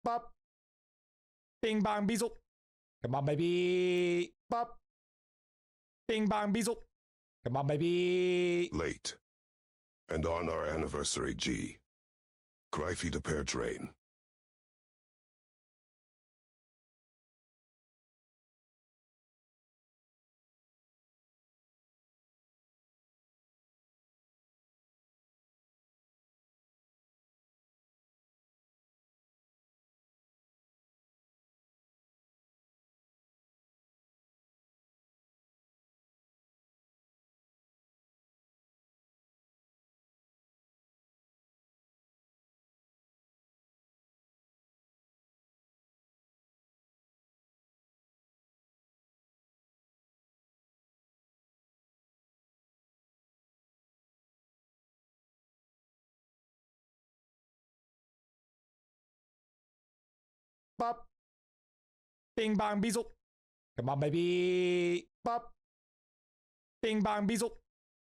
Bop. Bing bong beezle. Come on, baby. Bop. Bing bong beezle. Come on, baby. Late. And on our anniversary, G. Griffy to pair train. Bop. Bing bong beezle. Come on, baby. Bop. Bing bong beezle.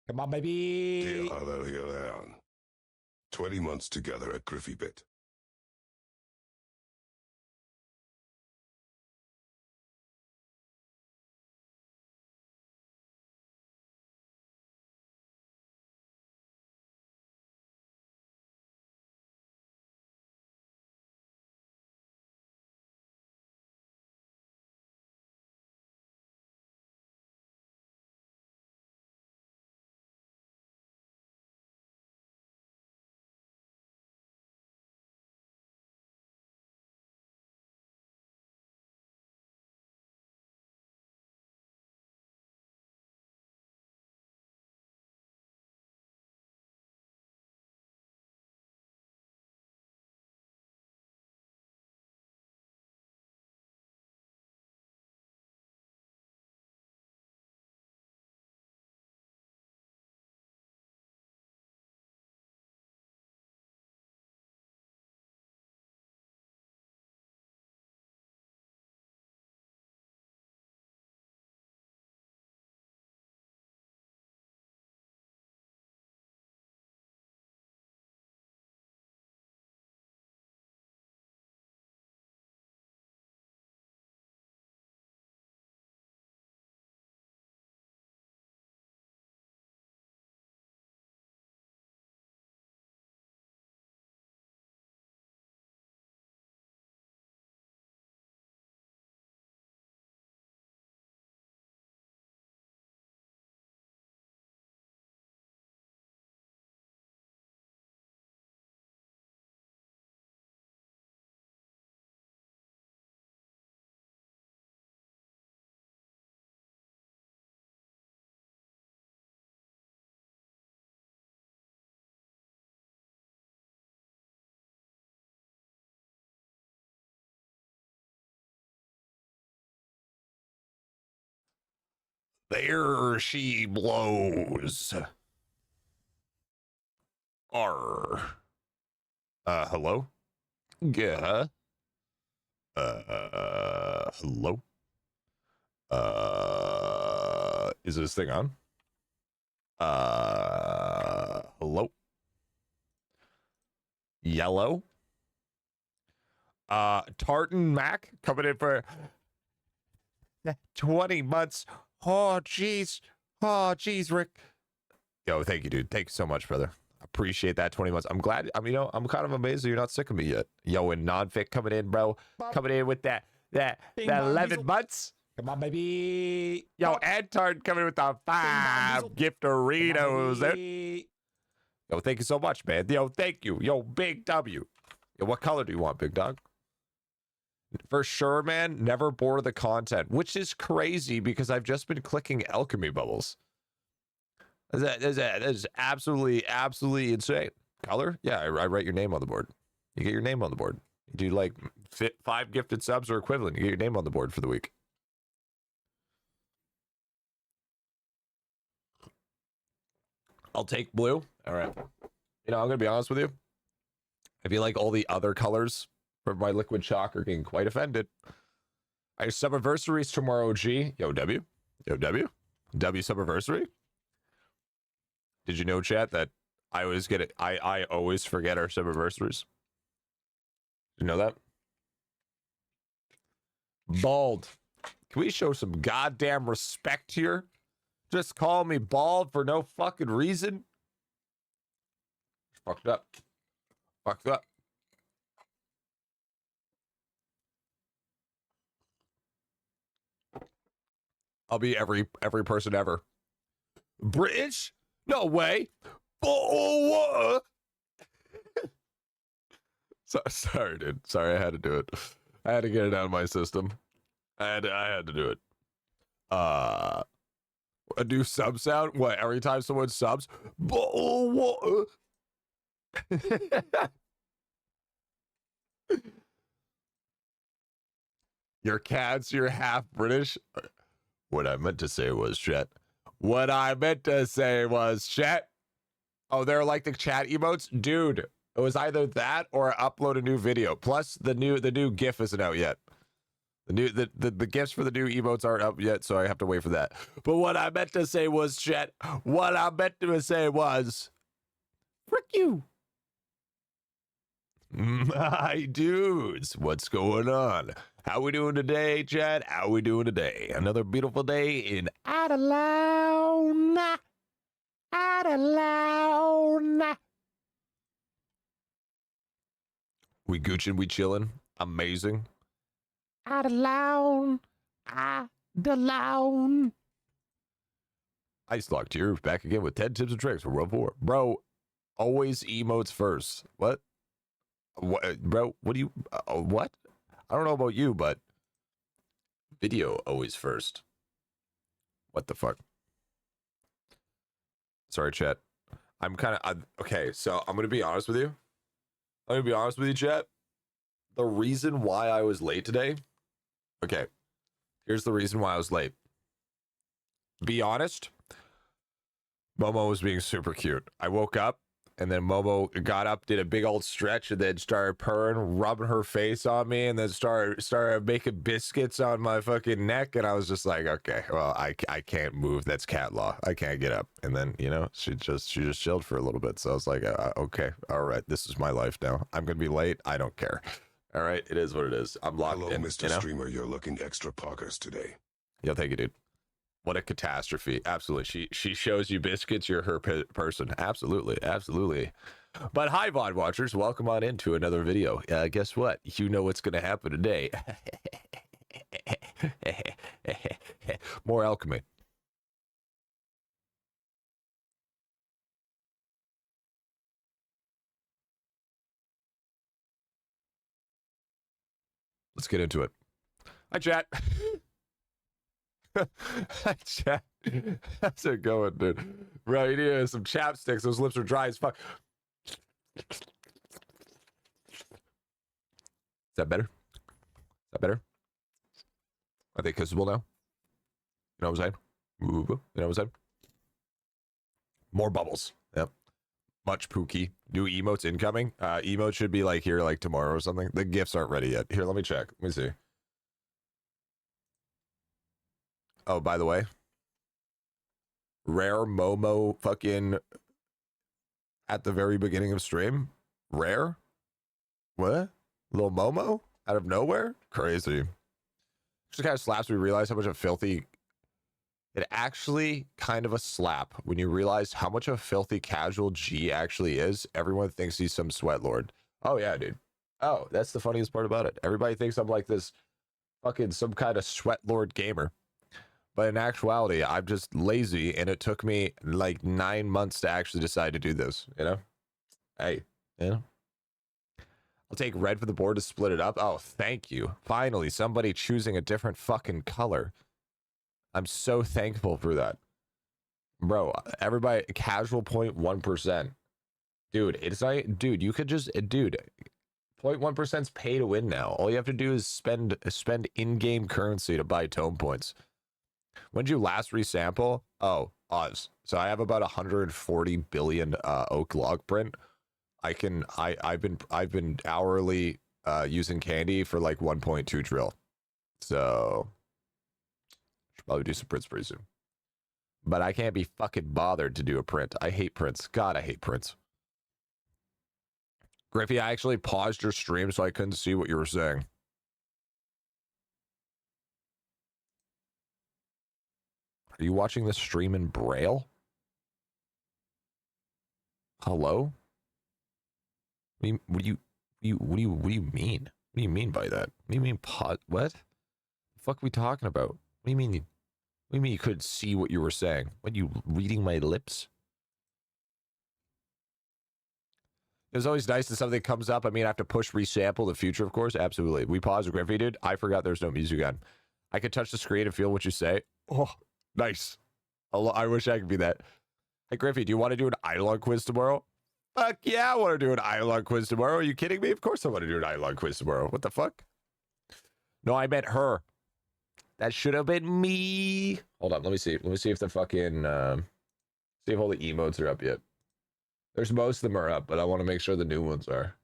Come on, baby. IdleOn. 20 months together at GriffyBit. There she blows. R. Hello? Yeah. Hello? Is this thing on? Hello? Yellow? Tartan Mac coming in for 20 months. Oh, jeez. Oh, jeez, Rick. Yo, thank you, dude. Thank you so much, brother. Appreciate that 20 months. I'm glad. I mean, I'm kind of amazed that you're not sick of me yet. Yo, and non-fic coming in, bro. Coming in with that 11 months. Come on, baby. Yo, Antard coming with the 5 gift Doritos. Yo, thank you so much, man. Yo, thank you. Yo, Big W. Yo, what color do you want, big dog? For sure, man. Never bore the content, which is crazy because I've just been clicking alchemy bubbles. That is absolutely insane. Color? Yeah, I write your name on the board. You get your name on the board. You do like 5 gifted subs or equivalent. You get your name on the board for the week. I'll take blue. All right. You know, I'm going to be honest with you. I feel like all the other colors for my liquid chalk are getting quite offended. I have subiversaries tomorrow, G. Yo, W. Yo, W. W subiversary. Did you know, chat, that I always get it? I always forget our subiversaries. You know that? Bald. Can we show some goddamn respect here? Just call me bald for no fucking reason? Fucked up. Fucked up. I'll be every person ever. British? No way. Oh, sorry, dude. Sorry, I had to do it. I had to get it out of my system. I had to do it. A new sub sound? What? Every time someone subs? Your cats, you're half British. What I meant to say was chat. What I meant to say was chat. Oh, they're like the chat emotes? Dude, it was either that or upload a new video. Plus the new GIF isn't out yet. The GIFs for the new emotes aren't up yet, so I have to wait for that. But what I meant to say was chat. What I meant to say was frick you. My dudes, what's going on? How we doing today, chat? How we doing today? Another beautiful day in IdleOn. IdleOn. We Gucci'd, we chillin'. Amazing. IdleOn. IdleOn. Ice Lock Tier back again with 10 tips and tricks for World War. Bro, always emotes first. What? What, bro? What do you? What? I don't know about you, but video always first. What the fuck? Sorry, chat. I'm kind of okay. So I'm gonna be honest with you. Chat. The reason why I was late today. Okay, here's the reason why I was late. Be honest. Momo was being super cute. I woke up. And then Momo got up, did a big old stretch, and then started purring, rubbing her face on me, and then started making biscuits on my fucking neck. And I was just like, okay, well, I can't move. That's cat law. I can't get up. And then, you know, she just chilled for a little bit. So I was like, okay, all right, this is my life now. I'm gonna be late. I don't care. All right, it is what it is. I'm locked Hello, in. Mr. You know? Streamer. You're looking extra poggers today. Yo, thank you, dude. What a catastrophe. Absolutely. She shows you biscuits, you're her person. Absolutely. Absolutely. But hi, VOD watchers. Welcome on into another video. Guess what? You know what's going to happen today. More Alchemy. Let's get into it. Hi, chat. Hi, chat. How's it going, dude? Bro, you need some chapsticks. Those lips are dry as fuck. Is that better? Is that better? Are they kissable now? You know what I'm saying? You know what I'm saying? More bubbles. Yep. Much pooky. New emotes incoming. Emotes should be like here like tomorrow or something. The gifts aren't ready yet. Here, let me check. Let me see. Oh, by the way, rare Momo fucking at the very beginning of stream. Rare? What? Little Momo out of nowhere? Crazy. Just kind of slaps me realize how much of filthy. It actually kind of a slap when you realize how much of a filthy casual G actually is. Everyone thinks he's some sweat lord. Oh yeah, dude. Oh, that's the funniest part about it. Everybody thinks I'm like this fucking some kind of sweat lord gamer. But in actuality, I'm just lazy, and it took me like 9 months to actually decide to do this, you know? Hey, you know? I'll take red for the board to split it up. Oh, thank you. Finally, somebody choosing a different fucking color. I'm so thankful for that. Bro, everybody, casual 0.1%. Dude, it's not, dude, you could just, dude, 0.1% is pay to win now. All you have to do is spend in-game currency to buy tome points. When did you last resample? Oh, Oz. So I have about 140 billion oak log print. I've been hourly using candy for like 1.2 trill. So should probably do some prints pretty soon. But I can't be fucking bothered to do a print. I hate prints. God, I hate prints. Griffy, I actually paused your stream so I couldn't see what you were saying. Are you watching this stream in Braille? Hello? What do you mean? What do you mean by that? What do you mean what? The fuck are we talking about? What do you mean? What do you mean you couldn't see what you were saying? What, you reading my lips? It's always nice that something comes up. I mean, I have to push resample the future, of course. Absolutely. We pause Griffy, dude. I forgot there's no music on. I could touch the screen and feel what you say. Oh, nice. I wish I could be that. Hey, Griffy, do you want to do an IdleOn quiz tomorrow? Fuck yeah, I want to do an IdleOn quiz tomorrow. Are you kidding me? Of course I want to do an IdleOn quiz tomorrow. What the fuck? No, I meant her. That should have been me. Hold on, let me see. Let me see if the fucking see if all the emotes are up yet. There's most of them are up, but I want to make sure the new ones are.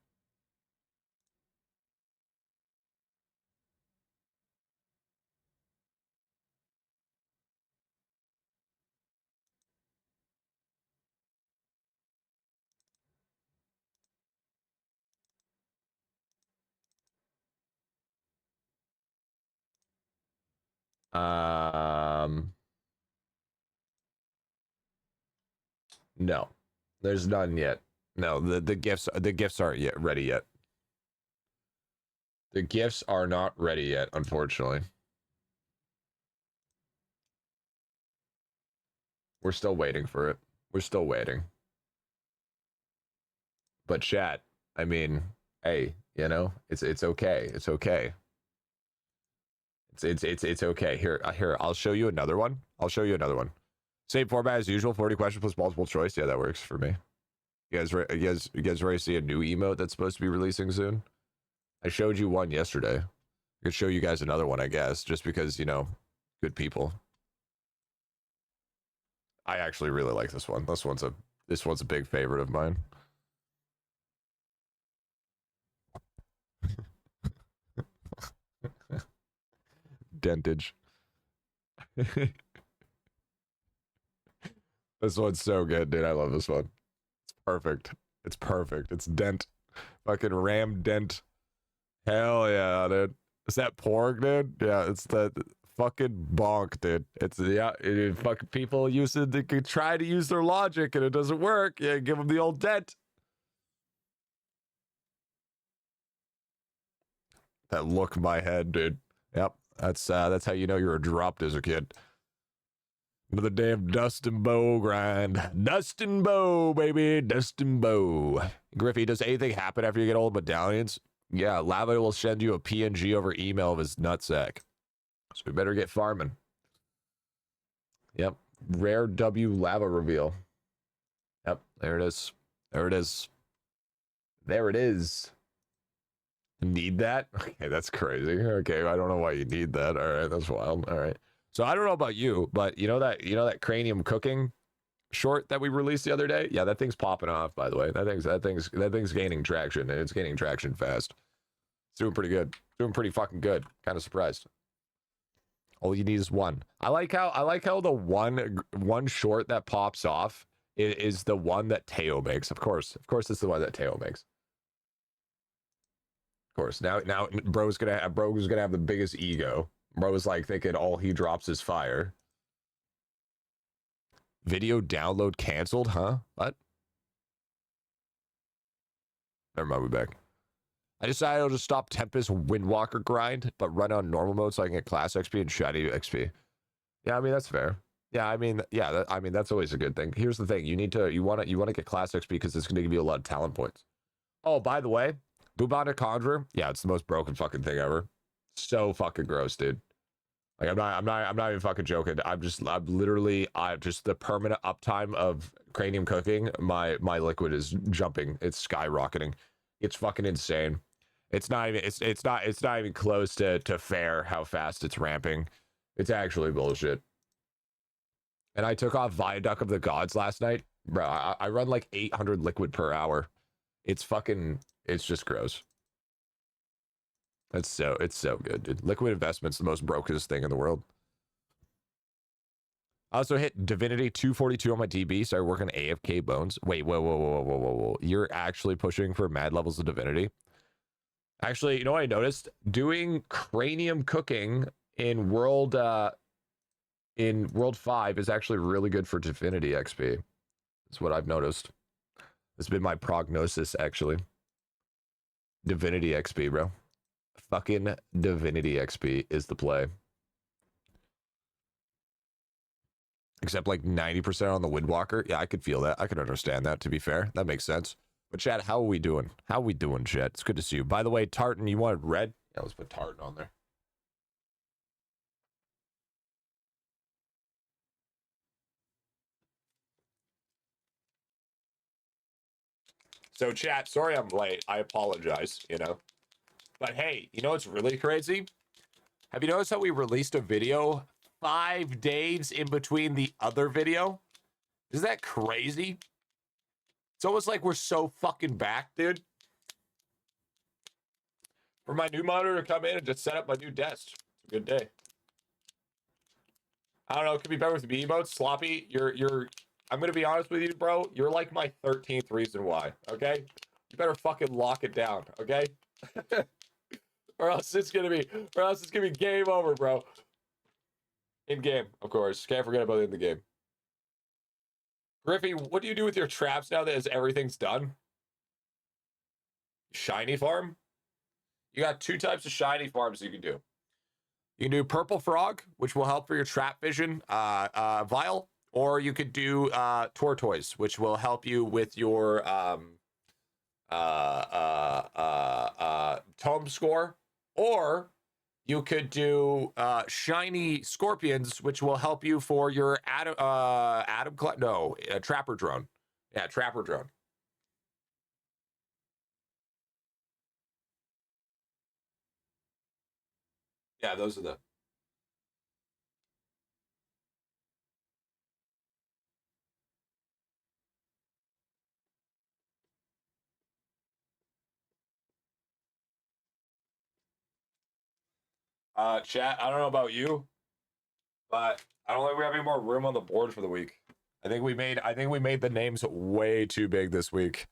No, there's none yet. No, the gifts aren't yet ready yet. The gifts are not ready yet, unfortunately. We're still waiting for it. We're still waiting. But chat, I mean, hey, you know, it's okay. It's okay. It's okay. Here, I'll show you another one. I'll show you another one. Same format as usual, 40 questions plus multiple choice. Yeah, that works for me. You guys ready to see a new emote that's supposed to be releasing soon? I showed you one yesterday. I could show you guys another one, I guess, just because, you know, good people. I actually really like this one. This one's a big favorite of mine. Dentage. This one's so good, dude. I love this one. It's perfect. It's perfect. It's dent. Fucking ram dent. Hell yeah, dude. Is that porg, dude? Yeah, it's that fucking bonk, dude. It's, yeah, fucking people use it. They could try to use their logic and it doesn't work. Yeah, give them the old dent. That look in my head, dude. Yep. That's how you know you were dropped as a kid. Another day of dust and bow grind. Dust and bow, baby. Dust and bow. Griffy, does anything happen after you get old medallions? Yeah, Lava will send you a PNG over email of his nutsack. So we better get farming. Yep. Rare W Lava reveal. Yep. There it is. There it is. There it is. Need that? Okay, that's crazy. Okay, I don't know why you need that. All right, that's wild. All right. So I don't know about you, but you know that cranium cooking short that we released the other day? Yeah, that thing's popping off, by the way. That thing's gaining traction, and it's gaining traction fast. It's doing pretty good. Doing pretty fucking good. Kind of surprised. All you need is one. I like how the one short that pops off is the one that Teo makes. Of course, it's the one that Teo makes. Of course. Now bro's gonna have the biggest ego. Bro's like thinking all he drops is fire. Video download canceled, huh? What? Never mind, we're back. I decided I'll just stop Tempest Windwalker grind, but run on normal mode so I can get class XP and shiny XP. Yeah, I mean that's fair. Yeah, I mean, yeah, I mean that's always a good thing. Here's the thing: you want to get class XP because it's going to give you a lot of talent points. Oh, by the way, Bubonic Conjurer, yeah, it's the most broken fucking thing ever. So fucking gross, dude. Like I'm not even fucking joking. I'm just the permanent uptime of cranium cooking. My liquid is jumping. It's skyrocketing. It's fucking insane. It's not even close to fair how fast it's ramping. It's actually bullshit. And I took off Viaduct of the Gods last night. Bro, I run like 800 liquid per hour. It's just gross. It's so good, dude. Liquid investment's the most brokenest thing in the world. I also hit Divinity 242 on my DB, started working AFK bones. Wait, whoa. You're actually pushing for mad levels of Divinity? Actually, you know what I noticed? Doing cranium cooking in World in World 5 is actually really good for Divinity XP. That's what I've noticed. It's been my prognosis, actually. Divinity XP, bro. Fucking Divinity XP is the play. Except like 90% on the Windwalker. Yeah, I could feel that. I could understand that, to be fair. That makes sense. But Chad, how are we doing? How are we doing, Chad? It's good to see you. By the way, Tartan, you wanted red? Yeah, let's put Tartan on there. So, chat, sorry I'm late. I apologize, you know. But hey, you know what's really crazy? Have you noticed how we released a video 5 days in between the other video? Is that crazy? It's almost like we're so fucking back, dude. For my new monitor to come in and just set up my new desk. It's a good day. I don't know, it could be better with the emotes. Sloppy, I'm gonna be honest with you, bro. You're like my 13th reason why, okay? You better fucking lock it down, okay? or else it's gonna be game over, bro. In game, of course. Can't forget about it in the game. Griffy, what do you do with your traps now that everything's done? Shiny farm? You got 2 types of shiny farms you can do. You can do purple frog, which will help for your trap vision, vial, or you could do tortoise, which will help you with your tome score, or you could do shiny scorpions, which will help you for your trapper drone. Yeah, trapper drone. Yeah, those are the. Chat, I don't know about you, but I don't think we have any more room on the board for the week. I think we made the names way too big this week.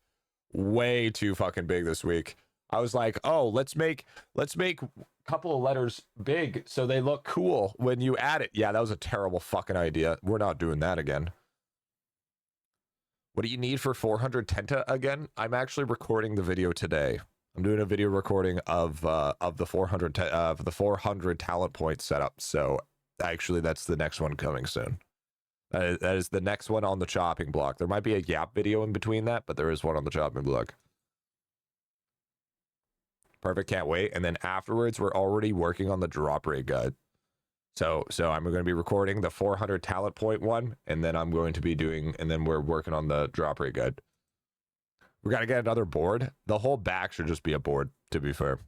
Way too fucking big this week. I was like, oh, let's make a couple of letters big so they look cool when you add it. Yeah, that was a terrible fucking idea. We're not doing that again. What do you need for 400 Tenta again? I'm actually recording the video today. I'm doing a video recording of the 400 talent point setup. So actually, that's the next one coming soon. That is the next one on the chopping block. There might be a Yap video in between that, but there is one on the chopping block. Perfect, can't wait. And then afterwards, we're already working on the drop rate guide. So I'm going to be recording the 400 talent point one, and then I'm going to be and then we're working on the drop rate guide. We got to get another board. The whole back should just be a board, to be fair.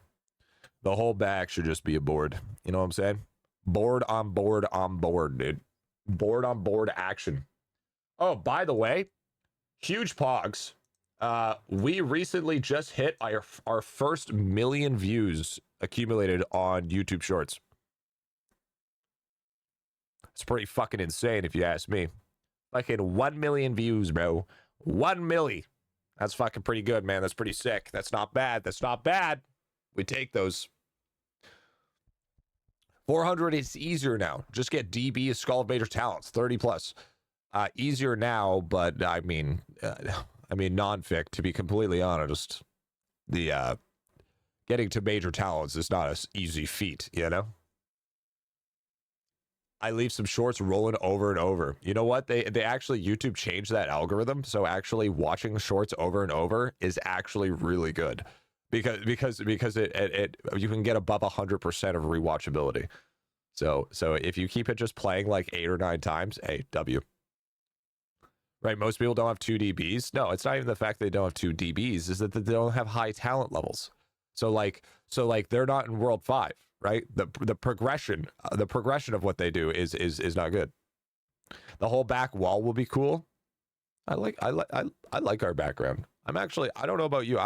The whole back should just be a board. You know what I'm saying? Board on board on board, dude. Board on board action. Oh, by the way, huge pogs. We recently just hit our first 1 million views accumulated on YouTube Shorts. It's pretty fucking insane if you ask me. Fucking 1 million views, bro. 1 milli. That's fucking pretty good, man. That's pretty sick. That's not bad. That's not bad. We take those. 400 is easier now. Just get DB as Skull of Major Talents, 30 plus. Easier now, but I mean non-fic, to be completely honest. The getting to Major Talents is not an easy feat, you know? I leave some shorts rolling over and over. You know what? They actually, YouTube changed that algorithm, so actually watching shorts over and over is actually really good. Because it you can get above 100% of rewatchability. So if you keep it just playing like 8 or 9 times, hey, W. Right? Most people don't have 2 DBs. No, it's not even the fact they don't have 2 DBs, is that they don't have high talent levels. So like they're not in World 5, right? The progression of what they do is not good. The whole back wall will be cool. I like our background. I don't know about you.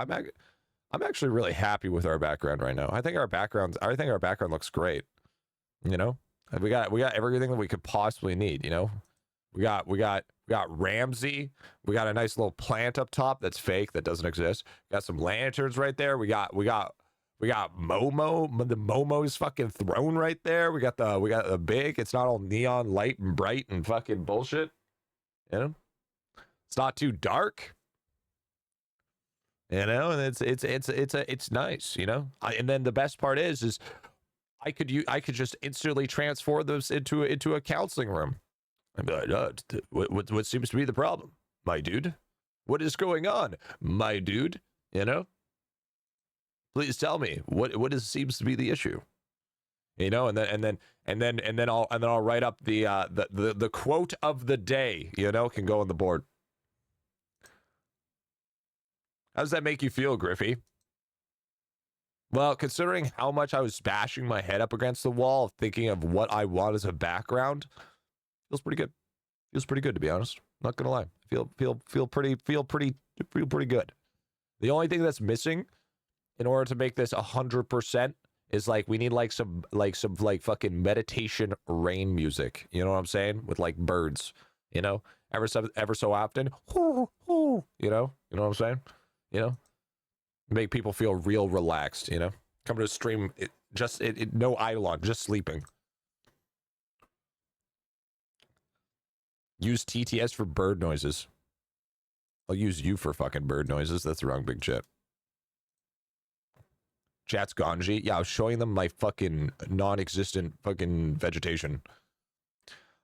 I'm actually really happy with our background right now. I think our background looks great. You know, we got everything that we could possibly need. You know, we got Ramsey. We got a nice little plant up top that's fake, that doesn't exist. We got some lanterns right there. We got We got Momo. The Momo's fucking throne right there. We got the big. It's not all neon light and bright and fucking bullshit. You know, it's not too dark. You know, and it's nice. You know, and then the best part is I could just instantly transform those into a counseling room. I'd be like, what seems to be the problem, my dude? What is going on, my dude? You know, please tell me what seems to be the issue. You know, and then I'll write up the quote of the day. You know, can go on the board. How does that make you feel, Griffy? Well, considering how much I was bashing my head up against the wall, thinking of what I want as a background, feels pretty good. Feels pretty good, to be honest. Not gonna lie. Feel pretty good. The only thing that's missing in order to make this 100% is like we need like some fucking meditation rain music. You know what I'm saying? With like birds. You know, ever so often. You know what I'm saying? You know, make people feel real relaxed. You know, come to a stream. No IdleOn, just sleeping. Use TTS for bird noises. I'll use you for fucking bird noises. That's the wrong big chat. Chat's Ganji. Yeah, I was showing them my fucking non-existent fucking vegetation.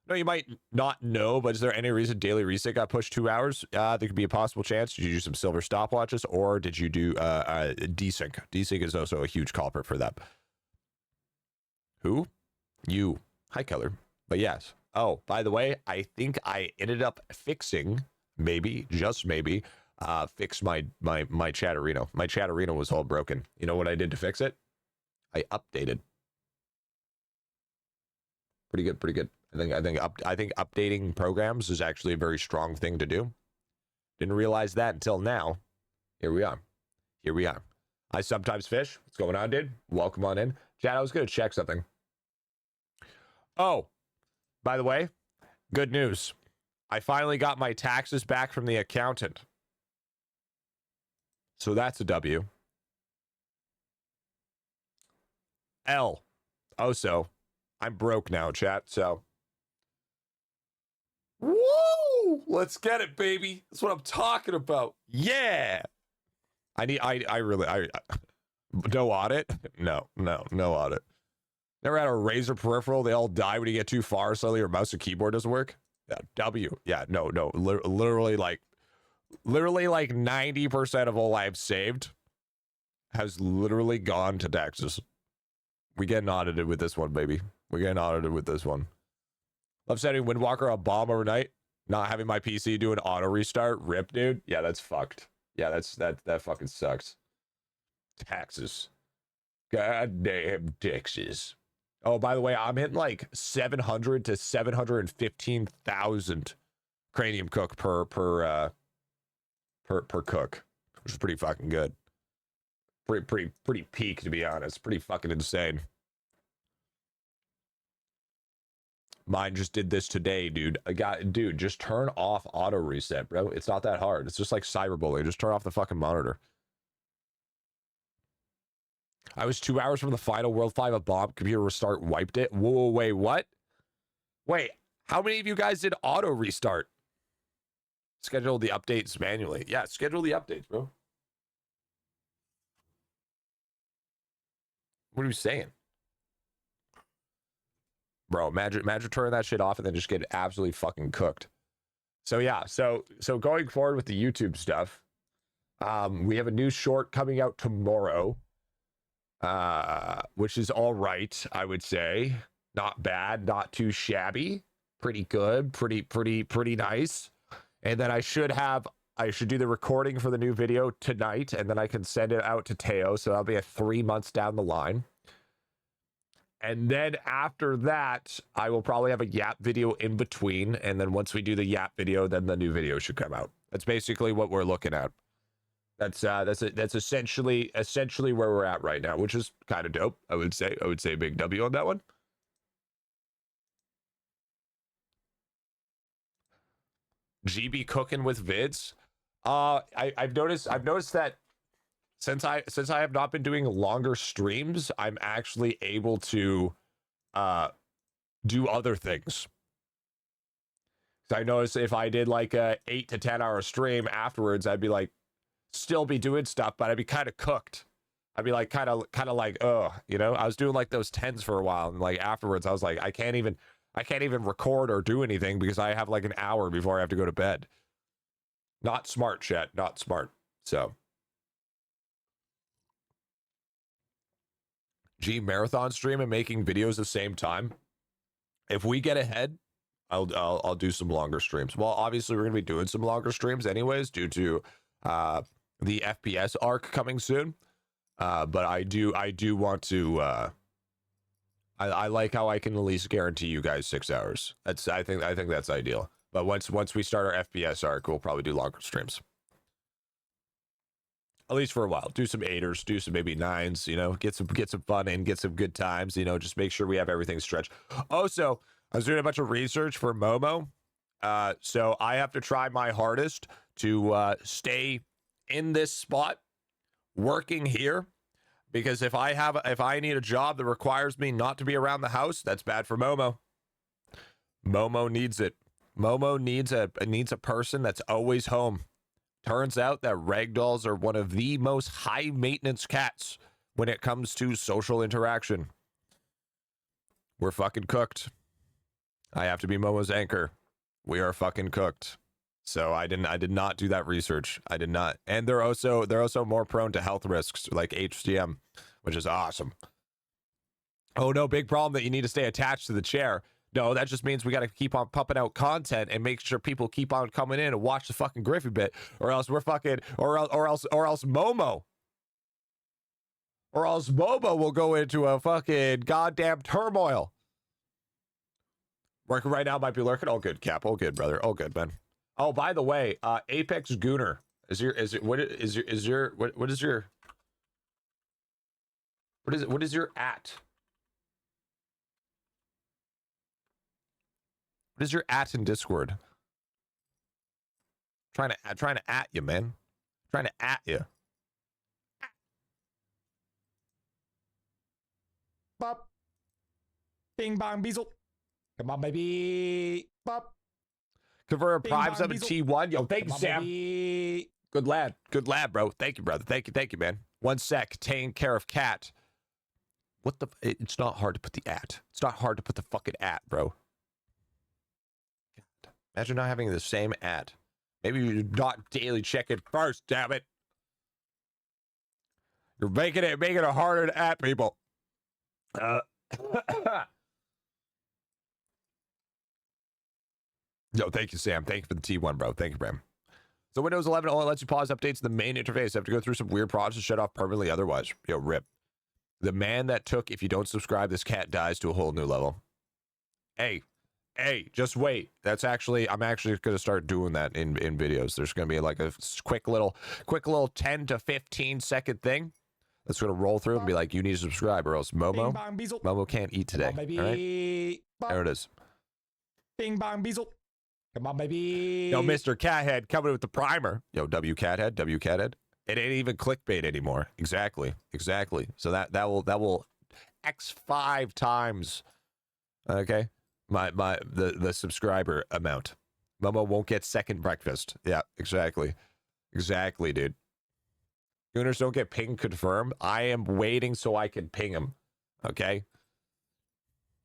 No, you might not know, but is there any reason daily reset got pushed 2 hours? There could be a possible chance. Did you do some silver stopwatches, or did you do desync? Desync is also a huge culprit for that. Who? You. Hi, Keller. But yes. Oh, by the way, I think I ended up fixing, maybe, just maybe, fix my Chatterino. My Chatterino was all broken. You know what I did to fix it? I updated. Pretty good. I think updating programs is actually a very strong thing to do. Didn't realize that until now. Here we are. I sometimes fish. What's going on, dude? Welcome on in. Chat, I was gonna check something. Oh, by the way, good news. I finally got my taxes back from the accountant. So that's a W. L. Also, I'm broke now, chat, so. Woo! Let's get it, baby. That's what I'm talking about. Yeah. No audit? No audit. Never had a Razer peripheral. They all die when you get too far. Suddenly your mouse and keyboard doesn't work. Yeah, W. Yeah, no. Literally like 90% of all I've saved has literally gone to taxes. We getting audited with this one, baby. We're getting audited with this one. Love sending Windwalker a bomb overnight. Not having my PC do an auto restart. Rip, dude. Yeah, that's fucked. Yeah, that fucking sucks. Taxes. Goddamn taxes. Oh, by the way, I'm hitting like 700 to 715,000 cranium cook per cook, which is pretty fucking good. Pretty peak, to be honest. Pretty fucking insane. Mine just did this today, dude. Dude, just turn off auto reset, bro. It's not that hard. It's just like cyberbullying. Just turn off the fucking monitor. I was 2 hours from the final World 5. A bomb computer restart wiped it. Whoa, wait, what? Wait, how many of you guys did auto restart? Schedule the updates manually. Yeah, schedule the updates, bro. What are you saying? Bro, imagine turning that shit off and then just get absolutely fucking cooked. So yeah, so going forward with the YouTube stuff, we have a new short coming out tomorrow, which is all right, I would say. Not bad, not too shabby, pretty good, pretty nice. And then I should do the recording for the new video tonight, and then I can send it out to Teo, so that'll be a 3 months down the line. And then after that, I will probably have a Yap video in between. And then once we do the Yap video, then the new video should come out. That's basically what we're looking at. That's essentially where we're at right now, which is kind of dope. I would say big W on that one. GB cooking with vids. I've noticed that since I have not been doing longer streams, I'm actually able to do other things. So I noticed if I did like a 8 to 10 hour stream afterwards, I'd be like, still be doing stuff, but I'd be kind of cooked. I'd be like kind of like, oh, you know, I was doing like those 10s for a while, and like afterwards I was like, I can't even record or do anything because I have like an hour before I have to go to bed. Not smart, chat, not smart. So marathon stream and making videos at the same time. If we get ahead, I'll do some longer streams. Well, obviously we're gonna be doing some longer streams anyways due to the FPS arc coming soon. But I do want to. I like how I can at least guarantee you guys 6 hours. I think that's ideal. But once we start our FPS arc, we'll probably do longer streams. At least for a while. Do some 8ers, do some maybe 9s. You know, get some fun in, get some good times. You know, just make sure we have everything stretched. Also, I was doing a bunch of research for Momo. So I have to try my hardest to stay in this spot, working here, because if I need a job that requires me not to be around the house, that's bad for Momo. Momo needs it. Momo needs a person that's always home. Turns out that ragdolls are one of the most high maintenance cats when it comes to social interaction. We're fucking cooked. I have to be Momo's anchor. We are fucking cooked. So I did not do that research. I did not. And they're also more prone to health risks like HCM, which is awesome. Oh no, big problem that you need to stay attached to the chair. No, that just means we got to keep on pumping out content and make sure people keep on coming in and watch the fucking GriffyBit, or else we're fucking or else Momo will go into a fucking goddamn turmoil. Working right now might be lurking. All good, Cap. All good, brother. All good, man. Oh, by the way, Apex Gooner what is your at? What is your at in Discord? Trying to at you, man. Trying to at you. Bop. Bing bang beezle. Come on, baby. Bop. Convert Prime 7 T1. Yo, thank you, Sam. Baby. Good lad, bro. Thank you, brother. Thank you, man. 1 sec. Taking care of cat. What the? It's not hard to put the at. It's not hard to put the fucking at, bro. God, imagine not having the same at. Maybe you not daily check it first. Damn it! You're making it harder to at people. Yo, thank you, Sam. Thank you for the T1, bro. Thank you, Bram. So Windows 11 only lets you pause updates in the main interface. You have to go through some weird process to shut off permanently otherwise. Yo, rip. The man that took, if you don't subscribe, this cat dies to a whole new level. Hey, just wait. That's actually, I'm actually going to start doing that in videos. There's going to be like a quick little 10 to 15 second thing that's going to roll through and be like, you need to subscribe or else Momo can't eat today. All right? There it is. Bing bang beezle. Come on, baby. Yo, Mr. Cathead coming with the primer. Yo, W Cathead. It ain't even clickbait anymore. Exactly. So that will X5 times. Okay, the subscriber amount. Momo won't get second breakfast. Yeah, exactly, dude. Gooners don't get ping confirmed. I am waiting so I can ping him. Okay.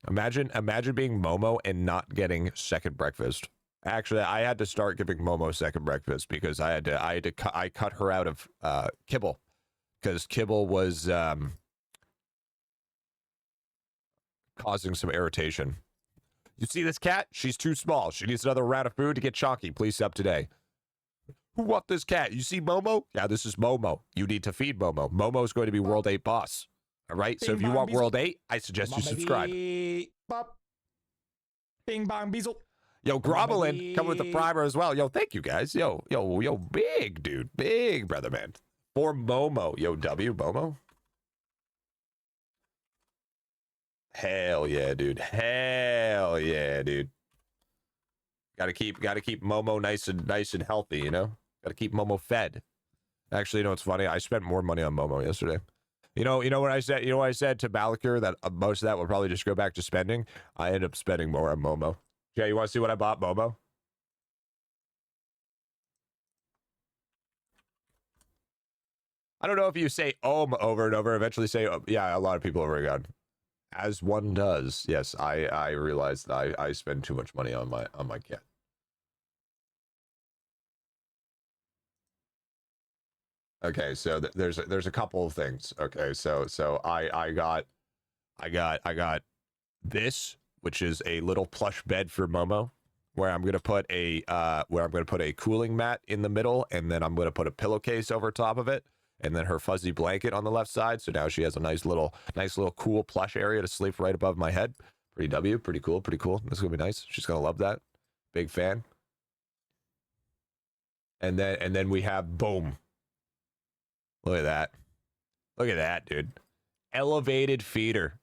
Imagine being Momo and not getting second breakfast. Actually, I had to start giving Momo second breakfast because I cut her out of kibble because kibble was causing some irritation. You see this cat? She's too small. She needs another round of food to get chonky. Please sub today. Who want this cat? You see Momo? Yeah, this is Momo. You need to feed Momo. Momo's going to be World 8 boss. All right? So if you want World 8, I suggest you subscribe. Bop. Bing bang beezle. Yo, Gromelin coming with the primer as well. Yo, thank you guys. Yo, big dude. Big brother, man. For Momo. Yo, Momo. Hell yeah, dude. Gotta keep Momo nice and healthy, you know? Gotta keep Momo fed. Actually, you know what's funny? I spent more money on Momo yesterday. You know what I said? You know what I said to Balakir that most of that would probably just go back to spending. I ended up spending more on Momo. Yeah, you want to see what I bought, Momo? I don't know if you say over and over, eventually say, yeah, a lot of people over again. As one does. Yes, I realized that I spend too much money on my cat. Okay, so there's a couple of things. Okay, so I got this, which is a little plush bed for Momo, where I'm gonna put a cooling mat in the middle, and then I'm gonna put a pillowcase over top of it, and then her fuzzy blanket on the left side. So now she has a nice little cool plush area to sleep right above my head. Pretty cool. This is gonna be nice. She's gonna love that. Big fan. And then we have boom. Look at that, dude. Elevated feeder.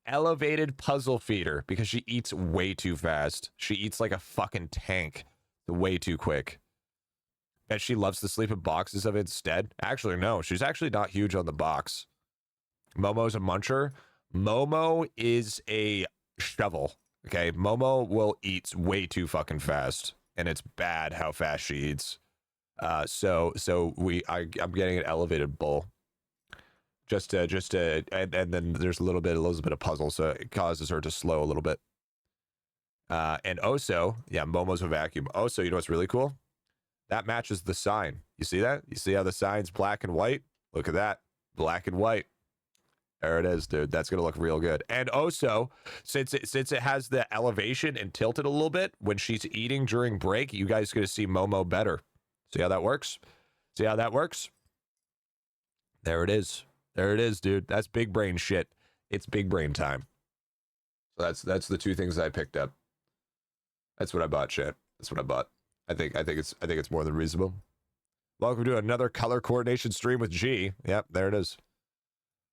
Elevated puzzle feeder, because she eats way too fast. She eats like a fucking tank, way too quick. And she loves to sleep in boxes of it instead. Actually, no, she's actually not huge on the box. Momo's a muncher. Momo is a shovel. Okay, Momo will eat way too fucking fast, and it's bad how fast she eats. So I'm getting an elevated bowl. Just to, and then there's a little bit of puzzle, so it causes her to slow a little bit. And also, yeah, Momo's a vacuum. Also, you know what's really cool? That matches the sign. You see that? You see how the sign's black and white? Look at that, black and white. There it is, dude. That's gonna look real good. And also, since it has the elevation and tilted a little bit, when she's eating during break, you guys are gonna see Momo better. See how that works? See how that works? There it is. There it is, dude. That's big brain shit. It's big brain time. So that's the two things I picked up. That's what I bought, chat. That's what I bought. I think it's more than reasonable. Welcome to another color coordination stream with G. Yep, there it is.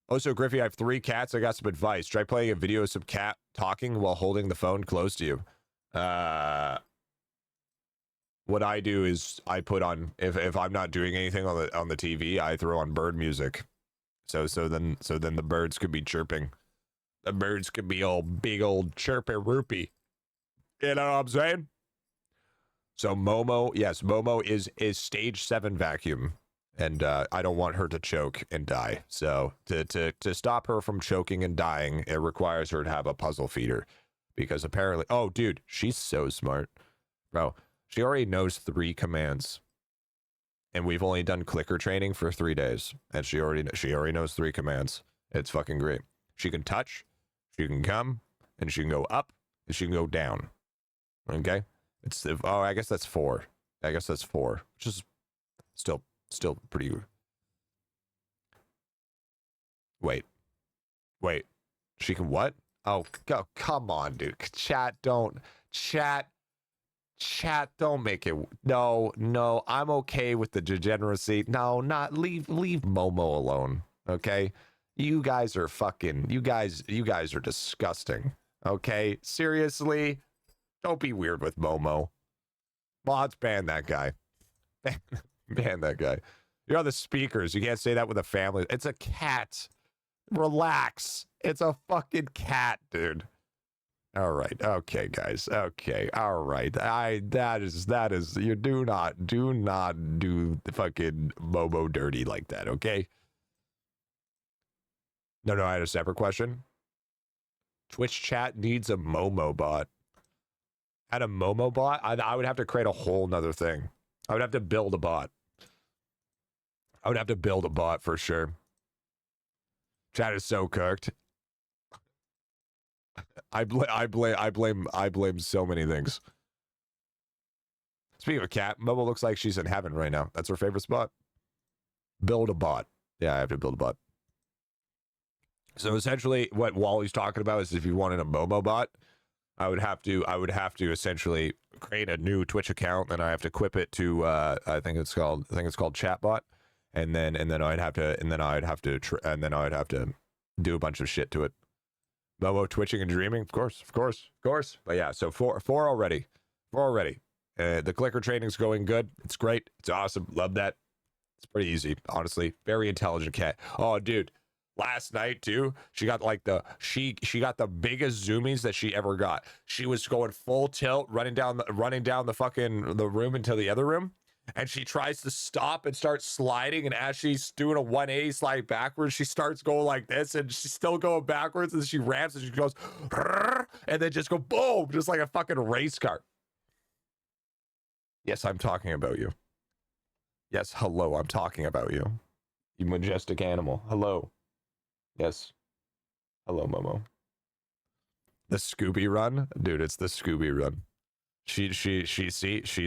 Also, Griffy, I have 3 cats. I got some advice. Try playing a video of some cat talking while holding the phone close to you. What I do is I put on, if I'm not doing anything on the TV, I throw on bird music. So then the birds could be chirping. The birds could be all big old chirpy roopy. You know what I'm saying? So Momo, yes, Momo is stage 7 vacuum, and I don't want her to choke and die. So to stop her from choking and dying, it requires her to have a puzzle feeder, because apparently, oh dude, she's so smart, bro. She already knows 3 commands, and we've only done clicker training for 3 days, and she already knows 3 commands. It's fucking great. She can touch, she can come, and she can go up, and she can go down. Okay. I guess that's 4. Which is still pretty. Wait. She can what? Oh, come on, dude. Chat, don't make it. No, I'm okay with the degeneracy. No, not leave Momo alone. Okay. You guys are disgusting. Okay. Seriously. Don't be weird with Momo. Vods, ban that guy. Ban that guy. You're on the speakers. You can't say that with a family. It's a cat. Relax. It's a fucking cat, dude. All right. Okay, guys. Okay. All right. That is you do not do the fucking Momo dirty like that, okay? No, I had a separate question. Twitch chat needs a Momo bot. At a Momo bot, I would have to create a whole nother thing. I would have to build a bot. I would have to build a bot for sure. Chat is so cooked. I blame so many things. Speaking of a cat, Momo looks like she's in heaven right now. That's her favorite spot. Build a bot. Yeah, I have to build a bot. So essentially, what Wally's talking about is if you wanted a Momo bot, I would have to essentially create a new Twitch account, and I have to equip it to I think it's called Chatbot, and then I'd have to do a bunch of shit to it. Momo twitching and dreaming, of course. But yeah, so four already. The clicker training's going good. It's great. It's awesome. Love that. It's pretty easy, honestly. Very intelligent cat. Oh, dude. Last night too, she got like she got the biggest zoomies that she ever got. She was going full tilt, running down the fucking the room into the other room, and she tries to stop and start sliding. And as she's doing a 180 slide backwards, she starts going like this, and she's still going backwards. And she ramps and she goes, and then just go boom, just like a fucking race car. Yes, I'm talking about you. Yes, hello, I'm talking about you. You majestic animal. Hello. Yes. Hello, Momo. The Scooby run? Dude, it's the Scooby run. She's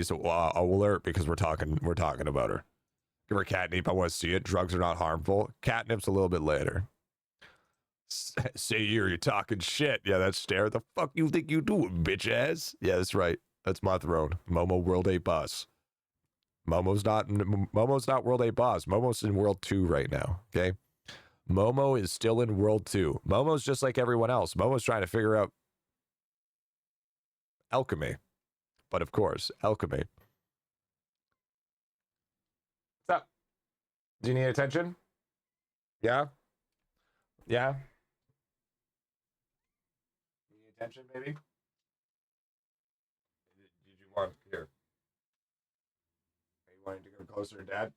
alert because we're talking about her. Give her catnip. I want to see it. Drugs are not harmful. Catnip's a little bit later. Say you're talking shit. Yeah, that's stare. The fuck you think you doing, bitch ass? Yeah, that's right. That's my throne. Momo World 8 boss. Momo's not World 8 boss. Momo's in World 2 right now. Okay. Momo is still in World 2. Momo's just like everyone else. Momo's trying to figure out Alchemy. But of course, Alchemy. What's up? Do you need attention? Yeah? Yeah? You need attention, baby? Did you want here? Are you wanting to go closer to dad?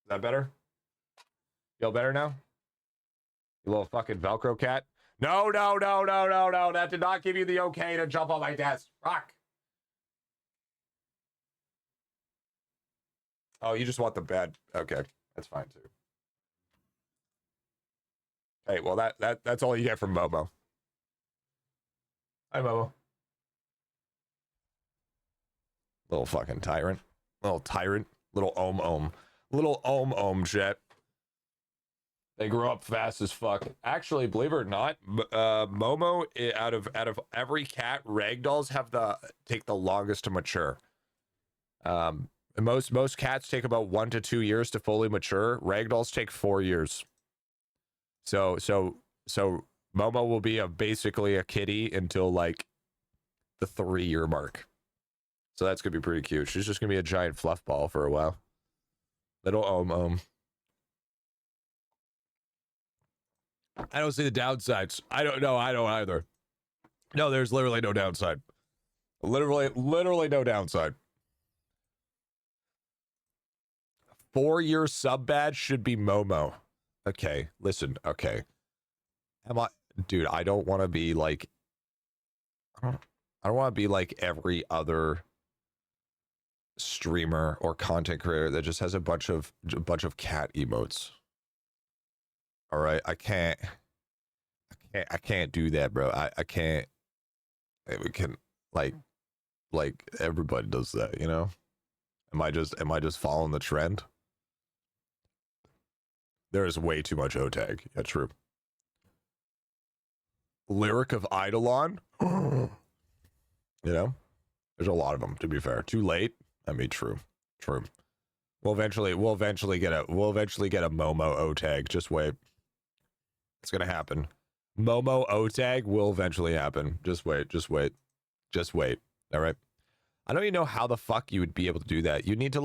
Is that better? Feel better now? You little fucking Velcro cat? No. That did not give you the okay to jump on my desk. Fuck. Oh, you just want the bed. Okay. That's fine too. Hey, well that's all you get from Momo. Hi, Momo. Little fucking tyrant. Little tyrant. Little ohm. Little ohm shit. They grow up fast as fuck. Actually, believe it or not, Momo, out of every cat, ragdolls take the longest to mature. Most cats take about 1 to 2 years to fully mature. Ragdolls take 4 years. So Momo will be basically a kitty until like the 3-year mark. So that's gonna be pretty cute. She's just gonna be a giant fluff ball for a while. Little ohm. I don't see the downsides. I don't either. No, there's literally no downside. Literally no downside. 4-year sub badge should be Momo. Okay, listen. Okay, dude? I don't want to be like. I don't want to be like every other streamer or content creator that just has a bunch of cat emotes. All right, I can't do that, bro. I can't. We can like everybody does that, you know? Am I just following the trend? There is way too much O-tag. Yeah, true. Lyric of IdleOn. You know, there's a lot of them. To be fair, too late. I mean, true. We'll eventually get a Momo O-tag. Just wait. It's gonna happen. Momo O-tag will eventually happen. Just wait. All right. I don't even know how the fuck you would be able to do that. You need to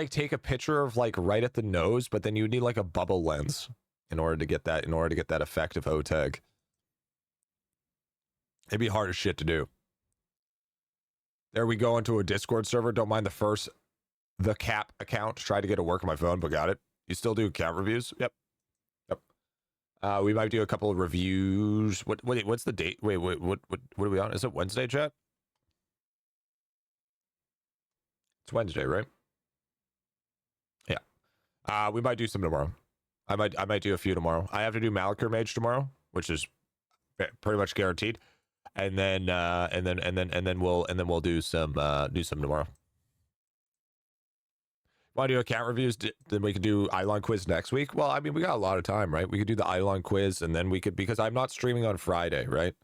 take a picture of like right at the nose, but then you need like a bubble lens in order to get that effective O-tag. It'd be hard as shit to do. There we go into a Discord server. Don't mind the cap account. Tried to get it work on my phone, but got it. You still do account reviews? Yep. We might do a couple of reviews. What's the date? Wait, what are we on? Is it Wednesday, chat? It's Wednesday, right? Yeah. We might do some tomorrow. I might do a few tomorrow. I have to do Malachir Mage tomorrow, which is pretty much guaranteed. And then we'll do some tomorrow. Want to do account reviews? Then we can do idelon quiz next week. Well, I mean, we got a lot of time, right? We could do the idelon quiz, and then we could, because I'm not streaming on Friday, right?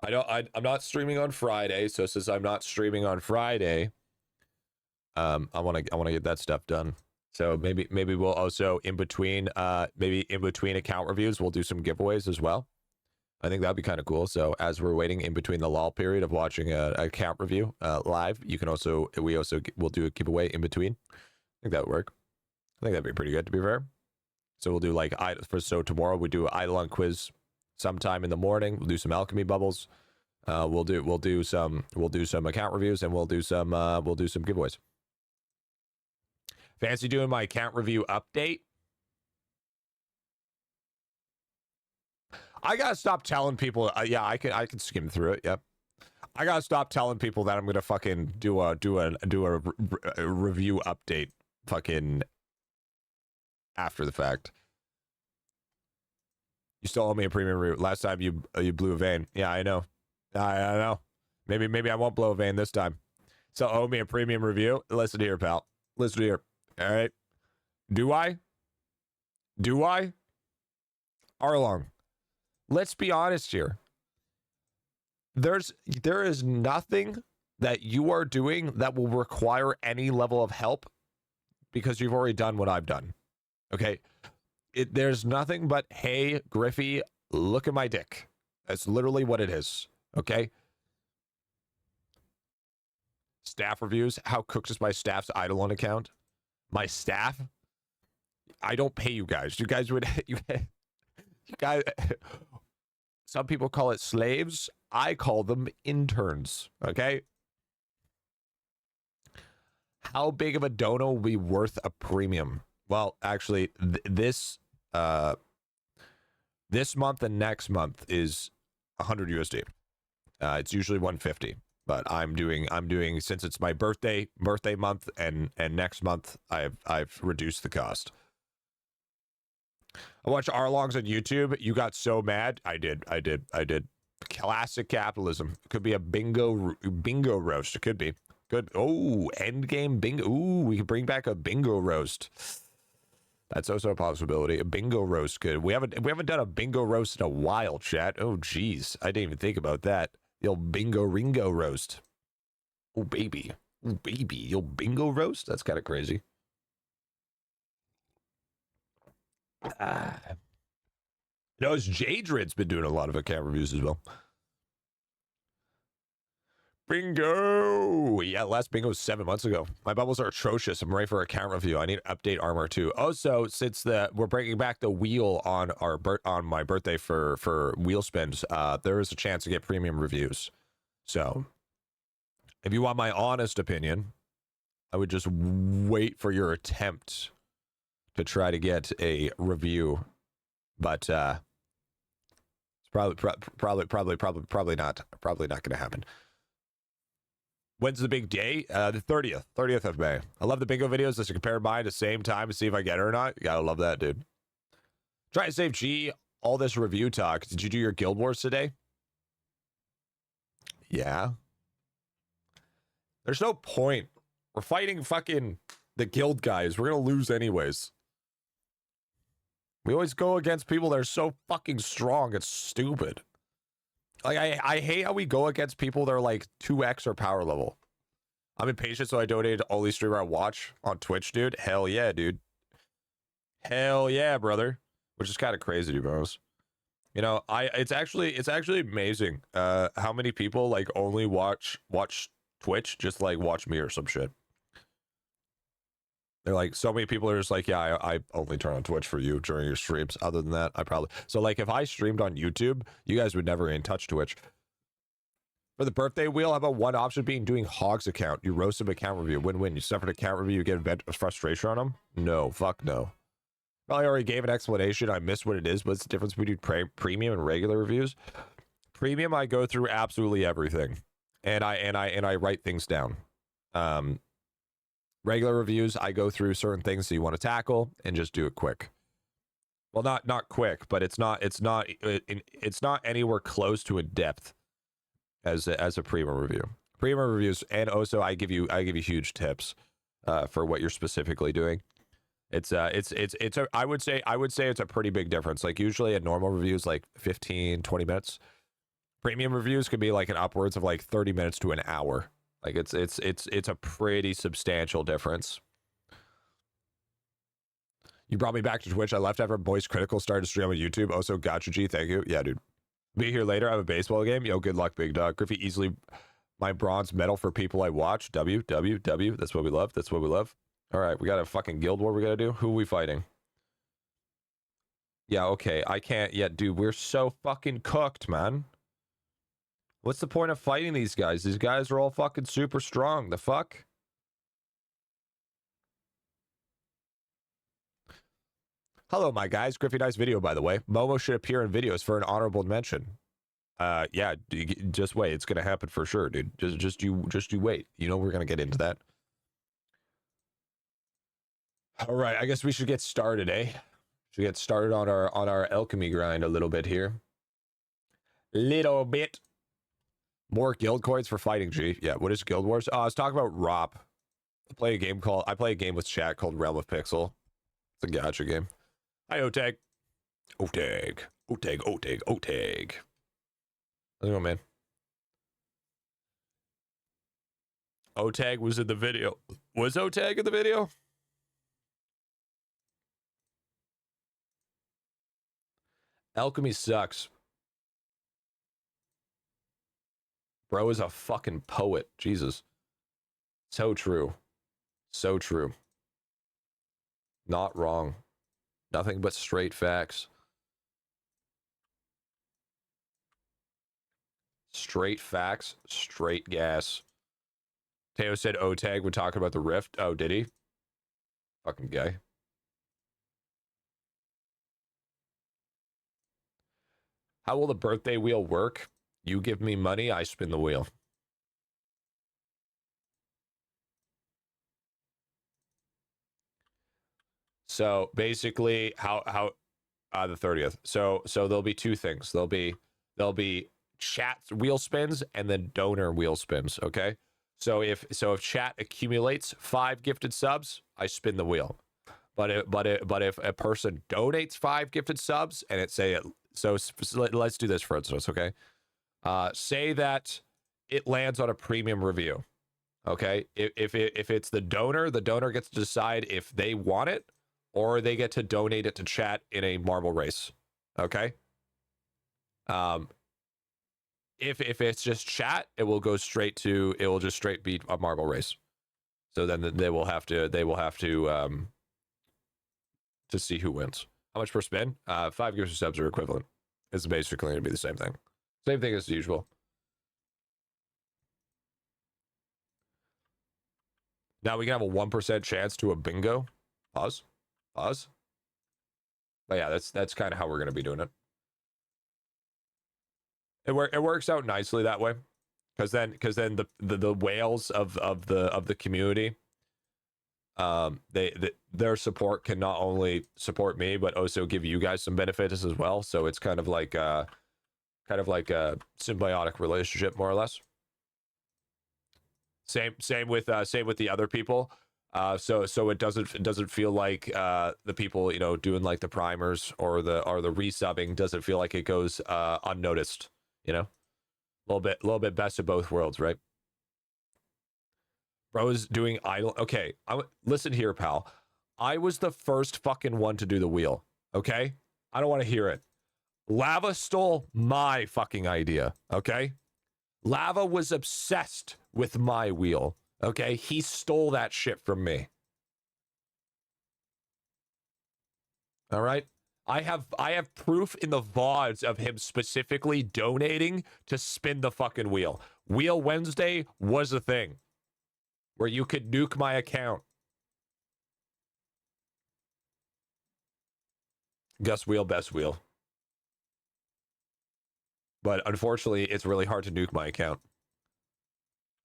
I'm not streaming on Friday, so since I'm not streaming on Friday, I want to get that stuff done. So maybe we'll also in between account reviews, we'll do some giveaways as well. I think that'd be kind of cool. So as we're waiting in between the lull period of watching a account review live, you can also we'll do a giveaway in between. I think that would work. I think that'd be pretty good, to be fair. So we'll do like so tomorrow we do an IdleOn quiz sometime in the morning. We'll do some alchemy bubbles. We'll do some account reviews, and we'll do some giveaways. Fancy doing my account review update? I gotta stop telling people. Yeah, I can skim through it. Yep. I gotta stop telling people that I'm gonna fucking do a review update. Fucking after the fact. You still owe me a premium review. Last time you blew a vein. Yeah, I know. I know. Maybe I won't blow a vein this time. So owe me a premium review. Listen here, pal. Listen here. All right. Do I? Arlong. Let's be honest here. There is nothing that you are doing that will require any level of help because you've already done what I've done. Okay? There's nothing but, hey, Griffy, look at my dick. That's literally what it is. Okay? Staff reviews. How cooked is my staff's IdleOn account? My staff? I don't pay you guys. You guys would... You guys... Some people call it slaves. I call them interns. Okay? How big of a dono will be worth a premium? Well, actually, this month and next month is 100 USD. It's usually 150, but I'm doing since it's my birthday month and next month I've reduced the cost. I watched Arlongs on YouTube. You got so mad. I did. Classic capitalism. Could be a bingo roast. It could be. Good. Oh, endgame bingo. Ooh, we could bring back a bingo roast. That's also a possibility. A bingo roast could. We haven't done a bingo roast in a while, chat. Oh, geez. I didn't even think about that. The old bingo ringo roast. Oh, baby. Oh, baby. The old bingo roast? That's kind of crazy. Knows Jadred's been doing a lot of account reviews as well. Bingo! Yeah, last bingo was 7 months ago. My bubbles are atrocious. I'm ready for account review. I need to update armor too. Also, since we're bringing back the wheel on my birthday for wheel spins, there is a chance to get premium reviews. So, if you want my honest opinion, I would just wait for your attempt to try to get a review, but it's probably not going to happen. When's the big day? The 30th of May. I love the bingo videos. Let's compare mine at the same time to see if I get it or not. You gotta love that, dude. Try to save G all this review talk. Did you do your Guild Wars today? Yeah. There's no point. We're fighting fucking the guild guys. We're gonna lose anyways. We always go against people that are so fucking strong. It's stupid. Like, I hate how we go against people that are like 2x or power level. I'm impatient, so I donated to only streamer I watch on Twitch, dude. Hell yeah, dude. Hell yeah, brother. Which is kind of crazy, bros. You know, it's actually amazing how many people like only watch Twitch, just like watch me or some shit. They're like, so many people are just like, yeah, I only turn on Twitch for you during your streams. Other than that, I probably... So, like, if I streamed on YouTube, you guys would never even touch Twitch. For the birthday wheel, how about one option being doing Hog's account? You roast him account review. Win-win. You suffer an account review, you get a vent of frustration on him? No. Fuck no. Probably already gave an explanation. I missed what it is. What's the difference between premium and regular reviews? Premium, I go through absolutely everything. And I write things down. Regular reviews, I go through certain things that you want to tackle and just do it quick. Well, not quick, but it's not anywhere close to in depth as a premium review. Premium reviews, and also I give you huge tips for what you're specifically doing. I would say it's a pretty big difference. Like usually a normal review is like 15-20 minutes. Premium reviews could be like an upwards of like 30 minutes to an hour. Like it's a pretty substantial difference. You brought me back to Twitch. I left after Boys Critical started to stream on YouTube. Also, gotcha G, thank you. Yeah, dude. Be here later. I have a baseball game. Yo, good luck, big dog. Griffy easily my bronze medal for people I watch. W. That's what we love. That's what we love. All right, we got a fucking guild war we gotta do. Who are we fighting? Yeah, okay. I can't yet, dude. We're so fucking cooked, man. What's the point of fighting these guys? These guys are all fucking super strong. The fuck? Hello, my guys. Griffy, nice video, by the way. Momo should appear in videos for an honorable mention. Yeah, just wait. It's gonna happen for sure, dude. Just you wait. You know we're gonna get into that. All right, I guess we should get started, eh? Should get started on our alchemy grind a little bit here. Little bit. More guild coins for fighting, G. Yeah, what is Guild Wars? I was talking about ROP. I play a game with chat called Realm of Pixel. It's a gacha game. Hi, Otag. Otag. How's it going, man? Otag was in the video. Was Otag in the video? Alchemy sucks. Bro is a fucking poet. Jesus. So true. So true. Not wrong. Nothing but straight facts. Straight facts, straight gas. Teo said Otag would talk about the rift. Oh, did he? Fucking guy. How will the birthday wheel work? You give me money, I spin the wheel. So basically, how the 30th. So there'll be two things. There'll be chat wheel spins and then donor wheel spins. Okay. So if chat accumulates 5 gifted subs, I spin the wheel. But if a person donates 5 gifted subs and so let's do this for instance. Okay. Say that it lands on a premium review. Okay. If it's the donor gets to decide if they want it or they get to donate it to chat in a marble race. Okay. If it's just chat, it will just straight beat a marble race. So then they will have to see who wins. How much per spin? 5 gifted subs are equivalent. It's basically going to be the same thing. Same thing as usual. Now we can have a 1% chance to a bingo. Pause. But yeah, that's kind of how we're going to be doing it. It works out nicely that way, because then the whales of the community, their support can not only support me but also give you guys some benefits as well. So it's kind of like a symbiotic relationship, more or less. Same with the other people. So it doesn't feel like the people doing like the primers or the resubbing doesn't feel like it goes unnoticed. A little bit best of both worlds, right? Bro's doing idle. Okay, listen here, pal. I was the first fucking one to do the wheel. Okay, I don't want to hear it. Lava stole my fucking idea. Okay, Lava was obsessed with my wheel. Okay, he stole that shit from me. All right. I have proof in the Vods of him specifically donating to spin the fucking wheel. Wheel Wednesday was a thing where you could nuke my account. Gus wheel, best wheel. But unfortunately, it's really hard to nuke my account.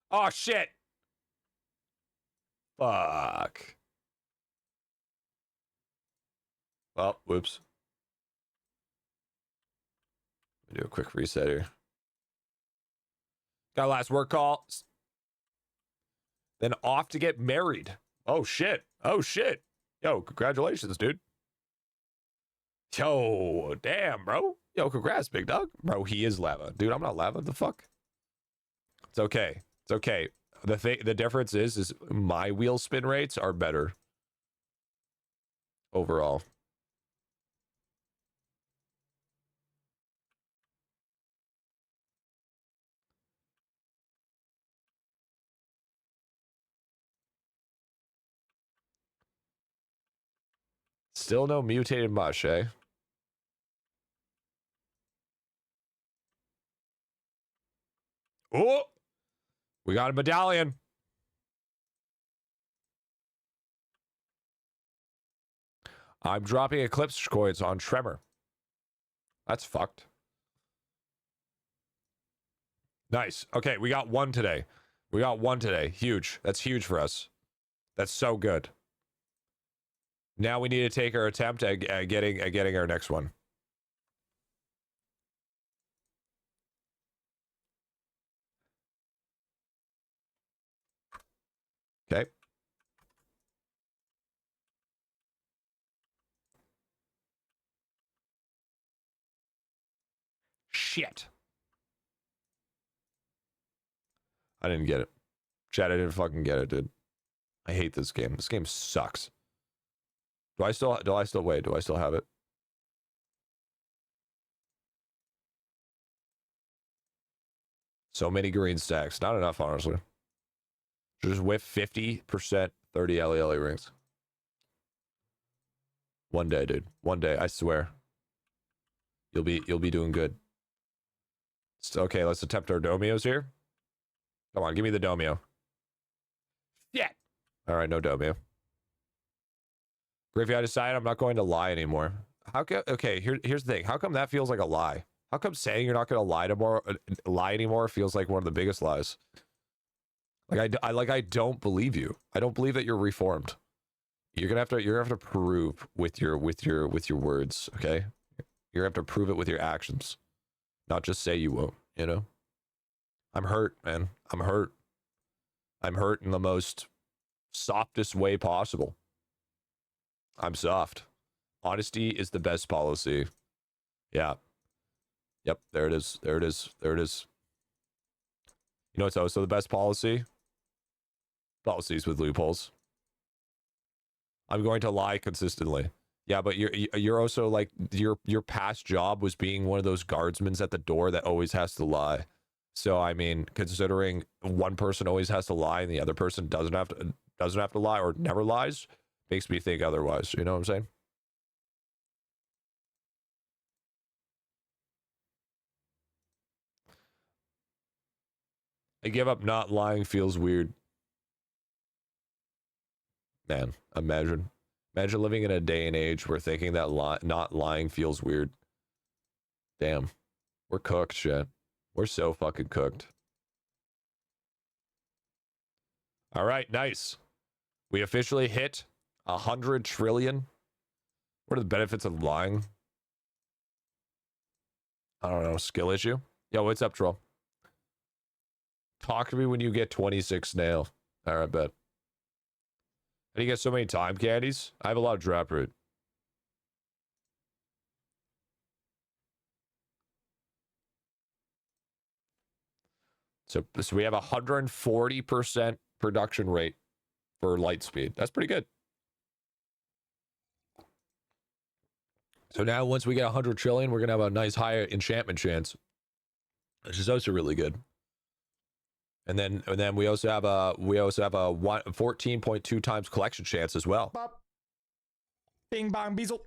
Oh, shit. Fuck. Well, whoops. Do a quick reset here. Got a last work call. Then off to get married. Oh shit. Yo, congratulations, dude. Yo, damn, bro. Yo, congrats, big dog. Bro, he is lava. Dude, I'm not lava. The fuck? It's okay. The difference is my wheel spin rates are better overall. Still no mutated mush, eh? Oh! We got a medallion. I'm dropping Eclipse coins on Tremor. That's fucked. Nice. Okay, we got one today. We got one today. Huge. That's huge for us. That's so good. Now we need to take our attempt at getting our next one. Okay. Shit. I didn't get it. Chat, I didn't fucking get it, dude. I hate this game. This game sucks. Do I still wait? Do I still have it? So many green stacks. Not enough, honestly. Just whip 50%, 30 LELE rings. One day, dude. One day, I swear. You'll be doing good. So, okay, let's attempt our Domios here. Come on, give me the Domio. Yeah. All right, no Domio. Griffy, I decided I'm not going to lie anymore. How come? Okay, here's the thing. How come that feels like a lie? How come saying you're not going to lie anymore feels like one of the biggest lies? Like I don't believe you. I don't believe that you're reformed. You're gonna have to prove with your words. Okay, you're gonna have to prove it with your actions, not just say you won't. You know. I'm hurt, man. I'm hurt. I'm hurt in the most softest way possible. I'm soft. Honesty is the best policy. Yeah. Yep, there it is. There it is. There it is. You know what's also the best policy? Policies with loopholes. I'm going to lie consistently. Yeah, but you're also like your past job was being one of those guardsmen at the door that always has to lie. So I mean, considering one person always has to lie and the other person doesn't have to lie or never lies, makes me think otherwise. You know what I'm saying? I give up. Not lying feels weird. Man, imagine living in a day and age where thinking that not lying feels weird. Damn, we're cooked, shit. We're so fucking cooked. All right, nice. We officially hit 100 trillion. What are the benefits of lying? I don't know. Skill issue? Yo, what's up, troll? Talk to me when you get 26 nail. All right, bet. How do you get so many time candies? I have a lot of drop root. So we have 140% production rate for light speed. That's pretty good. So now once we get 100 trillion, we're going to have a nice high enchantment chance, which is also really good. And then we also have a 14.2 times collection chance as well. Bop. Bing bang beezle.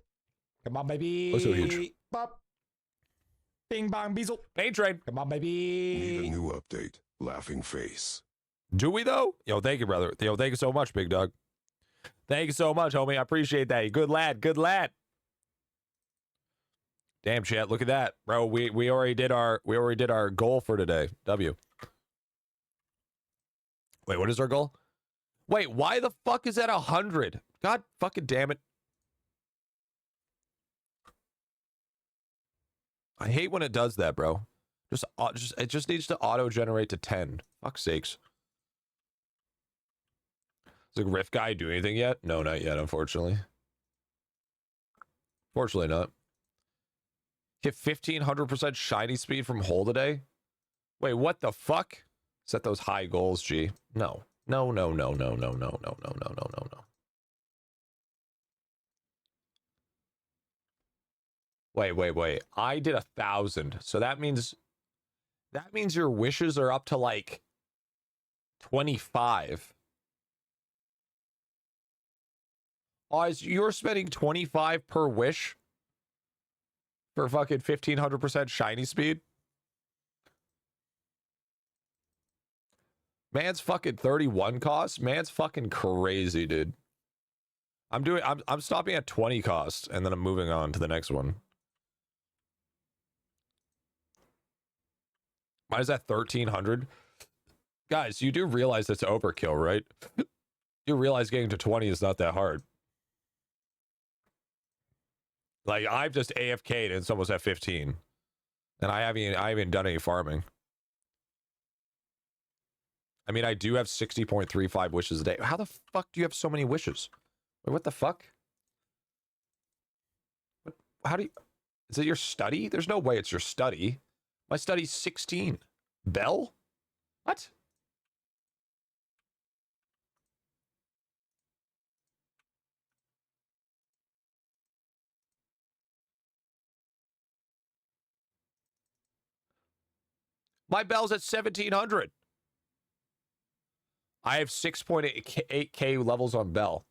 Come on, baby. Also huge. Bop. Bing bang beezle. Pain train. Come on, baby. Need a new update. Laughing face. Do we though? Yo, thank you, brother. Yo, thank you so much, big dog. Thank you so much, homie. I appreciate that. Good lad. Good lad. Damn, chat. Look at that, bro. We already did our goal for today. W. Wait, what is our goal? Wait, why the fuck is that 100? God fucking damn it. I hate when it does that, bro. It just needs to auto-generate to 10. Fuck's sakes. Does the Riff guy do anything yet? No, not yet, unfortunately. Fortunately not. Hit 1500% shiny speed from hole today? Wait, what the fuck? Set those high goals, G. No. No. Wait. I did 1,000. So that means your wishes are up to like 25. Oh, you're spending 25 per wish for fucking 1500% shiny speed? Man's fucking 31 cost? Man's fucking crazy, dude. I'm stopping at 20 cost and then I'm moving on to the next one. Why is that 1300? Guys, you do realize that's overkill, right? You realize getting to 20 is not that hard. Like, I've just AFK'd and it's almost at 15. And I haven't done any farming. I mean, I do have 60.35 wishes a day. How the fuck do you have so many wishes? Wait, what the fuck? What, how do you... Is it your study? There's no way it's your study. My study's 16. Bell? What? My bell's at 1700. I have 6.8K levels on Bell.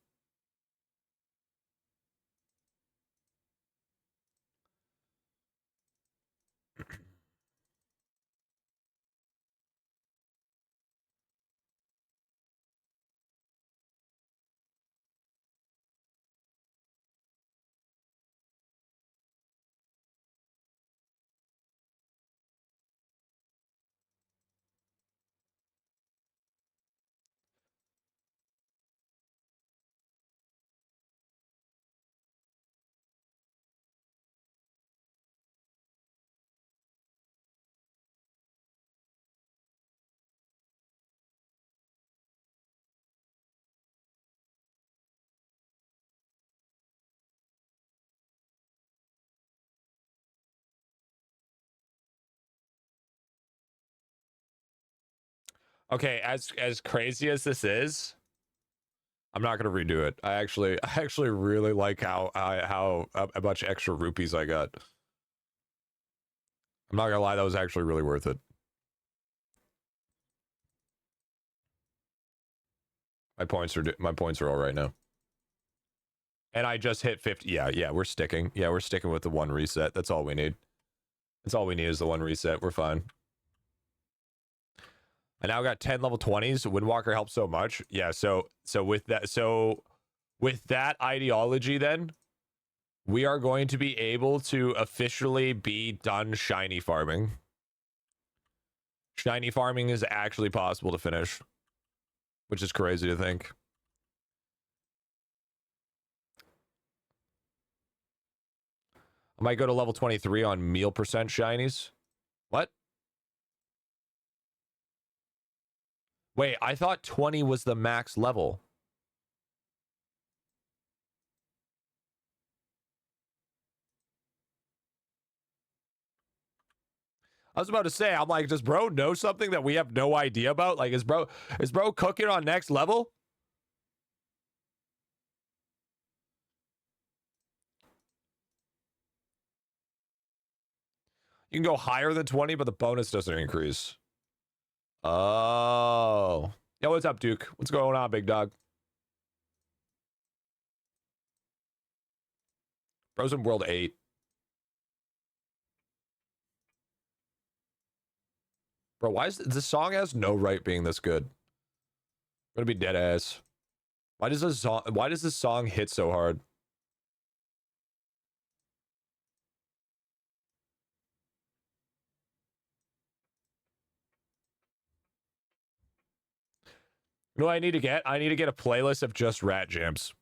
Okay, as crazy as this is, I'm not gonna redo it. I actually really like how a bunch of extra rupees I got. I'm not gonna lie, that was actually really worth it. My points are all right now. And I just hit 50. Yeah, we're sticking. Yeah, we're sticking with the one reset. That's all we need. That's all we need is the one reset. We're fine. I now got 10 level 20s. Windwalker helps so much. Yeah, so with that ideology then, we are going to be able to officially be done shiny farming. Shiny farming is actually possible to finish, which is crazy to think. I might go to level 23 on meal percent shinies. What? Wait, I thought 20 was the max level. I was about to say, I'm like, does bro know something that we have no idea about? Like, is bro cooking on next level? You can go higher than 20, but the bonus doesn't increase. Oh. Yo, what's up, Duke? What's going on, big dog? Bro's in World 8. Bro, why is this song has no right being this good? I'm gonna be dead ass. Why does this song hit so hard? You know what I need to get? I need to get a playlist of just rat jams.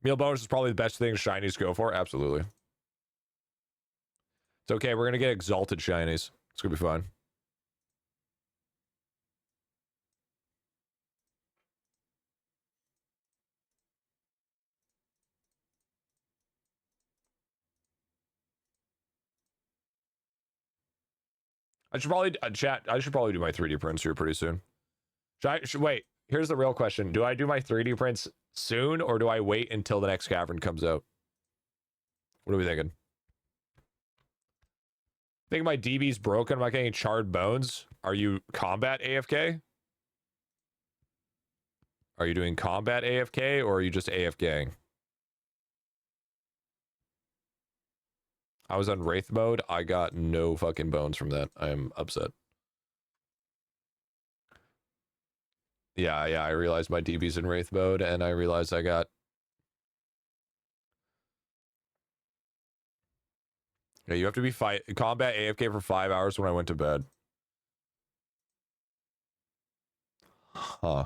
Meal bonus is probably the best thing shinies go for. Absolutely. It's okay. We're going to get exalted shinies. It's going to be fun. I should probably chat. I should probably do my 3D prints here pretty soon. Wait, here's the real question. Do I do my 3D prints soon or do I wait until the next cavern comes out? What are we thinking? Think my DB's broken. I'm not getting charred bones. Are you combat AFK? Are you doing combat AFK or are you just AFKing? I was on Wraith mode. I got no fucking bones from that. I am upset. Yeah, I realized my DB's in Wraith mode, and I realized I got... Yeah, you have to be combat AFK for 5 hours when I went to bed. Huh.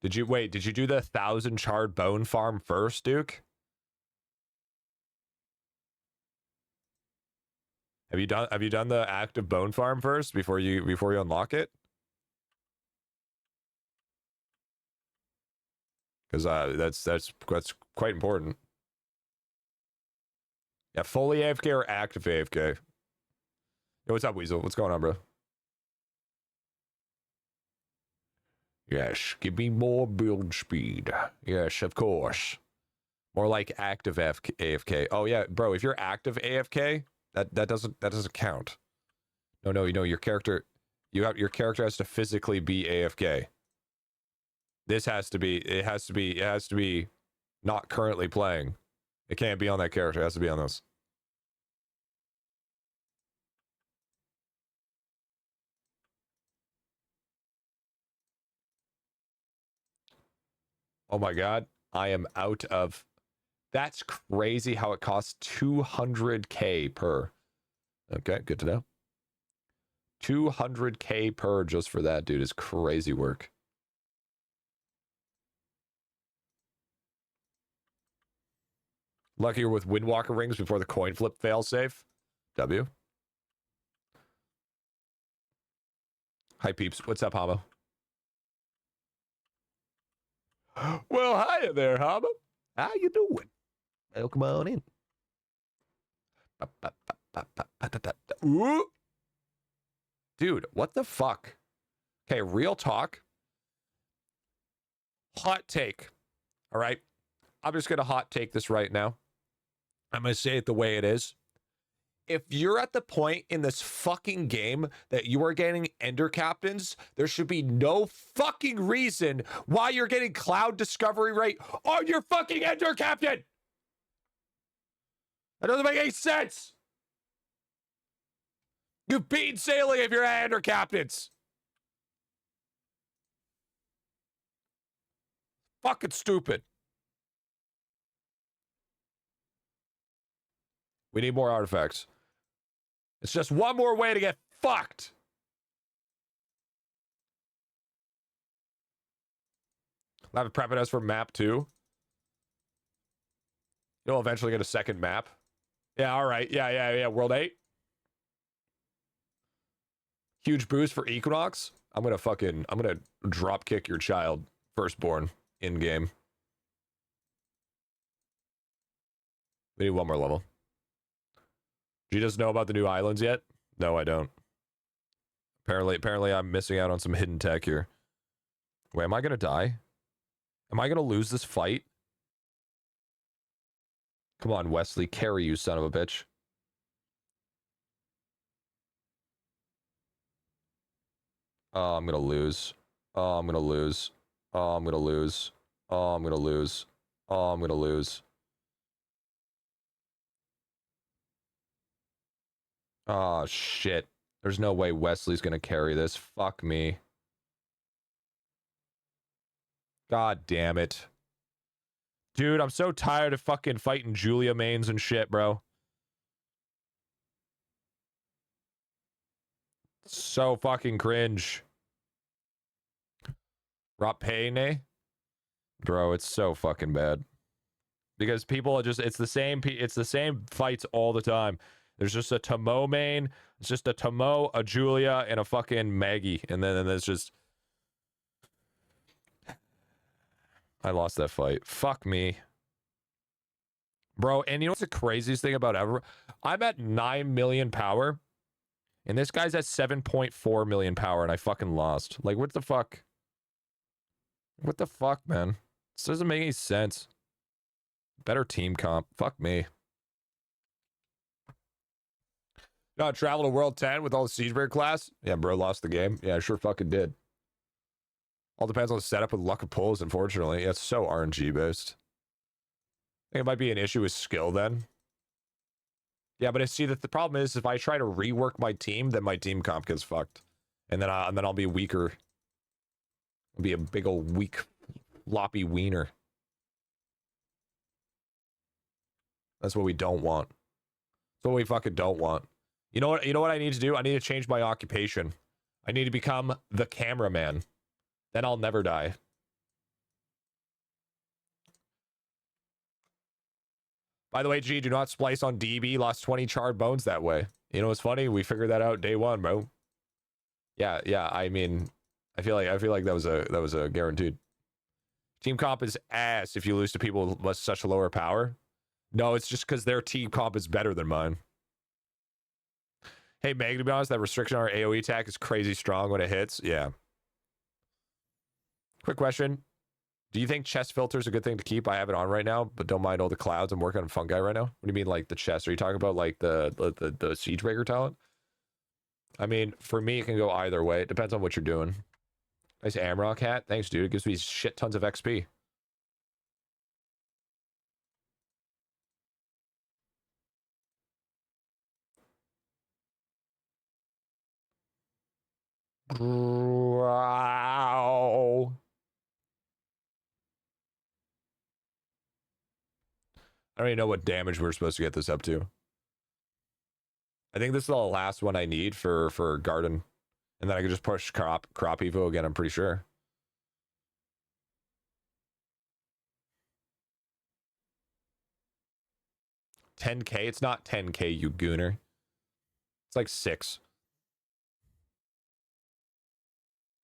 Did you do the 1,000 charred bone farm first, Duke? Have you done the active bone farm first before you unlock it? Because that's quite important. Yeah, fully AFK or active AFK. Yo, what's up, Weasel? What's going on, bro? Yes, give me more build speed. Yes, of course. More like active AFK. Oh yeah, bro. If you're active AFK, that doesn't count. No, your character, your character has to physically be AFK. This has to be. It has to be not currently playing. It can't be on that character. It has to be on this. Oh my god, I am out of... That's crazy how it costs 200k per. Okay, good to know. 200k per just for that, dude, is crazy work. Luckier with Windwalker rings before the coin flip failsafe. W. Hi, peeps. What's up, Hamo? Well, hiya there, Hamo. How you doing? Welcome on in. Ooh. Dude, what the fuck? Okay, real talk. Hot take. All right. I'm just going to hot take this right now. I'm going to say it the way it is. If you're at the point in this fucking game that you are getting Ender Captains, there should be no fucking reason why you're getting Cloud Discovery rate on your fucking Ender Captain. That doesn't make any sense. You've beaten sailing if you're at Ender Captains. Fucking stupid. We need more artifacts. It's just one more way to get fucked. I'll have it prepping us for map 2. You'll eventually get a second map. Yeah, all right. Yeah. World 8. Huge boost for Equinox. I'm gonna drop kick your child, firstborn, in game. We need one more level. Do you just know about the new islands yet? No, I don't. Apparently I'm missing out on some hidden tech here. Wait, am I gonna die? Am I gonna lose this fight? Come on, Wesley, carry, you son of a bitch. Oh, I'm gonna lose. Oh, I'm gonna lose. Oh, I'm gonna lose. Oh, I'm gonna lose. Oh, I'm gonna lose. Oh, shit. There's no way Wesley's gonna carry this. Fuck me. God damn it. Dude, I'm so tired of fucking fighting Julia mains and shit, bro. So fucking cringe. Rapene? Bro, it's so fucking bad. Because people are just, it's the same fights all the time. There's just a Tomo main, it's just a Tomo, a Julia, and a fucking Maggie. And then there's just... I lost that fight. Fuck me. Bro, and you know what's the craziest thing about ever? I'm at 9 million power, and this guy's at 7.4 million power, and I fucking lost. Like, what the fuck? What the fuck, man? This doesn't make any sense. Better team comp. Fuck me. No, travel to World 10 with all the Siegebreaker class? Yeah, bro lost the game. Yeah, I sure fucking did. All depends on the setup with luck of pulls, unfortunately. Yeah, it's so RNG based. I think it might be an issue with skill then. Yeah, but I see that the problem is if I try to rework my team, then my team comp gets fucked. And then I'll be weaker. I'll be a big old weak floppy wiener. That's what we don't want. That's what we fucking don't want. You know what I need to do? I need to change my occupation. I need to become the cameraman. Then I'll never die. By the way, G, do not splice on DB. Lost 20 charred bones that way. You know what's funny? We figured that out day one, bro. Yeah. I mean, I feel like that was a guaranteed. Team comp is ass if you lose to people with such a lower power. No, it's just because their team comp is better than mine. Hey, Meg, to be honest, that restriction on our AoE attack is crazy strong when it hits. Yeah. Quick question. Do you think chest filter is a good thing to keep? I have it on right now, but don't mind all the clouds. I'm working on fungi right now. What do you mean, like the chest? Are you talking about like the Siegebreaker talent? I mean, for me, it can go either way. It depends on what you're doing. Nice Amrock hat. Thanks, dude. It gives me shit tons of XP. Wow. I don't even know what damage we're supposed to get this up to. I think this is the last one I need for garden. And then I can just push crop evo again, I'm pretty sure. $10K? It's not 10K, you gooner. It's like 6.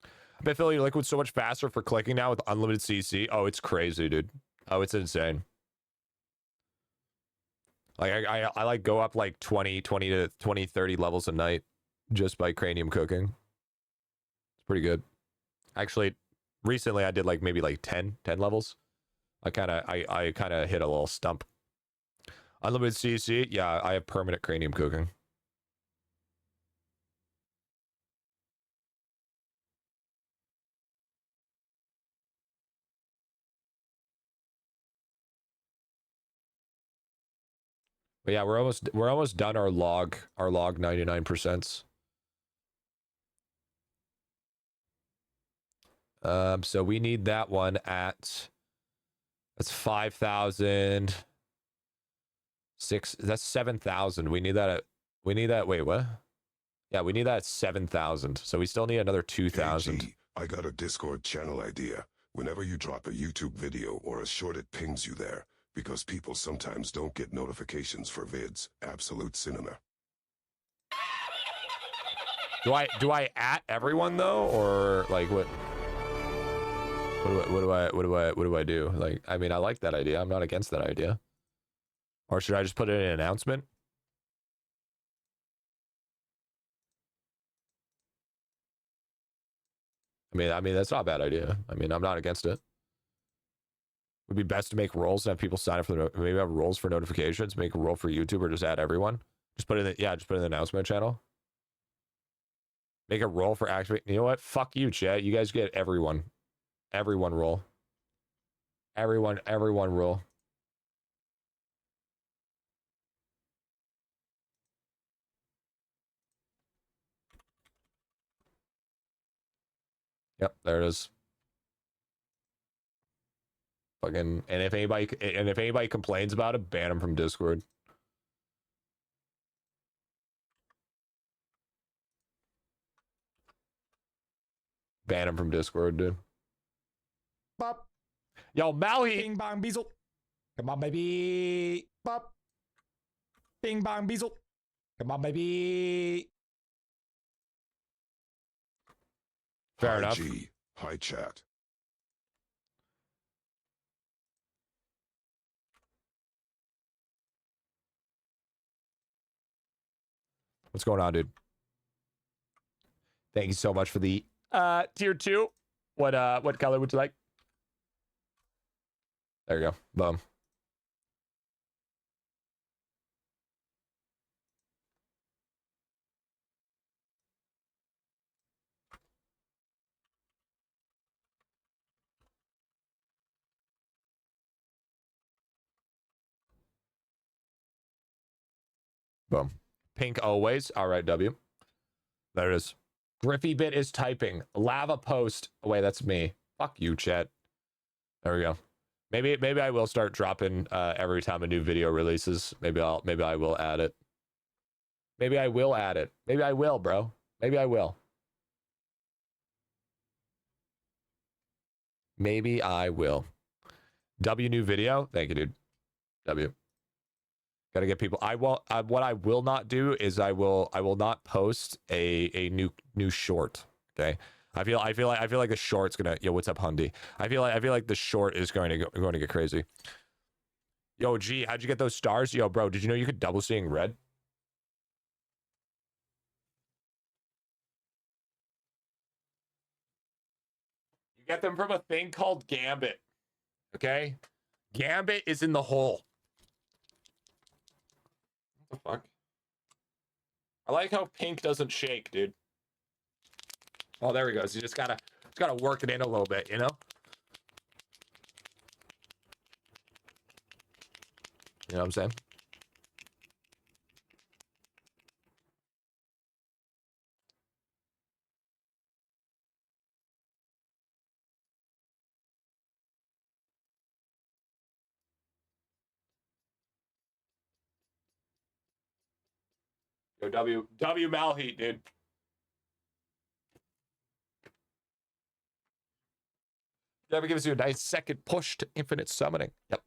I bet Philly Liquid's so much faster for clicking now with unlimited CC. Oh, it's crazy, dude. Oh, it's insane. Like I like go up like 20 to 20, 30 levels a night just by cranium cooking. It's pretty good. Actually, recently I did like maybe like 10 levels. I kind of hit a little stump. Unlimited CC, yeah, I have permanent cranium cooking. But yeah, we're almost done our log 99%. So we need that one at that's 5,000. That's 7,000. We need that wait, what? Yeah, we need that at 7,000. So we still need another 2,000. Hey, I got a Discord channel idea. Whenever you drop a YouTube video or a short, it pings you there. Because people sometimes don't get notifications for vids. Absolute cinema. Do I at everyone though, or like what? What do I do? Like, I mean, I like that idea. I'm not against that idea. Or should I just put it in an announcement? I mean that's not a bad idea. I mean, I'm not against it. Would be best to make roles and have people sign up for maybe have roles for notifications. Make a role for YouTube or just add everyone. Just put it in just put it in the announcement channel. Make a role for activate. You know what? Fuck you, chat. You guys get everyone. Everyone role. Everyone role. Yep, there it is. Fucking and if anybody complains about it, ban them from Discord. Ban him from Discord, dude. Bop. Yo, Maui. Bing bang beezle. Come on, baby. Bop. Bing bang beezle. Come on, baby. Fair Hi, enough. G. Hi, chat. What's going on, dude? Thank you so much for the tier 2. What color would you like? There you go. Boom. Boom. Pink always. All right, W. There it is. GriffyBit is typing. Lava post. Oh, wait, that's me. Fuck you, chat. There we go. Maybe I will start dropping every time a new video releases. Maybe I will add it. Maybe I will add it. Maybe I will, bro. Maybe I will. Maybe I will. W new video. Thank you, dude. W. Gotta get people. What I will not do is I will not post a new short. Okay. I feel like the short's gonna. Yo, what's up, Hundy? I feel like the short is going to get crazy. Yo, G, how'd you get those stars? Yo, bro, did you know you could double seeing red? You get them from a thing called Gambit. Okay, Gambit is in the hole. What the fuck? I like how pink doesn't shake, dude. Oh, there we go. So you just gotta work it in a little bit, you know? You know what I'm saying? Yo, W Malheat, dude. Never gives you a nice second push to infinite summoning. Yep.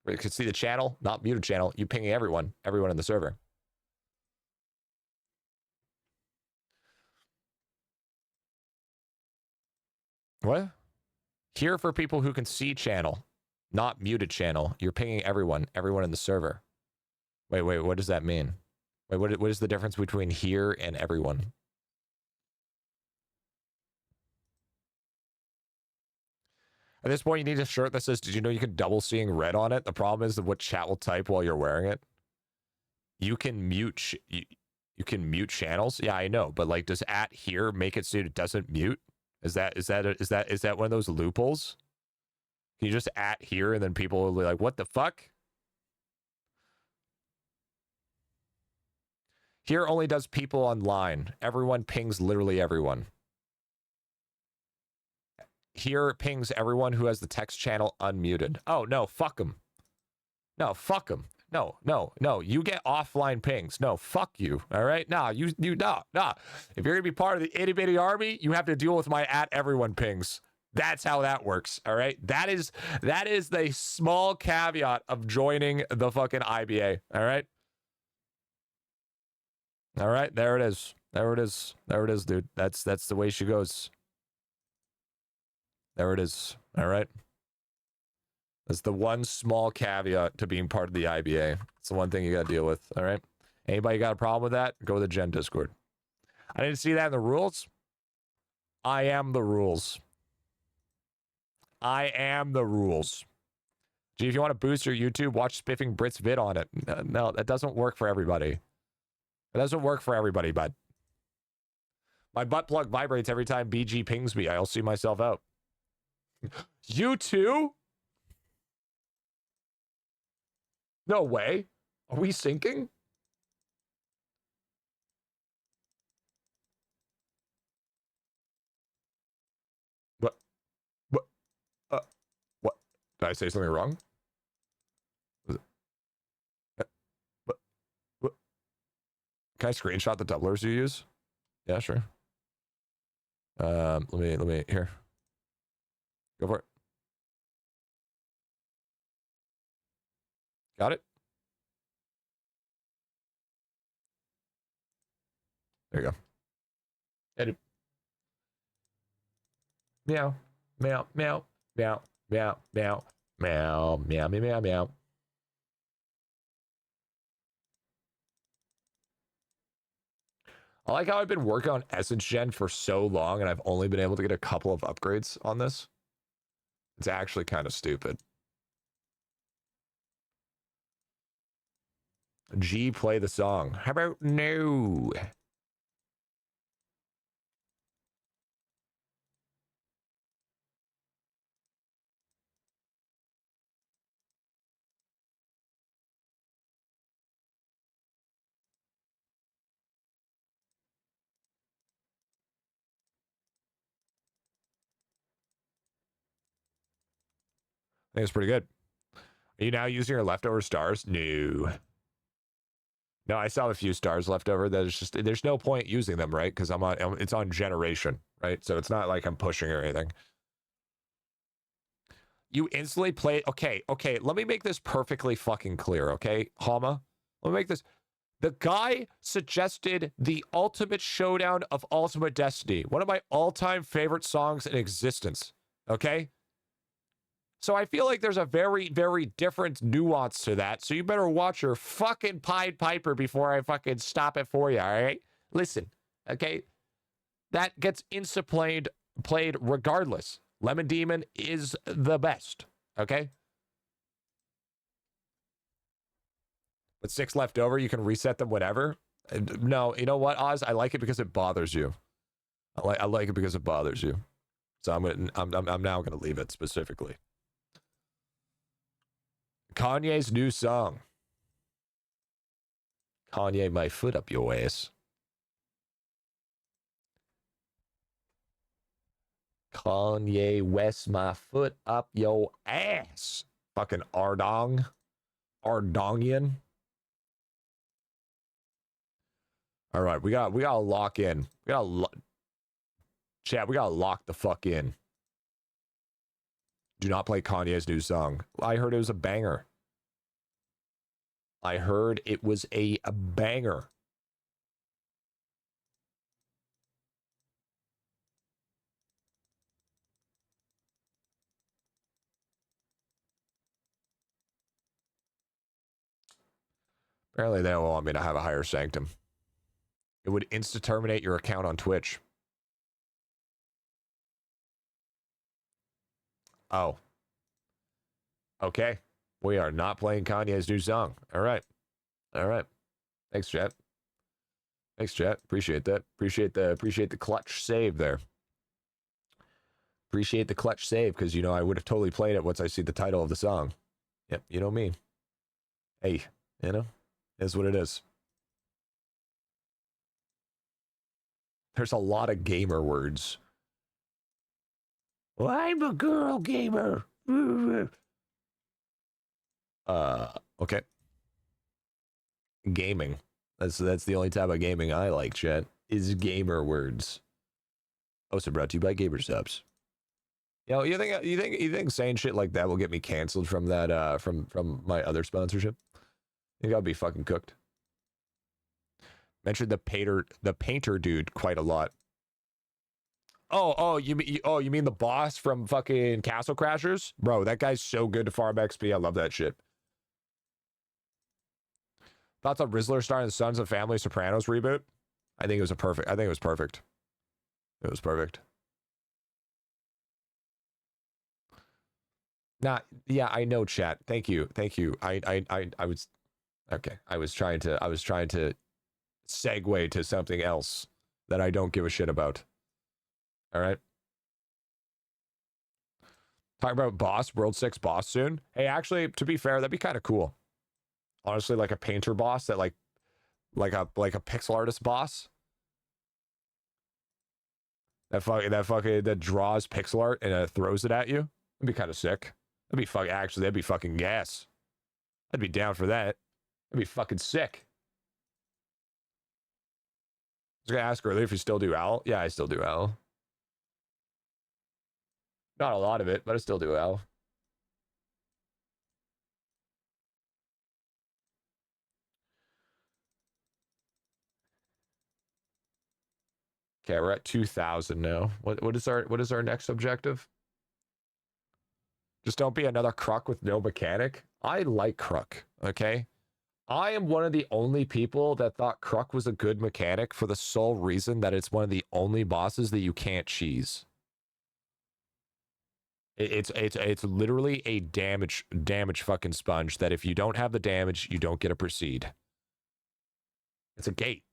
Where you can see the channel, not muted channel. You pinging everyone in the server. What? Here for people who can see channel, not muted channel. You're pinging everyone in the server. Wait, what does that mean? Wait, what is the difference between here and everyone? At this point, you need a shirt that says, did you know you can double seeing red on it? The problem is that what chat will type while you're wearing it. You can mute you can mute channels. Yeah, I know, but like, does at here make it so it doesn't mute? Is that one of those loopholes? Can you just at here and then people will be like, what the fuck? Here only does people online. Everyone pings literally everyone. Here pings everyone who has the text channel unmuted. Oh, no, fuck them. No, fuck them. No. You get offline pings. No, fuck you. All right? Nah. If you're going to be part of the itty bitty army, you have to deal with my at everyone pings. That's how that works. All right? That is the small caveat of joining the fucking IBA. All right? All right, there it is. There it is, dude. That's the way she goes. There it is. All right. That's the one small caveat to being part of the IBA. It's the one thing you got to deal with. All right. Anybody got a problem with that? Go to the Gen Discord. I didn't see that in the rules. I am the rules. I am the rules. Gee, if you want to boost your YouTube, watch Spiffing Brit's vid on it. No, that doesn't work for everybody. It doesn't work for everybody, bud. My butt plug vibrates every time BG pings me. I'll see myself out. You too? No way. Are we sinking? What? What? Did I say something wrong? What? Can I screenshot the doublers you use? Yeah, sure. Let me here. Go for it. Got it? There you go. Edit. Meow. Meow. Meow. Meow. Meow. Meow. Meow. Meow. Meow. Meow. Meow. I like how I've been working on Essence Gen for so long and I've only been able to get a couple of upgrades on this. It's actually kind of stupid. G, play the song. How about no? think it's pretty good. Are you now using your leftover stars? No. No, I still have a few stars left over. There's no point using them, right? Because it's on generation, right? So it's not like I'm pushing or anything. You instantly play. Okay. Let me make this perfectly fucking clear, okay, Hama? Let me make this. The guy suggested the Ultimate Showdown of Ultimate Destiny, one of my all-time favorite songs in existence, okay? So I feel like there's a very, very different nuance to that, so you better watch your fucking Pied Piper before I fucking stop it for you, all right? Listen, okay? That gets played regardless. Lemon Demon is the best, okay? With 6 left over, you can reset them whenever. No, you know what, Oz? I like it because it bothers you. I like it because it bothers you. So I'm now gonna leave it specifically. Kanye's new song. Kanye, my foot up your ass. Kanye West, my foot up your ass. Fucking Ardongian. All right, we gotta lock in. Chat, we gotta lock the fuck in. Do not play Kanye's new song. I heard it was a banger. I heard it was a banger. Apparently they don't want me to have a higher sanctum. It would insta-terminate your account on Twitch. Oh. Okay. We are not playing Kanye's new song. All right. Thanks, chat. Appreciate that. Appreciate the clutch save there. Appreciate the clutch save, because, you know, I would have totally played it once I see the title of the song. Yep, you know me. Hey, you know, it is what it is. There's a lot of gamer words. Well, I'm a girl gamer. Okay. Gaming. That's the only type of gaming I like, chat, is gamer words. Also brought to you by Gamer Subs. You know, you think saying shit like that will get me canceled from that from my other sponsorship? I think I'll be fucking cooked. Mentioned the painter dude quite a lot. You mean the boss from fucking Castle Crashers? Bro, that guy's so good to farm XP. I love that shit. Thoughts on Rizzler starring the Sons of Family Sopranos reboot? I think it was perfect. It was perfect. Yeah, I know, chat. Thank you. I was okay. I was trying to segue to something else that I don't give a shit about. All right. Talk about boss, World 6 boss soon. Hey, actually, to be fair, that'd be kind of cool. Honestly, like a painter boss that like a pixel artist boss. That draws pixel art and throws it at you. That'd be kind of sick. That'd be fucking gas. I'd be down for that. That'd be fucking sick. I was gonna ask earlier if you still do OWL. Yeah, I still do OWL. Not a lot of it, but I still do OWL. Okay, we're at 2,000 now. What is our next objective? Just don't be another Kruk with no mechanic. I like Kruk, okay? I am one of the only people that thought Kruk was a good mechanic for the sole reason that it's one of the only bosses that you can't cheese. It's literally a damage fucking sponge that if you don't have the damage, you don't get to proceed. It's a gate.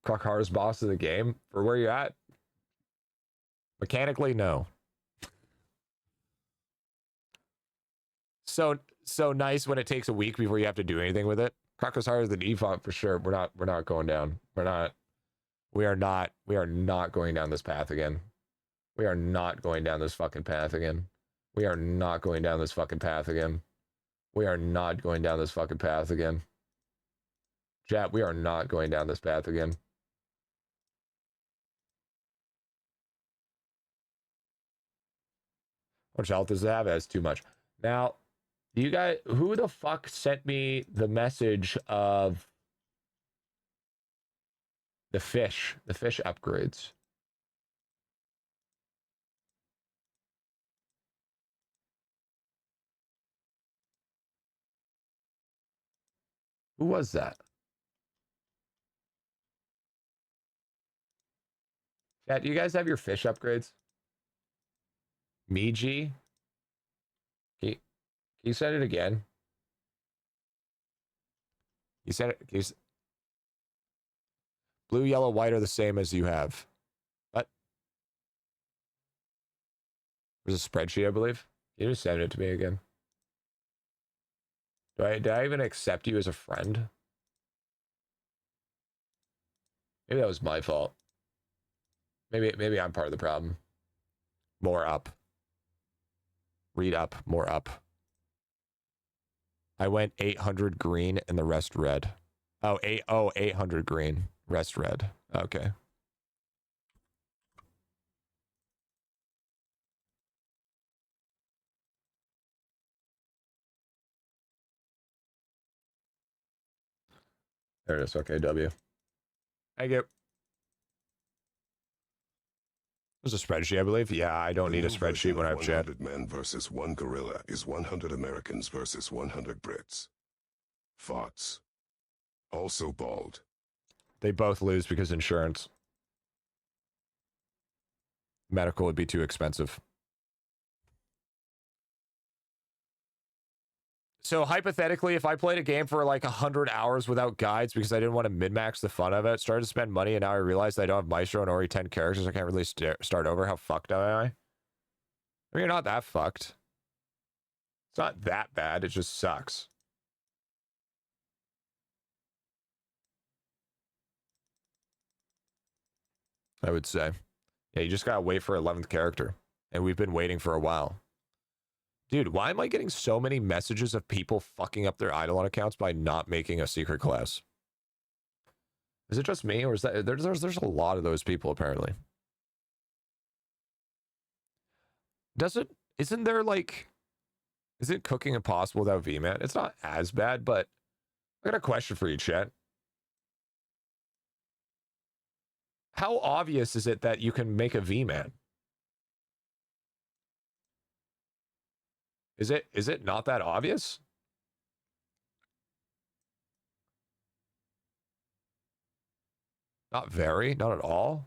Kruk hardest boss of the game for where you're at. Mechanically, no. So nice when it takes a week before you have to do anything with it. Kruk is harder than Evont for sure. We're not going down. We are not going down this path again. We are not going down this fucking path again. We are not going down this fucking path again. We are not going down this fucking path again. Chat, we are not going down this path again. How much health does it have? It has too much. Now, you guys, who the fuck sent me the message of the fish upgrades? Who was that? Chat, do you guys have your fish upgrades? Miji? Can you send it again? You said it. Blue, yellow, white are the same as you have. What? There's a spreadsheet, I believe. You just send it to me again. Did I even accept you as a friend? Maybe that was my fault. Maybe I'm part of the problem. More up. Read up. More up. I went 800 green and the rest red. Oh, 800 green. Rest red. Okay. There it is. Okay, W. Thank you. There's a spreadsheet, I believe. Yeah, I don't need a spreadsheet when I have chat. 100 men versus 1 gorilla is 100 Americans versus 100 Brits. Vods. Also bald. They both lose because insurance. Medical would be too expensive. So hypothetically, if I played a game for like 100 hours without guides because I didn't want to min-max the fun of it, started to spend money, and now I realized I don't have Maestro and already 10 characters, I can't really start over. How fucked am I? I mean, you're not that fucked. It's not that bad. It just sucks. I would say. Yeah, you just gotta wait for 11th character. And we've been waiting for a while. Dude, why am I getting so many messages of people fucking up their IdleOn accounts by not making a secret class? Is it just me, or is that there's a lot of those people apparently? Isn't there like, is it cooking impossible without VMAT? It's not as bad, but I got a question for you, chat. How obvious is it that you can make a VMAT? Is it not that obvious? Not very, not at all.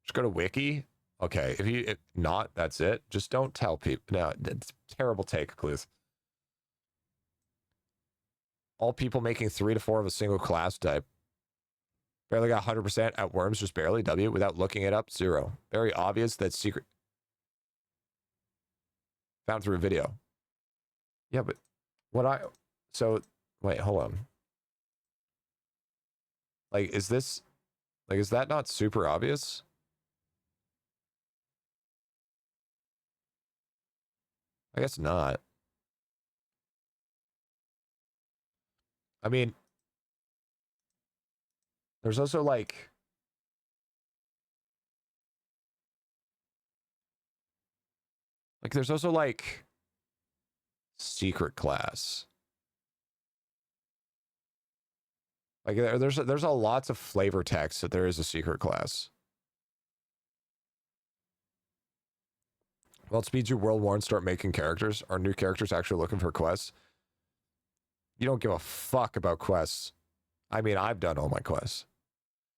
Just go to wiki. Okay, if not, that's it. Just don't tell people. No, that's terrible take, Clues. All people making 3 to 4 of a single class type. Barely got 100% at Worms, just barely. W without looking it up, 0. Very obvious that secret. Found through a video. Yeah, but so wait, hold on. Like, is that not super obvious? I guess not. I mean, there's also like there's also like secret class. Like there's a lots of flavor text that there is a secret class. Well, it speeds you World War and start making characters. Are new characters actually looking for quests? You don't give a fuck about quests. I mean, I've done all my quests.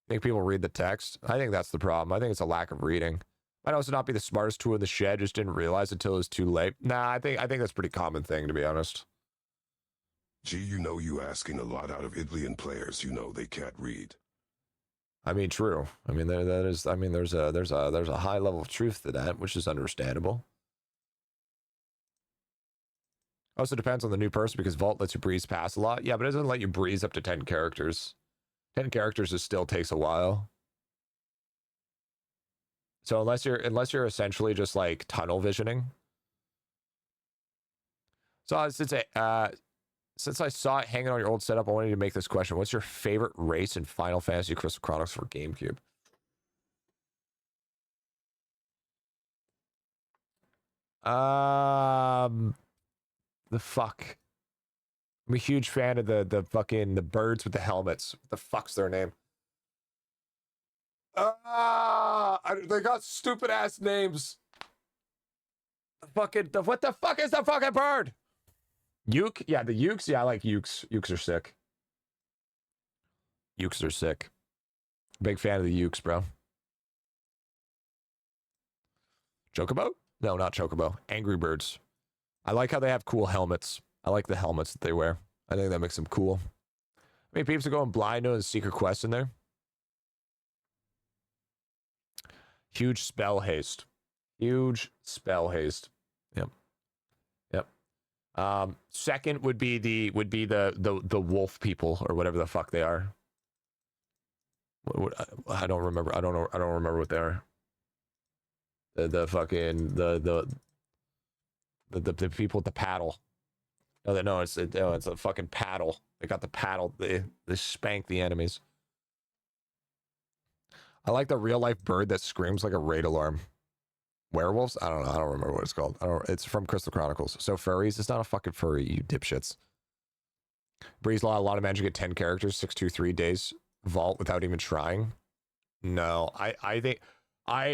Think people read the text? I think that's the problem. I think it's a lack of reading. Might also not be the smartest tool in the shed, just didn't realize until it was too late. Nah, I think that's a pretty common thing, to be honest. Gee, you asking a lot out of IdleOn players. They can't read. I mean, true. I mean, that is. I mean, there's a high level of truth to that, which is understandable. Also depends on the new person because Vault lets you breeze past a lot. Yeah, but it doesn't let you breeze up to 10 characters. 10 characters still takes a while. So unless you're essentially just like tunnel visioning. So since I saw it hanging on your old setup, I wanted to make this question. What's your favorite race in Final Fantasy Crystal Chronicles for GameCube? The fuck. I'm a huge fan of the fucking the birds with the helmets. What the fuck's their name? They got stupid ass names. What the fuck is the fucking bird? Uke? Yeah, the Ukes. Yeah, I like Ukes. Ukes are sick. Ukes are sick. Big fan of the Ukes, bro. Chocobo? No, not Chocobo. Angry Birds. I like how they have cool helmets. I like the helmets that they wear. I think that makes them cool. I mean, people are going blind doing secret quests in there. Huge spell haste. Huge spell haste. Yep. Yep. Second would be the wolf people or whatever the fuck they are. I don't remember. I don't remember what they are. The fucking the people with the paddle. No, it's a fucking paddle. They got the paddle. They spank the enemies. I like the real life bird that screams like a raid alarm. Werewolves? I don't know. I don't remember what it's called. It's from Crystal Chronicles. So furries? It's not a fucking furry, you dipshits. Breeze Law, a lot of magic at 10 characters, 623 days. Vault without even trying. No, I think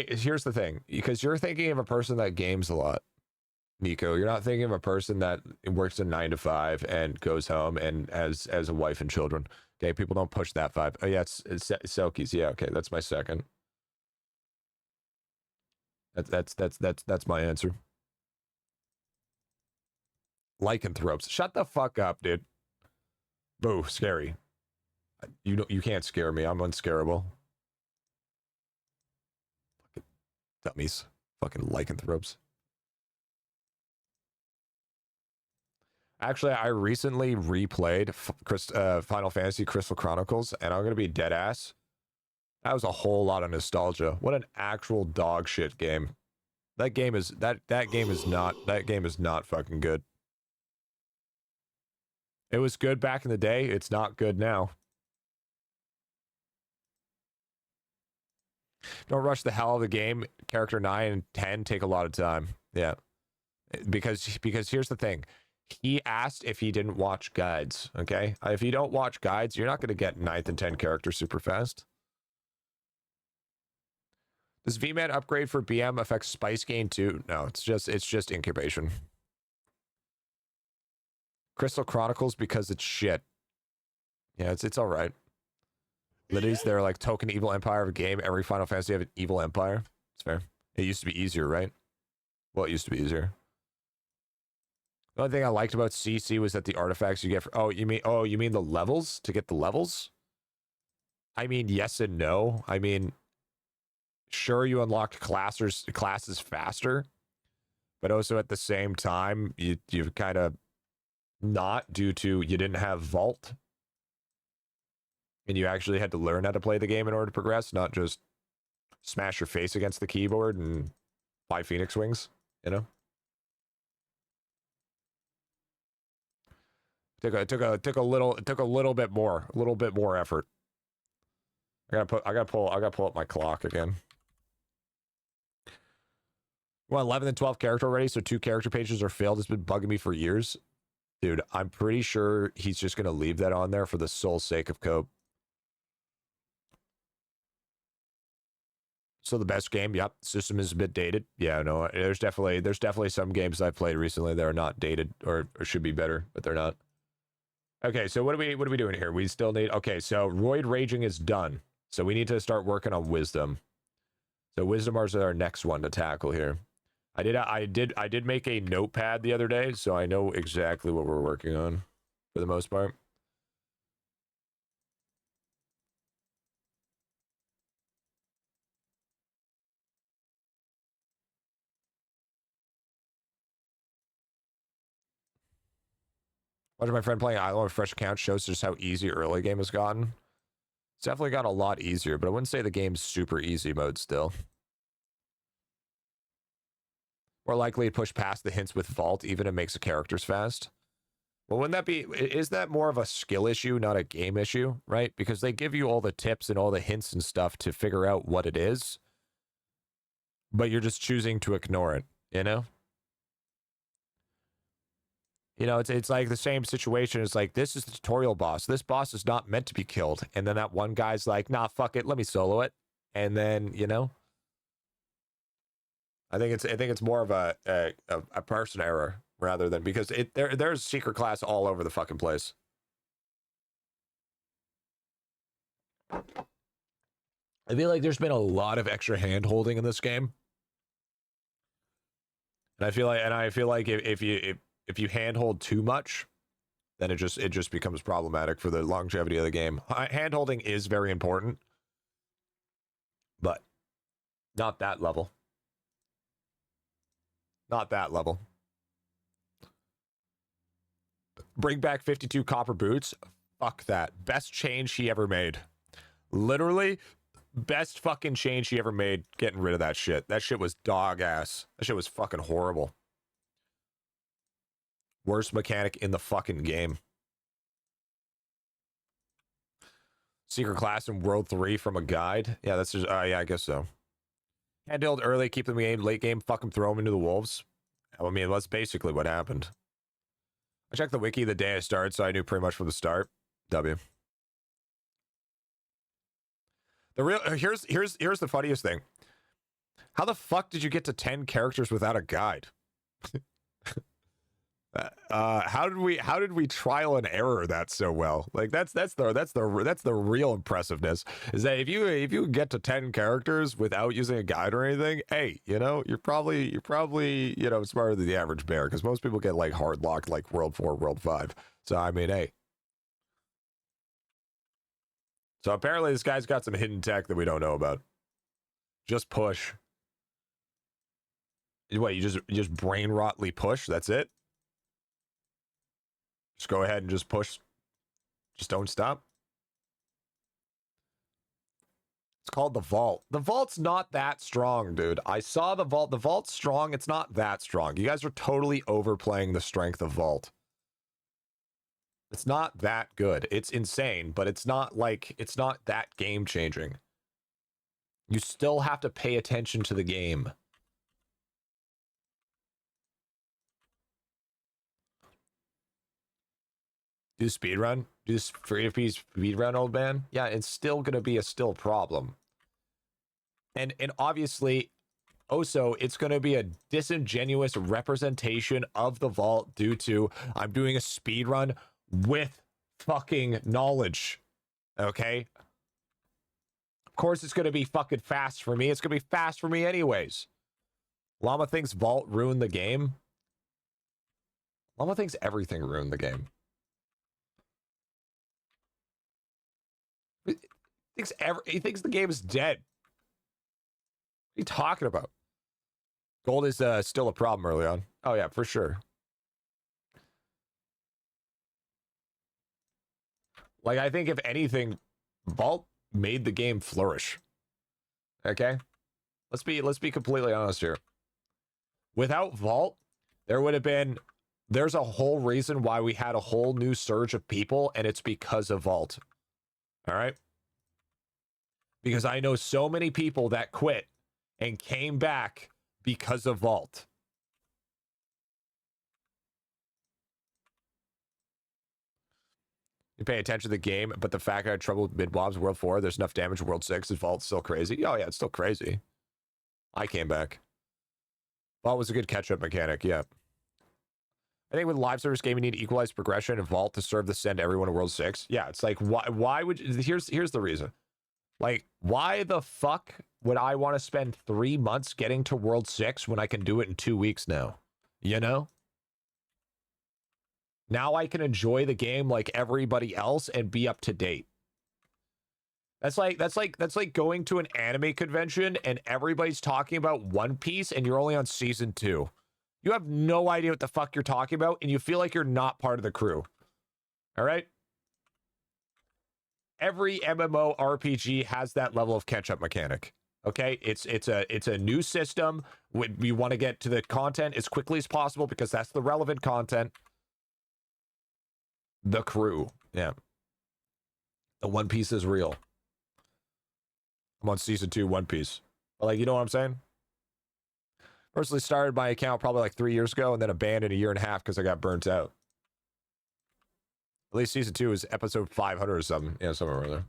here's the thing, because you're thinking of a person that games a lot, Nico. You're not thinking of a person that works a 9 to 5 and goes home and has a wife and children. Okay, people don't push that vibe. Oh yeah, it's Selkies. Yeah, okay, that's my second. That's my answer. Lycanthropes. Shut the fuck up, dude. Boo, scary. You can't scare me. I'm unscarable. Fucking dummies. Fucking lycanthropes. Actually, I recently replayed Final Fantasy Crystal Chronicles, and I'm gonna be dead ass. That was a whole lot of nostalgia. What an actual dog shit game. That game is not fucking good. It was good back in the day. It's not good now. Don't rush the hell of the game. Character 9 and 10 take a lot of time. Yeah. Because here's the thing. He asked if he didn't watch guides, okay? If you don't watch guides, you're not going to get 9th and 10 characters super fast. Does VMAN upgrade for BM affect spice gain too? No, it's just incubation. Crystal Chronicles because it's shit. Yeah, it's all right. Liddy's they're like token evil empire of a game. Every Final Fantasy have an evil empire. It's fair. It used to be easier, right? Well, it used to be easier. The only thing I liked about CC was that the artifacts you get for, you mean the levels to get the levels? I mean, yes and no. I mean, sure, you unlocked classes faster, but also at the same time, you've kind of not, due to you didn't have Vault, and you actually had to learn how to play the game in order to progress, not just smash your face against the keyboard and fly Phoenix wings, you know? It took a little bit more effort. I gotta pull up my clock again. Well, 11 and 12 character already, so 2 character pages are failed. It's been bugging me for years. Dude, I'm pretty sure he's just gonna leave that on there for the sole sake of cope. So the best game, yep. System is a bit dated. Yeah, no, there's definitely some games I've played recently that are not dated or should be better, but they're not. Okay, so what are we doing here? We still need, okay, so Roid Raging is done. So we need to start working on Wisdom. So Wisdom is our next one to tackle here. I did make a notepad the other day, so I know exactly what we're working on for the most part. Watching my friend playing IdleOn on a fresh account shows just how easy early game has gotten. It's definitely got a lot easier, but I wouldn't say the game's super easy mode still. More likely to push past the hints with Vault, even if it makes the characters fast. Well, wouldn't that be, is that more of a skill issue, not a game issue, right? Because they give you all the tips and all the hints and stuff to figure out what it is, but you're just choosing to ignore it, you know? You know, it's like the same situation. It's like, this is the tutorial boss. This boss is not meant to be killed. And then that one guy's like, nah, fuck it, let me solo it. And then, you know, I think it's more of a person error rather than, because there's secret class all over the fucking place. I feel like there's been a lot of extra hand holding in this game. And I feel like if you handhold too much, then it just becomes problematic for the longevity of the game. Handholding is very important, but not that level. Not that level. Bring back 52 copper boots. Fuck that. Best change he ever made. Literally, best fucking change he ever made, getting rid of that shit. That shit was dog ass. That shit was fucking horrible. Worst mechanic in the fucking game. Secret class in World 3 from a guide. Yeah, that's just, yeah, I guess so. Handheld early, keep them game, late game, fucking throw them into the wolves. I mean, that's basically what happened. I checked the wiki the day I started, so I knew pretty much from the start. W. The real, here's the funniest thing. How the fuck did you get to 10 characters without a guide? How did we trial and error that so well? Like that's the real impressiveness, is that if you get to 10 characters without using a guide or anything, hey, you know, you're probably you know, smarter than the average bear, because most people get like hard locked like World 4, World 5. So I mean, hey. So apparently this guy's got some hidden tech that we don't know about. Just push. What, you just brain rotly push? That's it? Just go ahead and just push. Just don't stop. It's called the Vault. The Vault's not that strong, dude. I saw the Vault. The Vault's strong. It's not that strong. You guys are totally overplaying the strength of Vault. It's not that good. It's insane, but it's not that game changing. You still have to pay attention to the game. Do the speed run? Do this free speed run, old man? Yeah, it's still gonna be a problem. And obviously, also, it's gonna be a disingenuous representation of the Vault due to I'm doing a speed run with fucking knowledge. Okay? Of course it's gonna be fucking fast for me. It's gonna be fast for me anyways. Llama thinks Vault ruined the game. Llama thinks everything ruined the game. He thinks the game is dead. What are you talking about? Gold is still a problem early on. Oh yeah, for sure. Like, I think if anything, Vault made the game flourish. Okay? Let's be completely honest here. Without Vault, there's a whole reason why we had a whole new surge of people, and it's because of Vault. All right? Because I know so many people that quit and came back because of Vault. You pay attention to the game, but the fact I had trouble with mid-mobs World 4, there's enough damage in World 6, is Vault still crazy? Oh yeah, it's still crazy. I came back. Vault was a good catch-up mechanic, yeah. I think with live service game, you need equalized progression and Vault to serve the send everyone in World 6. Yeah, it's like, why would you, here's the reason. Like, why the fuck would I want to spend 3 months getting to World 6 when I can do it in 2 weeks now? You know? Now I can enjoy the game like everybody else and be up to date. That's like going to an anime convention and everybody's talking about One Piece and you're only on season 2. You have no idea what the fuck you're talking about and you feel like you're not part of the crew. All right? Every MMO RPG has that level of catch-up mechanic. Okay, it's a new system. We want to get to the content as quickly as possible because that's the relevant content. The crew, yeah. The One Piece is real. I'm on season 2 One Piece. But like, you know what I'm saying? Personally started my account probably like 3 years ago and then abandoned a year and a half because I got burnt out. At least season 2 is episode 500 or something. Yeah, somewhere around there.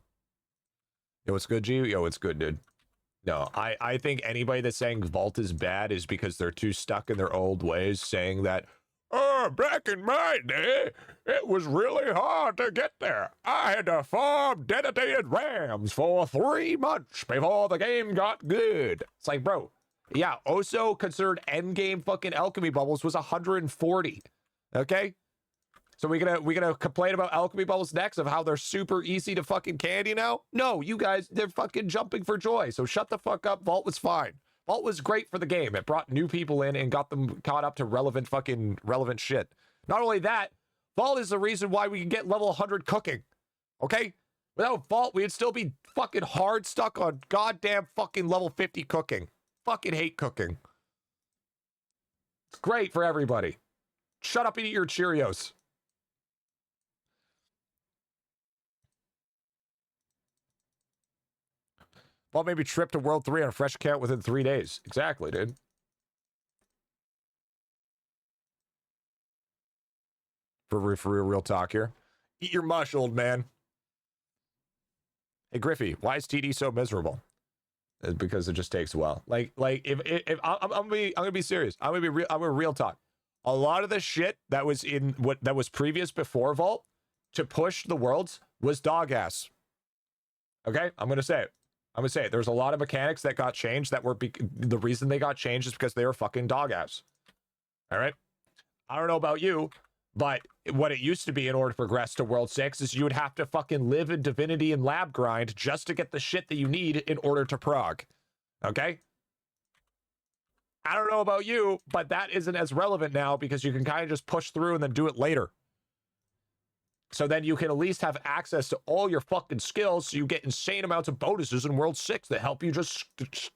Yo, what's good, G? Yo, it's good, dude. No, I think anybody that's saying Vault is bad is because they're too stuck in their old ways, saying that, oh, back in my day, it was really hard to get there. I had to farm dedicated rams for 3 months before the game got good. It's like, bro, yeah, Oso considered endgame fucking alchemy bubbles was 140. Okay? So we gonna complain about alchemy bubbles next of how they're super easy to fucking candy now? No, you guys, they're fucking jumping for joy. So shut the fuck up. Vault was fine. Vault was great for the game. It brought new people in and got them caught up to relevant shit. Not only that, Vault is the reason why we can get level 100 cooking. Okay? Without Vault, we'd still be fucking hard stuck on goddamn fucking level 50 cooking. Fucking hate cooking. It's great for everybody. Shut up and eat your Cheerios. Vault maybe trip to World 3 on a fresh account within 3 days. Exactly, dude. For real talk here. Eat your mush, old man. Hey, Griffy, why is TD so miserable? It's because it just takes a while. Like if I'm gonna be serious. I'm gonna real talk. A lot of the shit that was in that was previous before Vault to push the worlds was dog ass. Okay, I'm gonna say it. There's a lot of mechanics that got changed that were the reason they got changed is because they were fucking dog ass. All right. I don't know about you, but what it used to be in order to progress to World 6 is you would have to fucking live in Divinity and lab grind just to get the shit that you need in order to prog. Okay? I don't know about you, but that isn't as relevant now because you can kind of just push through and then do it later. So then you can at least have access to all your fucking skills so you get insane amounts of bonuses in World 6 that help you just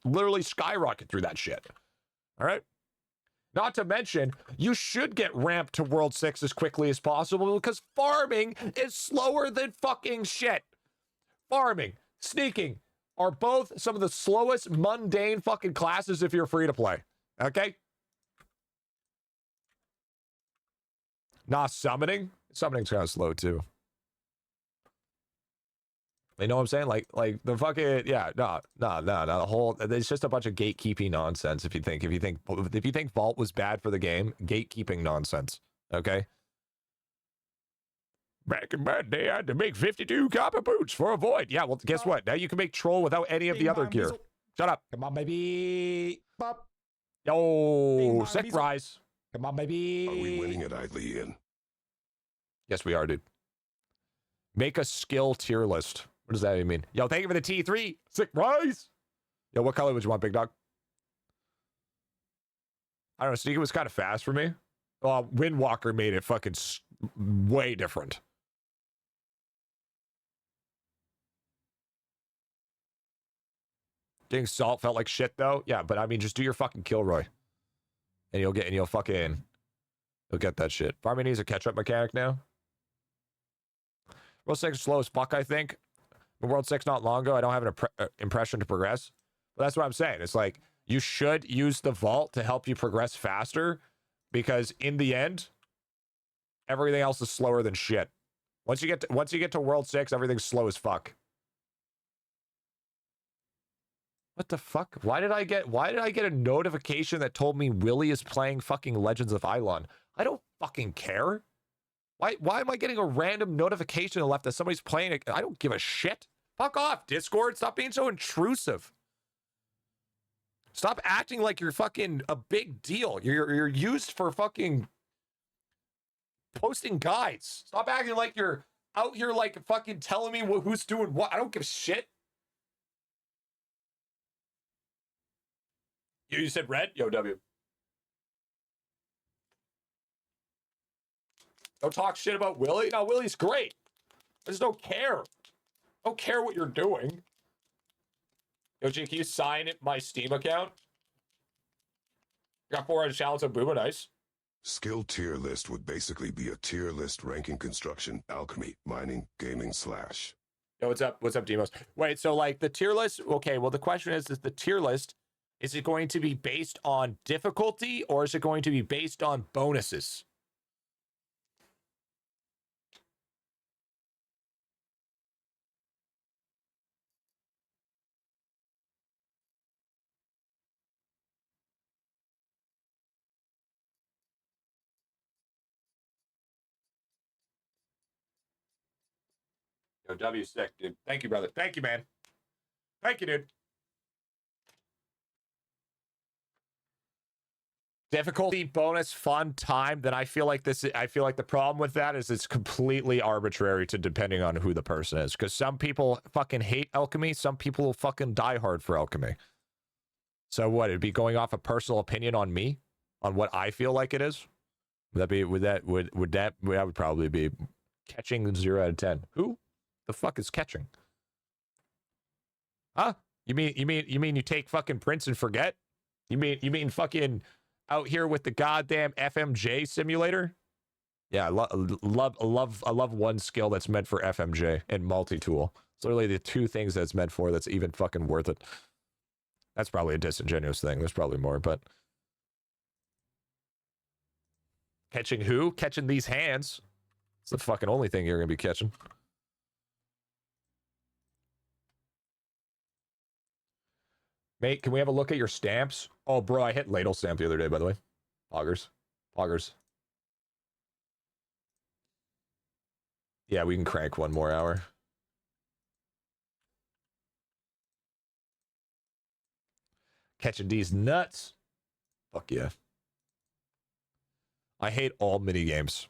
literally skyrocket through that shit. All right? Not to mention, you should get ramped to World 6 as quickly as possible because farming is slower than fucking shit. Farming, sneaking are both some of the slowest mundane fucking classes if you're free to play. Okay? Nah, summoning? Summoning's kind of slow too. You know what I'm saying? Like the fucking no. The whole it's just a bunch of gatekeeping nonsense. If you think Vault was bad for the game, gatekeeping nonsense. Okay. Back in my day, I had to make 52 copper boots for a void. Yeah, well, guess what? Now you can make troll without any of the other gear. Shut up. Come on, baby. Bop. Yo, sick rise. Come on, baby. Are we winning at IdleOn? Yes, we are, dude. Make a skill tier list. What does that even mean? Yo, thank you for the T3. Sick rise. Yo, what color would you want, big dog? I don't know. Sneaker was kind of fast for me. Well, Windwalker made it fucking way different. Getting salt felt like shit, though. Yeah, but I mean, just do your fucking Kilroy. And you'll get that shit. Farming needs a catch-up mechanic now. World 6 is slow as fuck, I think. But World 6 not long ago, I don't have an impression to progress. But that's what I'm saying. It's like, you should use the vault to help you progress faster. Because in the end, everything else is slower than shit. Once you get to World 6, everything's slow as fuck. What the fuck? Why did I get a notification that told me Willie is playing fucking Legends of IdleOn? I don't fucking care. Why am I getting a random notification left that somebody's playing it? I don't give a shit. Fuck off, Discord. Stop being so intrusive. Stop acting like you're fucking a big deal. You're used for fucking posting guides. Stop acting like you're out here like fucking telling me who's doing what. I don't give a shit. You said red? Yo, W. Don't talk shit about Willie. No, Willie's great. I just don't care. I don't care what you're doing. Yo, G, can you sign my Steam account? Got 400 challenge on Booba, nice. Skill tier list would basically be a tier list ranking construction, alchemy, mining, gaming /. Yo, what's up? What's up, Demos? Wait, so like the tier list, okay, well the question is the tier list, is it going to be based on difficulty or is it going to be based on bonuses? Yo, W sick, dude. Thank you, brother. Thank you, man. Thank you, dude. Difficulty, bonus, fun, time. Then I feel like the problem with that is it's completely arbitrary to depending on who the person is. Because some people fucking hate alchemy, some people will fucking die hard for alchemy. So what? It'd be going off a personal opinion on me, on what I feel like it is. That would probably be catching 0 out of 10. Who the fuck is catching? Huh? You mean you take fucking Prince and forget? You mean fucking out here with the goddamn FMJ simulator? Yeah, I love one skill that's meant for FMJ and multi-tool. It's literally the two things that's meant for that's even fucking worth it. That's probably a disingenuous thing. There's probably more, but catching who? Catching these hands. It's the fucking only thing you're gonna be catching. Mate, can we have a look at your stamps? Oh, bro, I hit ladle stamp the other day, by the way. Poggers. Yeah, we can crank one more hour. Catching these nuts. Fuck yeah. I hate all minigames.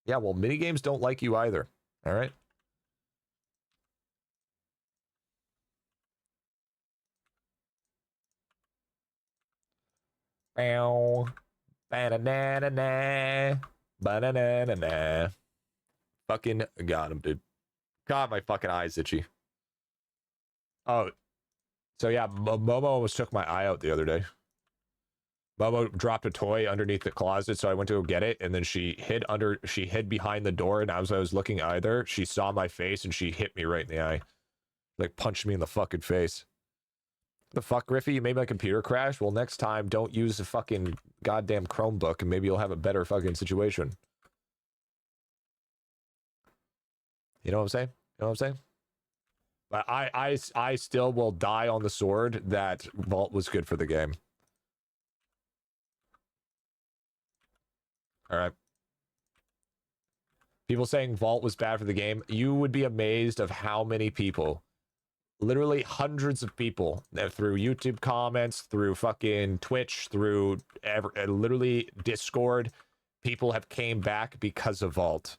Yeah, well, minigames don't like you either. All right? Bow. Ba-da-na-na-na. Ba-da-na-na-na. Fucking got him, dude. God, my fucking eyes itchy. Oh. So yeah, Momo almost took my eye out the other day. Momo dropped a toy underneath the closet, so I went to go get it, and then she hid behind the door, and as I was looking either, she saw my face and she hit me right in the eye. Like punched me in the fucking face. The fuck, Griffy? You made my computer crash? Well, next time, don't use the fucking goddamn Chromebook, and maybe you'll have a better fucking situation. You know what I'm saying? You know what I'm saying? But I still will die on the sword that Vault was good for the game. All right. People saying Vault was bad for the game. You would be amazed of how many people, literally hundreds of people, through YouTube comments, through fucking Twitch, through literally Discord, people have came back because of Vault.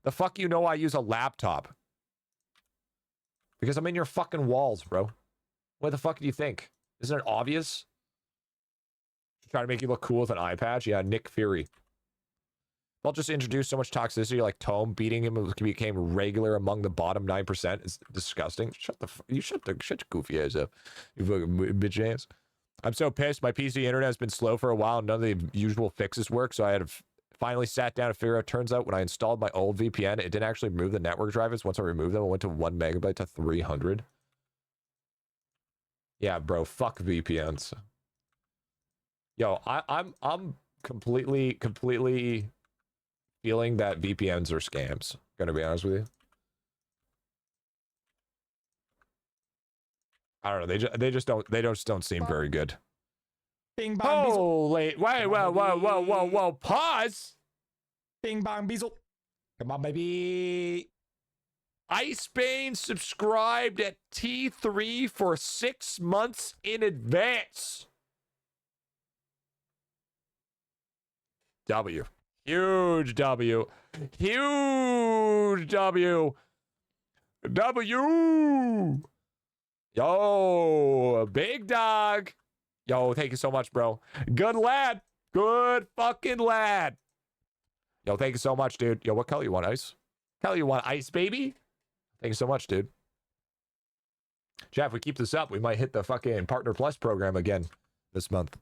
The fuck you know I use a laptop? Because I'm in your fucking walls, bro. What the fuck do you think? Isn't it obvious? Trying to make you look cool with an eye patch? Yeah, Nick Fury. Vault just introduced so much toxicity, like Tome beating him became regular among the bottom 9%. It's disgusting. Shut your goofy ass up, you fucking bitch ass. I'm so pissed. My PC internet has been slow for a while. None of the usual fixes work, so I had to finally sat down to figure out. Turns out when I installed my old VPN, it didn't actually remove the network drivers. Once I removed them, it went to 1 megabyte to 300. Yeah, bro, fuck VPNs. Yo, I'm completely feeling that VPNs are scams. Gonna be honest with you. I don't know. They just don't seem very good. Bing bang bizzle. Holy, wait, whoa, pause. Bing bang bizzle. Come on, baby. Icebane subscribed at T3 for 6 months in advance. W. Huge W. Huge W. W. Yo, big dog. Yo, thank you so much, bro. Good lad. Good fucking lad. Yo, thank you so much, dude. Yo, what color you want, Ice? Color you want, Ice, baby? Thank you so much, dude. Jeff, if we keep this up, we might hit the fucking Partner Plus program again this month.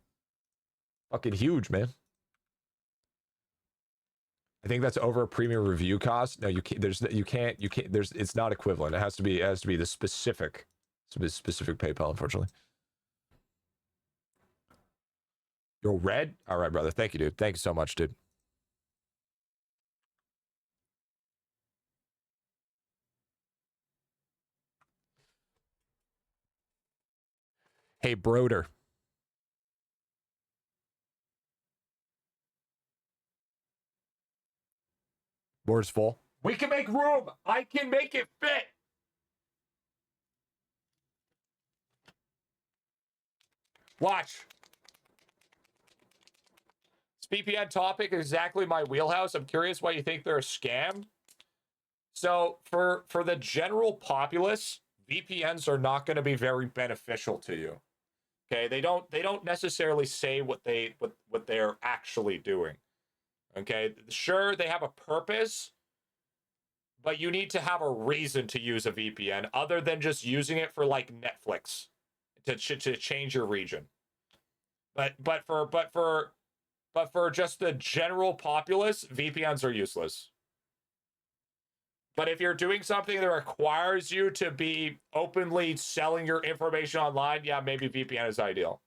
Fucking huge, man. I think that's over a premium review cost. No, you can't. It's not equivalent. It has to be the specific PayPal, unfortunately. You're red? All right, brother. Thank you, dude. Thank you so much, dude. Hey, Broder. Board's full. We can make room. I can make it fit. Watch. This VPN topic is exactly my wheelhouse. I'm curious why you think they're a scam. So for the general populace, VPNs are not going to be very beneficial to you. Okay, they don't necessarily say what they're actually doing. Okay, sure, they have a purpose, but you need to have a reason to use a VPN other than just using it for like Netflix to change your region. But for just the general populace, VPNs are useless. But if you're doing something that requires you to be openly selling your information online, yeah, maybe VPN is ideal.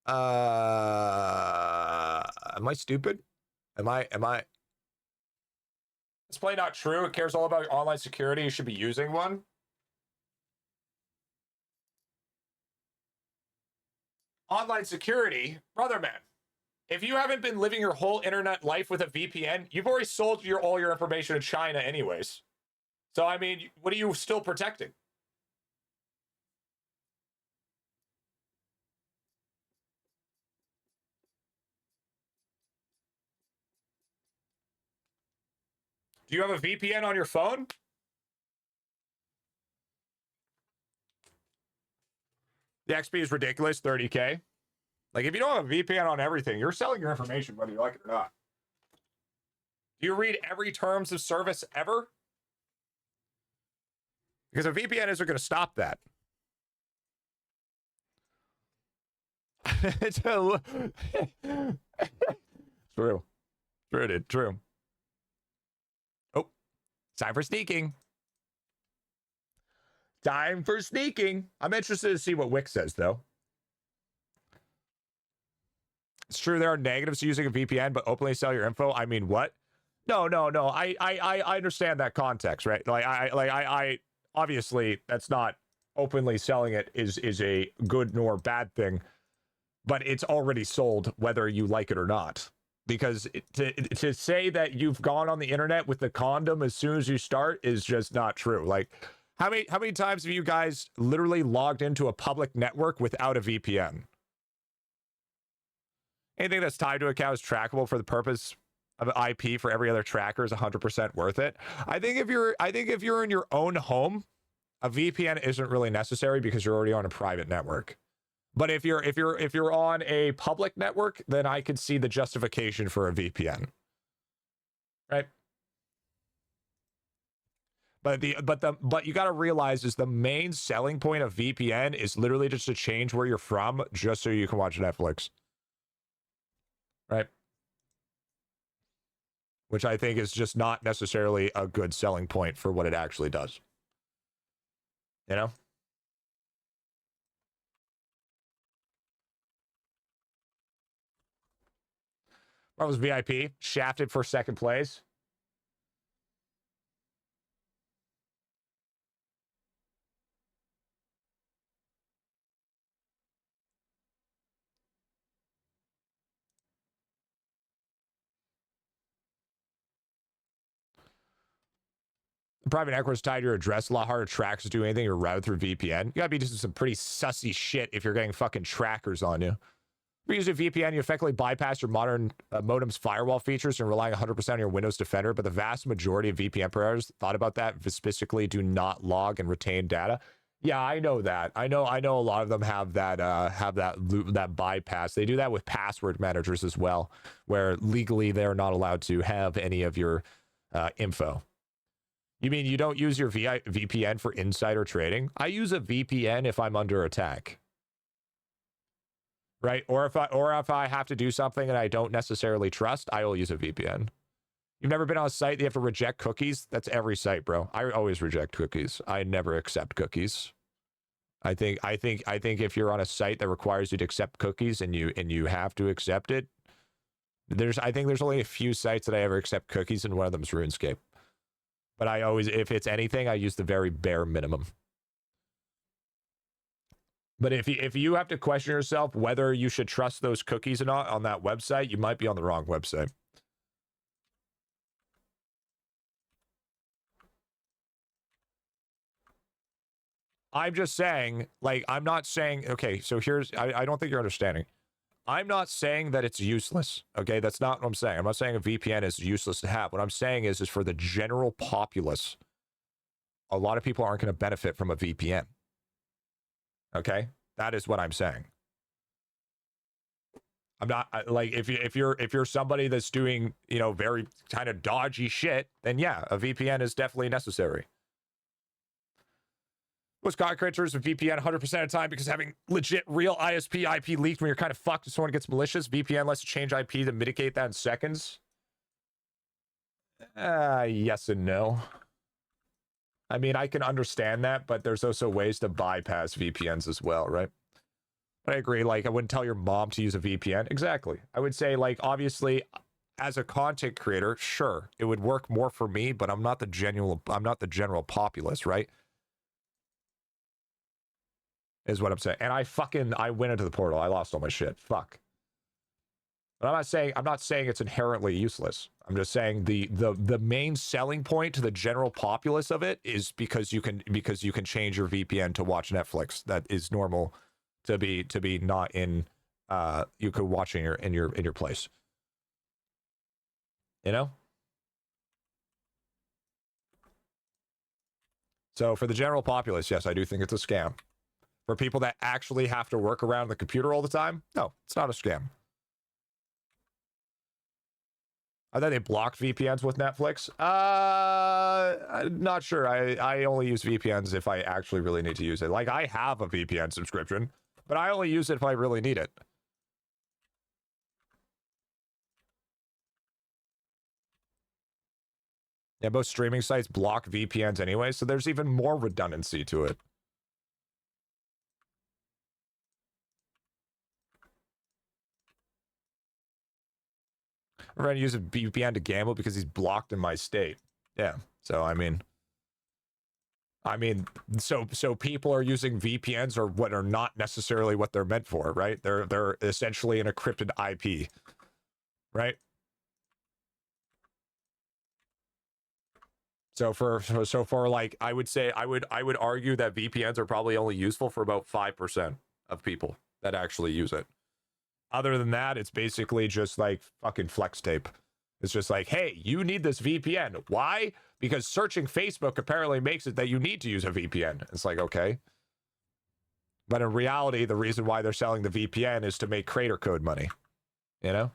Am I stupid? Am I? It's plain not true. It cares all about your online security. You should be using one. Online security, brother man. If you haven't been living your whole internet life with a VPN, you've already sold all your information to China anyways. So, I mean, what are you still protecting? Do you have a VPN on your phone? The XP is ridiculous, 30K. Like, if you don't have a VPN on everything, you're selling your information whether you like it or not. Do you read every terms of service ever? Because a VPN isn't going to stop that. It's true. True, dude. True. Oh, time for sneaking. Time for sneaking. I'm interested to see what Wick says, though. It's true there are negatives to using a VPN, but openly sell your info. I mean, what? No. I understand that context, right? I obviously that's not openly selling it is a good nor bad thing, but it's already sold whether you like it or not. Because to say that you've gone on the internet with the condom as soon as you start is just not true. Like, how many times have you guys literally logged into a public network without a VPN? Anything that's tied to a account is trackable for the purpose of an IP for every other tracker is 100% worth it. I think if you're in your own home, a VPN isn't really necessary because you're already on a private network. But if you're on a public network, then I could see the justification for a VPN. Right? But you got to realize is the main selling point of VPN is literally just to change where you're from just so you can watch Netflix. Right? Which I think is just not necessarily a good selling point for what it actually does. You know? Marvel's VIP, shafted for second place. The private network is tied to your address. A lot harder to track to do anything you're routed through VPN. You gotta be doing some pretty sussy shit if you're getting fucking trackers on you. If you use a VPN, you effectively bypass your modern modem's firewall features and relying 100% on your Windows Defender, but the vast majority of VPN providers thought about that specifically do not log and retain data. Yeah, I know that. I know a lot of them have that bypass. They do that with password managers as well, where legally they're not allowed to have any of your info. You mean you don't use your VPN for insider trading? I use a VPN if I'm under attack. Right? Or if I have to do something that I don't necessarily trust, I will use a VPN. You've never been on a site that you have to reject cookies? That's every site, bro. I always reject cookies. I never accept cookies. I think if you're on a site that requires you to accept cookies and you have to accept it, I think there's only a few sites that I ever accept cookies, and one of them is RuneScape. But I always, if it's anything, I use the very bare minimum. But if you have to question yourself whether you should trust those cookies or not on that website, you might be on the wrong website. I'm just saying, like, I'm not saying, okay, so I don't think you're understanding. I'm not saying that it's useless, okay? That's not what I'm saying. I'm not saying a VPN is useless to have. What I'm saying is for the general populace, a lot of people aren't going to benefit from a VPN. Okay? That is what I'm saying. I'm not like if you're somebody that's doing, very kind of dodgy shit, then yeah, a VPN is definitely necessary. Most content creators with VPN 100% of the time because having legit real ISP IP leaked when you're kind of fucked if someone gets malicious. VPN lets you change IP to mitigate that in seconds. Yes and no. I mean, I can understand that, but there's also ways to bypass VPNs as well, right? But I agree, like, I wouldn't tell your mom to use a VPN. Exactly. I would say, like, obviously, as a content creator, sure, it would work more for me, but I'm not the general populace, right? Is what I'm saying. And I went into the portal. I lost all my shit. Fuck. But I'm not saying it's inherently useless. I'm just saying the main selling point to the general populace of it is because you can change your VPN to watch Netflix. That is normal to be not in you could watch in your place. You know? So for the general populace, yes, I do think it's a scam. For people that actually have to work around the computer all the time, no, it's not a scam. I thought they blocked VPNs with Netflix. I'm not sure. I only use VPNs if I actually really need to use it. Like, I have a VPN subscription, but I only use it if I really need it. Yeah, most streaming sites block VPNs anyway, so there's even more redundancy to it. I'm going to use a VPN to gamble because he's blocked in my state. Yeah. So, I mean, so people are using VPNs or what are not necessarily what they're meant for, right? They're essentially an encrypted IP, right? So for like, I would say, I would argue that VPNs are probably only useful for about 5% of people that actually use it. Other than that, it's basically just like fucking flex tape. It's just like, hey, you need this VPN. Why? Because searching Facebook apparently makes it that you need to use a VPN. It's like, okay. But in reality, the reason why they're selling the VPN is to make creator code money. You know?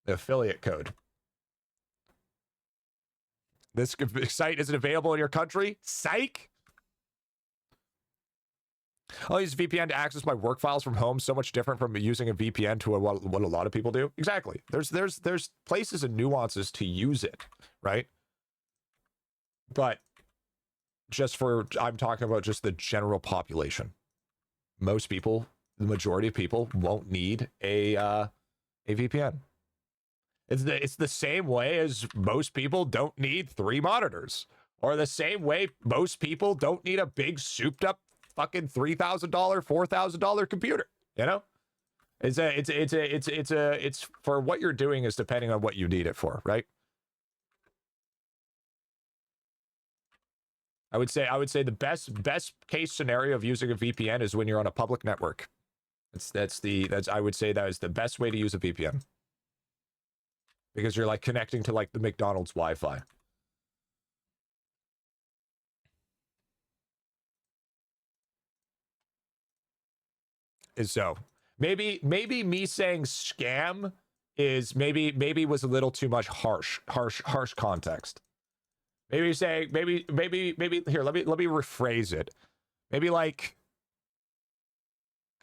The affiliate code. This site isn't available in your country? Psych! I'll use VPN to access my work files from home. So much different from using a VPN to what a lot of people do. Exactly. There's places and nuances to use it, right? But I'm talking about just the general population. Most people, the majority of people, won't need a VPN. It's the same way as most people don't need 3 monitors, or the same way most people don't need a big souped up fucking $3,000, $4,000 computer. You know, it's for what you're doing is depending on what you need it for, right? I would say the best case scenario of using a VPN is when you're on a public network. That's I would say that is the best way to use a VPN. Because you're like connecting to like the McDonald's Wi-Fi. And so maybe me saying scam is maybe was a little too much harsh context. Maybe saying maybe here, let me rephrase it. Maybe like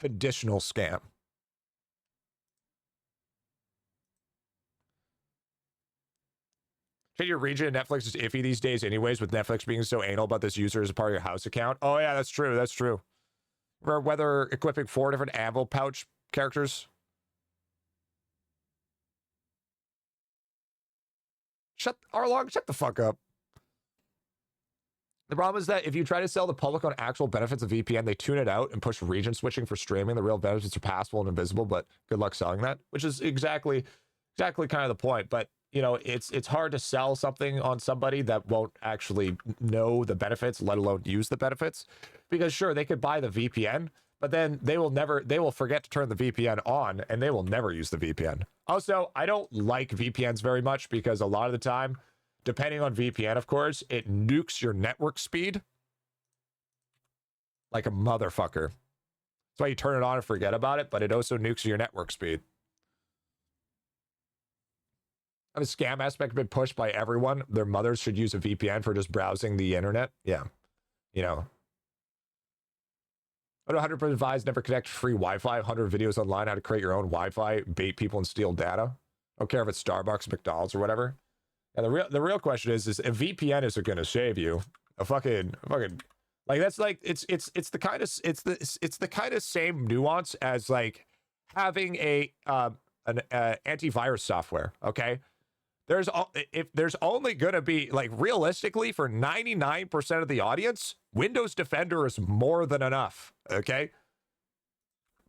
conditional scam. Your region of Netflix is iffy these days anyways, with Netflix being so anal about this user as a part of your house account. Oh yeah, that's true. That's true. For whether equipping 4 different anvil pouch characters. Arlong, shut the fuck up. The problem is that if you try to sell the public on actual benefits of VPN, they tune it out and push region switching for streaming. The real benefits are passable and invisible, but good luck selling that, which is exactly kind of the point. But you know, it's hard to sell something on somebody that won't actually know the benefits, let alone use the benefits. Because sure, they could buy the VPN, but then they will forget to turn the VPN on and they will never use the VPN. Also, I don't like VPNs very much because a lot of the time, depending on VPN, of course, it nukes your network speed like a motherfucker. That's why you turn it on and forget about it, but it also nukes your network speed. The scam aspect been pushed by everyone. Their mothers should use a VPN for just browsing the internet. Yeah. You know. But 100% advised never connect free Wi-Fi. 100 videos online how to create your own Wi-Fi, bait people and steal data. Don't care if it's Starbucks, McDonald's, or whatever. And the real question is a VPN isn't going to save you. A fucking like that's like it's the kind of same nuance as like having an antivirus software. Okay. If there's only going to be, like, realistically, for 99% of the audience, Windows Defender is more than enough, okay?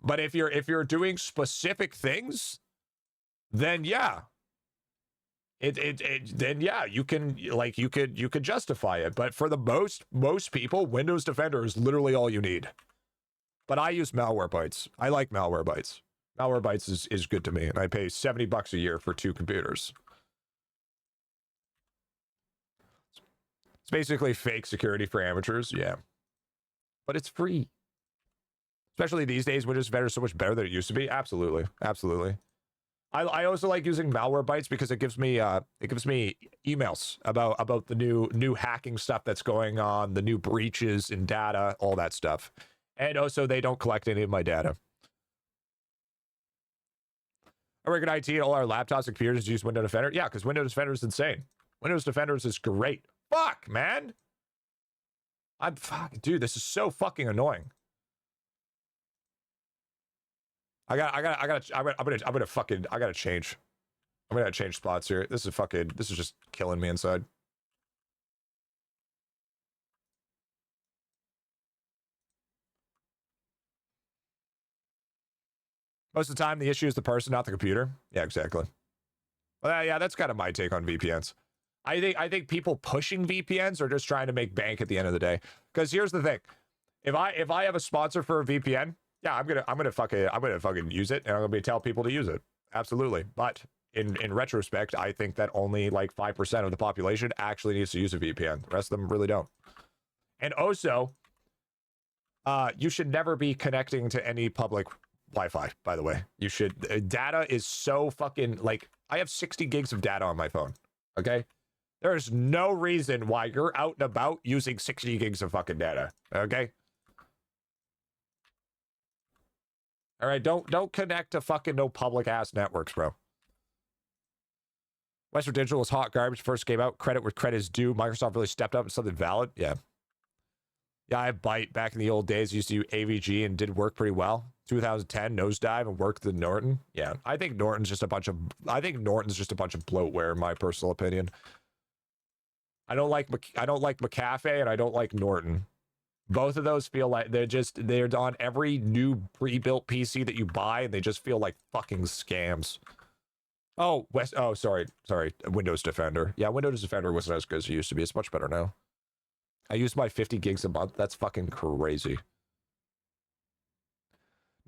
But if you're doing specific things, then yeah. Then yeah, you could justify it. But for the most people, Windows Defender is literally all you need. But I use Malwarebytes. I like Malwarebytes. Malwarebytes is good to me, and I pay $70 a year for 2 computers. It's basically fake security for amateurs, yeah. But it's free. Especially these days, Windows Defender is so much better than it used to be. Absolutely, absolutely. I also like using Malwarebytes because it gives me emails about the new hacking stuff that's going on, the new breaches in data, all that stuff. And also, they don't collect any of my data. I work in IT, and all our laptops and computers use Windows Defender. Yeah, because Windows Defender is insane. Windows Defender is great. Fuck, man. Dude, this is so fucking annoying. I'm gonna change. I'm gonna change spots here. This is just killing me inside. Most of the time, the issue is the person, not the computer. Yeah, exactly. Well, yeah, that's kind of my take on VPNs. I think people pushing VPNs are just trying to make bank at the end of the day. Because here's the thing: if I have a sponsor for a VPN, yeah, I'm gonna fucking use it, and I'm gonna tell people to use it. Absolutely. But in retrospect, I think that only like 5% of the population actually needs to use a VPN. The rest of them really don't. And also, you should never be connecting to any public Wi-Fi, by the way. You should. Data is so fucking, like, I have 60 gigs of data on my phone. Okay? There's no reason why you're out and about using 60 gigs of fucking data. Okay? All right, don't connect to fucking no public ass networks, bro. Western Digital was hot garbage first came out. Credit where credit is due. Microsoft really stepped up and something valid. Yeah. Yeah, I have Byte back in the old days. Used to use AVG and did work pretty well. 2010 nosedive and worked the Norton. Yeah, I think Norton's just a bunch of bloatware, in my personal opinion. I don't like McAfee and I don't like Norton. Both of those feel like they're on every new pre-built PC that you buy, and they just feel like fucking scams. Oh, sorry. Windows Defender. Yeah, Windows Defender wasn't as good as it used to be. It's much better now. I use my 50 gigs a month. That's fucking crazy.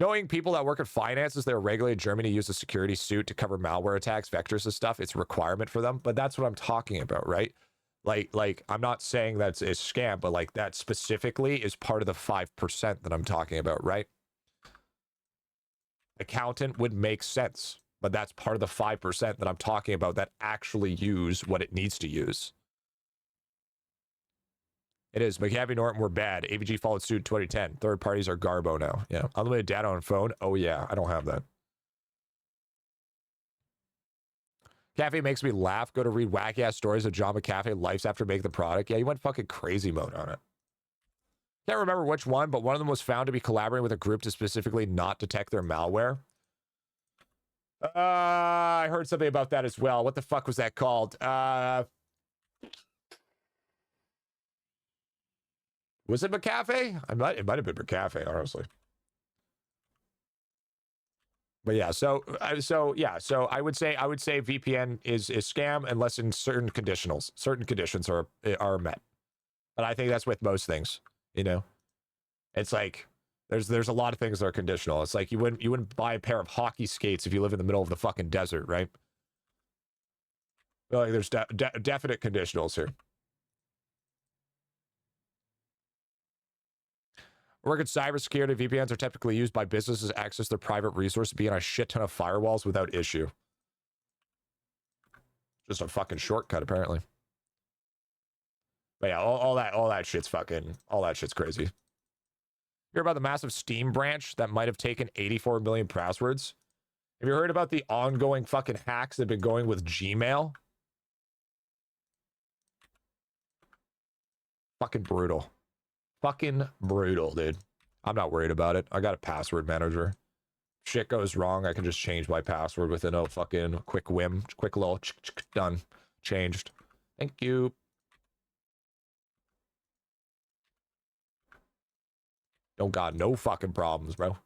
Knowing people that work in finances, they're regulated in Germany use a security suit to cover malware attacks, vectors and stuff. It's a requirement for them, but that's what I'm talking about, right? Like I'm not saying that's a scam, but like that specifically is part of the 5% that I'm talking about, right? Accountant would make sense, but that's part of the 5% that I'm talking about that actually use what it needs to use. It is. McAfee Norton were bad. AVG followed suit in 2010. Third parties are Garbo now. Yeah. Unlimited data on phone. Oh, yeah. I don't have that. Cafe makes me laugh. Go to read wacky ass stories of John McAfee lives after making the product. Yeah, he went fucking crazy mode on it. Can't remember which one, but one of them was found to be collaborating with a group to specifically not detect their malware. I heard something about that as well. What the fuck was that called? Was it McAfee? It might have been McAfee, honestly. But yeah, so I would say VPN is scam unless in certain conditionals. Certain conditions are met. But I think that's with most things, you know. It's like there's a lot of things that are conditional. It's like you wouldn't buy a pair of hockey skates if you live in the middle of the fucking desert, right? But like there's definite conditionals here. Work in cybersecurity, VPNs are typically used by businesses to access their private resources, be on a shit ton of firewalls without issue. Just a fucking shortcut, apparently. But yeah, all that shit's crazy. Hear about the massive Steam branch that might have taken 84 million passwords? Have you heard about the ongoing fucking hacks that have been going with Gmail? Fucking brutal. Fucking brutal, dude. I'm not worried about it. I got a password manager. Shit goes wrong, I can just change my password within a fucking quick whim. Quick little done. Changed. Thank you. Oh god, no fucking problems, bro.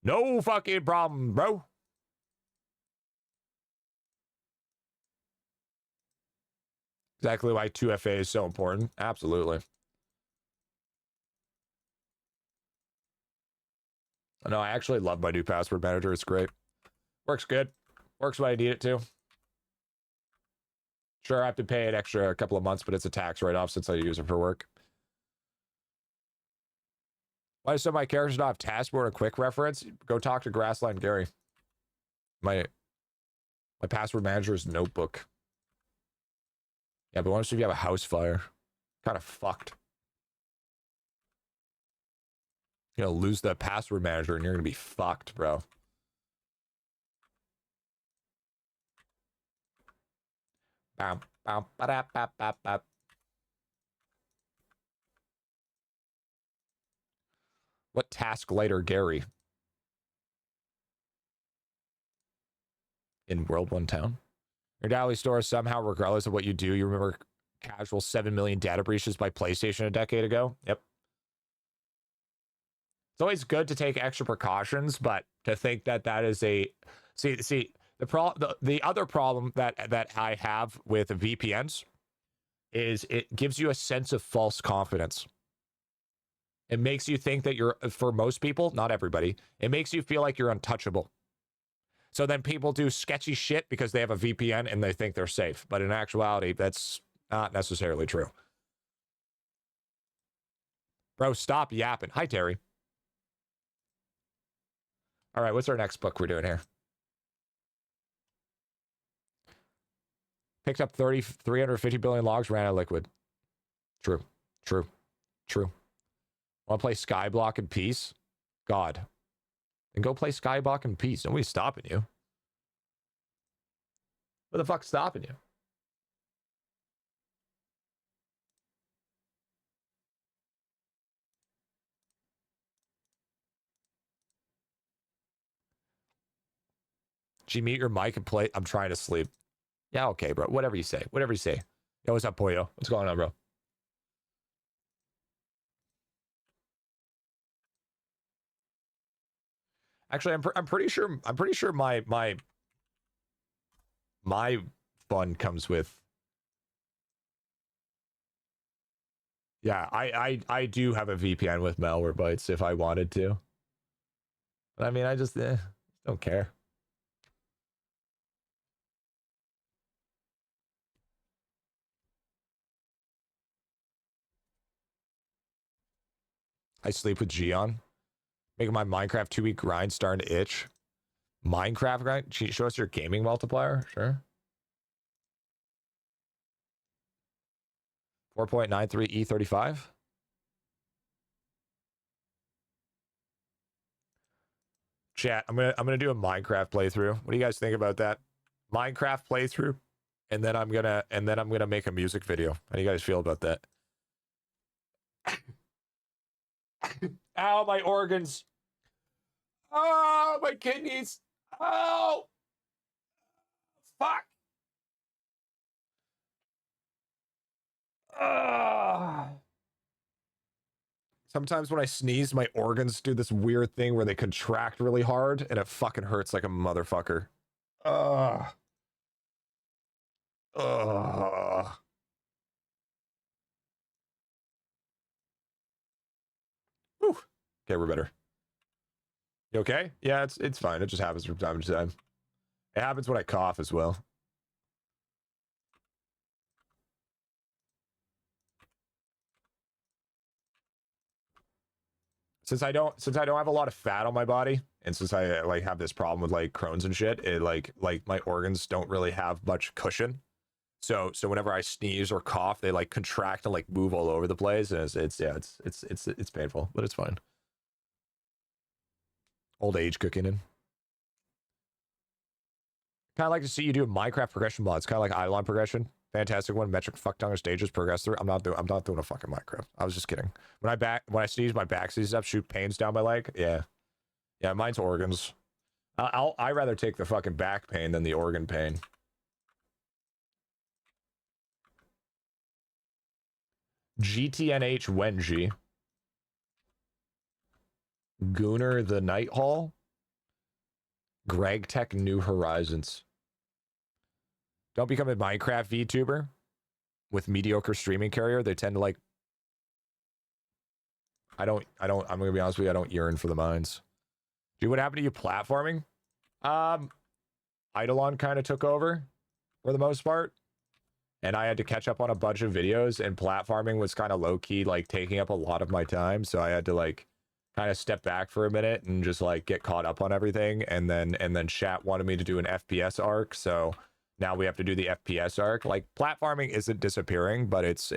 No fucking problem, bro. Exactly why 2FA is so important. Absolutely. No, I actually love my new password manager. It's great. Works good. Works when I need it to. Sure, I have to pay an extra couple of months, but it's a tax write-off since I use it for work. Why do some of my characters not have taskboard or quick reference? Go talk to Grassline Gary. My password manager is Notebook. Yeah, but what if you have a house fire? Kind of fucked. You know, lose that password manager and you're gonna be fucked, bro. Bam, bam, ba-da, bap, bap, bap. What task later, Gary? In World 1 Town? Your daily store somehow, regardless of what you do, you remember casual 7 million data breaches by PlayStation a decade ago? Yep. It's always good to take extra precautions, but to think that that is a... See, the other problem that I have with VPNs is it gives you a sense of false confidence. It makes you think that you're, for most people, not everybody, it makes you feel like you're untouchable. So then people do sketchy shit because they have a VPN and they think they're safe. But in actuality, that's not necessarily true. Bro, stop yapping. Hi, Terry. All right, what's our next book we're doing here? Picked up 350 billion logs, ran out of liquid. True. Want to play Skyblock in peace? God. Then go play Skyblock in peace. Nobody's stopping you. What the fuck's stopping you? Did you mute your mic and play? I'm trying to sleep. Yeah, okay, bro. Whatever you say. Whatever you say. Yo, what's up, Pollo? What's going on, bro? Actually, I'm pretty sure my fund comes with. Yeah, I do have a VPN with Malwarebytes if I wanted to. But I mean, I just don't care. I sleep with G on. Making my Minecraft 2-week grind starting to itch. Minecraft grind? Show us your gaming multiplier. Sure. 4.93 E35. Chat, I'm gonna do a Minecraft playthrough. What do you guys think about that? Minecraft playthrough, and then I'm gonna make a music video. How do you guys feel about that? Ow, my organs. Oh, my kidneys. Oh, fuck. Sometimes when I sneeze, my organs do this weird thing where they contract really hard, and it fucking hurts like a motherfucker. Ugh. Ugh. Whew. Okay, we're better. You okay? Yeah, it's fine. It just happens from time to time. It happens when I cough as well. Since I don't have a lot of fat on my body, and since I like have this problem with like Crohn's and shit, it like my organs don't really have much cushion. So whenever I sneeze or cough, they like contract and like move all over the place, and it's painful, but it's fine. Old age cooking in. Kind of like to see you do a Minecraft progression mod. It's kind of like IdleOn progression. Fantastic one. Metric fuck ton of stages progress through. I'm not doing a fucking Minecraft. I was just kidding. When I sneeze, my back seizes up, shoot pains down my leg. Yeah, mine's organs. I rather take the fucking back pain than the organ pain. GTNH Wenji. Gooner the Night Hall. Greg Tech New Horizons. Don't become a Minecraft VTuber with mediocre streaming carrier. They tend to like. I'm gonna be honest with you, I don't yearn for the mines. Dude, what happened to you platforming? IdleOn kind of took over for the most part. And I had to catch up on a bunch of videos, and platforming was kind of low-key, like taking up a lot of my time. So I had to like kind of step back for a minute and just like get caught up on everything. And then chat wanted me to do an FPS arc, so now we have to do the FPS arc. Like platforming isn't disappearing, but it's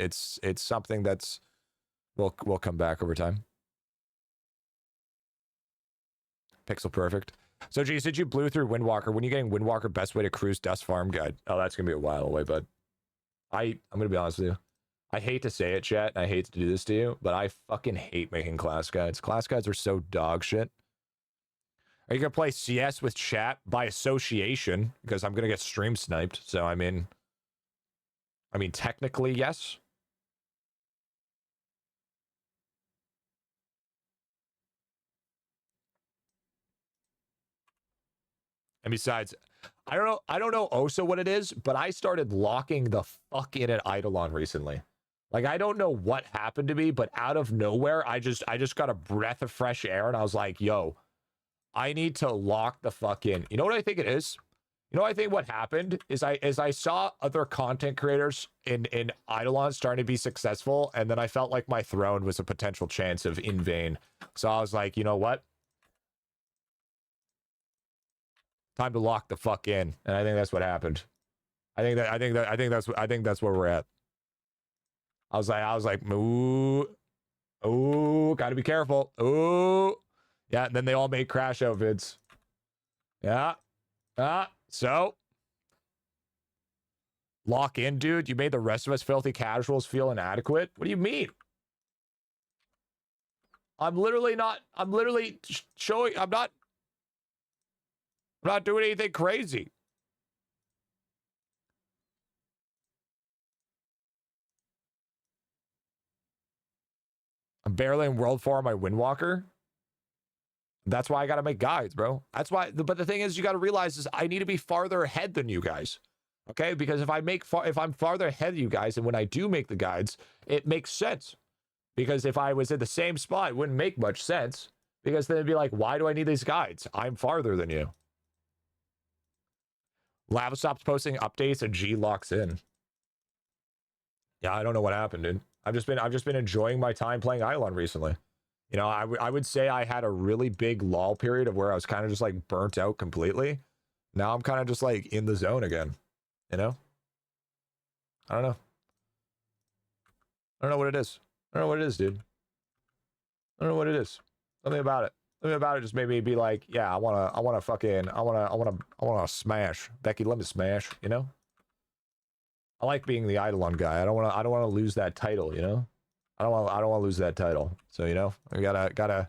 something that's will come back over time. Pixel perfect. So geez, did you blew through Windwalker? When you getting Windwalker best way to cruise Dust Farm guide? Oh, that's gonna be a while away, bud. I'm gonna be honest with you. I hate to say it, chat, and I hate to do this to you, but I fucking hate making class guides. Class guides are so dog shit. Are you gonna play CS with chat by association? Because I'm gonna get stream sniped. So I mean technically yes. And besides, I don't know also what it is, but I started locking the fuck in at IdleOn recently. Like, I don't know what happened to me, but out of nowhere, I just got a breath of fresh air, and I was like, yo, I need to lock the fuck in. You know what I think it is? You know, I think what happened is I saw other content creators in IdleOn starting to be successful, and then I felt like my throne was a potential chance of in vain. So I was like, you know what? Time to lock the fuck in, and I think that's what happened. I think that's where we're at. I was like, ooh, gotta be careful. Ooh, yeah. And then they all made crash out vids. Yeah, so lock in, dude. You made the rest of us filthy casuals feel inadequate. What do you mean? I'm literally showing. I'm not doing anything crazy. I'm barely in World 4 on my Windwalker. That's why I got to make guides, bro. That's why. But the thing is, you got to realize is I need to be farther ahead than you guys. Okay? Because if I'm farther ahead of you guys, and when I do make the guides, it makes sense. Because if I was in the same spot, it wouldn't make much sense. Because then it'd be like, why do I need these guides? I'm farther than you. Lava stops posting updates and G locks in. Yeah, I don't know what happened, dude. I've just been enjoying my time playing IdleOn recently. You know, I would say I had a really big lull period of where I was kind of just like burnt out completely. Now I'm kind of just like in the zone again. You know? I don't know. I don't know what it is. I don't know what it is, dude. I don't know what it is. Something about it. Something about it just made me be like, yeah, I wanna smash. Becky, let me smash, you know? I like being the IdleOn guy. I don't wanna lose that title, you know? I don't wanna lose that title. So, you know, I gotta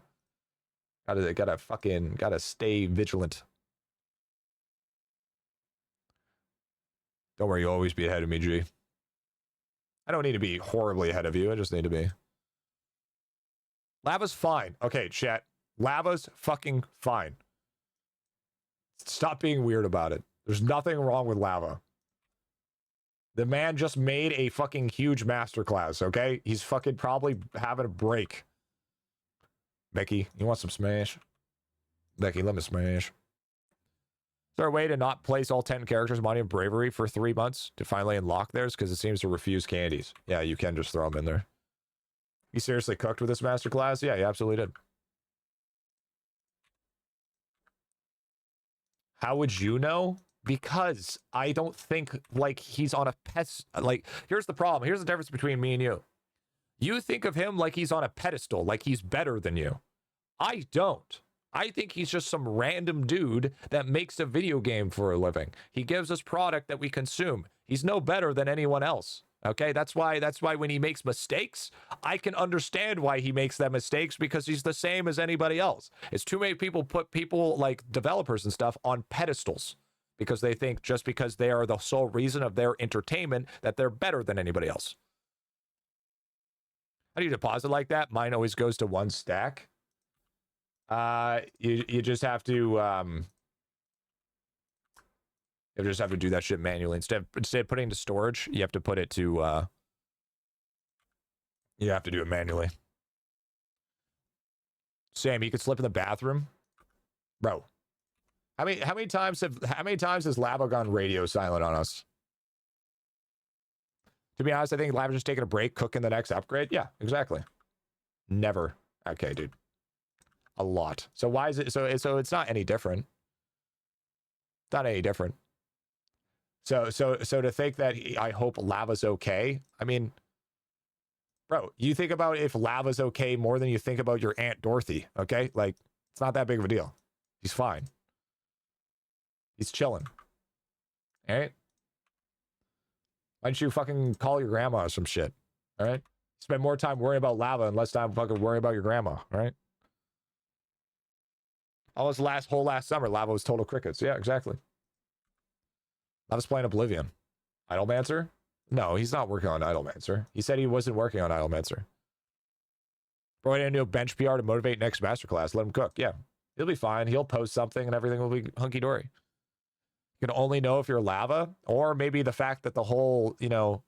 stay vigilant. Don't worry, you'll always be ahead of me, G. I don't need to be horribly ahead of you. I just need to be. Lava's fine. Okay, chat. Lava's fucking fine. Stop being weird about it. There's nothing wrong with Lava. The man just made a fucking huge masterclass, okay? He's fucking probably having a break. Becky, you want some smash? Becky, let me smash. Is there a way to not place all 10 characters in Body of Bravery for 3 months to finally unlock theirs? Because it seems to refuse candies. Yeah, you can just throw them in there. You seriously cooked with this masterclass? Yeah, you absolutely did. How would you know? Because I don't think like he's on a pest. Like, here's the problem. Here's the difference between me and you. You think of him like he's on a pedestal, like he's better than you. I don't. I think he's just some random dude that makes a video game for a living. He gives us product that we consume. He's no better than anyone else. Okay, that's why when he makes mistakes, I can understand why he makes them mistakes, because he's the same as anybody else. It's too many people put people like developers and stuff on pedestals because they think just because they are the sole reason of their entertainment that they're better than anybody else. How do you deposit like that? Mine always goes to one stack. You just have to you just have to do that shit manually. Instead of putting it into storage, you have to put it to you have to do it manually. Sam, you could slip in the bathroom. Bro. How many times has Lava gone radio silent on us? To be honest, I think Lava's just taking a break, cooking the next upgrade. Yeah, exactly. Never. Okay, dude. A lot. So why is it so it's not any different. It's not any different. So to think that I hope Lava's okay. I mean, bro, you think about if Lava's okay more than you think about your Aunt Dorothy, okay? Like, it's not that big of a deal. He's fine. He's chilling. All right? Why don't you fucking call your grandma or some shit? All right? Spend more time worrying about Lava and less time fucking worrying about your grandma, all right? Almost whole last summer, Lava was total crickets. Yeah, exactly. Lava's playing Oblivion. Idlemancer? No, he's not working on Idlemancer. He said he wasn't working on Idlemancer. Bro, I didn't do a bench PR to motivate next masterclass. Let him cook. Yeah, he'll be fine. He'll post something and everything will be hunky-dory. You can only know if you're Lava, or maybe the fact that the whole, you know,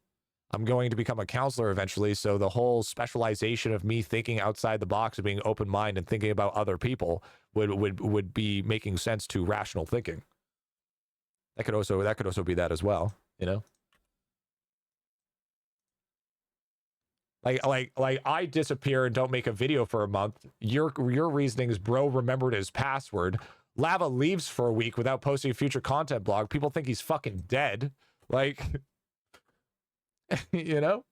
I'm going to become a counselor eventually, so the whole specialization of me thinking outside the box and being open-minded and thinking about other people would be making sense to rational thinking. That could also be that as well, you know? Like I disappear and don't make a video for a month. Your reasoning is bro remembered his password. Lava leaves for a week without posting a future content blog. People think he's fucking dead. Like, you know?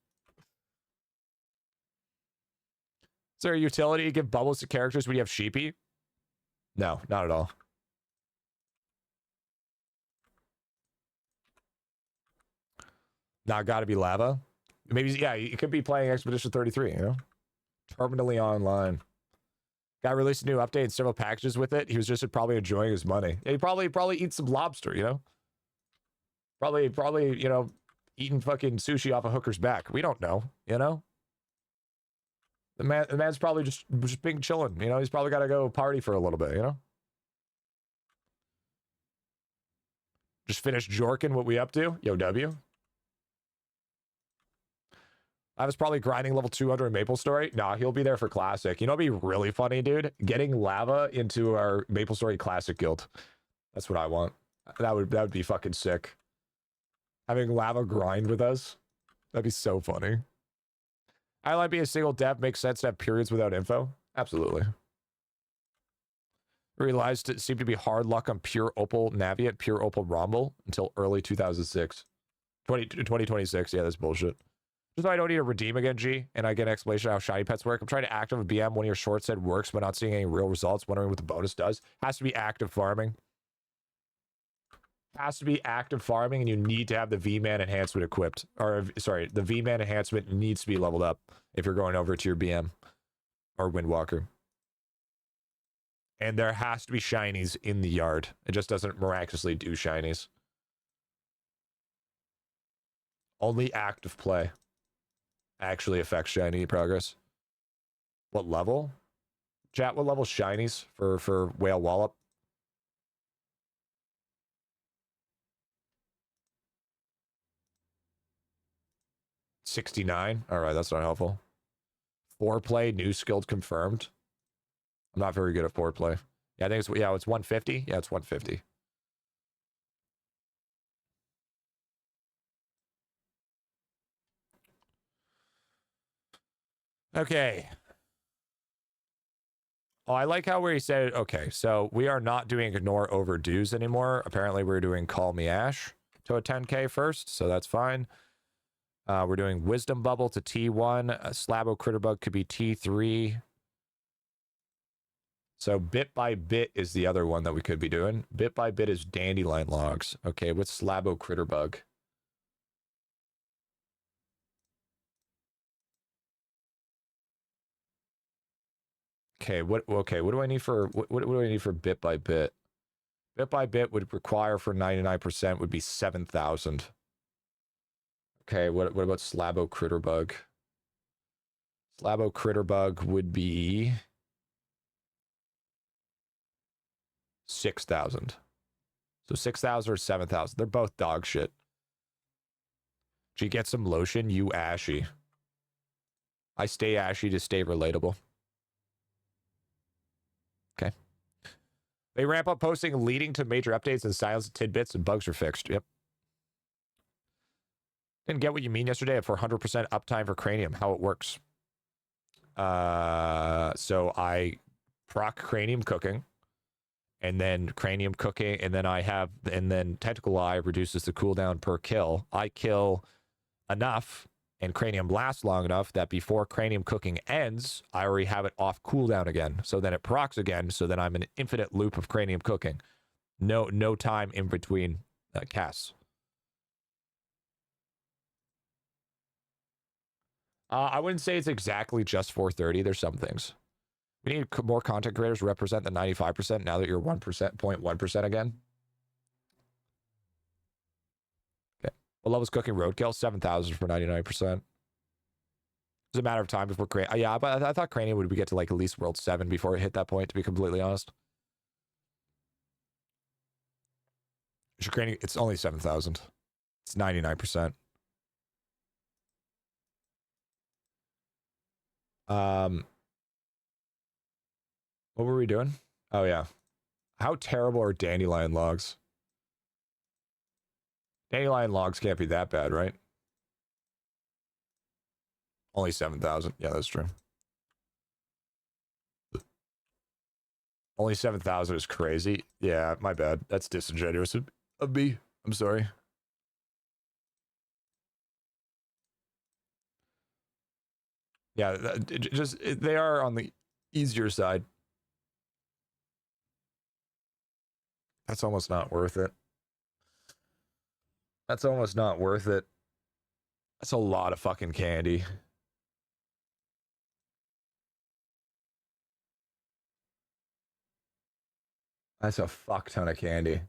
Is there a utility to give bubbles to characters when you have Sheepy? No, not at all. Not gotta be Lava. Maybe, yeah, you could be playing Expedition 33, you know? Terminally online. Guy released a new update and several packages with it. He was just probably enjoying his money. Yeah, he probably eats some lobster, you know? Probably, you know, eating fucking sushi off a hooker's back. We don't know, you know? The man's probably just being chilling, you know? He's probably got to go party for a little bit, you know? Just finished jorking what we up to. Yo, W. I was probably grinding level 200 in Maple Story. Nah, he'll be there for Classic. You know what'd be really funny, dude? Getting Lava into our Maple Story Classic guild. That's what I want. That would be fucking sick. Having Lava grind with us. That'd be so funny. I like being a single dev. Makes sense to have periods without info. Absolutely. Realized it seemed to be hard luck on pure Opal Naviate, pure Opal Rumble until early 2006. 2026. Yeah, that's bullshit. Just so I don't need to redeem again, G, and I get an explanation of how shiny pets work. I'm trying to active a BM. One of your shorts said works, but not seeing any real results. Wondering what the bonus does. Has to be active farming. Has to be active farming, and you need to have the V-Man enhancement equipped. Or, sorry, the V-Man enhancement needs to be leveled up if you're going over to your BM or Windwalker. And there has to be shinies in the yard. It just doesn't miraculously do shinies. Only active play actually affects shiny progress. What level? Chat, what level shinies for Whale Wallop? $69. All right, that's not helpful. Foreplay, new skilled confirmed. I'm not very good at foreplay. Yeah, I think it's 150. Yeah, it's 150. Okay. Oh, I like how where he said, okay, so we are not doing ignore overdues anymore. Apparently, we're doing Call Me Ash to a 10K first, so that's fine. We're doing Wisdom Bubble to T1. Slabo Critterbug could be T3. So Bit by Bit is the other one that we could be doing. Bit by Bit is Dandelion Logs. Okay, what's Slabo Critterbug? Okay, what do I need for what do I need for Bit by Bit? Bit by Bit would require for 99% would be 7,000. Okay, what about Slabo Critterbug? Slabo Critterbug would be 6,000. So 6,000 or 7,000. They're both dog shit. She gets some lotion, you ashy. I stay ashy to stay relatable. Okay. They ramp up posting leading to major updates and silence tidbits and bugs are fixed. Yep. Didn't get what you mean yesterday for 100% uptime for Cranium, how it works. So I proc Cranium cooking, and then Cranium cooking, and then Tentacle Eye reduces the cooldown per kill. I kill enough, and Cranium lasts long enough that before Cranium cooking ends, I already have it off cooldown again. So then it procs again, so then I'm in an infinite loop of Cranium cooking. No time in between casts. I wouldn't say it's exactly just 430. There's some things. We need more content creators represent the 95% now that you're 1%, again. Okay. What level's cooking roadkill? 7,000 for 99%. It's a matter of time before Cranium. Yeah, but I thought Cranium would get to like at least World 7 before it hit that point, to be completely honest. Cranium, it's only 7,000. It's 99%. What were we doing? Oh, yeah. How terrible are Dandelion Logs? Dandelion Logs can't be that bad, right? Only 7,000. Yeah, that's true. Only 7,000 is crazy. Yeah, my bad. That's disingenuous of me. I'm sorry. Yeah, they are on the easier side. That's almost not worth it. That's almost not worth it. That's a lot of fucking candy. That's a fuck ton of candy.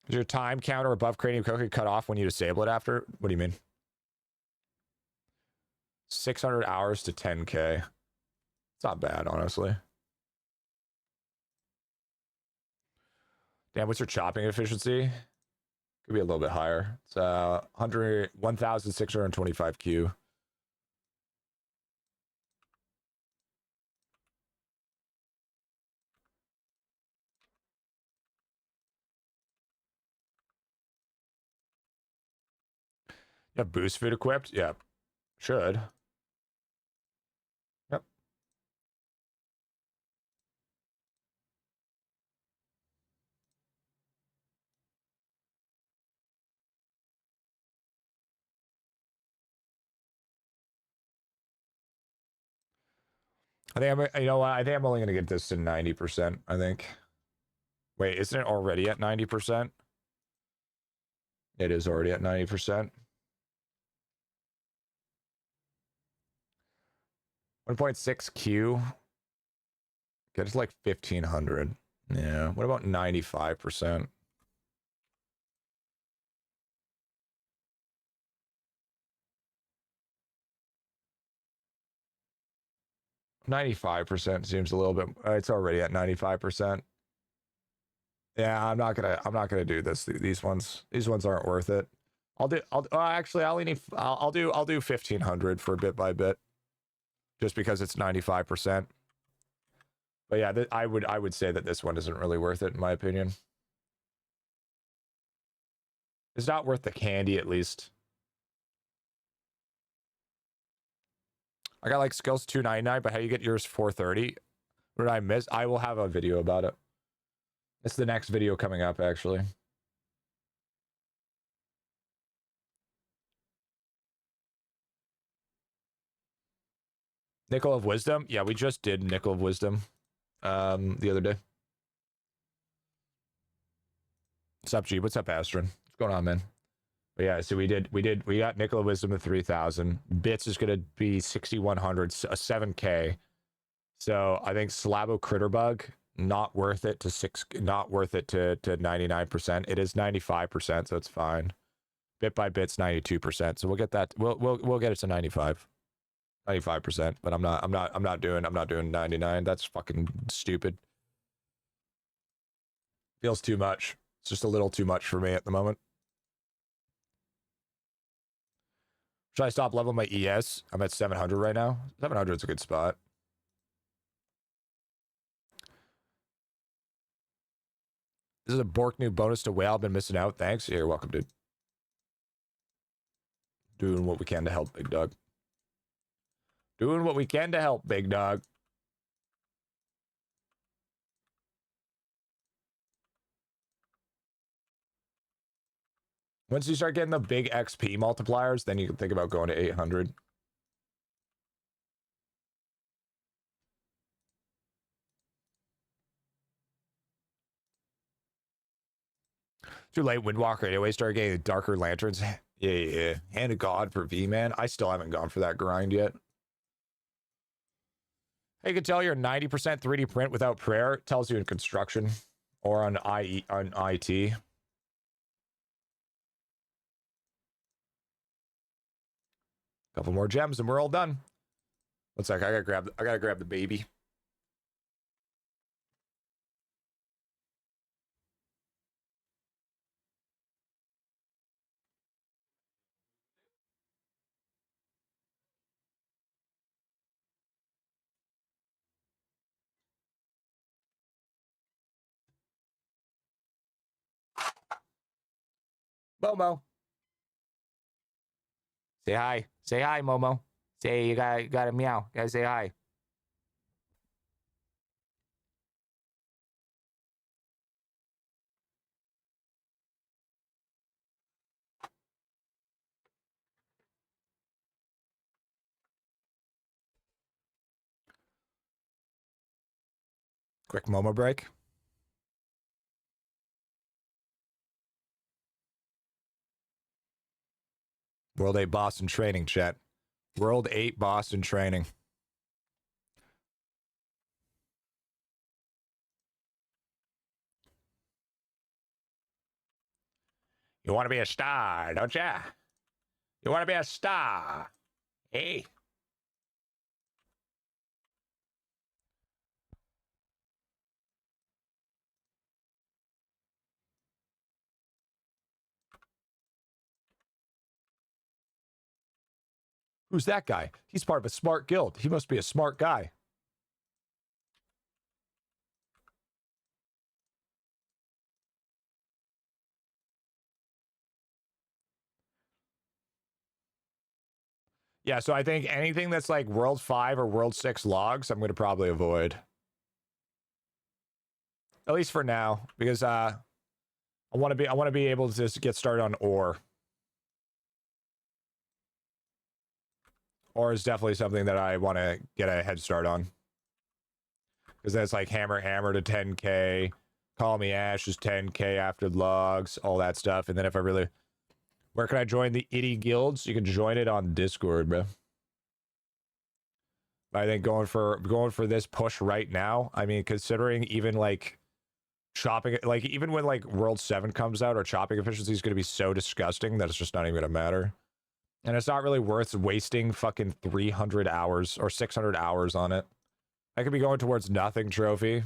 Is your time counter above Cranium Cooking cut off when you disable it after? What do you mean? 600 hours to 10K. It's not bad, honestly. Damn, what's your chopping efficiency? Could be a little bit higher. It's 1,625 Q. You have boost food equipped? Yeah. Should. Yep. I think you know what? I think I'm only gonna get this to 90%, I think. Wait, isn't it already at 90%? It is already at 90%. 1.6 Q. Get it to like 1,500. Yeah. What about 95%? %95 seems a little bit. It's already at 95%. Yeah, I'm not gonna do this. These ones aren't worth it. Actually, I'll do 1,500 for bit by bit, just because it's 95%. But yeah, I would say that this one isn't really worth it in my opinion. It's not worth the candy, at least. I got like skills 299, but how you get yours 430? What did I miss? I will have a video about it. It's the next video coming up, actually. Nickel of Wisdom? Yeah, we just did Nickel of Wisdom the other day. What's up, G? What's up, Astron? What's going on, man? But yeah, so we got Nickel of Wisdom at 3,000. Bits is gonna be 6,100, a 7K. So I think Slabo Critterbug, not worth it to 99%. It is 95%, so it's fine. Bit by bit's 92%. So we'll get that. We'll get it to 95%. But I'm not doing 99. That's fucking stupid. Feels too much. It's just a little too much for me at the moment. Should I stop leveling my ES? I'm at 700 right now. 700 is a good spot. This is a Bork new bonus to whale. I've been missing out. Thanks. You're welcome, dude. Doing what we can to help, big dog. Doing what we can to help, big dog. Once you start getting the big XP multipliers, then you can think about going to 800. Too late, Windwalker. Anyway, start getting the darker lanterns. Yeah. Hand of God for V, man. I still haven't gone for that grind yet. You can tell you're 90% 3D print without prayer. It tells you in construction or on IT. Couple more gems and we're all done. One sec, I gotta grab the baby. Momo. Say hi. Say hi, Momo. Say you gotta meow. You gotta say hi. Quick Momo break. World 8 Boston training, chat. World 8 Boston training. You want to be a star, don't ya? You want to be a star? Hey. Who's that guy? He's part of a smart guild. He must be a smart guy. Yeah, so I think anything that's like World 5 or World 6 logs, I'm going to probably avoid. At least for now, because I want to be able to just get started on ore. Ore is definitely something that I want to get a head start on. Because that's like hammer to 10k, Call Me Ash is 10k after logs, all that stuff. And then if I really... Where can I join the itty guilds? You can join it on Discord, bro. I think going for this push right now, I mean, considering even like chopping, like even when like World 7 comes out, our chopping efficiency is going to be so disgusting that it's just not even going to matter. And it's not really worth wasting fucking 300 hours or 600 hours on it. I could be going towards nothing trophy.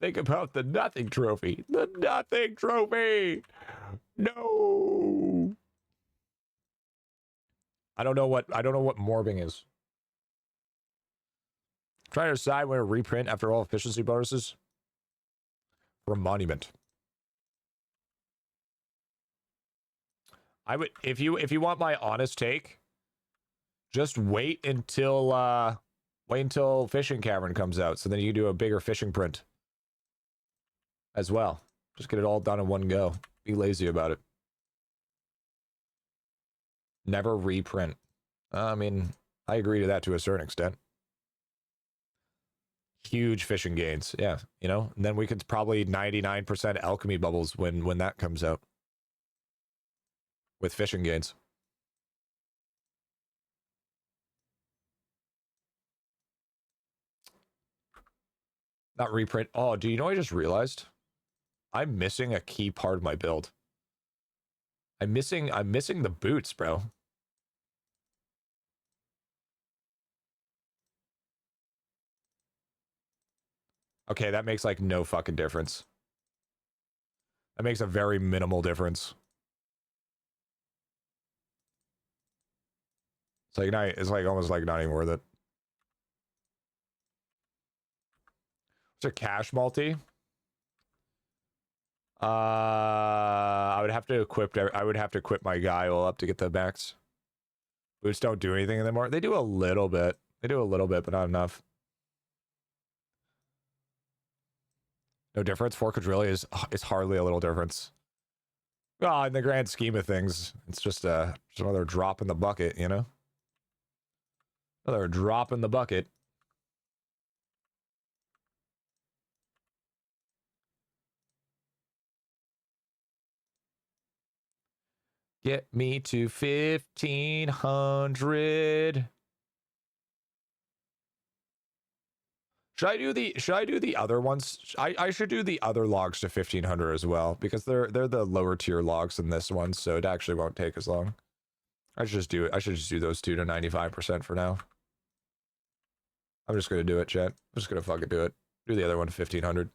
Think about the nothing trophy. The nothing trophy. No. I don't know what morbing is. Trying to decide when to reprint after all efficiency bonuses for a monument. I would, if you want my honest take, just wait until Fishing Cavern comes out, so then you can do a bigger fishing print as well. Just get it all done in one go. Be lazy about it. Never reprint. I mean, I agree to that to a certain extent. Huge fishing gains, yeah, you know. And then we could probably 99% alchemy bubbles when that comes out with fishing gains. Not reprint. Oh, do you know what I just realized? I'm missing a key part of my build. I'm missing the boots, bro. Okay, that makes like no fucking difference. That makes a very minimal difference. It's like almost like not even worth it. What's a cash multi? I would have to equip my guy all up to get the max. Boots don't do anything anymore. They do a little bit. They do a little bit, but not enough. No difference. 4 quadrillion is hardly a little difference. Well, in the grand scheme of things, it's just another drop in the bucket, you know? Another drop in the bucket. Get me to 1500. Should I do the other ones? I should do the other logs to 1500 as well, because they're the lower tier logs in this one, so it actually won't take as long. I should just do those two to 95% for now. I'm just gonna do it, chat. I'm just gonna fucking do it. Do the other one to 1500.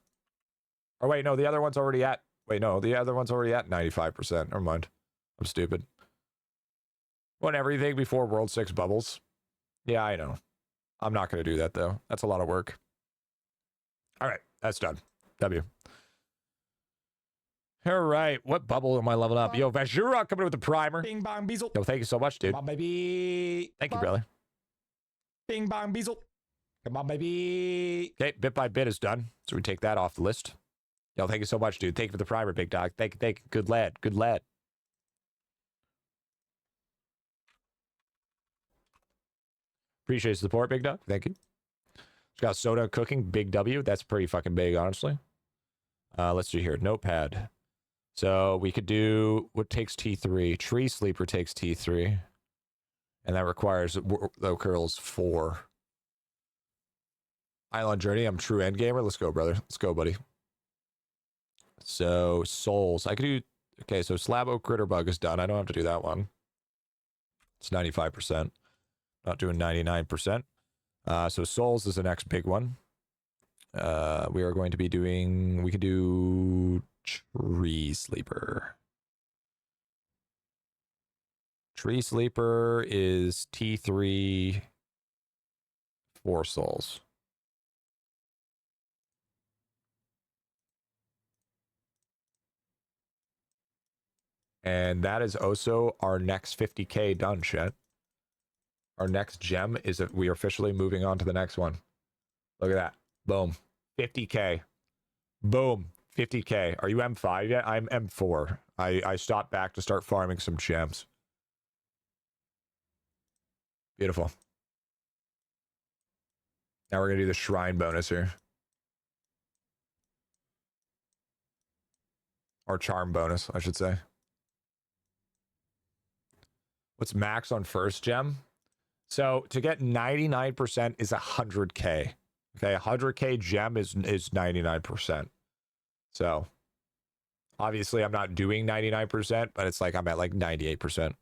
Oh wait, no, the other one's already at 95%. Never mind. I'm stupid. Want everything before World 6 bubbles? Yeah, I know. I'm not gonna do that though. That's a lot of work. All right, that's done. W. All right, what bubble am I leveling up? Yo, Vajura coming in with the primer. Bing bang beezle. Yo, thank you so much, dude. Come on, baby. Thank you, brother. Bing bang beezle. Come on, baby. Okay, bit by bit is done. So we take that off the list. Yo, thank you so much, dude. Thank you for the primer, big dog. Thank you. Good lad. Good lad. Appreciate the support, big dog. Thank you. It's got soda cooking, big W. That's pretty fucking big, honestly. Let's do here. Notepad. So we could do what takes T3. Tree Sleeper takes T3. And that requires low curls 4. Island Journey. I'm true end gamer. Let's go, brother. Let's go, buddy. So souls. I could do. Okay, so Slab Oak Critter Bug is done. I don't have to do that one. It's 95%. Not doing 99%. So souls is the next big one. We are going to be doing. We could do Tree Sleeper. Tree Sleeper is T3 4 souls. And that is also our next 50k done, chat. Our next gem is that we are officially moving on to the next one. Look at that. Boom. 50k. Boom. 50k. Are you M5 yet? I'm M4. I stopped back to start farming some gems. Beautiful. Now we're going to do the shrine bonus here. Or charm bonus, I should say. What's max on first gem? So to get 99% is 100k. Okay, 100k gem is 99%. So obviously I'm not doing 99%, but it's like I'm at like 98%.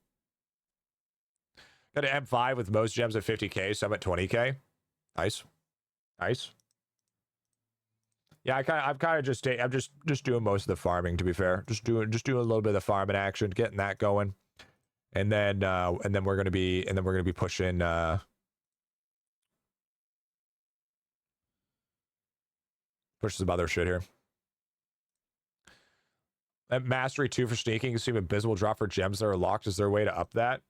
Got an M5 with most gems at 50k, so I'm at 20k. Nice. Nice. Yeah, I'm kind of just I'm just doing most of the farming, to be fair. Just doing a little bit of the farming action, getting that going. And then we're gonna be pushing push some other shit here. At Mastery 2 for sneaking, you see Abyss will drop for gems that are locked. Is there a way to up that?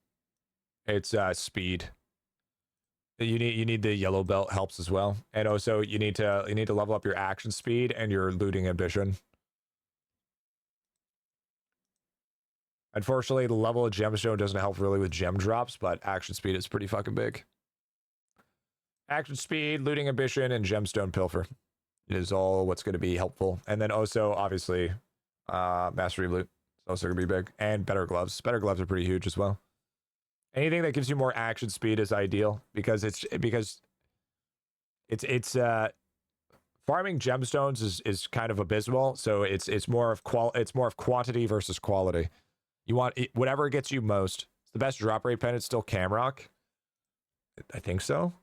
It's speed. You need the yellow belt helps as well. And also you need to level up your action speed and your looting ambition. Unfortunately, the level of gemstone doesn't help really with gem drops, but action speed is pretty fucking big. Action speed, looting ambition, and gemstone pilfer is all what's going to be helpful. And then also, obviously, mastery loot is also going to be big. And better gloves. Better gloves are pretty huge as well. Anything that gives you more action speed is ideal because farming gemstones is kind of abysmal. So it's more of quantity versus quality. You want whatever gets you most. The best drop rate pen is still Camrock. I think so.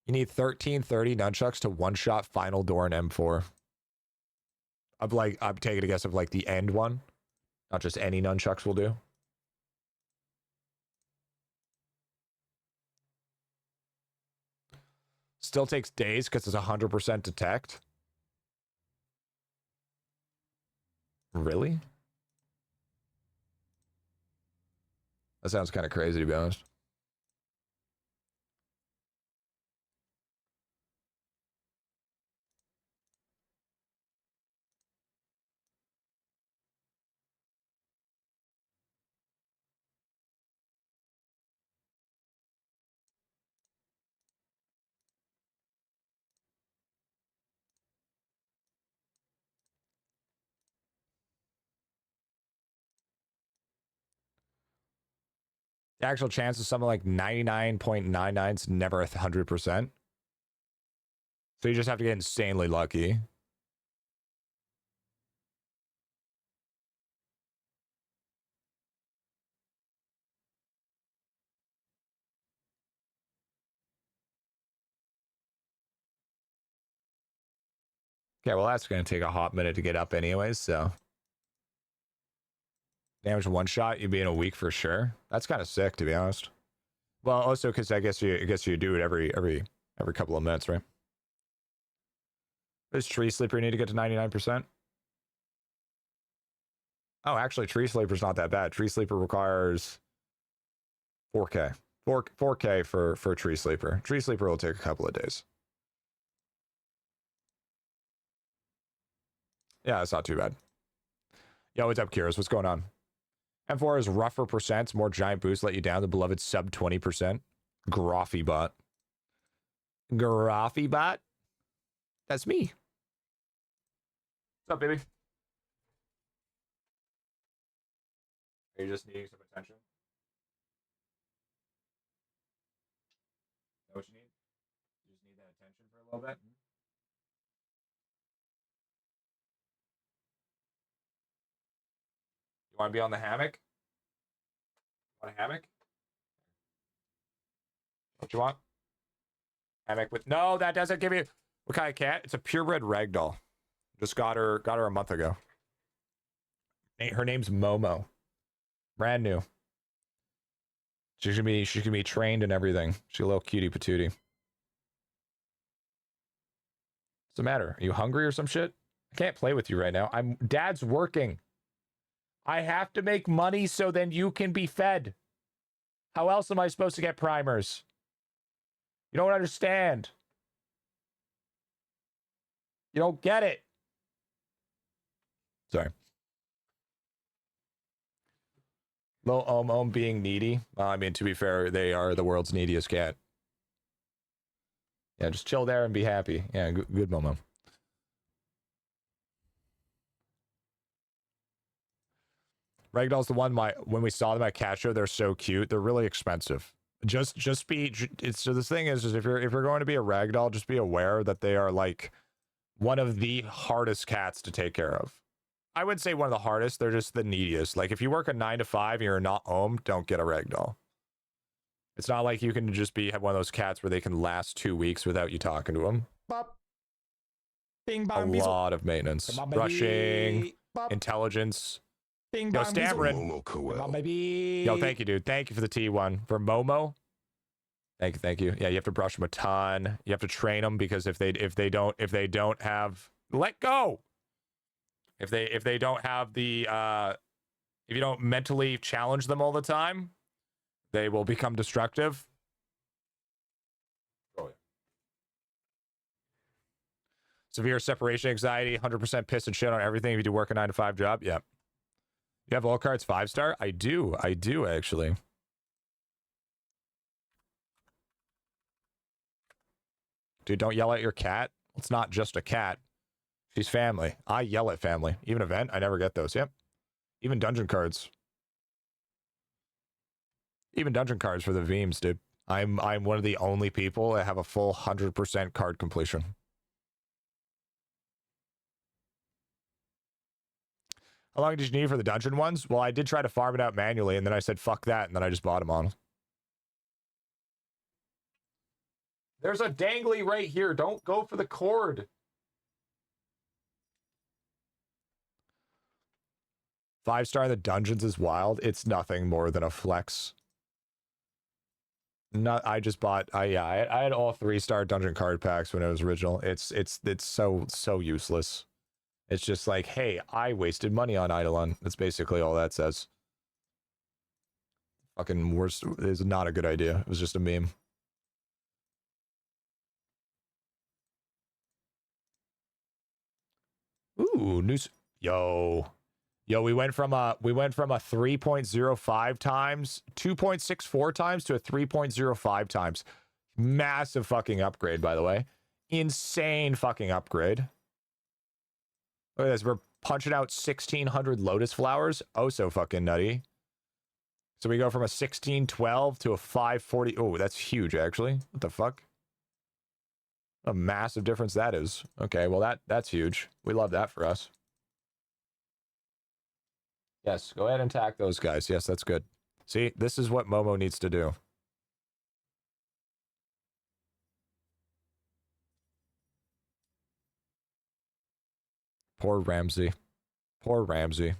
You need 1330 nunchucks to one-shot final door in M4. I'm taking a guess of like the end one. Not just any nunchucks will do. Still takes days because it's 100% detect. Really? That sounds kind of crazy, to be honest. The actual chance of something like 99.99 is never 100%. So you just have to get insanely lucky. Okay, well, that's going to take a hot minute to get up anyways, so. Damage one shot, you'd be in a week for sure. That's kind of sick, to be honest. Well, also because I guess you do it every couple of minutes, right? Does Tree Sleeper need to get to 99%? Oh, actually, Tree Sleeper's not that bad. Tree Sleeper requires 4K. 4K for Tree Sleeper. Tree Sleeper will take a couple of days. Yeah, it's not too bad. Yo, what's up, Kyrus? What's going on? M4 is rougher percents, more giant boosts let you down. The beloved sub 20%. GriffyBit. GriffyBit? That's me. What's up, baby? Are you just needing some attention? Know what you need? You just need that attention for a little bit? You want to be on the hammock? Want a hammock? What you want? Hammock with... No, that doesn't give you... What kind of cat? It's a purebred ragdoll. Just got her a month ago. Her name's Momo. Brand new. She should be trained and everything. She's a little cutie patootie. What's the matter? Are you hungry or some shit? I can't play with you right now. Dad's working. I have to make money so then you can be fed. How else am I supposed to get primers? You don't understand. You don't get it. Sorry. Lil being needy. I mean, to be fair, they are the world's neediest cat. Yeah, just chill there and be happy. Yeah, good Momo. Ragdoll's the one when we saw them at Cat Show, they're so cute. They're really expensive. Just be so this thing is if you're going to be a ragdoll, just be aware that they are like one of the hardest cats to take care of. I wouldn't say one of the hardest, they're just the neediest. Like if you work a 9 to 5 and you're not home, don't get a ragdoll. It's not like you can just have one of those cats where they can last 2 weeks without you talking to them. Bop. Bing bong. A lot of maintenance. Brushing, intelligence. Bing Yo, bong. Stammering. Momo Come on, Coel. baby. Yo, thank you, dude. Thank you for the T1. For Momo. Thank you. Yeah, you have to brush them a ton. You have to train them because if they don't have let go. If they don't have the if you don't mentally challenge them all the time, they will become destructive. Oh, yeah. Severe separation anxiety, 100% piss and shit on everything if you do work a 9 to 5 job. Yep. You have all cards 5-star? I do actually. Dude, don't yell at your cat. It's not just a cat. She's family. I yell at family. Even event, I never get those. Yep. Even dungeon cards. Even dungeon cards for the Veems, dude. I'm one of the only people that have a full 100% card completion. How long did you need for the dungeon ones? Well, I did try to farm it out manually, and then I said, fuck that, and then I just bought them on. There's a dangly right here. Don't go for the cord. 5-star in the dungeons is wild. It's nothing more than a flex. I just bought. I had all 3-star dungeon card packs when it was original. It's so useless. It's just like, hey, I wasted money on IdleOn. That's basically all that says. Fucking worst is not a good idea. It was just a meme. Ooh, news. Yo, we went from a 3.05 times, 2.64 times to a 3.05 times. Massive fucking upgrade, by the way. Insane fucking upgrade. Look at this. We're punching out 1,600 lotus flowers. Oh, so fucking nutty. So we go from a 1612 to a 540. Oh, that's huge, actually. What the fuck? What a massive difference that is. Okay, well, that's huge. We love that for us. Yes, go ahead and attack those guys. Yes, that's good. See, this is what Momo needs to do. Poor Ramsey. Poor Ramsey.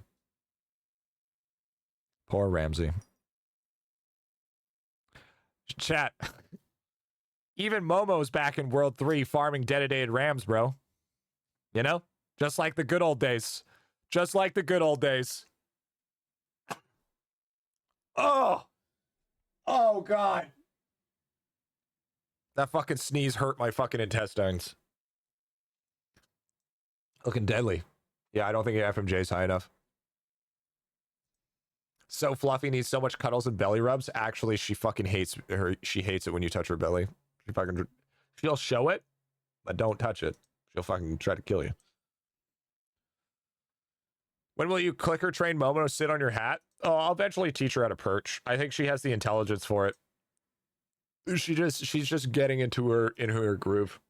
Poor Ramsey. Chat. Even Momo's back in World 3 farming dedicated rams, bro. You know? Just like the good old days. Just like the good old days. Oh! Oh, God. That fucking sneeze hurt my fucking intestines. Looking deadly. Yeah, I don't think FMJ's high enough. So fluffy, needs so much cuddles and belly rubs. Actually, she fucking hates her. She hates it when you touch her belly. She'll show it, but don't touch it. She'll fucking try to kill you. When will you clicker train Momo to sit on your hat? Oh, I'll eventually teach her how to perch. I think she has the intelligence for it. She's just getting into her groove.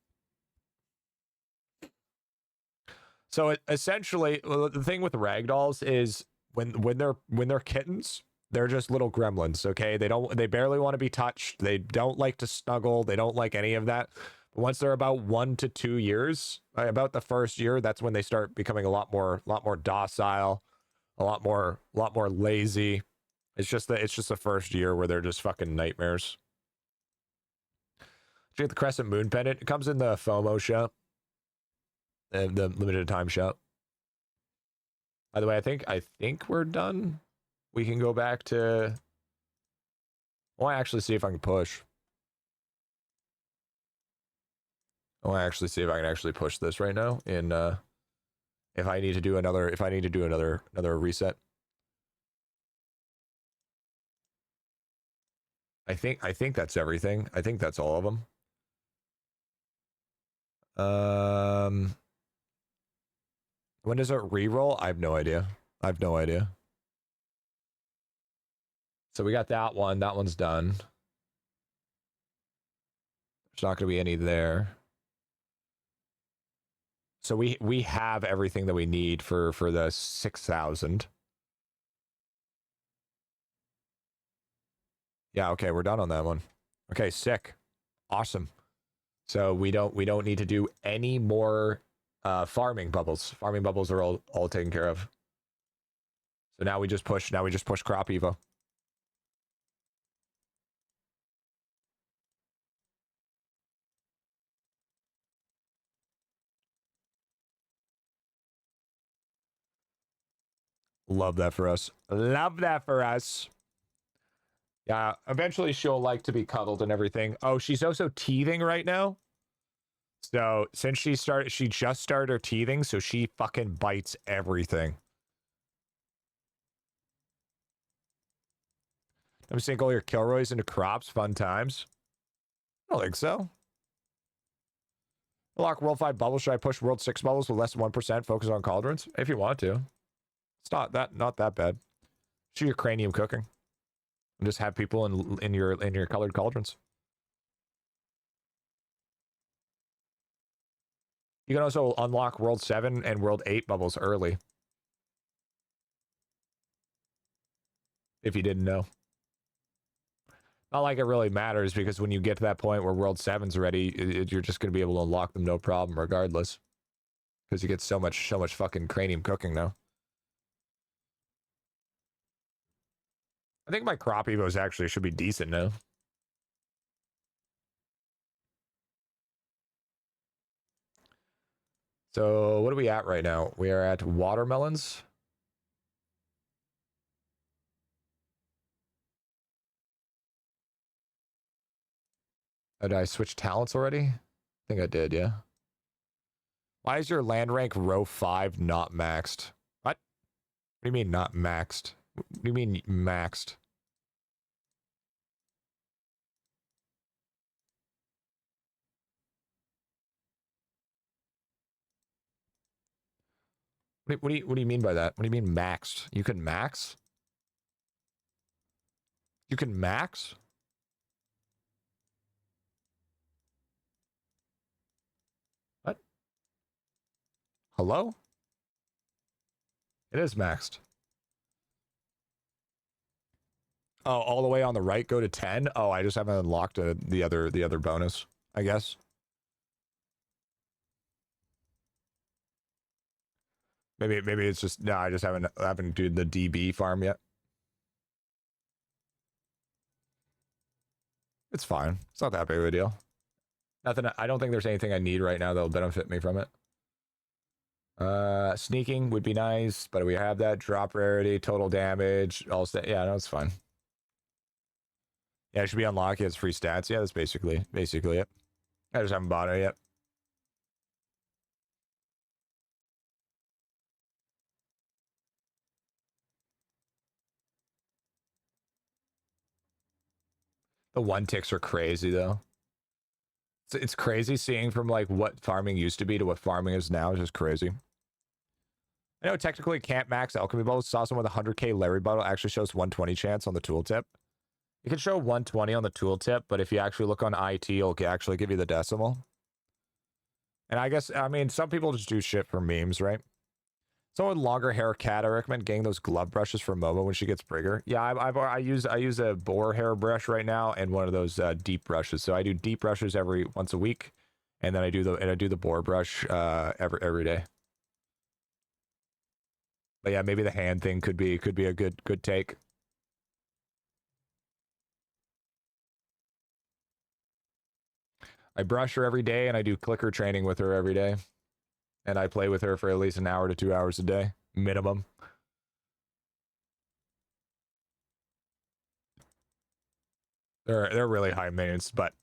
So essentially, the thing with ragdolls is when they're kittens, they're just little gremlins. Okay, they barely want to be touched. They don't like to snuggle. They don't like any of that. Once they're about 1 to 2 years, about the first year, that's when they start becoming a lot more docile, a lot more lazy. It's just the first year where they're just fucking nightmares. Check the Crescent Moon pendant. It comes in the FOMO shop, the limited time shop. By the way, I think we're done. We can go back to. I want to actually see if I can push. I want to actually see if I can actually push this right now. In if I need to do another reset. I think that's everything. I think that's all of them. When does it reroll? I have no idea. So we got that one. That one's done. There's not going to be any there. So we have everything that we need for the 6,000. Yeah, okay, we're done on that one. Okay, sick. Awesome. So we don't need to do any more farming bubbles. Farming bubbles are all taken care of. So now we just push crop evo. Love that for us. Love that for us. Yeah, eventually she'll like to be cuddled and everything. Oh, she's also teething right now. So since she just started her teething, so she fucking bites everything. I'm sink all your Kilroys into crops, fun times. I don't think so. Unlock World 5 bubbles. Should I push World 6 bubbles with less than 1%? Focus on cauldrons? If you want to. It's not that bad. Shoot your cranium cooking. And just have people in your colored cauldrons. You can also unlock World 7 and World 8 bubbles early. If you didn't know. Not like it really matters, because when you get to that point where World 7's ready, you're just going to be able to unlock them no problem regardless. Because you get so much fucking cranium cooking now. I think my crop evos actually should be decent now. So what are we at right now? We are at watermelons. Oh, did I switch talents already? I think I did, yeah. Why is your land rank row 5 not maxed? What? What do you mean not maxed? What do you mean maxed? What do you mean by that? What do you mean maxed? You can max? You can max? What? Hello? It is maxed. Oh, all the way on the right go to 10? Oh, I just haven't unlocked the other bonus, I guess. Maybe it's just no, I just haven't done the DB farm yet. It's fine. It's not that big of a deal. Nothing. I don't think there's anything I need right now that'll benefit me from it. Sneaking would be nice, but we have that. Drop rarity, total damage, all stat. Yeah, no, it's fine. Yeah, it should be unlocked. It's free stats. Yeah, that's basically it. I just haven't bought it yet. The one ticks are crazy though. It's crazy seeing from like what farming used to be to what farming is now. It's just crazy. I know technically can't max alchemy bubbles. Saw someone with 100k Larry bottle actually shows 120 chance on the tooltip. You can show 120 on the tooltip, but if you actually look on IT, it'll actually give you the decimal. And I mean, some people just do shit for memes, right? Someone with longer hair cat, I recommend getting those glove brushes for Momo when she gets bigger. Yeah, I use a boar hair brush right now and one of those deep brushes. So I do deep brushes every once a week, And then I do the boar brush every day. But yeah, maybe the hand thing could be a good take. I brush her every day and I do clicker training with her every day. And I play with her for at least an hour to 2 hours a day, minimum. They're really high maintenance, but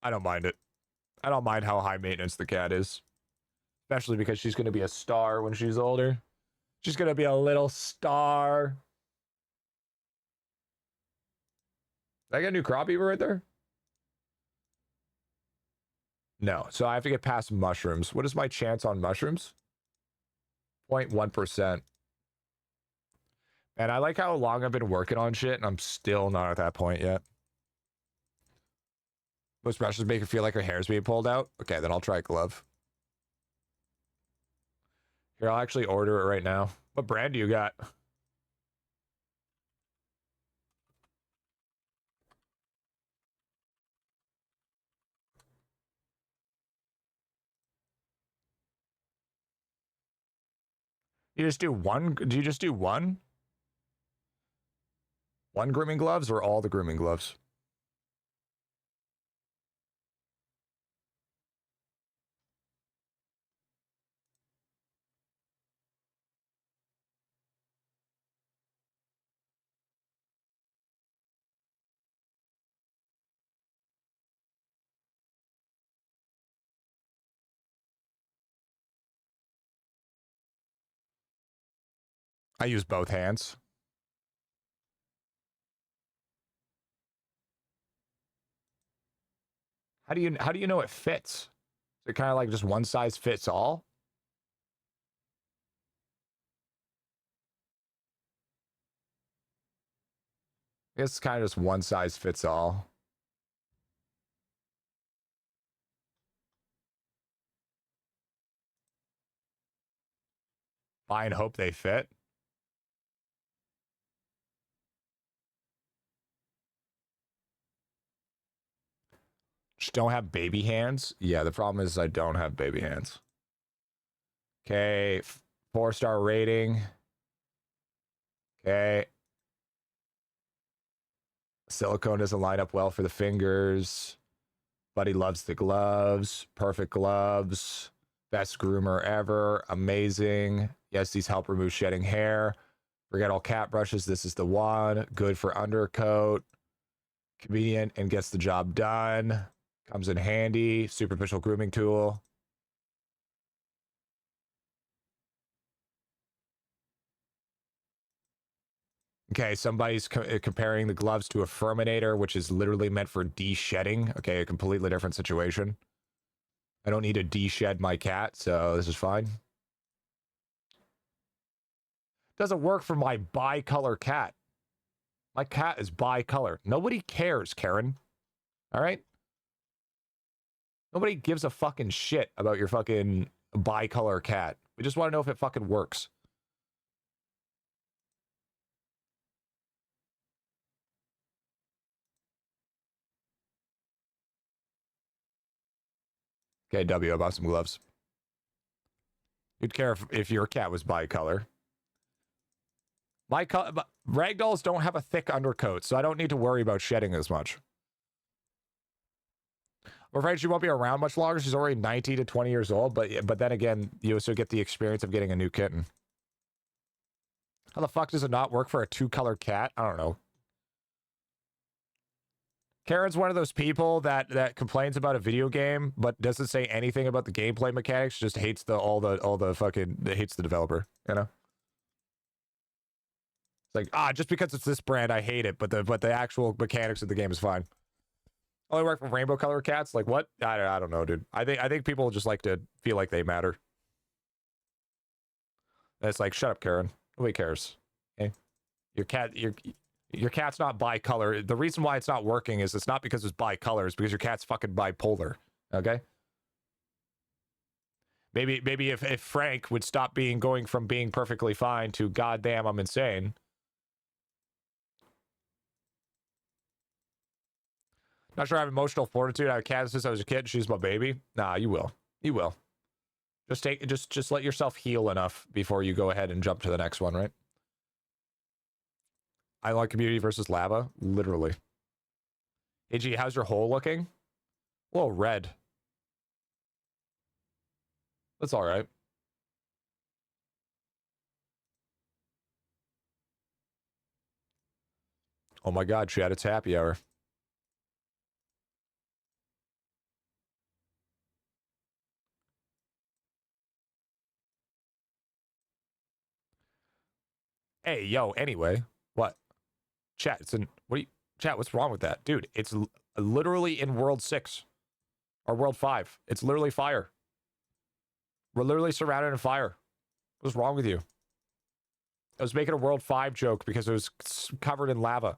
I don't mind it. I don't mind how high maintenance the cat is. Especially because she's going to be a star when she's older. She's going to be a little star. Did I get a new crop beaver right there? No. So I have to get past mushrooms. What is my chance on mushrooms? 0.1%. And I like how long I've been working on shit, and I'm still not at that point yet. Most brushes make it feel like her hair's being pulled out. Okay, then I'll try glove. Here, I'll actually order it right now. What brand do you got? You just do one? Do you just do one? One grooming gloves or all the grooming gloves? I use both hands. How do you know it fits? Is it kind of like just one size fits all? I guess it's kind of just one size fits all. Fine, hope they fit. Just don't have baby hands. Yeah, the problem is I don't have baby hands. Okay, 4-star rating. Okay. Silicone doesn't line up well for the fingers. Buddy loves the gloves. Perfect gloves. Best groomer ever. Amazing. Yes, these help remove shedding hair. Forget all cat brushes. This is the one. Good for undercoat. Convenient and gets the job done. Comes in handy. Superficial grooming tool. Okay, somebody's comparing the gloves to a Furminator, which is literally meant for de-shedding. Okay, a completely different situation. I don't need to de-shed my cat, so this is fine. Doesn't work for my bicolor cat. My cat is bicolor. Nobody cares, Karen. All right? Nobody gives a fucking shit about your fucking bicolor cat. We just want to know if it fucking works. Okay, W, I bought some gloves. You'd care if your cat was bicolor. Ragdolls don't have a thick undercoat, so I don't need to worry about shedding as much. I'm afraid she won't be around much longer. She's already 19 to 20 years old, but then again, you also get the experience of getting a new kitten. How the fuck does it not work for a 2-color cat? I don't know. Karen's one of those people that complains about a video game, but doesn't say anything about the gameplay mechanics. Just hates all the fucking hates the developer. You know, it's like just because it's this brand, I hate it. But the actual mechanics of the game is fine. Only work for rainbow color cats. Like what? I don't know, dude. I think people just like to feel like they matter. And it's like, shut up, Karen. Nobody cares. Okay, your cat's not bicolor. The reason why it's not working is it's not because it's bicolor. It's because your cat's fucking bipolar. Okay. Maybe if Frank would stop going from being perfectly fine to goddamn I'm insane. Not sure I have emotional fortitude. I have a cat since I was a kid. She's my baby. Nah, you will. You will. Just let yourself heal enough before you go ahead and jump to the next one, right? I like community versus lava. Literally. AG, how's your hole looking? A little red. That's all right. Oh my god, Chad, it's happy hour. Hey, yo, anyway. What? Chat, it's in... What do you... Chat, what's wrong with that? Dude, it's literally in World 6. Or World 5. It's literally fire. We're literally surrounded in fire. What's wrong with you? I was making a World 5 joke because it was covered in lava.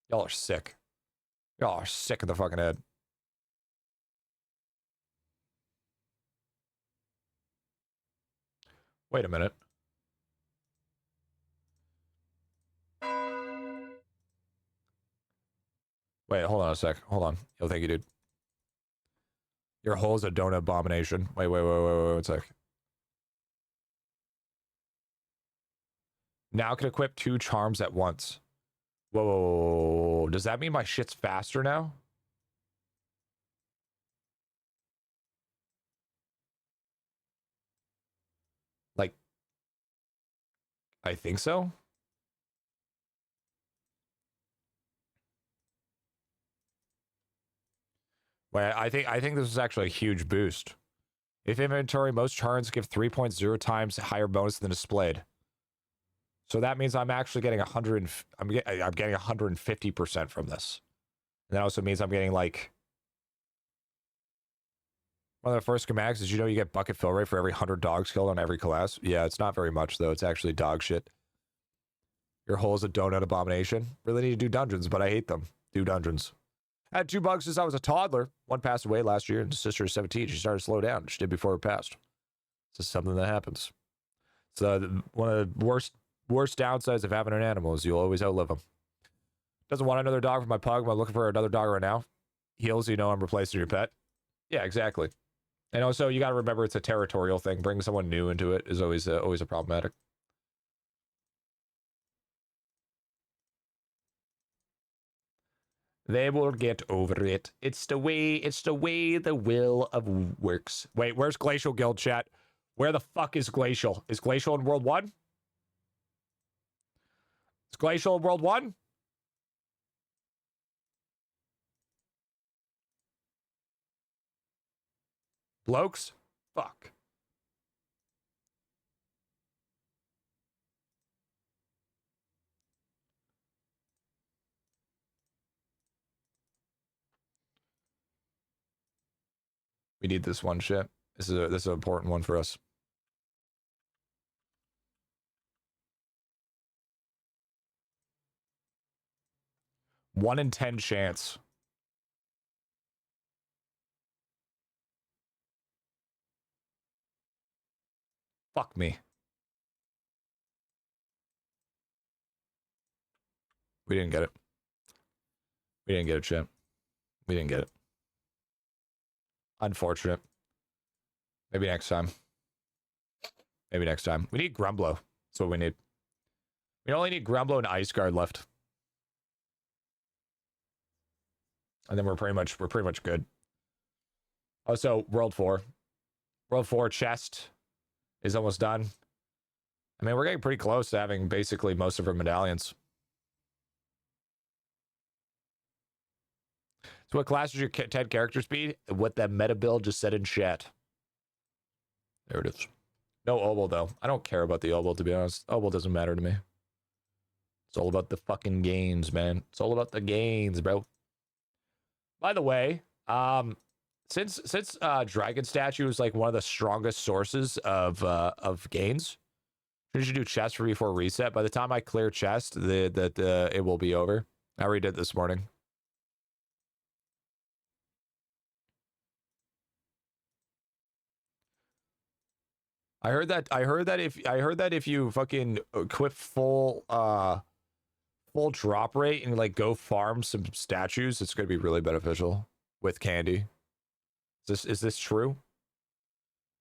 Y'all are sick. Y'all are sick in the fucking head. Wait a minute. Wait, hold on a sec. Hold on. Yo, thank you, dude. Your hole's a donut abomination. Wait, 1 sec. Now can equip 2 charms at once. Whoa. Does that mean my shit's faster now? Like, I think so. Wait, I think this is actually a huge boost. If inventory, most charms give 3.0 times higher bonus than displayed. So that means I'm actually getting 100. I'm getting 150% from this. And that also means I'm getting like one of the first schematics. Did you know you get bucket fill rate for every 100 dogs killed on every class? Yeah, it's not very much though. It's actually dog shit. Your hole's a donut abomination. Really need to do dungeons, but I hate them. Do dungeons. I had 2 bugs since I was a toddler. One passed away last year, and his sister is 17. She started to slow down. She did before it passed. It's just something that happens. So one of the worst downsides of having an animal is you'll always outlive them. Doesn't want another dog for my pug. I'm looking for another dog right now. Heals, you know I'm replacing your pet. Yeah, exactly. And also, you got to remember it's a territorial thing. Bringing someone new into it is always a problematic. They will get over it. It's the way the will of works. Wait, where's Glacial Guild chat? Where the fuck is Glacial? Is Glacial in World 1? Is Glacial in World 1? Blokes? Fuck. We need this one shit. This is an important one for us. One in 10 chance. Fuck me. We didn't get it. We didn't get it, chat. We didn't get it. Unfortunate. Maybe next time. Maybe next time. We need Grumblo. That's what we need. We only need Grumblo and Ice Guard left. And then we're pretty much good. Also, World 4. World 4 chest is almost done. I mean, we're getting pretty close to having basically most of our medallions. So what class is your 10 character speed? What that meta build just said in chat. There it is. No Obel, though. I don't care about the Obel, to be honest. Obel doesn't matter to me. It's all about the fucking gains, man. It's all about the gains, bro. By the way, since Dragon Statue is like one of the strongest sources of gains, you should do chest for before reset. By the time I clear chest, it will be over. I already did this morning. I heard that if you fucking equip full full drop rate and like go farm some statues, it's going to be really beneficial with candy. Is this true?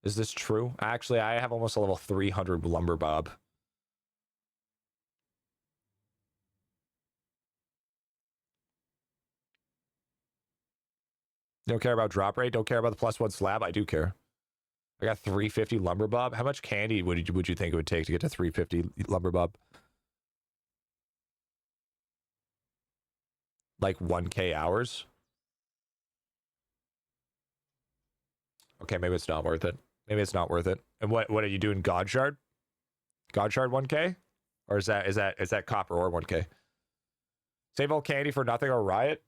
Is this true? Actually, I have almost a level 300 lumber bob. Don't care about drop rate. Don't care about the +1 slab. I do care. I got 350 lumber bob. How much candy would you think it would take to get to 350 lumber bob? Like 1K hours? Okay, maybe it's not worth it. Maybe it's not worth it. And what are you doing? God shard? God shard 1K? Or is that copper ore 1K? Save all candy for nothing or riot?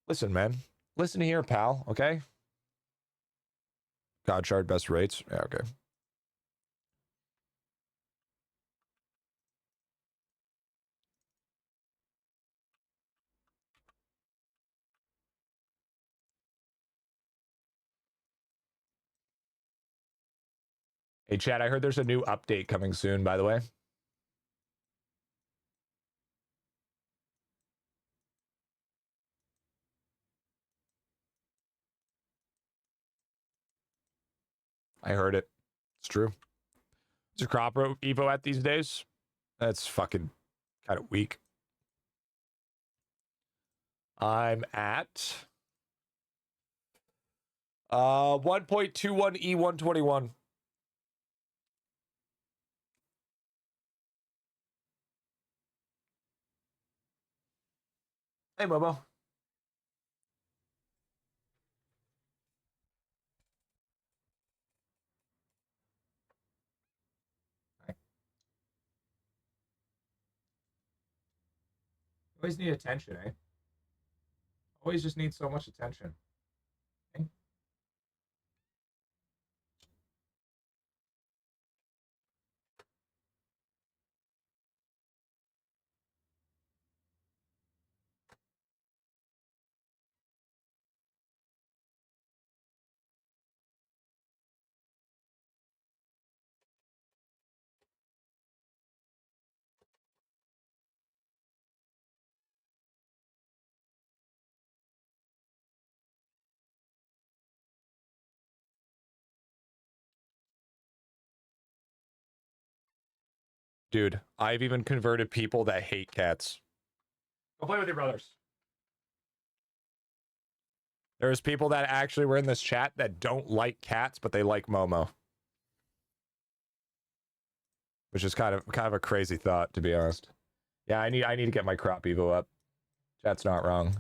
Listen, man. Listen here, pal, okay? God shard best rates. Yeah, okay. Hey, Chad, I heard there's a new update coming soon, by the way. I heard it. It's true. Is your crop Evo at these days? That's fucking kind of weak. I'm at 1.21 E121. Hey, Momo. Always need attention, eh? Always just need so much attention. Okay? Dude, I've even converted people that hate cats. Go play with your brothers. There's people that actually were in this chat that don't like cats, but they like Momo. Which is kind of a crazy thought, to be honest. Yeah, I need to get my crop evo up. Chat's not wrong.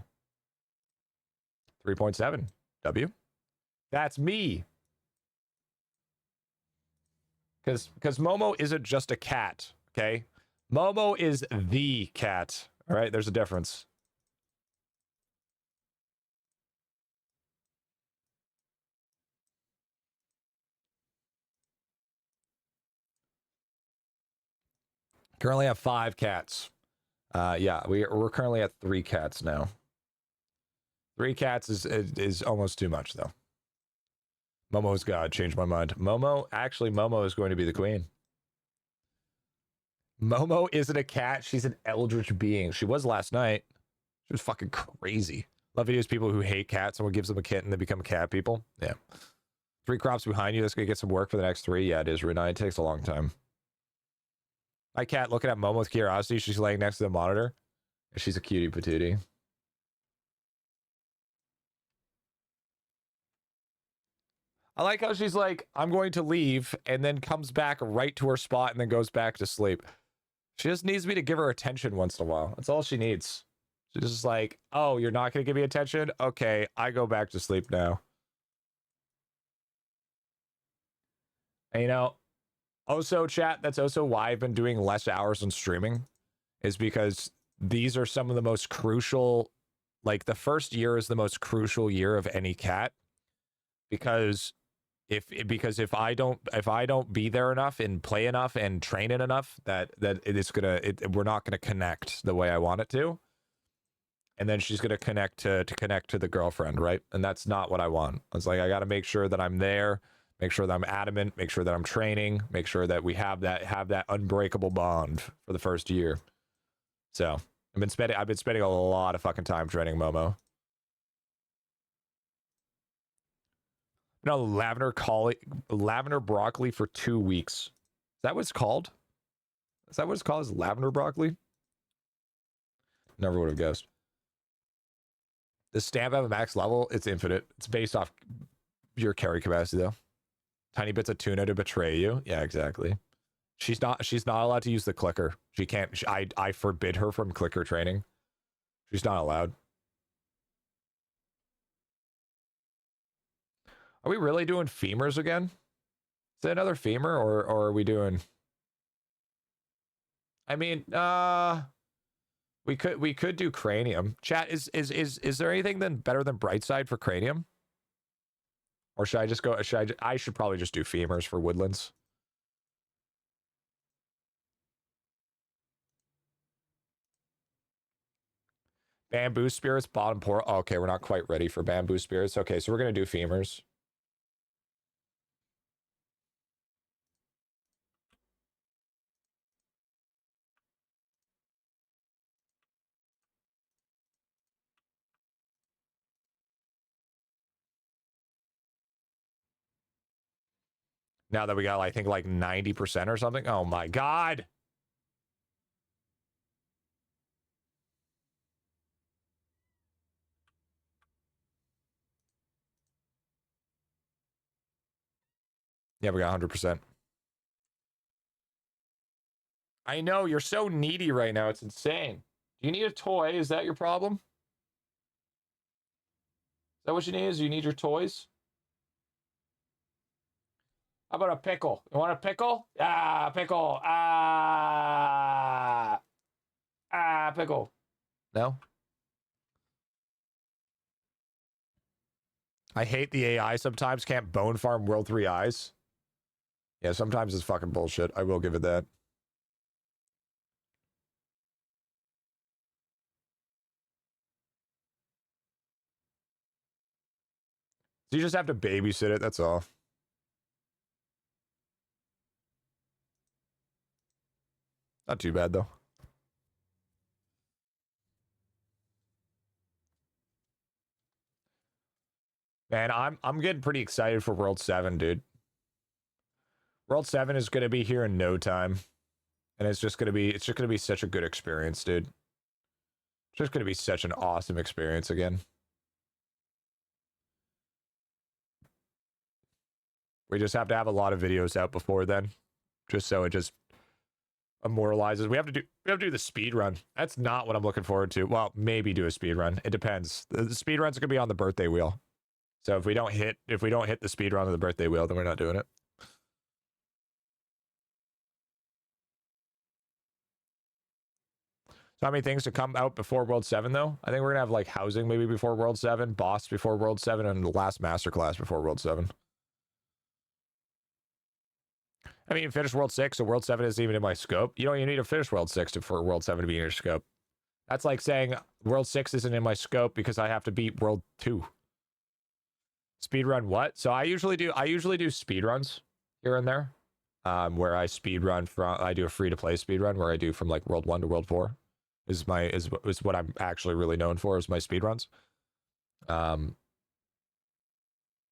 3.7. W. That's me. Because Momo isn't just a cat, okay? Momo is the cat. All right, there's a difference. Currently have 5 cats. Yeah, we're currently at 3 cats now. 3 cats is almost too much, though. Momo's God changed my mind. Momo is going to be the queen. Momo isn't a cat. She's an eldritch being. She was last night. She was fucking crazy. Love videos people who hate cats. Someone gives them a kitten and they become cat people. Yeah. 3 crops behind you. That's going to get some work for the next 3. Yeah, it is, Renai. It takes a long time. My cat looking at Momo with curiosity. She's laying next to the monitor. She's a cutie patootie. I like how she's like, I'm going to leave, and then comes back right to her spot and then goes back to sleep. She just needs me to give her attention once in a while. That's all she needs. She's just like, oh, you're not going to give me attention? Okay, I go back to sleep now. And, you know, also, chat, that's also why I've been doing less hours on streaming, is because these are some of the most crucial, like the first year is the most crucial year of any cat, because if I don't be there enough and play enough and train it enough, that we're not gonna connect the way I want it to, and then she's gonna connect to the girlfriend, right? And that's not what I want. It's like I got to make sure that I'm there. Make sure that I'm adamant, make sure that I'm training, make sure that we have that unbreakable bond for the first year. So, I've been spending a lot of fucking time training Momo. No, lavender broccoli for 2 weeks. Is that what it's called? Is that what it's called? Is lavender broccoli? Never would have guessed. The stamp at a max level, it's infinite. It's based off your carry capacity, though. Tiny bits of tuna to betray you. Yeah, exactly. She's not allowed to use the clicker. She can't. I forbid her from clicker training. She's not allowed. Are we really doing femurs again? Is that another femur, or are we doing? I mean, we could do cranium. Chat, is there anything then better than Brightside for cranium? Or should I just go? I should probably just do femurs for woodlands. Bamboo spirits, bottom pour. Oh, okay, we're not quite ready for bamboo spirits. Okay, so we're gonna do femurs. Now that we got, I think, like 90% or something. Oh my god. Yeah, we got 100%. I know, you're so needy right now. It's insane. Do you need a toy? Is that your problem? Is that what you need? Is you need your toys? How about a pickle? You want a pickle? Ah, pickle. Ah. Ah, pickle. No? I hate the AI sometimes. Can't bone farm World 3 eyes. Yeah, sometimes it's fucking bullshit. I will give it that. So you just have to babysit it, that's all. Not too bad, though. Man, I'm getting pretty excited for World 7, dude. World 7 is going to be here in no time. And it's just going to be such a good experience, dude. It's just going to be such an awesome experience again. We just have to have a lot of videos out before then, just so it just immortalizes. We have to do the speed run. That's not what I'm looking forward to. Well, maybe do a speed run. It depends. The speed run's gonna be on the birthday wheel. So if we don't hit the speed run of the birthday wheel, then we're not doing it. So how many things to come out before World 7 though? I think we're gonna have like housing maybe before World 7, boss before World 7, and the last masterclass before World 7. I mean, you finish World 6, so World 7 isn't even in my scope. You don't even need to finish World 6 for World 7 to be in your scope. That's like saying World 6 isn't in my scope because I have to beat World 2. Speedrun what? So I usually do speedruns here and there. Where I do a free-to-play speedrun where I do from like World 1 to World 4. Is what I'm actually really known for, is my speedruns. Like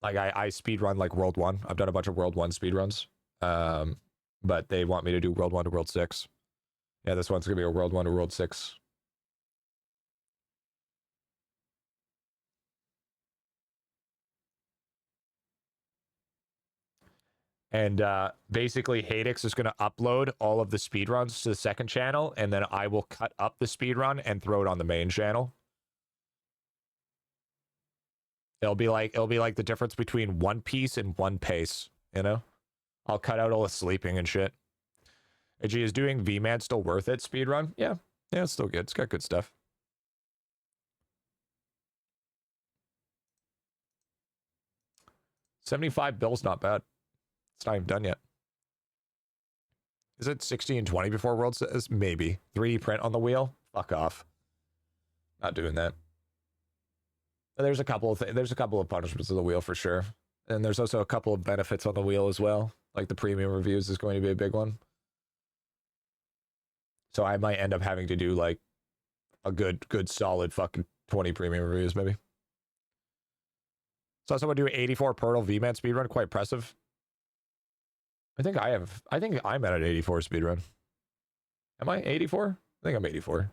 I speedrun like World 1. I've done a bunch of World 1 speedruns. But they want me to do World 1 to World 6. Yeah, this one's gonna be a World 1 to World 6. And basically Hadix is gonna upload all of the speedruns to the second channel, and then I will cut up the speedrun and throw it on the main channel. It'll be like the difference between One Piece and One Pace, you know? I'll cut out all the sleeping and shit. AG, is doing V-Man still worth it, speedrun? Yeah. Yeah, it's still good. It's got good stuff. $75 not bad. It's not even done yet. Is it 60 and 20 before World says? Maybe. 3D print on the wheel? Fuck off. Not doing that. But there's a couple of punishments on the wheel for sure. And there's also a couple of benefits on the wheel as well. Like the premium reviews is going to be a big one. So I might end up having to do like a good solid fucking 20 premium reviews maybe. So someone do 84 Portal VMAN speedrun, quite impressive. I think I'm at an 84 speedrun. Am I 84? I think I'm 84.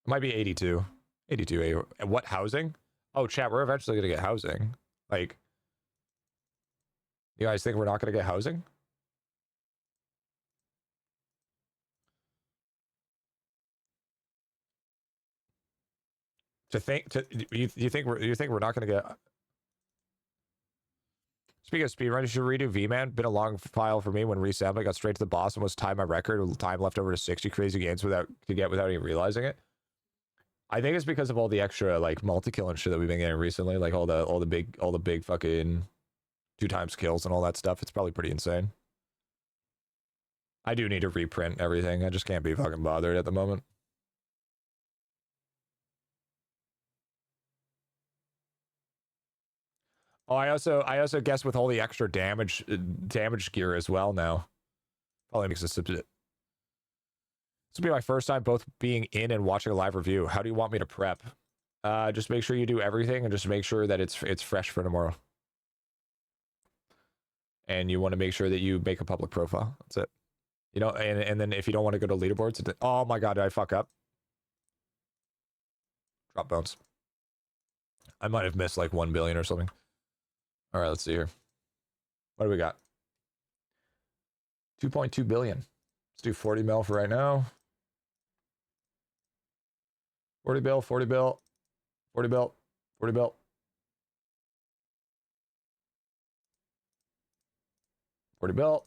It might be 82. 82. And what housing? Oh, chat, we're eventually going to get housing. Like, you guys think we're not going to get housing? You think we're not going to get... Speaking of speedrun, you should redo VMAN. Been a long file for me when resampling. Got straight to the boss and was tied my record with time left over to 60 crazy games without even realizing it. I think it's because of all the extra like multi-kill and shit that we've been getting recently, like all the big fucking 2x kills and all that stuff. It's probably pretty insane. I do need to reprint everything. I just can't be fucking bothered at the moment. Oh, I also guess with all the extra damage gear as well now. Probably makes it. This will be my first time both being in and watching a live review. How do you want me to prep? Just make sure you do everything and just make sure that it's fresh for tomorrow. And you want to make sure that you make a public profile. That's it. You know, and then if you don't want to go to leaderboards, oh my god, did I fuck up? Drop bones. I might have missed like 1 billion or something. All right, let's see here. What do we got? 2.2 billion. Let's do 40 mil for right now. 40 bill, 40 bill, 40 bill, 40 bill. 40 bill.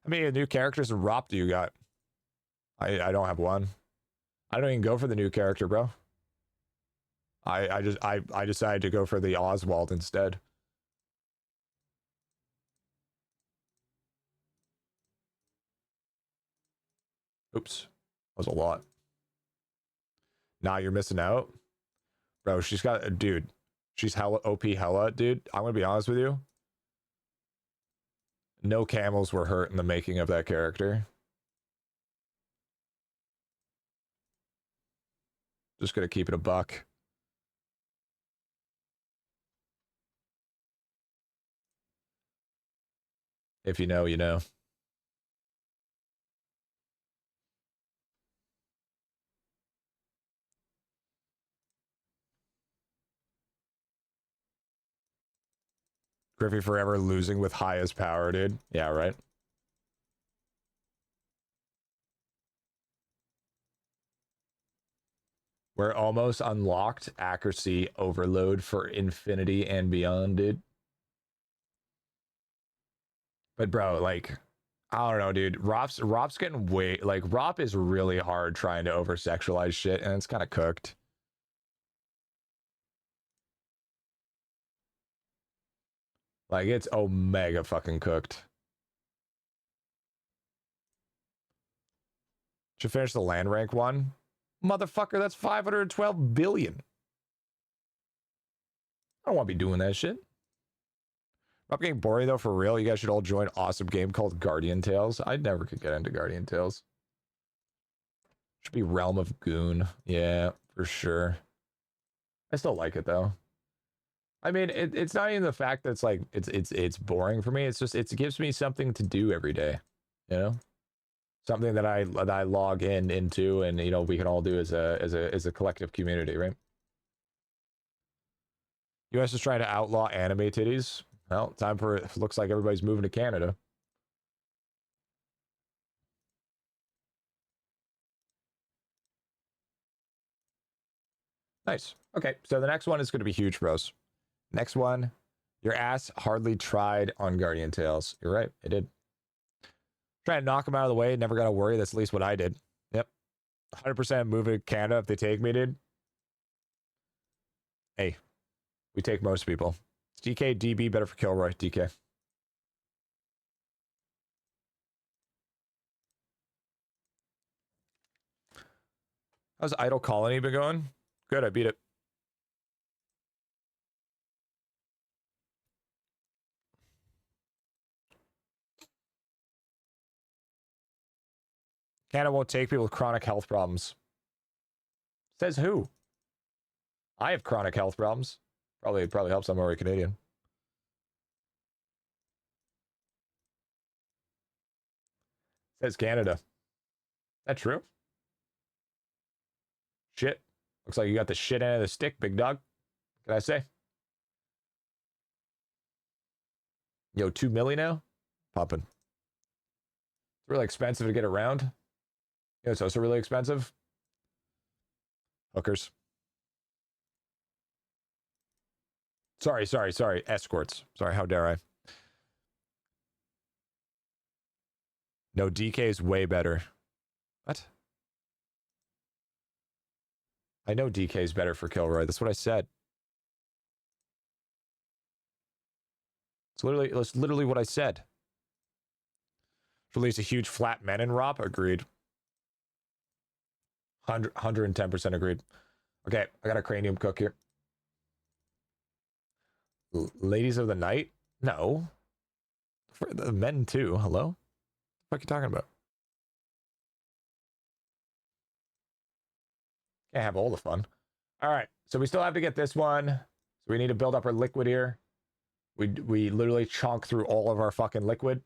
How many new characters in ROP do you got? I don't have one. I don't even go for the new character, bro. I decided to go for the Oswald instead. Oops. That was a lot. Nah, you're missing out. Bro, she's got a dude. She's hella OP hella, dude. I'm gonna be honest with you. No camels were hurt in the making of that character. Just gonna keep it a buck. If you know, you know. Griffy forever losing with highest power, dude. Yeah, right. We're almost unlocked accuracy overload for infinity and beyond, dude. But bro, like, I don't know, dude. Rop's getting way like Rop is really hard trying to over sexualize shit, and it's kind of cooked. Like it's omega fucking cooked. Should finish the land rank one. Motherfucker, that's 512 billion. I don't want to be doing that shit. Rop getting boring though, for real. You guys should all join an awesome game called Guardian Tales. I never could get into Guardian Tales. Should be Realm of Goon. Yeah, for sure. I still like it though. I mean, it's not even the fact that it's like it's boring for me. It's just it gives me something to do every day, you know, something that I log into, and you know we can all do as a collective community, right? U.S. is trying to outlaw anime titties. Well, time for it. Looks like everybody's moving to Canada. Nice. Okay, so the next one is going to be huge, bros. Next one, your ass hardly tried on Guardian Tales. You're right, it did. Trying to knock him out of the way, never got to worry. That's at least what I did. Yep. 100% moving to Canada if they take me, dude. Hey, we take most people. It's DK, DB, better for Kilroy, DK. How's Idle Colony been going? Good, I beat it. Canada won't take people with chronic health problems. Says who? I have chronic health problems. Probably helps I'm already Canadian. Says Canada. That true? Shit. Looks like you got the shit end of the stick, big dog. What can I say? Yo, 2 milli now? Poppin'. It's really expensive to get around. You know, it's also really expensive. Hookers. Sorry. Escorts. Sorry, how dare I? No, DK is way better. What? I know DK is better for Kilroy. That's what I said. It's literally what I said. Release a huge flat men in ROP. Agreed. 110% agreed. Okay, I got a cranium cook here. Ladies of the night? No. For the men too. Hello? What the fuck are you talking about? Can't have all the fun. All right, so we still have to get this one. So we need to build up our liquid here. We literally chonk through all of our fucking liquid.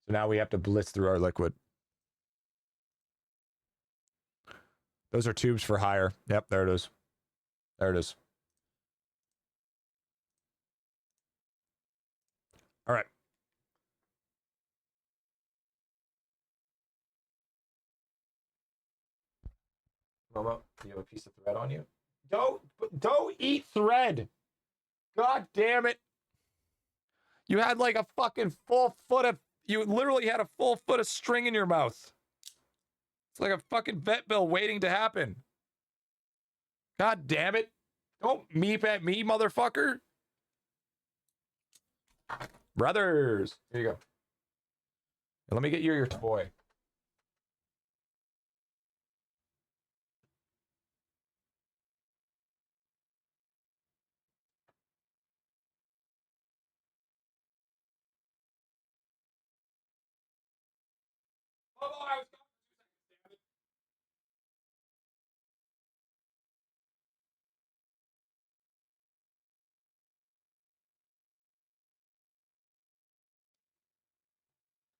So now we have to blitz through our liquid. Those are tubes for hire. Yep, there it is. There it is. All right. Momo, do you have a piece of thread on you? Don't eat thread. God damn it. You had like a fucking full foot of, you literally had a full foot of string in your mouth. It's like a fucking vet bill waiting to happen. God damn it. Don't meep at me, motherfucker. Brothers. Here you go. Let me get you your toy.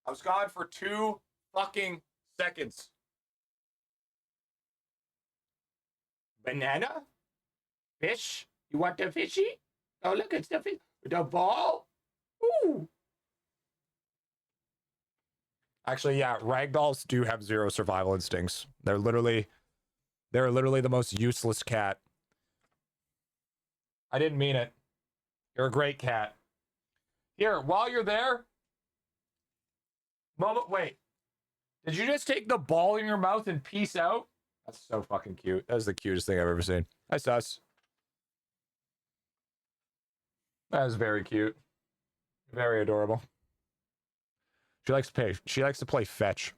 I was gone for 2 fucking seconds. Banana? Fish? You want the fishy? Oh, look, it's the fish. The ball? Ooh. Actually, yeah, ragdolls do have 0 survival instincts. They're literally the most useless cat. I didn't mean it. You're a great cat. Here, while you're there, Mama, wait. Did you just take the ball in your mouth and peace out? That's so fucking cute. That's the cutest thing I've ever seen. Hi, Sus. That is very cute. Very adorable. She likes to play fetch.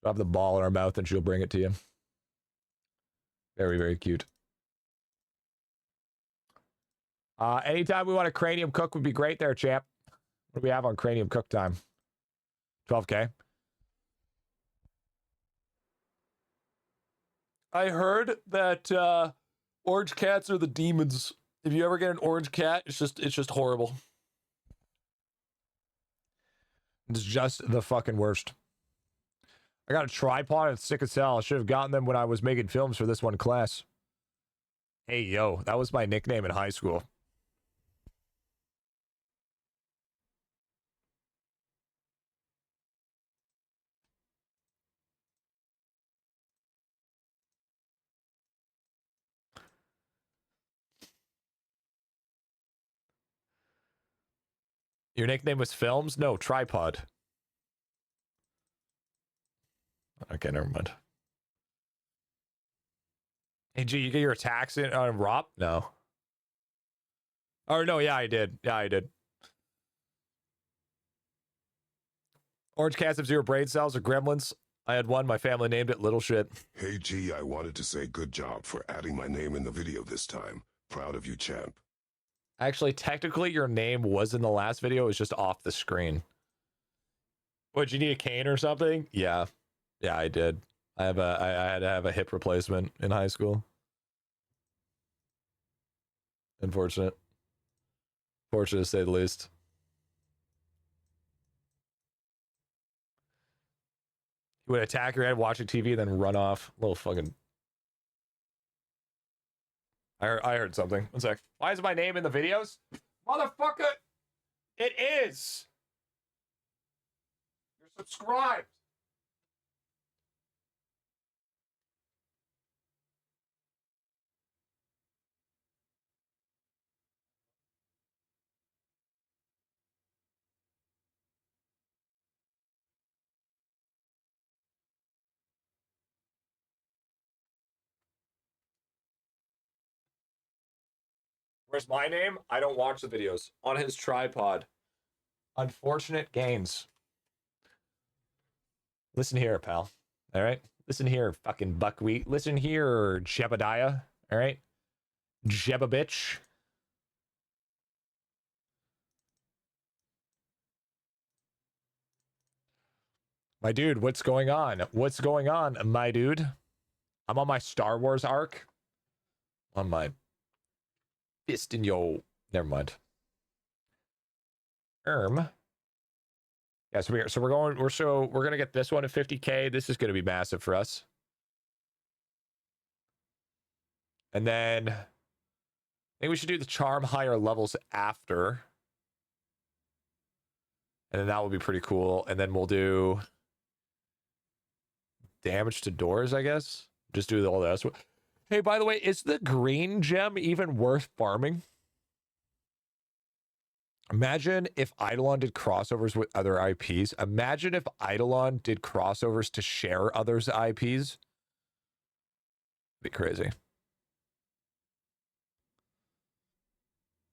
She'll have the ball in her mouth and she'll bring it to you. Very, very cute. Anytime we want a cranium cook would be great there, champ. What do we have on cranium cook time? 12K. I heard that orange cats are the demons. If you ever get an orange cat, it's just horrible. It's just the fucking worst. I got a tripod and it's sick as hell. I should have gotten them when I was making films for this one class. Hey, yo, that was my nickname in high school. Your nickname was Films? No, Tripod. Okay, never mind. Hey, G, you get your attacks in on ROP? No. Or no, yeah, I did. Yeah, I did. Orange cats have 0 brain cells or gremlins. I had one. My family named it Little Shit. Hey G, I wanted to say good job for adding my name in the video this time. Proud of you, champ. Actually, technically, your name was in the last video. It was just off the screen. What, you need a cane or something? Yeah. Yeah, I did. I had to have a hip replacement in high school. Unfortunate. Fortunate to say the least. You would attack your head watching TV, then run off. Little fucking. I heard something. One sec. Why is my name in the videos? Motherfucker! It is! You're subscribed! Where's my name? I don't watch the videos. On his tripod. Unfortunate gains. Listen here, pal. All right? Listen here, fucking buckwheat. Listen here, Jebediah. All right? Jebba bitch. My dude, what's going on? What's going on, my dude? I'm on my Star Wars arc. On my fist in yo. Never mind. Yeah, so we're gonna get this one at 50K. This is gonna be massive for us. And then I think we should do the charm higher levels after. And then that will be pretty cool. And then we'll do damage to doors, I guess. Just do all that. Hey, by the way, is the green gem even worth farming? Imagine if IdleOn did crossovers with other IPs. Imagine if IdleOn did crossovers to share others' IPs. Be crazy.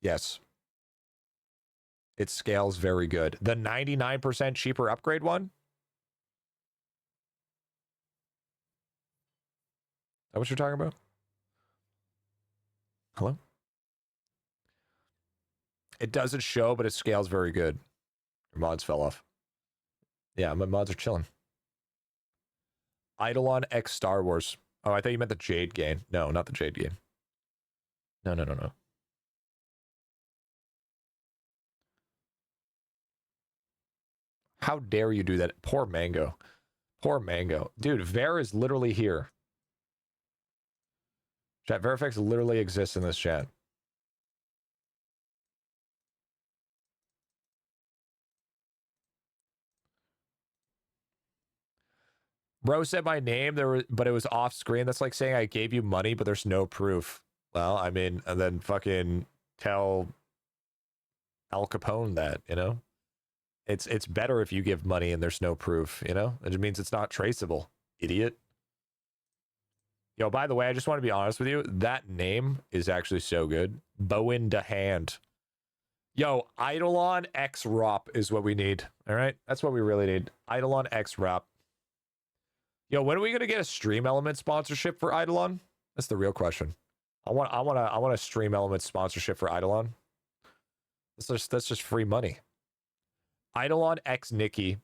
Yes. It scales very good. The 99% cheaper upgrade one? Is that what you're talking about? Hello? It doesn't show, but it scales very good. Your mods fell off. Yeah, my mods are chilling. IdleOn X Star Wars. Oh, I thought you meant the Jade game. No, not the Jade game. No. How dare you do that? Poor Mango. Poor Mango. Dude, Ver is literally here. Chat, Verifex literally exists in this chat. Bro said my name, but it was off screen. That's like saying I gave you money, but there's no proof. Well, I mean, and then fucking tell Al Capone that, you know? It's better if you give money and there's no proof, you know? It just means it's not traceable, idiot. Yo, by the way, I just want to be honest with you. That name is actually so good. Bowen DeHand. Yo, IdleOn X Rop is what we need. All right? That's what we really need. IdleOn X Rop. Yo, when are we gonna get a Stream Element sponsorship for IdleOn? That's the real question. I want a Stream Element sponsorship for IdleOn. That's just free money. IdleOn X Nikki.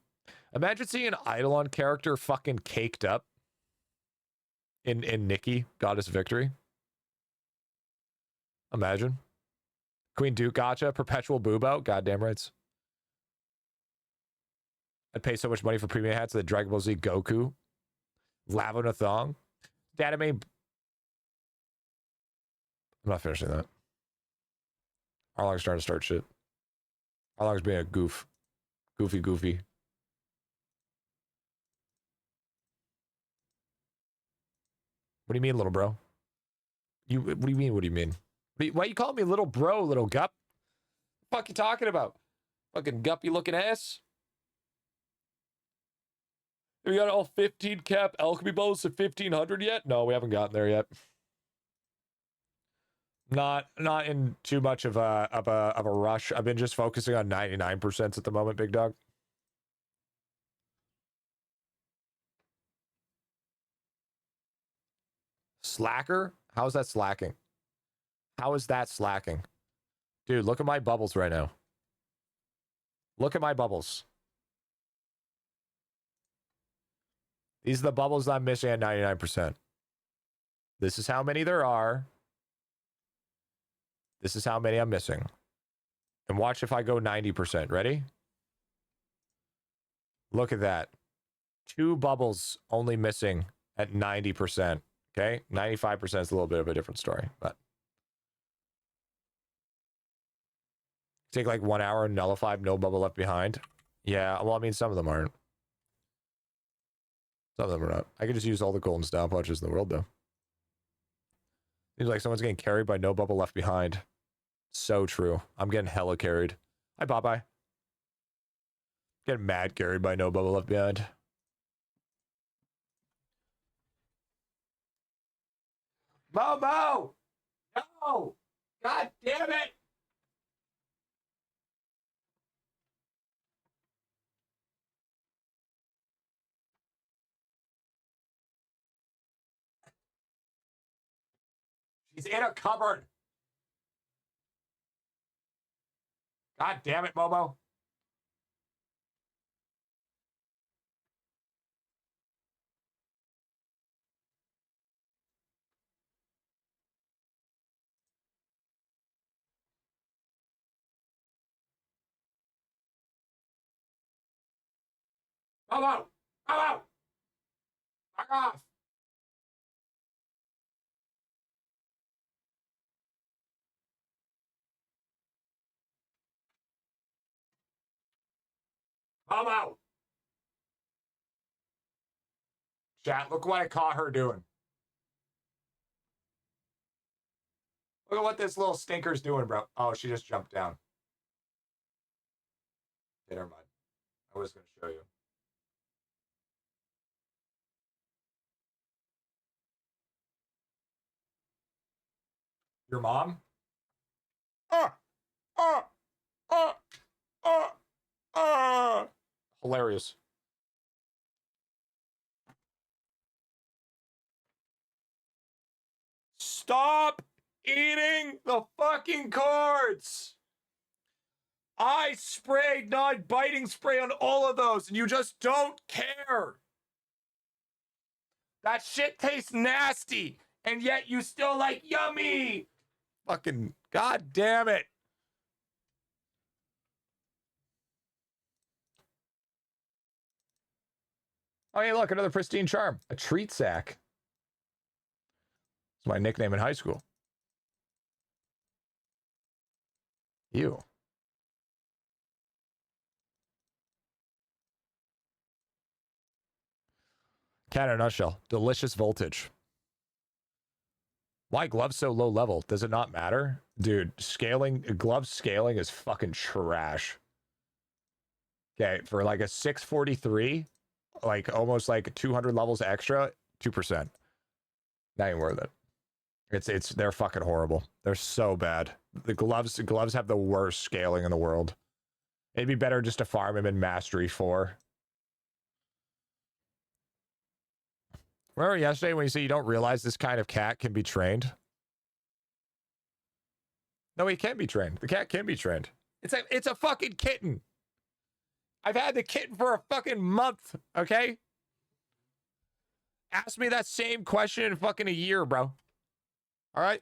Imagine seeing an IdleOn character fucking caked up in Nikki, Goddess Victory. Imagine. Queen Duke Gotcha, Perpetual Boobo, goddamn rights. I'd pay so much money for premium hats that Dragon Ball Z Goku. Lavonathong. Datame. I'm not finishing that. Arlong's trying to start shit. Arlong's being a goof. Goofy. What do you mean, little bro? What do you mean? What do you mean? Why you calling me little bro, little gup? What the fuck you talking about? Fucking guppy looking ass. Have we got all 15 cap alchemy bows to 1500 yet? No, we haven't gotten there yet. Not in too much of a rush. I've been just focusing on 99% at the moment, big dog. Slacker? How's that slacking? How is that slacking? Dude, look at my bubbles right now. Look at my bubbles. These are the bubbles I'm missing at 99%. This is how many there are. This is how many I'm missing. And watch if I go 90%. Ready? Look at that. 2 bubbles only missing at 90%. Okay? 95% is a little bit of a different story, but take like 1 hour and nullify, no bubble left behind. Yeah, well, I mean, some of them aren't. Some of them are not. I could just use all the golden stopwatches in the world, though. Seems like someone's getting carried by no bubble left behind. So true. I'm getting hella carried. Hi, Popeye. Getting mad carried by no bubble left behind. Momo! No! God damn it! She's in a cupboard. God damn it, Momo. Momo! Momo! Fuck off! Momo! Chat, look what I caught her doing. Look at what this little stinker's doing, bro. Oh, she just jumped down. Okay, never mind. I was going to show you. Your mom? Hilarious. Stop eating the fucking cards. I sprayed non-biting spray on all of those, and you just don't care. That shit tastes nasty, and yet you still like yummy. Fucking god damn it. Oh, hey, look, another pristine charm. A treat sack. It's my nickname in high school. Ew. Cat in a nutshell. Delicious voltage. Why gloves so low level? Does it not matter? Dude, glove scaling is fucking trash. Okay, for like a 643, like almost like 200 levels extra, 2%. Not even worth it. They're fucking horrible. They're so bad. The gloves have the worst scaling in the world. It'd be better just to farm him in Mastery 4. Remember yesterday when you said you don't realize this kind of cat can be trained? No, he can be trained. The cat can be trained. It's a fucking kitten. I've had the kitten for a fucking month, okay? Ask me that same question in fucking a year, bro. All right?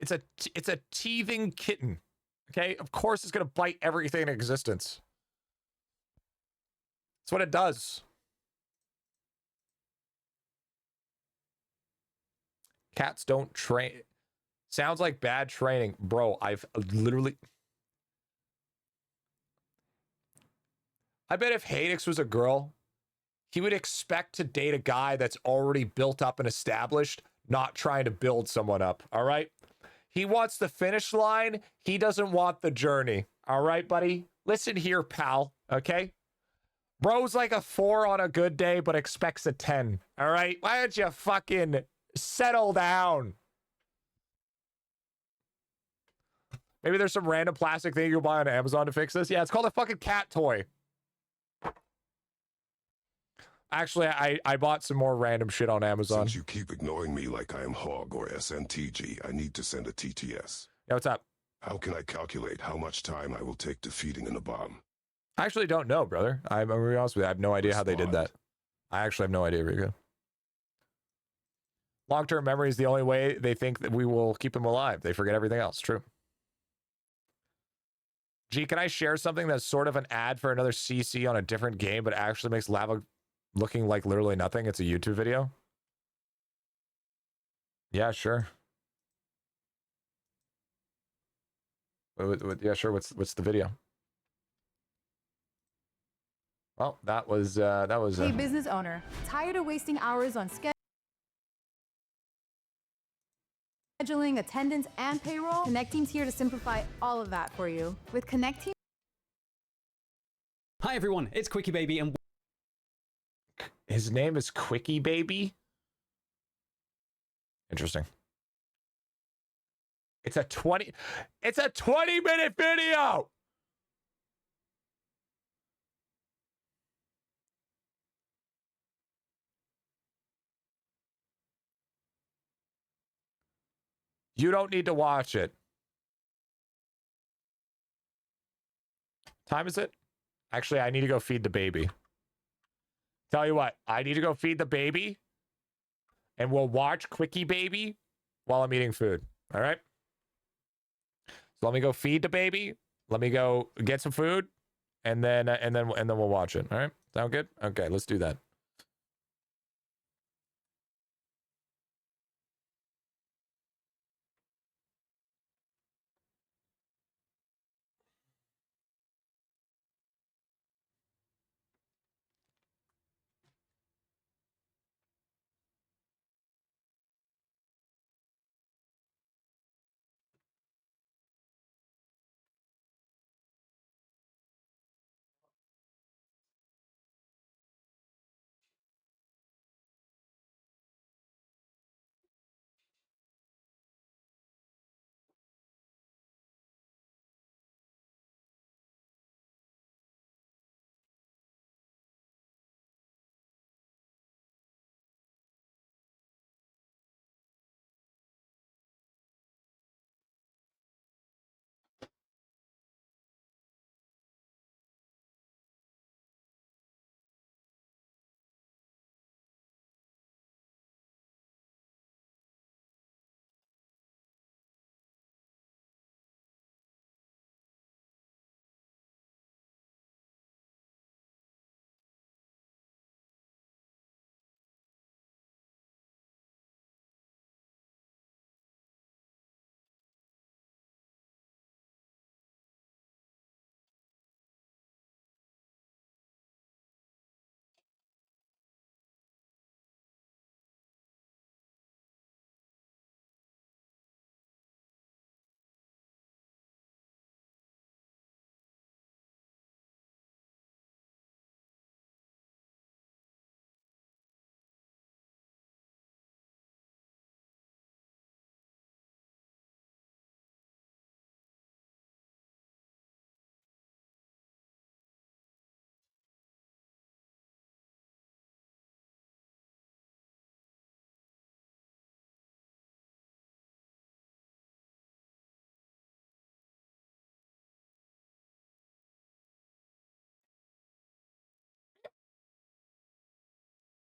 It's a teething kitten, okay? Of course it's going to bite everything in existence. That's what it does. Cats don't train. Sounds like bad training. Bro, I've literally... I bet if Hadix was a girl, he would expect to date a guy that's already built up and established, not trying to build someone up, all right? He wants the finish line. He doesn't want the journey, all right, buddy? Listen here, pal, okay? Bro's like a 4 on a good day, but expects a 10. All right? Why don't you fucking settle down? Maybe there's some random plastic thing you'll buy on Amazon to fix this. Yeah, it's called a fucking cat toy. Actually, I bought some more random shit on Amazon. Since you keep ignoring me like I am Hog or SNTG, I need to send a TTS. Yeah, what's up? How can I calculate how much time I will take defeating an bomb? I actually don't know, brother. I'm going to be honest with you. I have no idea how they did that. I actually have no idea, Rico. Long-term memory is the only way they think that we will keep them alive. They forget everything else. True. Gee, can I share something that's sort of an ad for another CC on a different game, but actually makes lava looking like literally nothing? It's a YouTube video. Yeah, sure. Yeah, sure. What's the video? Well, that was Hey, business owner, tired of wasting hours on scheduling, attendance, and payroll? Connecting's here to simplify all of that for you. With Connecting. Hi everyone, it's GriffyBit and his name is GriffyBit. Interesting. It's a 20-minute video. You don't need to watch it. Time is it? Actually, I need to go feed the baby. Tell you what, I need to go feed the baby, and we'll watch GriffyBit while I'm eating food. All right. So let me go feed the baby. Let me go get some food, and then we'll watch it. All right. Sound good? Okay, let's do that.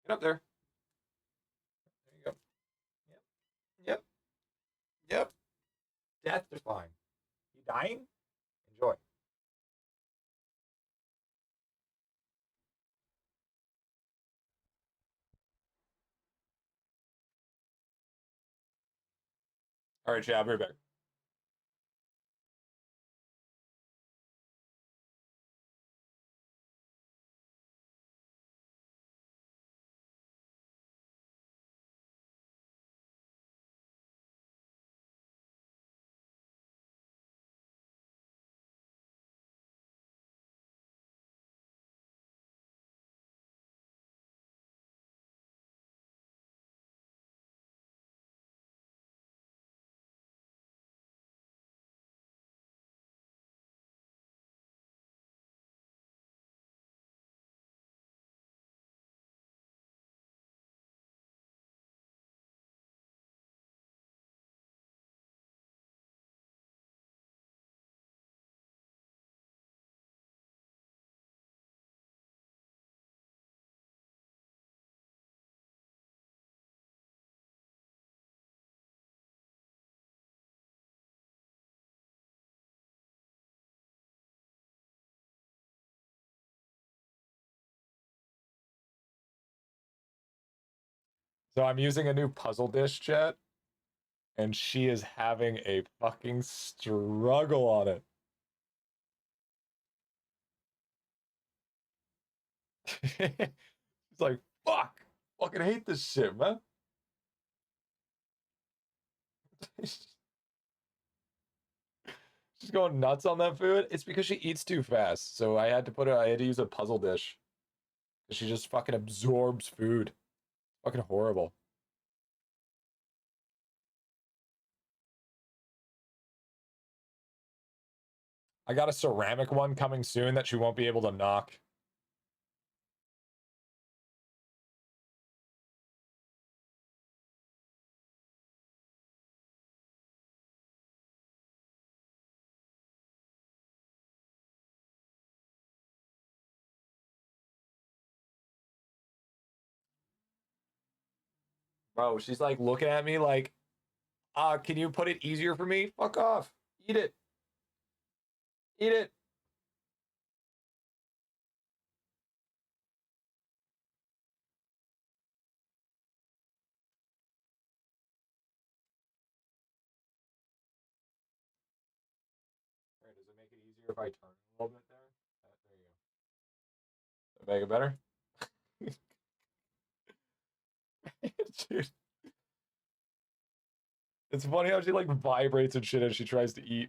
Get up there. There you go. Yep. Yep. Death is fine. You dying? Enjoy. All right, Chad, I'll be right back. So I'm using a new puzzle dish, chat, and she is having a fucking struggle on it. It's like, fuck, fucking hate this shit, man. She's going nuts on that food. It's because she eats too fast. So I had to use a puzzle dish. She just fucking absorbs food. Fucking horrible. I got a ceramic one coming soon that she won't be able to knock. Bro, she's like looking at me like, can you put it easier for me? Fuck off. Eat it. Eat it. Right, does it make it easier if I turn a little bit there? There you go. Does it make it better? Dude. It's funny how she like vibrates and shit as she tries to eat.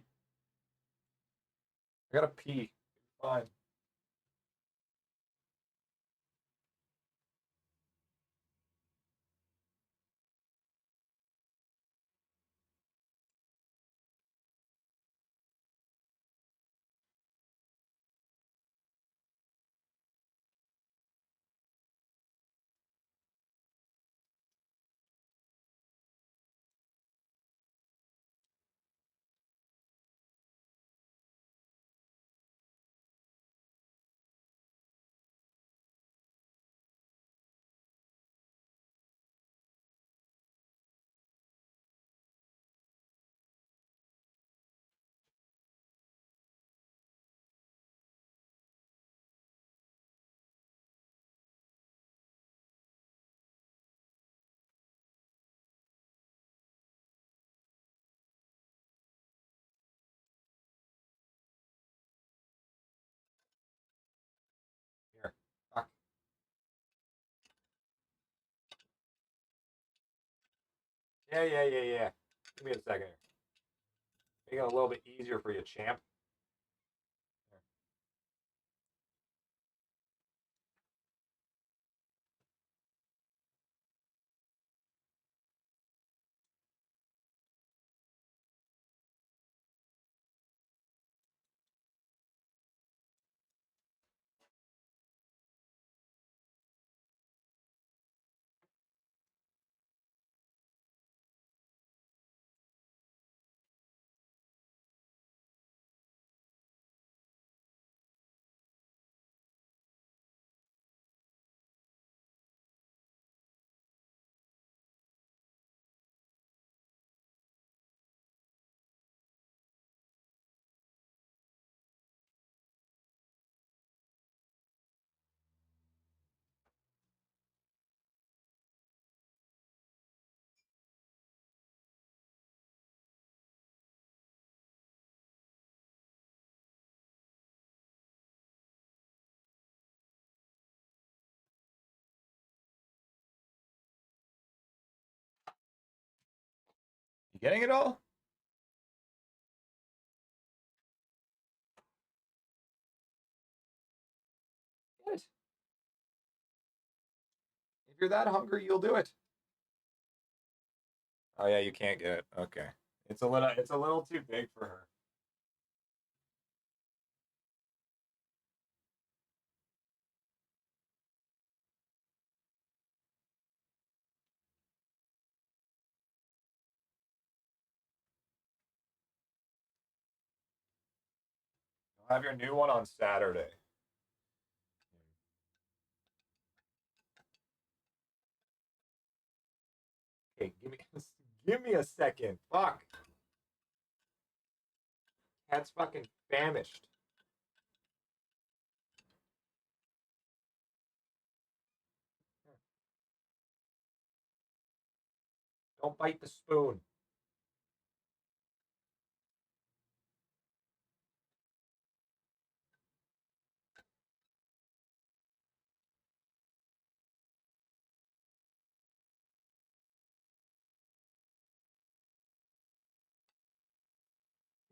I gotta pee. Fine. Here. Fuck. Yeah. Give me a second here. Make it a little bit easier for you, champ. You getting it all? Get it. If you're that hungry, you'll do it. Oh yeah, you can't get it. Okay. It's a little too big for her. You'll have your new one on Saturday. Okay, give me a second. Fuck. Cat's fucking famished. Don't bite the spoon.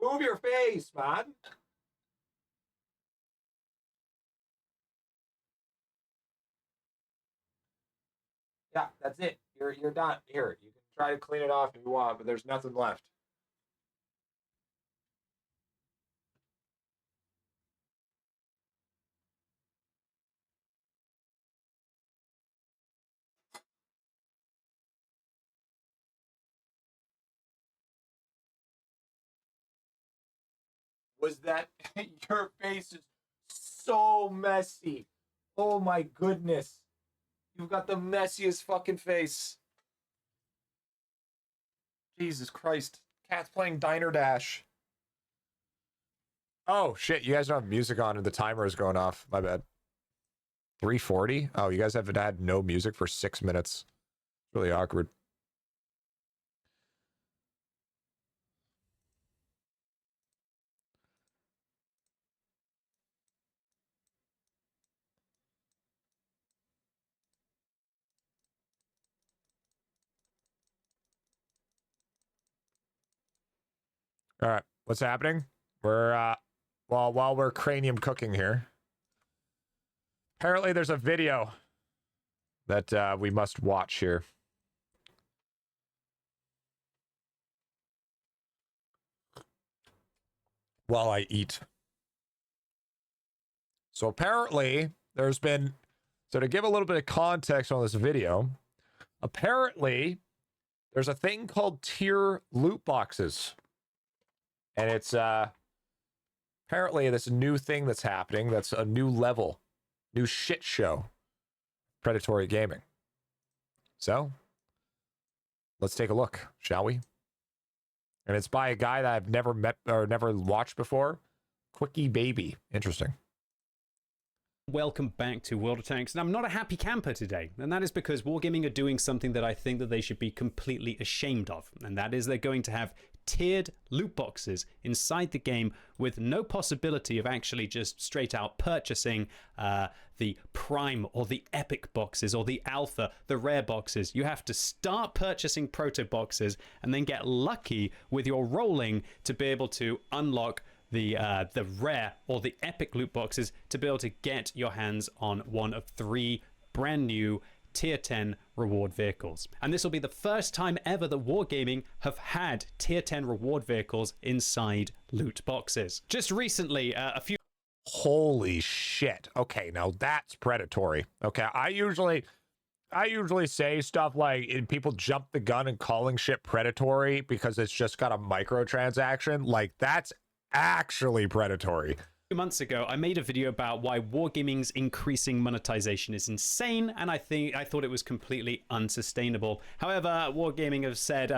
Move your face, man. Yeah, that's it. You're done. Here, you can try to clean it off if you want, but there's nothing left. Was that your face is so messy? Oh my goodness. You've got the messiest fucking face. Jesus Christ. Cat's playing Diner Dash. Oh shit, you guys don't have music on and the timer is going off. My bad. 3:40? Oh, you guys haven't had no music for 6 minutes. Really awkward. All right, what's happening? We're while we're cranium cooking here. Apparently, there's a video that we must watch here. While I eat. So apparently, there's been, so to give a little bit of context on this video, apparently, there's a thing called tier loot boxes. And it's apparently this new thing that's happening that's a new level, new shit show, predatory gaming. So, let's take a look, shall we? And it's by a guy that I've never met or never watched before, GriffyBit. Interesting. Welcome back to World of Tanks, and I'm not a happy camper today, and that is because Wargaming are doing something that I think that they should be completely ashamed of, and that is they're going to have tiered loot boxes inside the game with no possibility of actually just straight out purchasing the prime or the epic boxes or the alpha, the rare boxes. You have to start purchasing proto boxes and then get lucky with your rolling to be able to unlock the rare or the epic loot boxes to be able to get your hands on one of 3 brand new tier 10 reward vehicles. And this will be the first time ever that Wargaming have had tier 10 reward vehicles inside loot boxes. Just recently, a few... Holy shit. Okay, now that's predatory. Okay, I usually say stuff like people jump the gun and calling shit predatory because it's just got a microtransaction. Like, that's actually predatory. months ago, I made a video about why Wargaming's increasing monetization is insane, and I thought it was completely unsustainable. However, Wargaming have said,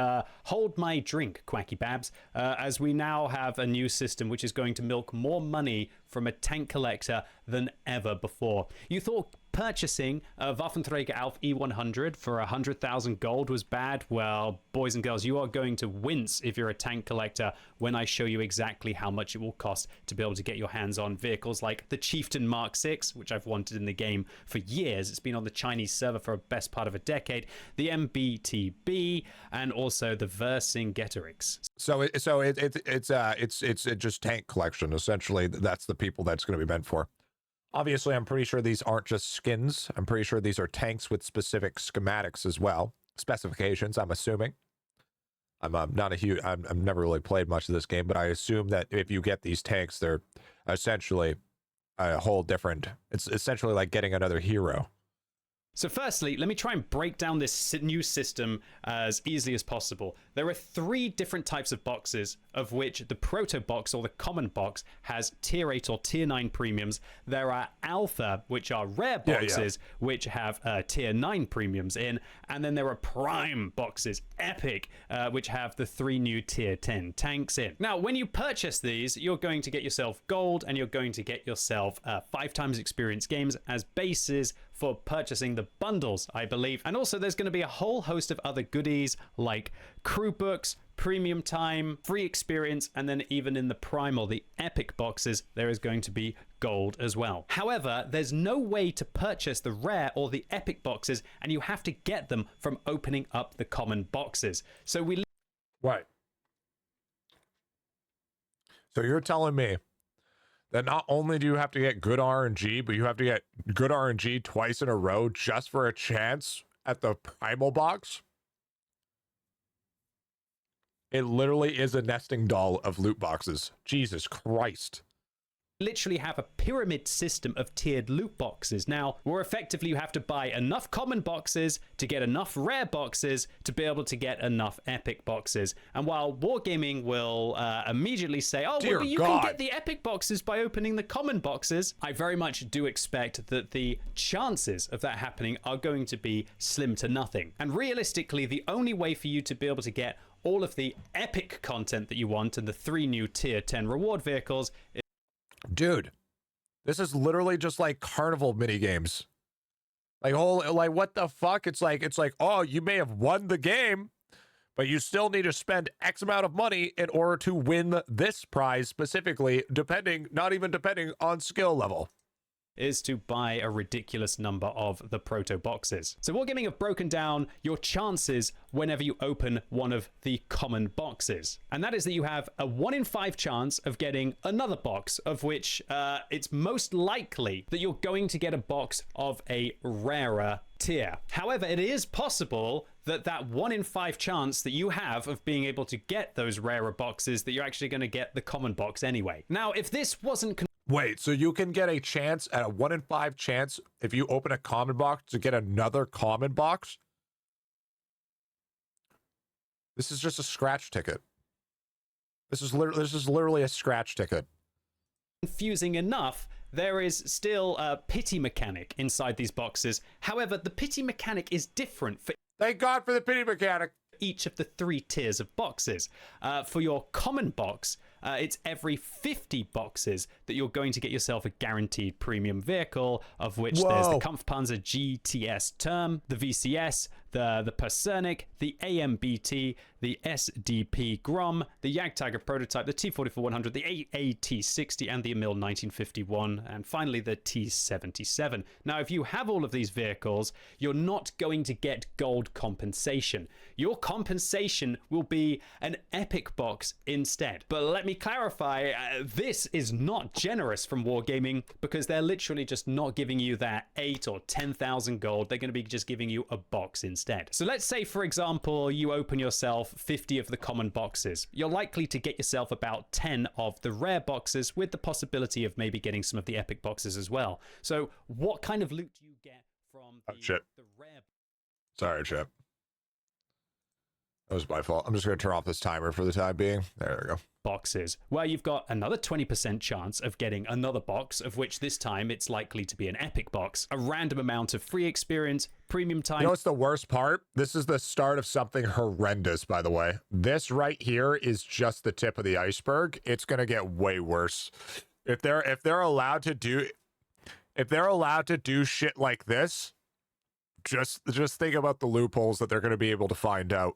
hold my drink, Quacky Babs, as we now have a new system which is going to milk more money from a tank collector than ever before. You thought purchasing a Waffenträger Alf E100 for 100,000 gold was bad? Well, boys and girls, you are going to wince if you're a tank collector when I show you exactly how much it will cost to be able to get your hands on vehicles like the Chieftain Mark 6, which I've wanted in the game for years. It's been on the Chinese server for a best part of a decade, the MBTB, and also the Vercingetorix. So it's just tank collection, essentially. That's the people that's going to be meant for. Obviously, I'm pretty sure these aren't just skins. I'm pretty sure these are tanks with specific schematics as well. Specifications, I'm assuming. I'm not a huge... I've never really played much of this game, but I assume that if you get these tanks, they're essentially a whole different... It's essentially like getting another hero. So firstly, let me try and break down this new system as easily as possible. There are 3 different types of boxes, of which the proto box or the common box has tier 8 or tier 9 premiums. There are alpha, which are rare boxes, which have tier 9 premiums in. And then there are prime boxes, epic, which have the 3 new tier 10 tanks in. Now, when you purchase these, you're going to get yourself gold and you're going to get yourself 5 times experience games as bases for purchasing the bundles, I believe. And also there's going to be a whole host of other goodies like crew books, premium time, free experience, and then even in the primal, the epic boxes, there is going to be gold as well. However, there's no way to purchase the rare or the epic boxes, and you have to get them from opening up the common boxes. So we... Right. So you're telling me that not only do you have to get good RNG, but you have to get good RNG twice in a row just for a chance at the primal box? It literally is a nesting doll of loot boxes. Jesus Christ. Literally have a pyramid system of tiered loot boxes. Now, where effectively you have to buy enough common boxes to get enough rare boxes to be able to get enough epic boxes. And while Wargaming will immediately say, oh, well, but you can get the epic boxes by opening the common boxes, I very much do expect that the chances of that happening are going to be slim to nothing. And realistically, the only way for you to be able to get all of the epic content that you want and the 3 new tier 10 reward vehicles. Dude, this is literally just like carnival mini games. Like what the fuck? It's like, oh, you may have won the game, but you still need to spend X amount of money in order to win this prize specifically, not even depending on skill level. Is to buy a ridiculous number of the proto boxes. So Wargaming have broken down your chances whenever you open one of the common boxes. And that is that you have a 1 in 5 chance of getting another box, of which it's most likely that you're going to get a box of a rarer tier. However, it is possible that that 1 in 5 chance that you have of being able to get those rarer boxes, that you're actually going to get the common box anyway. Now, if this wasn't... Wait, so you can get a chance at a 1 in 5 chance if you open a common box to get another common box? This is just a scratch ticket. This is literally a scratch ticket. Confusing enough, there is still a pity mechanic inside these boxes. However, the pity mechanic is different for... Thank God for the pity mechanic. Each of the 3 tiers of boxes. For your common box, it's every 50 boxes that you're going to get yourself a guaranteed premium vehicle, of which there's the Kampfpanzer GTS Term, the VCS, the Persernik, the AMBT, the SDP Grom, the Jagdtiger prototype, the T-44-100, the AAT-60, and the Emil 1951, and finally the T-77. Now, if you have all of these vehicles, you're not going to get gold compensation. Your compensation will be an epic box instead. But let me clarify, this is not generous from Wargaming, because they're literally just not giving you that 8 or 10,000 gold. They're going to be just giving you a box instead. So let's say, for example, you open yourself 50 of the common boxes. You're likely to get yourself about 10 of the rare boxes, with the possibility of maybe getting some of the epic boxes as well. So what kind of loot do you get from the rare? Sorry, Chip. That was my fault. I'm just going to turn off this timer for the time being. There we go. Boxes, where you've got another 20% chance of getting another box, of which this time it's likely to be an epic box, a random amount of free experience, premium time. You know what's the worst part? This is the start of something horrendous, by the way. This right here is just the tip of the iceberg. It's going to get way worse. If they're allowed to do shit like this, just think about the loopholes that they're going to be able to find out.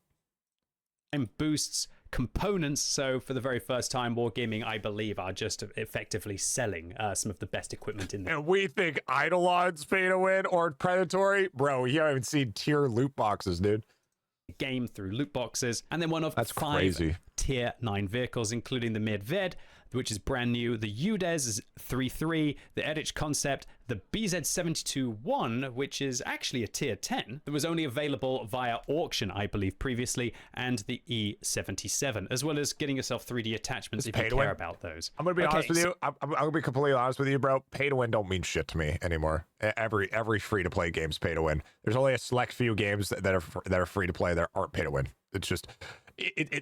And boosts components. So for the very first time, Wargaming, I believe, are just effectively selling some of the best equipment in there. And we think IdleOn's pay to win or predatory? Bro, you haven't even seen tier loot boxes, dude. Game through loot boxes, and then one of That's 5 crazy. tier 9 vehicles, including the Medved, which is brand new, the UDES 3.3, the Edich Concept, the BZ72-1, which is actually a tier 10 that was only available via auction, I believe, previously, and the E77, as well as getting yourself 3D attachments if you care about those. I'm going to be honest with you. I'm going to be completely honest with you, bro. Pay to win don't mean shit to me anymore. Every free-to-play game's pay to win. There's only a select few games that are free to play that aren't pay to win. It's just...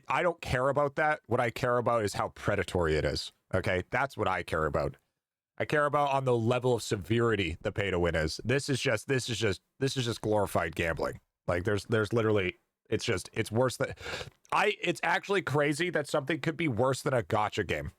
I don't care about that. What I care about is how predatory it is. Okay, that's what I care about. I care about on the level of severity the pay to win is. This is just glorified gambling. Like there's literally, it's worse than it's actually crazy that something could be worse than a gacha game.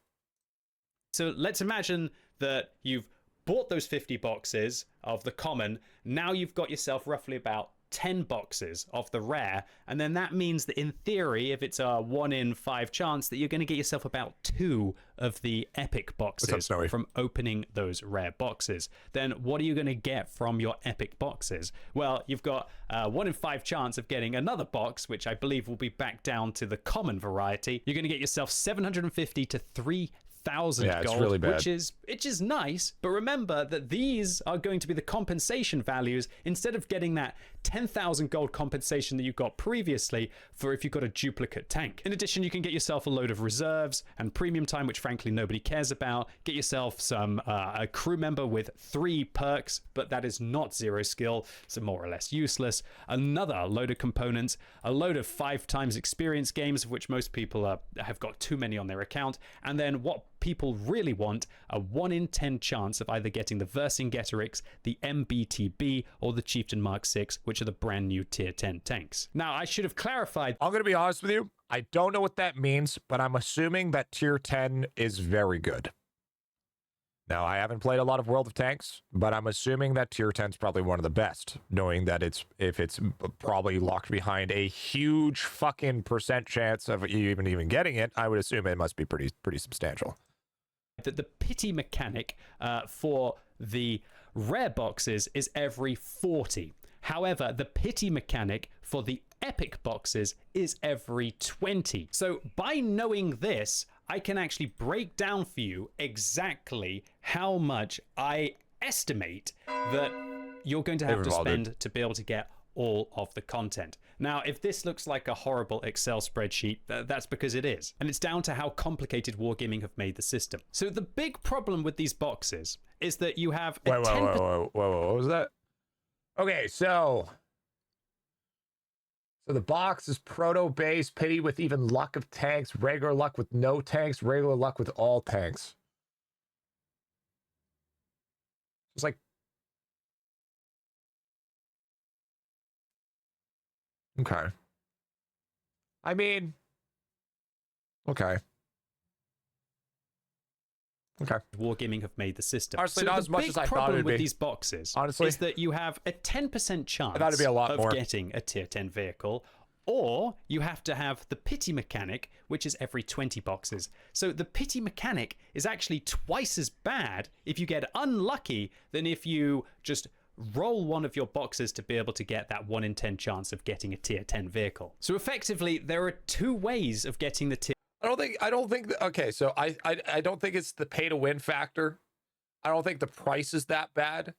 So let's imagine that you've bought those 50 boxes of the common, now you've got yourself roughly about 10 boxes of the rare, and then that means that in theory, if it's a 1 in 5 chance, that you're going to get yourself about 2 of the epic boxes from opening those rare boxes. Then what are you going to get from your epic boxes? Well, you've got a 1 in 5 chance of getting another box, which I believe will be back down to the common variety. You're going to get yourself 750 to 3,000 gold, really bad. which is nice, but remember that these are going to be the compensation values instead of getting that 10,000 gold compensation that you got previously for if you got a duplicate tank. In addition, you can get yourself a load of reserves and premium time, which frankly nobody cares about. Get yourself some a crew member with 3 perks, but that is not 0 skill, so more or less useless. Another load of components, a load of 5 times experience games, of which most people have got too many on their account, and then what people really want, a 1 in 10 chance of either getting the Vercingetorix, the MBTB, or the Chieftain Mark 6, which are the brand new tier 10 tanks. Now, I should have clarified. I'm going to be honest with you. I don't know what that means, but I'm assuming that tier 10 is very good. Now, I haven't played a lot of World of Tanks, but I'm assuming that tier 10 is probably one of the best, knowing that if it's probably locked behind a huge fucking percent chance of you even getting it, I would assume it must be pretty substantial. That the pity mechanic for the rare boxes is every 40. However, the pity mechanic for the epic boxes is every 20. So by knowing this, I can actually break down for you exactly how much I estimate that you're going to have to spend to be able to get all of the content. Now, if this looks like a horrible Excel spreadsheet, that's because it is. And it's down to how complicated Wargaming have made the system. So the big problem with these boxes is that you have a Whoa, what was that? Okay, so the box is proto base, pity with even luck of tanks, regular luck with no tanks, regular luck with all tanks. It's like, okay. I mean, okay. Okay. Wargaming have made the system. Honestly, so not the as much big as I thought problem it'd with be. these boxes, Honestly, is that you have a 10% chance it'd be a lot of more. getting a tier 10 vehicle, or you have to have the pity mechanic, which is every 20 boxes. So the pity mechanic is actually twice as bad if you get unlucky than if you just roll one of your boxes to be able to get that 1 in 10 chance of getting a tier 10 vehicle. So effectively, there are 2 ways of getting the tier. I don't think okay, so I don't think it's the pay to win factor. I don't think the price is that bad.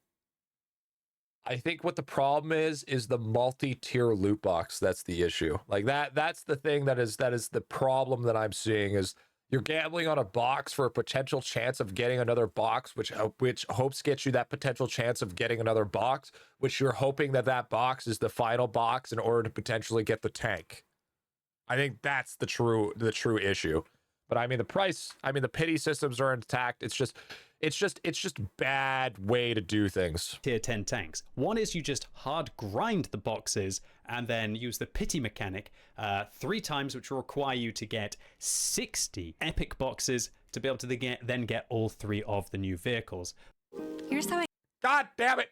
I think what the problem is the multi-tier loot box. That's the issue. Like that's the thing that is the problem that I'm seeing is you're gambling on a box for a potential chance of getting another box, which hopes gets you that potential chance of getting another box, which you're hoping that box is the final box in order to potentially get the tank. I think that's the true issue. But I mean, the price, I mean, the pity systems are intact. It's just bad way to do things. Tier 10 tanks. One is you just hard grind the boxes and then use the pity mechanic 3 times, which will require you to get 60 epic boxes to be able to then get all 3 of the new vehicles. Here's how I God damn it!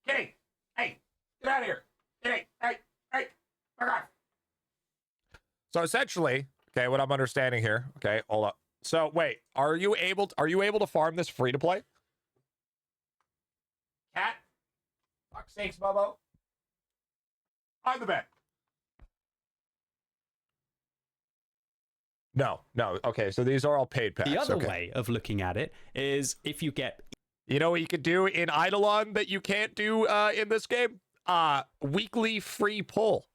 Kitty! Hey! Get out of here! Kitty! Hey! Fuck off! So essentially, okay, what I'm understanding here, okay, hold up. So wait, are you able to farm this free to play? Cat? Fuck's sakes, Bobo. On the bed. No. Okay, so these are all paid packs. The other way of looking at it is if you get... You know what you could do in IdleOn that you can't do in this game? Weekly free pull.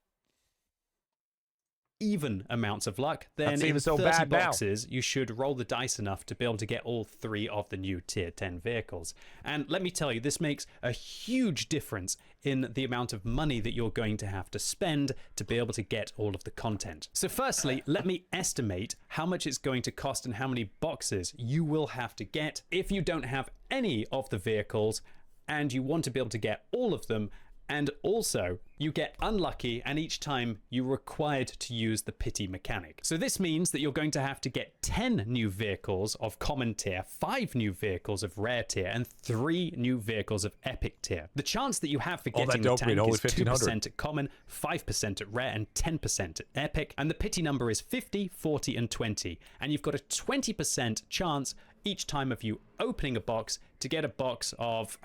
Even amounts of luck, then in 30 boxes, you should roll the dice enough to be able to get all 3 of the new tier 10 vehicles. And let me tell you, this makes a huge difference in the amount of money that you're going to have to spend to be able to get all of the content. So firstly, let me estimate how much it's going to cost and how many boxes you will have to get if you don't have any of the vehicles and you want to be able to get all of them And also, you get unlucky, and each time you're required to use the pity mechanic. So this means that you're going to have to get 10 new vehicles of common tier, 5 new vehicles of rare tier, and 3 new vehicles of epic tier. The chance that you have for getting the tank is 2% at common, 5% at rare, and 10% at epic. And the pity number is 50, 40, and 20. And you've got a 20% chance each time of you opening a box to get a box of,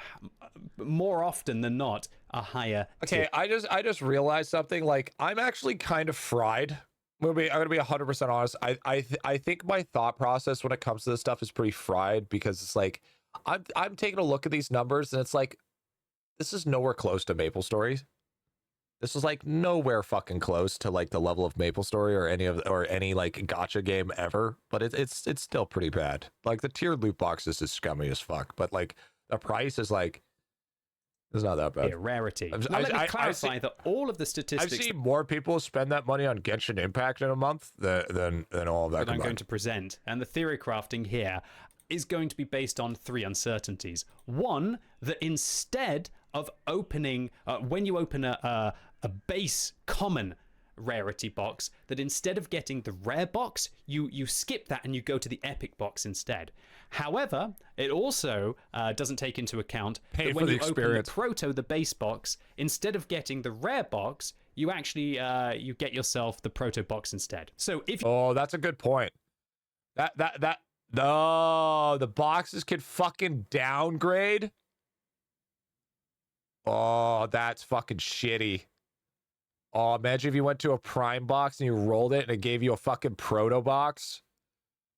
more often than not, a higher tier. Okay, I just realized something. Like, I'm actually kind of fried. I'm gonna be 100% honest. I think my thought process when it comes to this stuff is pretty fried, because it's like I'm taking a look at these numbers and it's like, this is nowhere close to Maple Story. This is like nowhere fucking close to like the level of Maple Story or any like gacha game ever. But it's still pretty bad. Like, the tiered loot boxes is scummy as fuck. But like, the price is like, it's not that bad. Yeah, rarity. Now, let me clarify that all of the statistics I've seen more people spend that money on Genshin Impact in a month than all of that. I'm going to present. And the theory crafting here is going to be based on 3 uncertainties. One, that instead of opening, when you open a base common rarity box, that instead of getting the rare box, you skip that and you go to the epic box instead. However, it also doesn't take into account that when you open the proto, the base box, instead of getting the rare box, you actually you get yourself the proto box instead. So if that's a good point. The boxes can fucking downgrade. Oh, that's fucking shitty. Oh, imagine if you went to a prime box and you rolled it and it gave you a fucking proto box.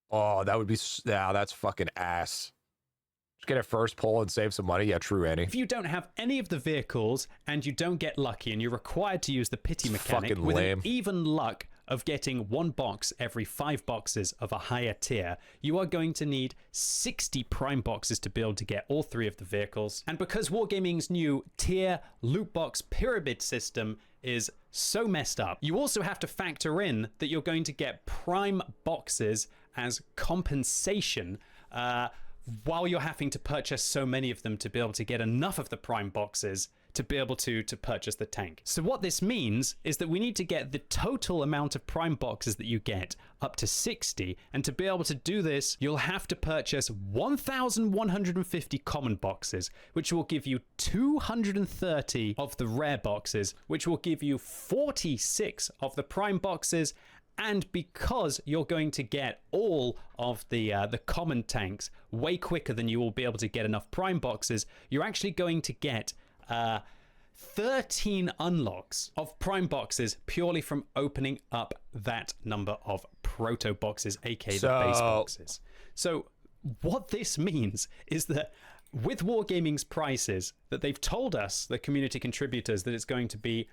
Oh, that would be, yeah, that's fucking ass. Just get a first pull and save some money. Yeah, true, Annie. If you don't have any of the vehicles and you don't get lucky and you're required to use the pity mechanic with an even luck of getting 1 box every 5 boxes of a higher tier, you are going to need 60 prime boxes to be able to get all 3 of the vehicles. And because Wargaming's new tier loot box pyramid system is so messed up, you also have to factor in that you're going to get prime boxes as compensation while you're having to purchase so many of them to be able to get enough of the prime boxes to be able to purchase the tank. So what this means is that we need to get the total amount of prime boxes that you get up to 60, and to be able to do this, you'll have to purchase 1,150 common boxes, which will give you 230 of the rare boxes, which will give you 46 of the prime boxes. And because you're going to get all of the common tanks way quicker than you will be able to get enough prime boxes, you're actually going to get 13 unlocks of prime boxes purely from opening up that number of proto boxes, aka the base boxes. So what this means is that with Wargaming's prices, that they've told us, the community contributors, that it's going to be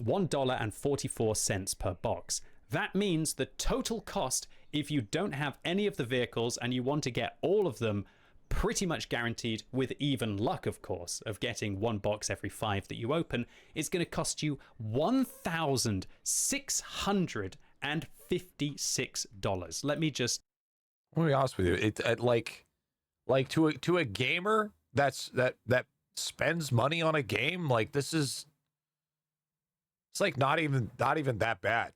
$1.44 per box. That means the total cost, if you don't have any of the vehicles and you want to get all of them, pretty much guaranteed, with even luck, of course, of getting 1 box every 5 that you open, is going to cost you $1,656. Let me be honest with you. It's like to a gamer that spends money on a game, like, this is, it's like not even that bad.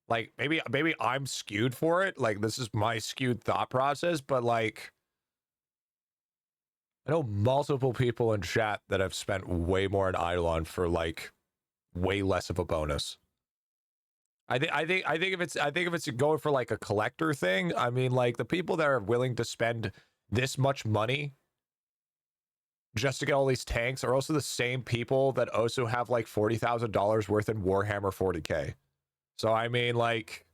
Like, maybe I'm skewed for it. Like, this is my skewed thought process, but like, I know multiple people in chat that have spent way more in IdleOn for like way less of a bonus. I think if it's going for like a collector thing, I mean, like, the people that are willing to spend this much money just to get all these tanks are also the same people that also have like $40,000 worth in Warhammer 40K. So I mean, like,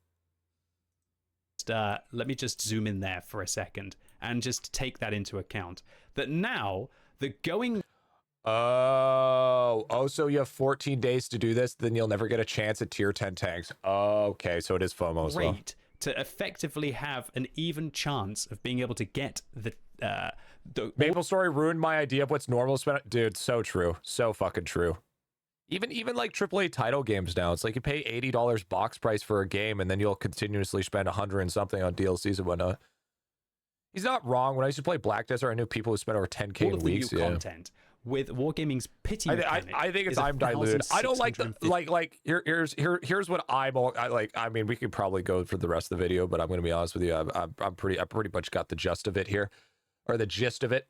let me just zoom in there for a second and just take that into account. That now the going. Oh, so you have 14 days to do this, then you'll never get a chance at tier 10 tanks. Okay, so it is FOMO. Great to effectively have an even chance of being able to get the Maple Story ruined my idea of what's normal spend. Dude, so true, so fucking true. Even like AAA title games now, it's like you pay $80 box price for a game, and then you'll continuously spend 100 and something on DLCs and whatnot. He's not wrong. When I used to play Black Desert, I knew people who spent over 10K all in of the weeks. new content with Wargaming's pity mechanic. I think it's is I'm diluted. I don't like the 1,650. here's what I like. I mean, we could probably go for the rest of the video, but I'm going to be honest with you. I pretty much got the gist of it here, or the gist of it.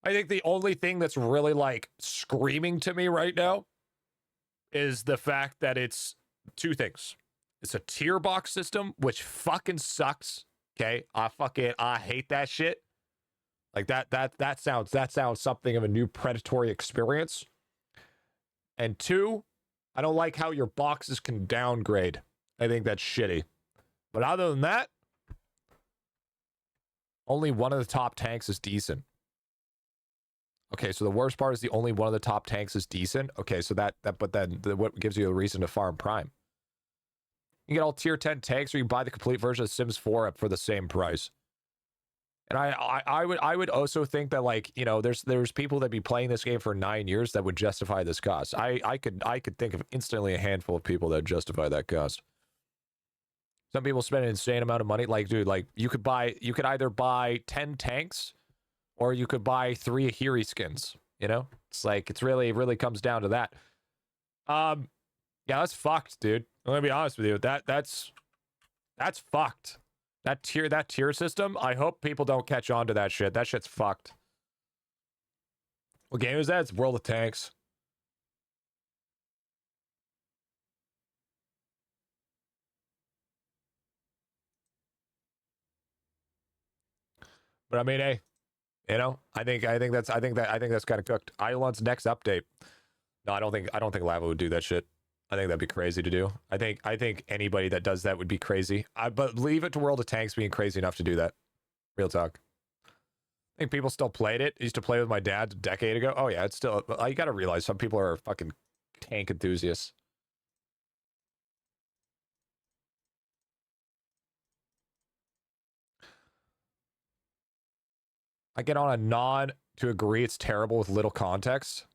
I think the only thing that's really like screaming to me right now is the fact that it's two things. It's a tier box system, which fucking sucks. Okay, I hate that shit. Like that sounds something of a new predatory experience. And two, I don't like how your boxes can downgrade. I think that's shitty. But other than that, only one of the top tanks is decent. Okay, so the worst part is the only one of the top tanks is decent. Okay, so but then what gives you a reason to farm Prime? You get all tier 10 tanks, or you buy the complete version of Sims 4 for the same price. And I would also think that, like, you know, there's people that be playing this game for 9 years that would justify this cost. I could think of instantly a handful of people that justify that cost. Some people spend an insane amount of money. Like, dude, like you could either buy 10 tanks, or you could buy 3 Ahiri skins. You know, it's like it really comes down to that. Yeah, that's fucked, dude. I'm gonna be honest with you. That's fucked. That tier system, I hope people don't catch on to that shit. That shit's fucked. What game is that? It's World of Tanks. But I mean, hey, you know, I think that's kind of cooked. IdleOn's next update. No, I don't think Lava would do that shit. I think that'd be crazy to do. I think anybody that does that would be crazy. But leave it to World of Tanks being crazy enough to do that. Real talk. I think people still played it. I used to play with my dad a decade ago. Oh yeah, it's still. You got to realize some people are fucking tank enthusiasts. I get on a nod to agree it's terrible with little context.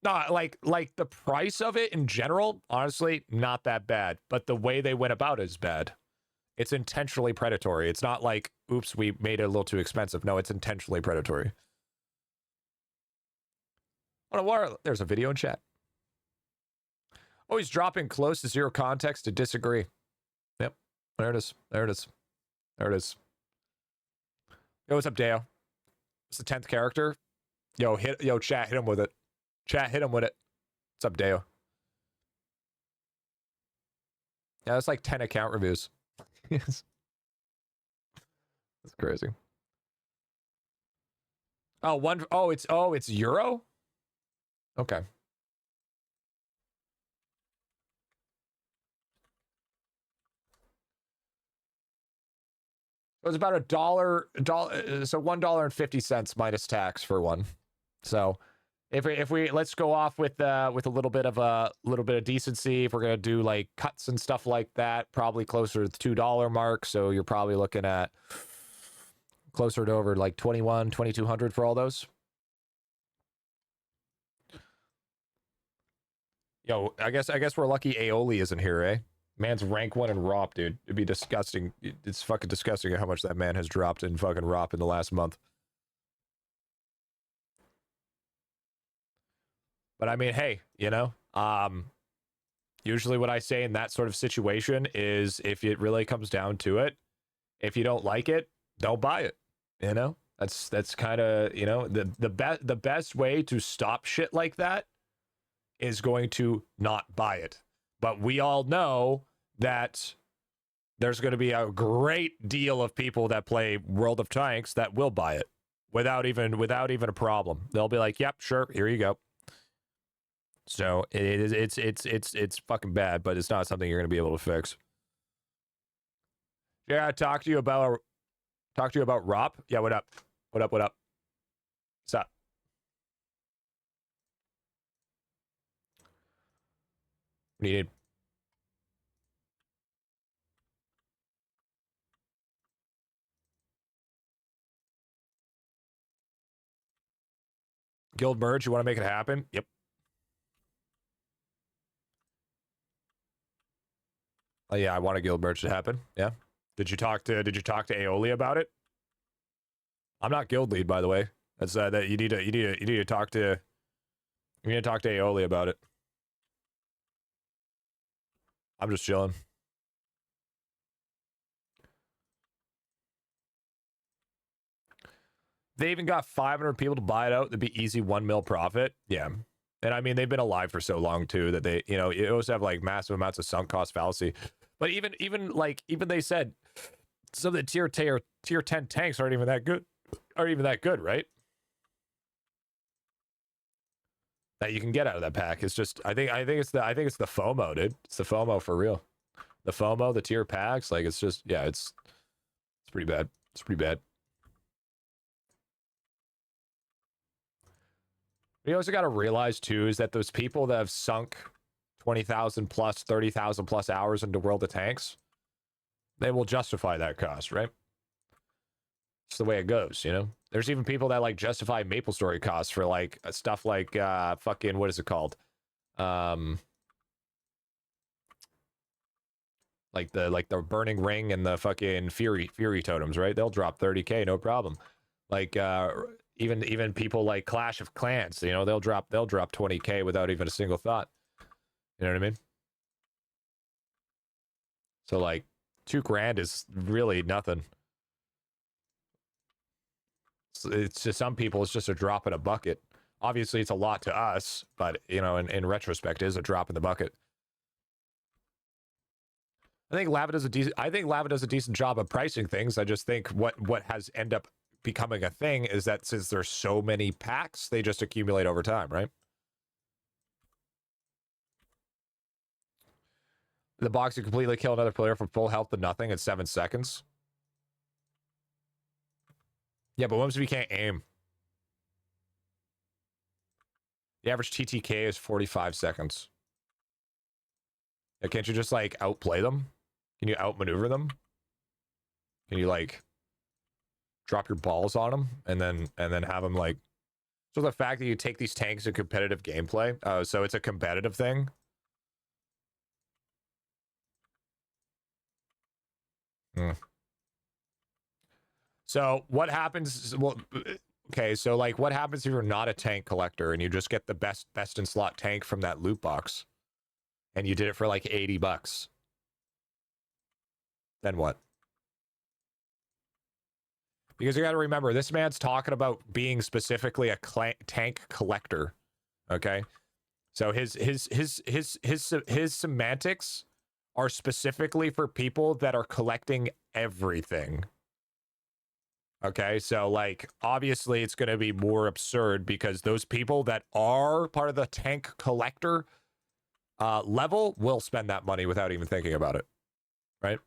Not like the price of it in general, honestly, not that bad. But the way they went about it is bad. It's intentionally predatory. It's not like, oops, we made it a little too expensive. No, it's intentionally predatory. There's a video in chat. Oh, he's dropping close to zero context to disagree. Yep, there it is. There it is. There it is. Yo, what's up, Deo? It's the 10th character. Yo, chat, hit him with it. Chat, hit him with it. What's up, Deo? Yeah, that's like 10 account reviews. Yes. That's crazy. It's Euro? Okay. It was about $1, so $1.50 minus tax for one. So if we let's go off with a little bit of decency. If we're gonna do like cuts and stuff like that, probably closer to the $2 mark. So you're probably looking at closer to over like 2,200 for all those. Yo, I guess we're lucky Aioli isn't here, eh? Man's rank 1 in ROP, dude. It'd be disgusting. It's fucking disgusting how much that man has dropped in fucking ROP in the last month. But I mean, hey, you know, usually what I say in that sort of situation is if it really comes down to it, if you don't like it, don't buy it. You know, that's kind of, you know, the best way to stop shit like that is going to not buy it. But we all know that there's going to be a great deal of people that play World of Tanks that will buy it without even a problem. They'll be like, "Yep, sure, here you go." So it's fucking bad, but it's not something you're going to be able to fix. Yeah, talk to you about ROP. Yeah, what up? What up? What's up? What do you need? Guild merge, you want to make it happen? Yep. Oh yeah, I want a guild merge to happen. Yeah. Did you talk to Aioli about it? I'm not guild lead, by the way. That's that you need to talk to Aeoli about it. I'm just chilling. They even got 500 people to buy it out. That'd be easy 1 mil profit. Yeah. And I mean, they've been alive for so long too that they, you know, you also have like massive amounts of sunk cost fallacy. But even they said some of the tier 10 tanks aren't even that good, right? That you can get out of that pack. It's just I think it's the FOMO, dude. It's the FOMO for real. The FOMO, the tier packs, like it's just yeah, it's pretty bad. It's pretty bad. You also got to realize too is that those people that have sunk 20,000 plus, 30,000 plus hours into World of Tanks, they will justify that cost, right? It's the way it goes, you know. There's even people that like justify MapleStory costs for like stuff like fucking what is it called? Like the Burning Ring and the fucking Fury totems, right? They'll drop 30K, no problem. Like even people like Clash of Clans, you know, they'll drop 20K without even a single thought. You know what I mean? So like $2,000 is really nothing. It's to some people, it's just a drop in a bucket. Obviously, it's a lot to us, but you know, in retrospect, it is a drop in the bucket. I think Lava does a decent job of pricing things. I just think what has end up becoming a thing is that since there's so many packs, they just accumulate over time, right? The box can completely kill another player from full health to nothing in 7 seconds. Yeah, but what if we can't aim? The average TTK is 45 seconds. Yeah, can't you just like outplay them? Can you outmaneuver them? Can you like drop your balls on them and then have them like? So the fact that you take these tanks in competitive gameplay, so it's a competitive thing. So what happens? Well, okay, so like what happens if you're not a tank collector and you just get the best in slot tank from that loot box, and you did it for like $80? Then what? Because you got to remember, this man's talking about being specifically a tank collector. Okay, so his semantics are specifically for people that are collecting everything. Okay, so like obviously it's going to be more absurd because those people that are part of the tank collector level will spend that money without even thinking about it, right?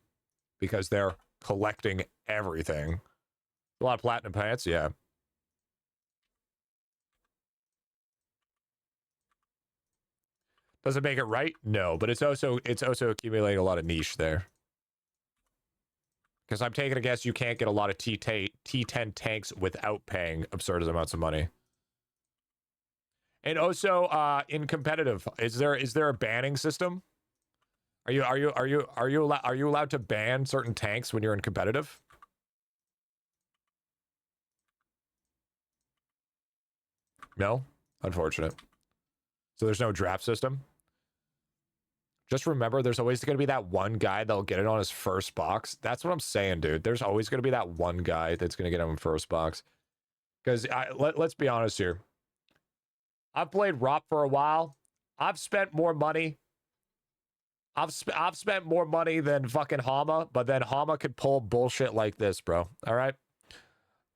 Because they're collecting everything. A lot of platinum pants, yeah. Does it make it right? No, but it's also accumulating a lot of niche there. Because I'm taking a guess you can't get a lot of T10 tanks without paying absurd amounts of money. And also, in competitive, is there a banning system? Are you allowed to ban certain tanks when you're in competitive? No, unfortunate. So there's no draft system. Just remember, there's always going to be that one guy that'll get it on his first box. That's what I'm saying, dude. There's always going to be that one guy that's going to get him in first box. Because let's be honest here. I've played ROP for a while. I've spent more money. I've spent more money than fucking Hama, but then Hama could pull bullshit like this, bro. All right?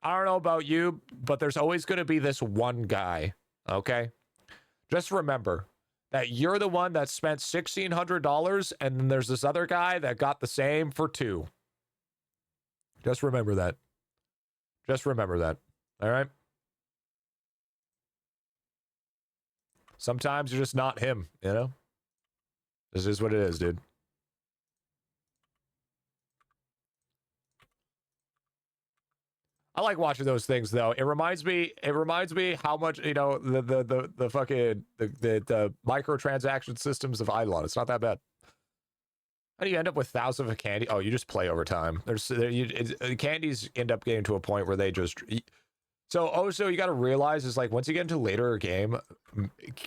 I don't know about you, but there's always going to be this one guy, okay? Just remember that you're the one that spent $1,600 and then there's this other guy that got the same for $2. Just remember that. Just remember that. All right? Sometimes you're just not him, you know? This is what it is, dude. I like watching those things though. It reminds me how much, you know, the fucking the microtransaction systems of IdleOn. It's not that bad. How do you end up with thousands of candy? Oh, you just play over time. Candies end up getting to a point where they just. So also you got to realize is like once you get into later game,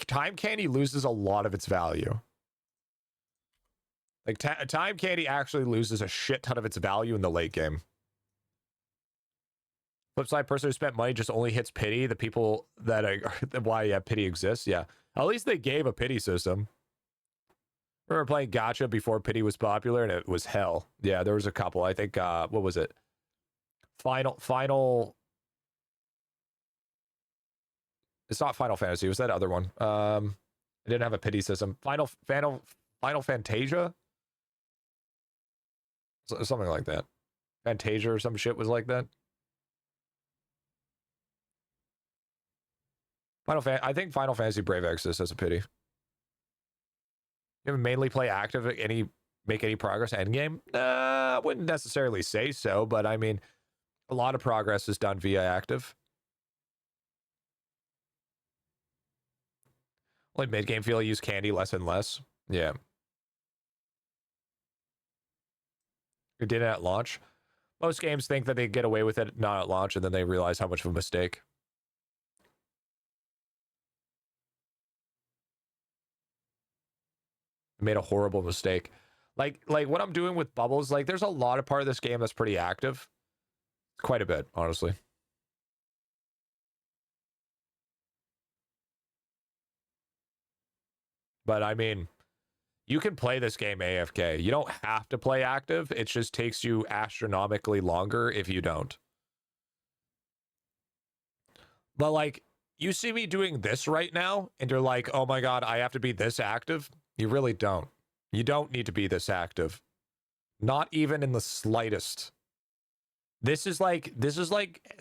time candy loses a lot of its value. Like time candy actually loses a shit ton of its value in the late game. Flip side, person who spent money just only hits pity. The people that are why pity exists. Yeah, at least they gave a pity system. I remember playing Gacha before pity was popular, and it was hell. Yeah, there was a couple. I think what was it? Final. It's not Final Fantasy. It was that other one. It didn't have a pity system. Final Fantasia, something like that. Fantasia or some shit was like that. I think Final Fantasy Brave Exodus has a pity. You ever mainly play active? Make any progress endgame? I wouldn't necessarily say so, but I mean, a lot of progress is done via active. Only mid game feel I use candy less and less. Yeah. You did it at launch. Most games think that they get away with it not at launch, and then they realize how much of a mistake. Made a horrible mistake. Like what I'm doing with bubbles, like there's a lot of part of this game that's pretty active. Quite a bit, honestly. But I mean, you can play this game AFK. You don't have to play active. It just takes you astronomically longer if you don't. But like, you see me doing this right now, and you're like, oh my God, I have to be this active. You really don't. You don't need to be this active. Not even in the slightest. This is like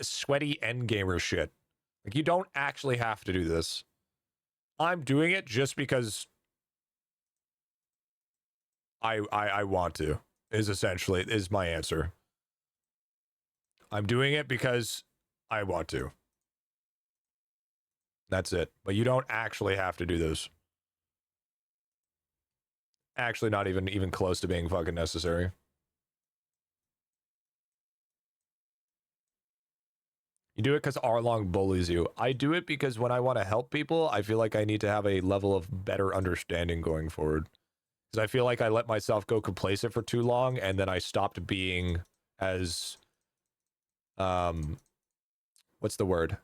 sweaty endgamer shit. Like you don't actually have to do this. I'm doing it just because I want to. Is my answer. I'm doing it because I want to. That's it. But you don't actually have to do this. Actually not even close to being fucking necessary. You do it because Arlong bullies you. I do it because when I want to help people, I feel like I need to have a level of better understanding going forward. Because I feel like I let myself go complacent for too long, and then I stopped being as what's the word?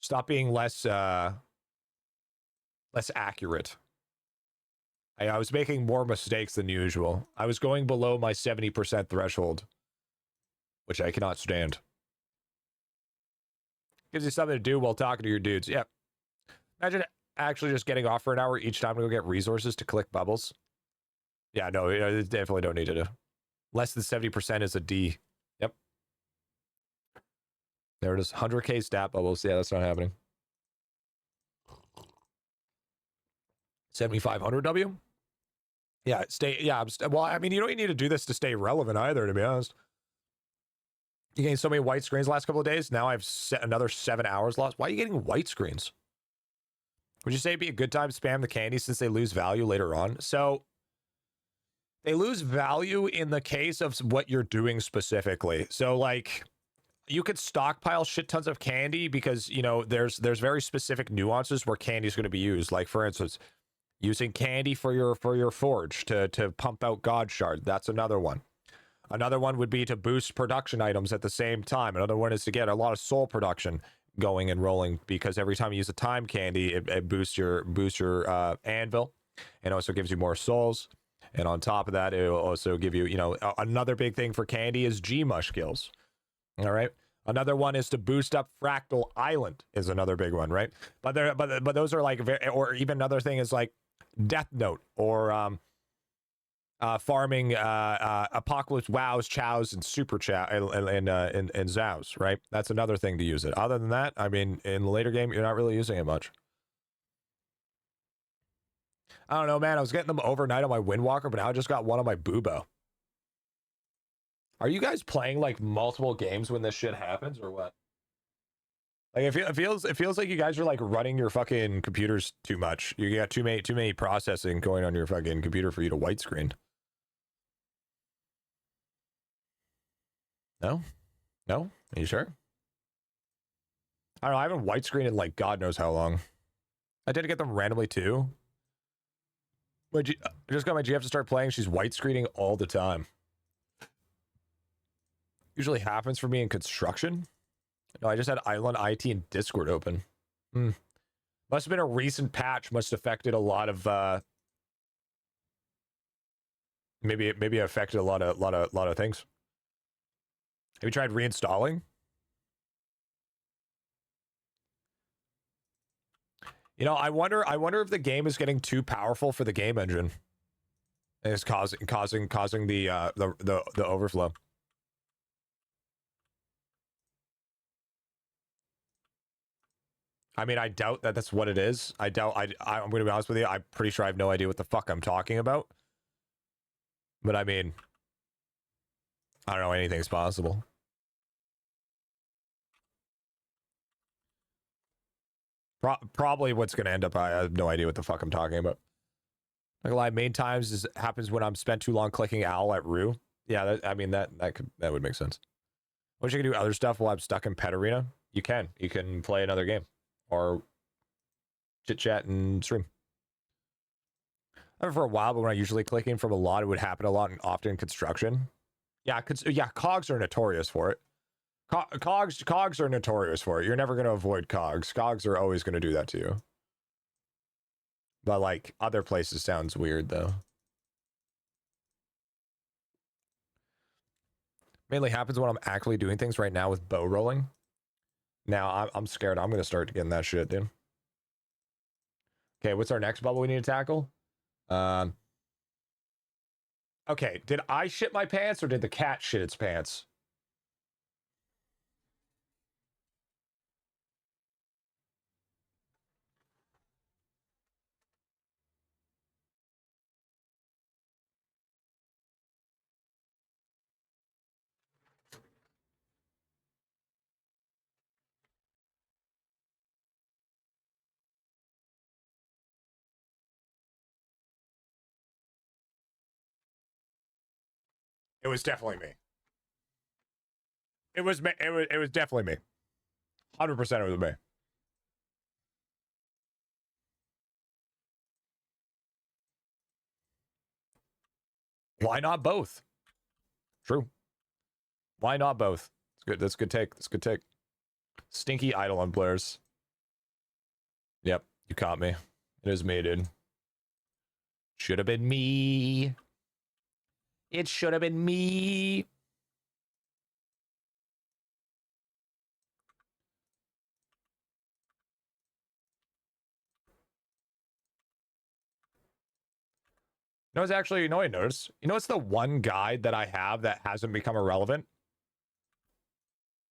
Stop being less accurate. I was making more mistakes than usual. I was going below my 70% threshold, which I cannot stand. Gives you something to do while talking to your dudes. Yep. Imagine actually just getting off for an hour each time to go get resources to collect bubbles. Yeah, no, you definitely don't need to do. Less than 70% is a D. Yep. There it is. 100k stat bubbles. Yeah, that's not happening. 7,500 W? Yeah, well, I mean, you don't need to do this to stay relevant either, to be honest. You gained so many white screens the last couple of days. Now I've set another 7 hours lost. Why are you getting white screens? Would you say it'd be a good time to spam the candy since they lose value later on? So they lose value in the case of what you're doing specifically. So like you could stockpile shit tons of candy because, you know, there's very specific nuances where candy is going to be used. Like for instance, using candy for your forge to pump out God Shard. That's another one. Another one would be to boost production items at the same time. Another one is to get a lot of soul production going and rolling because every time you use a time candy, it boosts your anvil and also gives you more souls. And on top of that, it will also give you, you know, another big thing for candy is G-Mush kills. All right. Another one is to boost up Fractal Island is another big one, right? But those are like, or even another thing is like Death Note or farming Apocalypse Wows, Chows, and Super Chow and Zows, right? That's another thing to use it. Other than that, I mean, in the later game, you're not really using it much. I don't know, man. I was getting them overnight on my Windwalker, but now I just got one on my Bubo. Are you guys playing like multiple games when this shit happens, or what? Like it feels like you guys are like running your fucking computers too much. You got too many processing going on your fucking computer for you to white screen. No? No? Are you sure? I don't know. I haven't white screened in like God knows how long. I did get them randomly too. But I just got my GF to start playing. She's white screening all the time. Usually happens for me in construction. No, I just had IdleOn IT and Discord open. Must have been a recent patch. Must have affected a lot of maybe it affected a lot of things. Have you tried reinstalling? You know, I wonder if the game is getting too powerful for the game engine. And it's causing the overflow. I mean, I doubt that that's what it is. I'm going to be honest with you. I'm pretty sure I have no idea what the fuck I'm talking about. But I mean, I don't know. Anything's possible. Probably what's going to end up. I have no idea what the fuck I'm talking about. Like a lot of main times happens when I'm spent too long clicking owl at Rue. Yeah, I mean that would make sense. Wish you could do other stuff while I'm stuck in Pet Arena. You can play another game or chit chat and stream. I mean, for a while, but when I usually clicking from a lot, it would happen a lot and often in construction. Yeah, cogs are notorious for it. Cogs are notorious for it. You're never going to avoid cogs. Cogs are always going to do that to you. But like other places sounds weird though. Mainly happens when I'm actually doing things right now with bow rolling. Now I'm scared. I'm going to start getting that shit, dude. Okay, what's our next bubble we need to tackle? Okay, did I shit my pants or did the cat shit its pants? It was definitely me. It was definitely me. 100% it was me. Why not both? True. Why not both? It's good. That's a good take. That's a good take. Stinky IdleOn players. Yep, you caught me. It is me, dude. Should have been me. It should have been me. No, it's actually, you know what I noticed? You know, it's the one guide that I have that hasn't become irrelevant.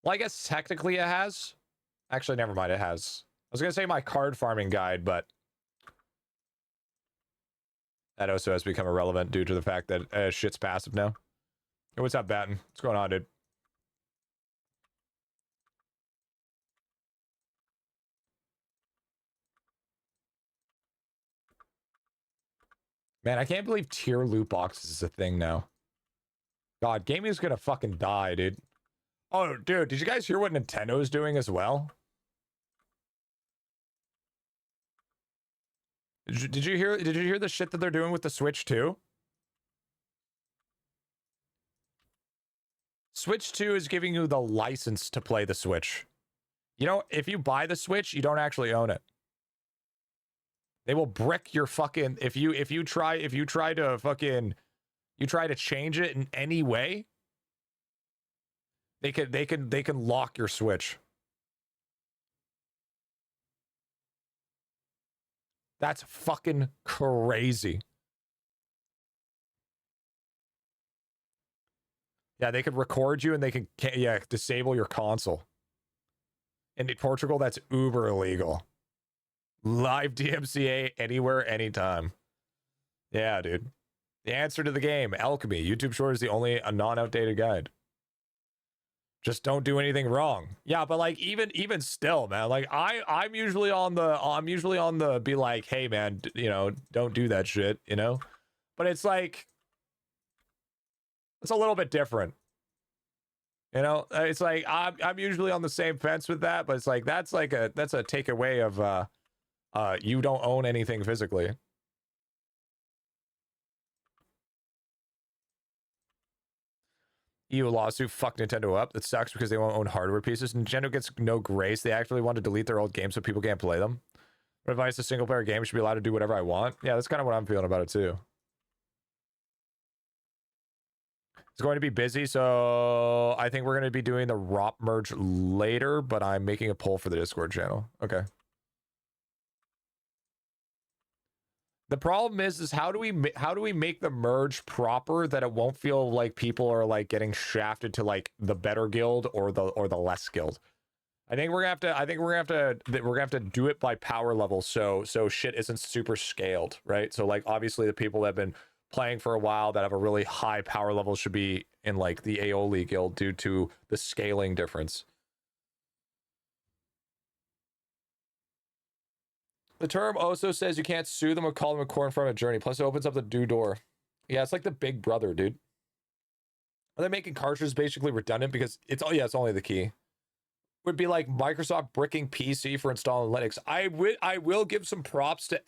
Well, I guess technically it has. Actually, never mind, it has. I was going to say my card farming guide, but that also has become irrelevant due to the fact that shit's passive now. Hey, what's up, Batten? What's going on, dude? Man, I can't believe tier loot boxes is a thing now. God, gaming is gonna fucking die, dude. Oh, dude, did you guys hear what Nintendo is doing as well? Did you hear the shit that they're doing with the Switch 2? Switch 2 is giving you the license to play the Switch. You know, if you buy the Switch, you don't actually own it. They will brick your fucking if you try to change it in any way, they can lock your Switch. That's fucking crazy. Yeah, they could record you and they can disable your console. And in Portugal, that's uber illegal. Live DMCA anywhere, anytime. Yeah, dude. The answer to the game, Alchemy. YouTube Short is the only non-outdated guide. Just don't do anything wrong. Yeah, but like even still, man, like I'm usually on the be like, hey man, you know, don't do that shit, you know? But it's like it's a little bit different. You know, it's like I'm usually on the same fence with that, but it's like that's a takeaway of you don't own anything physically. EU lawsuit, fuck Nintendo up. That sucks because they won't own hardware pieces. Nintendo gets no grace. They actually want to delete their old games so people can't play them. What advice? A single player game should be allowed to do whatever I want. Yeah, that's kind of what I'm feeling about it too. It's going to be busy, so I think we're going to be doing the ROP merge later, but I'm making a poll for the Discord channel. Okay. The problem is how do we make the merge proper that it won't feel like people are like getting shafted to like the better guild or the less guild. I think we're gonna have to do it by power level so shit isn't super scaled, right? So like obviously the people that have been playing for a while that have a really high power level should be in like the Aeoli guild due to the scaling difference. The term also says you can't sue them or call them a corn farm a journey. Plus, it opens up the due door. Yeah, it's like the Big Brother, dude. Are they making cartridges basically redundant because it's only the key? Would be like Microsoft bricking PC for installing Linux. I will give some props to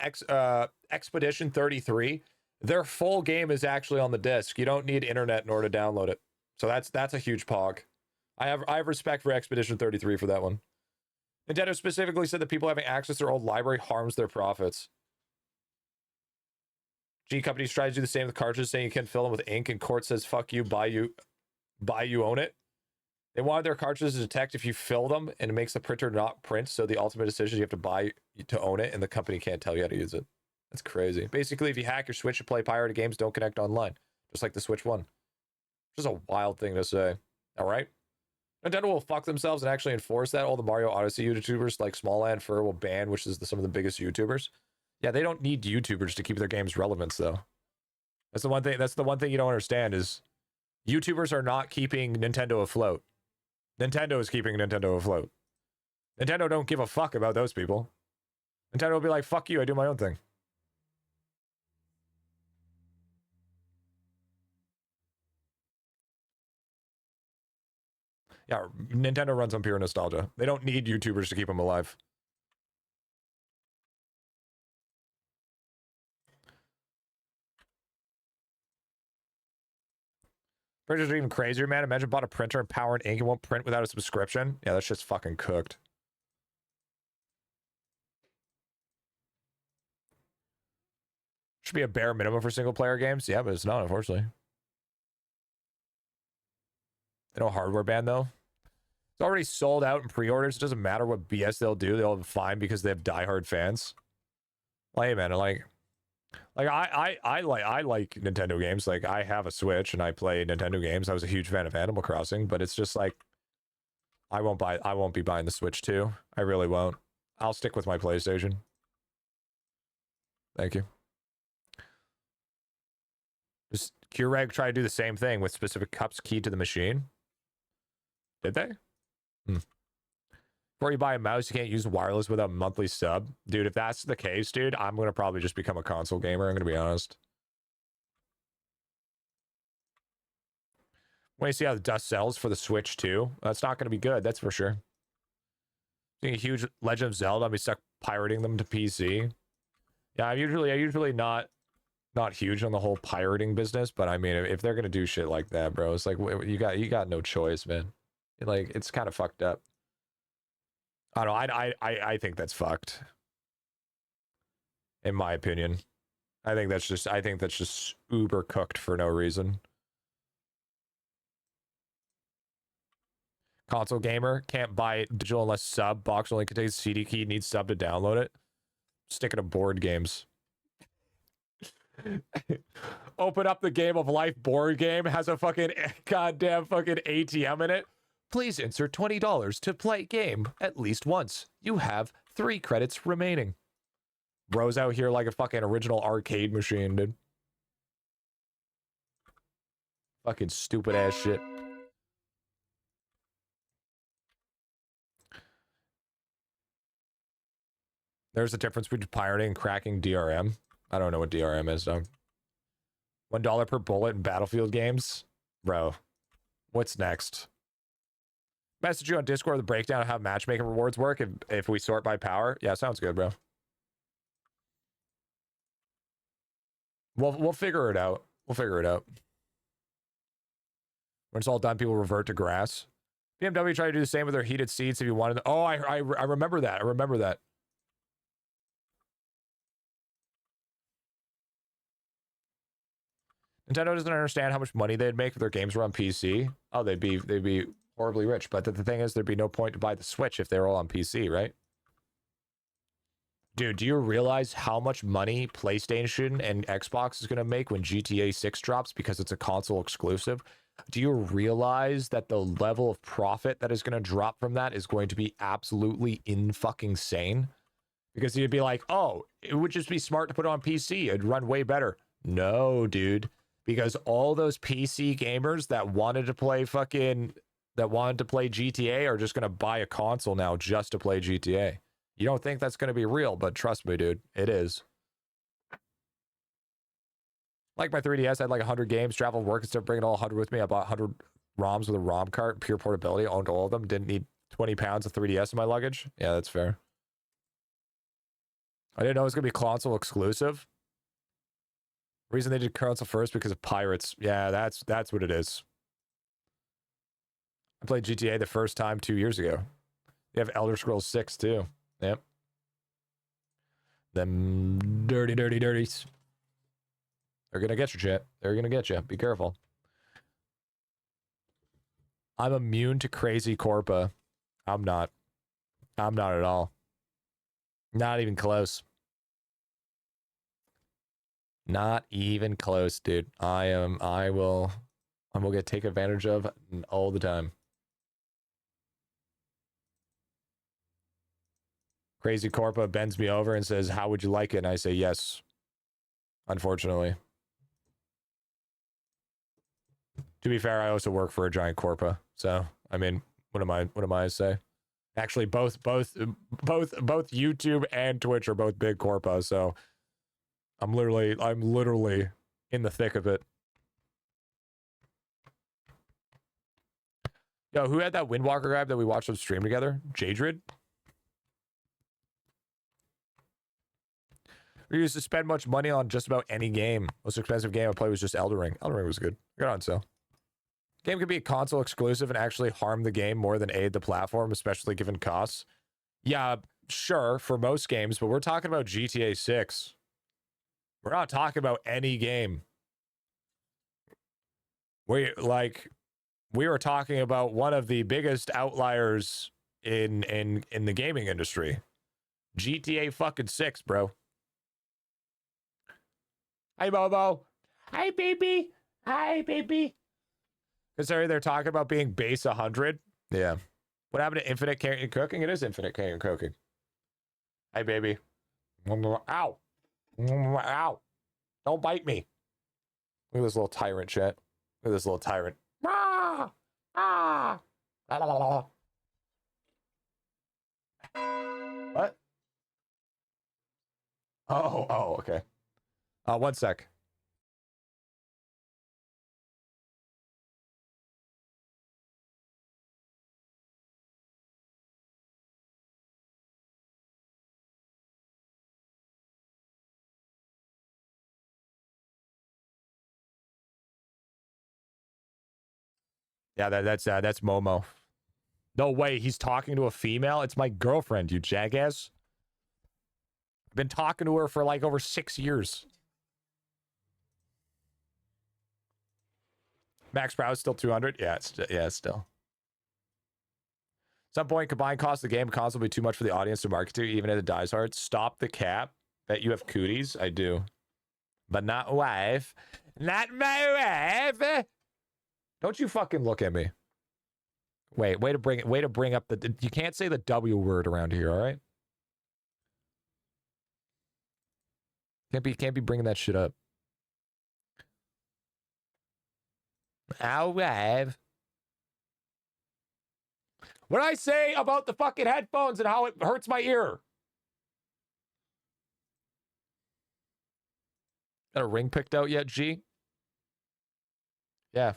Expedition 33. Their full game is actually on the disk. You don't need internet in order to download it. So that's a huge pog. I have respect for Expedition 33 for that one. Nintendo specifically said that people having access to their old library harms their profits. G companies try to do the same with cartridges, saying you can't fill them with ink, and court says fuck you, buy you, own it. They wanted their cartridges to detect if you fill them, and it makes the printer not print, so the ultimate decision is you have to buy to own it, and the company can't tell you how to use it. That's crazy. Basically, if you hack your Switch and play pirated games, don't connect online. Just like the Switch 1. Which is a wild thing to say. Alright? Nintendo will fuck themselves and actually enforce that. All the Mario Odyssey YouTubers like Smallland Fur will ban, which is some of the biggest YouTubers. Yeah, they don't need YouTubers to keep their games relevant, though. That's the one thing you don't understand is YouTubers are not keeping Nintendo afloat. Nintendo is keeping Nintendo afloat. Nintendo don't give a fuck about those people. Nintendo will be like, fuck you, I do my own thing. Yeah, Nintendo runs on pure nostalgia. They don't need YouTubers to keep them alive. Printers are even crazier, man. Imagine bought a printer and power and ink and won't print without a subscription. Yeah, that's just fucking cooked. Should be a bare minimum for single player games. Yeah, but it's not, unfortunately. They don't hardware ban though. It's already sold out in pre-orders. It doesn't matter what BS they'll do. They'll be fine because they have diehard fans. Like, hey, man, I like Nintendo games. Like, I have a Switch and I play Nintendo games. I was a huge fan of Animal Crossing, but it's just like I won't be buying the Switch 2. I really won't. I'll stick with my PlayStation. Thank you. Just Keurig tried to do the same thing with specific cups keyed to the machine. Did they? Before you buy a mouse, you can't use wireless without a monthly sub. Dude, if that's the case, dude, I'm going to probably just become a console gamer. I'm going to be honest. When you see how the dust settles for the Switch 2, that's not going to be good. That's for sure. Seeing a huge Legend of Zelda, I'll be stuck pirating them to PC. Yeah, I'm usually not huge on the whole pirating business, but I mean, if they're going to do shit like that, bro, it's like you got no choice, man. Like, it's kind of fucked up. I don't know. I think that's fucked. In my opinion. I think that's just uber cooked for no reason. Console gamer can't buy it digital unless sub. Box only contains CD key, needs sub to download it. Stick it to board games. Open up the Game of Life board game, has a fucking goddamn fucking ATM in it. Please insert $20 to play game at least once. You have 3 credits remaining. Bro's out here like a fucking original arcade machine, dude. Fucking stupid ass shit. There's a difference between pirating and cracking DRM. I don't know what DRM is, dog. $1 per bullet in Battlefield games? Bro, what's next? Message you on Discord the breakdown of how matchmaking rewards work if we sort by power. Yeah, sounds good, bro. We'll figure it out. We'll figure it out. When it's all done, people revert to grass. BMW tried to do the same with their heated seats if you wanted. Oh, I remember that. I remember that. Nintendo doesn't understand how much money they'd make if their games were on PC. Oh, they'd be horribly rich. But the thing is, there'd be no point to buy the Switch if they were all on PC, right? Dude, do you realize how much money PlayStation and Xbox is going to make when GTA 6 drops because it's a console exclusive? Do you realize that the level of profit that is going to drop from that is going to be absolutely in-fucking-sane? Because you'd be like, oh, it would just be smart to put it on PC. It'd run way better. No, dude. Because all those PC gamers that wanted to play GTA are just going to buy a console now just to play GTA. You don't think that's going to be real, but trust me, dude, it is. Like my 3DS, I had like 100 games, traveled work instead of bringing all 100 with me. I bought 100 ROMs with a ROM cart, pure portability, owned all of them. Didn't need 20 pounds of 3DS in my luggage. Yeah, that's fair. I didn't know it was going to be console exclusive. Reason they did console first because of pirates. Yeah, that's what it is. I played GTA the first time 2 years ago. They have Elder Scrolls 6 too. Yep. Them dirties. They're gonna get you, chat. They're gonna get you. Be careful. I'm immune to crazy Corpa. I'm not. I'm not at all. Not even close. Not even close, dude. I will get taken advantage of all the time. Crazy Corpa bends me over and says, how would you like it? And I say, yes. Unfortunately. To be fair, I also work for a giant Corpa. So, I mean, what am I to say? Actually, both YouTube and Twitch are both big Corpa, so I'm literally in the thick of it. Yo, who had that Windwalker grab that we watched on stream together? Jadrid? We used to spend much money on just about any game. Most expensive game I played was just Elden Ring. Elden Ring was good. Good on sale. Game could be a console exclusive and actually harm the game more than aid the platform, especially given costs. Yeah, sure, for most games, but we're talking about GTA 6. We're not talking about any game. We were talking about one of the biggest outliers in the gaming industry. GTA fucking 6, bro. Hi, Bobo. Hi, baby. Hi, baby. Considering they're talking about being base 100. Yeah. What happened to infinite carrying and cooking? It is infinite carrying and cooking. Hi, baby. Ow. Ow. Don't bite me. Look at this little tyrant, chat. Look at this little tyrant. Ah! Ah! La, la, la, la. What? Oh, okay. 1 sec. Yeah, that's Momo. No way, he's talking to a female? It's my girlfriend, you jackass. I've been talking to her for like over 6 years. Max Proud still 200? Yeah, still. At some point, combined cost of the game console will be too much for the audience to market to, even if it dies hard. Stop the cap. Bet you have cooties. I do. But not wife. Not my wife. Don't you fucking look at me. Wait, way to bring up the... You can't say the W word around here, all right? Can't be bringing that shit up. Our wife. What did I say about the fucking headphones and how it hurts my ear? Got a ring picked out yet, G? Yeah.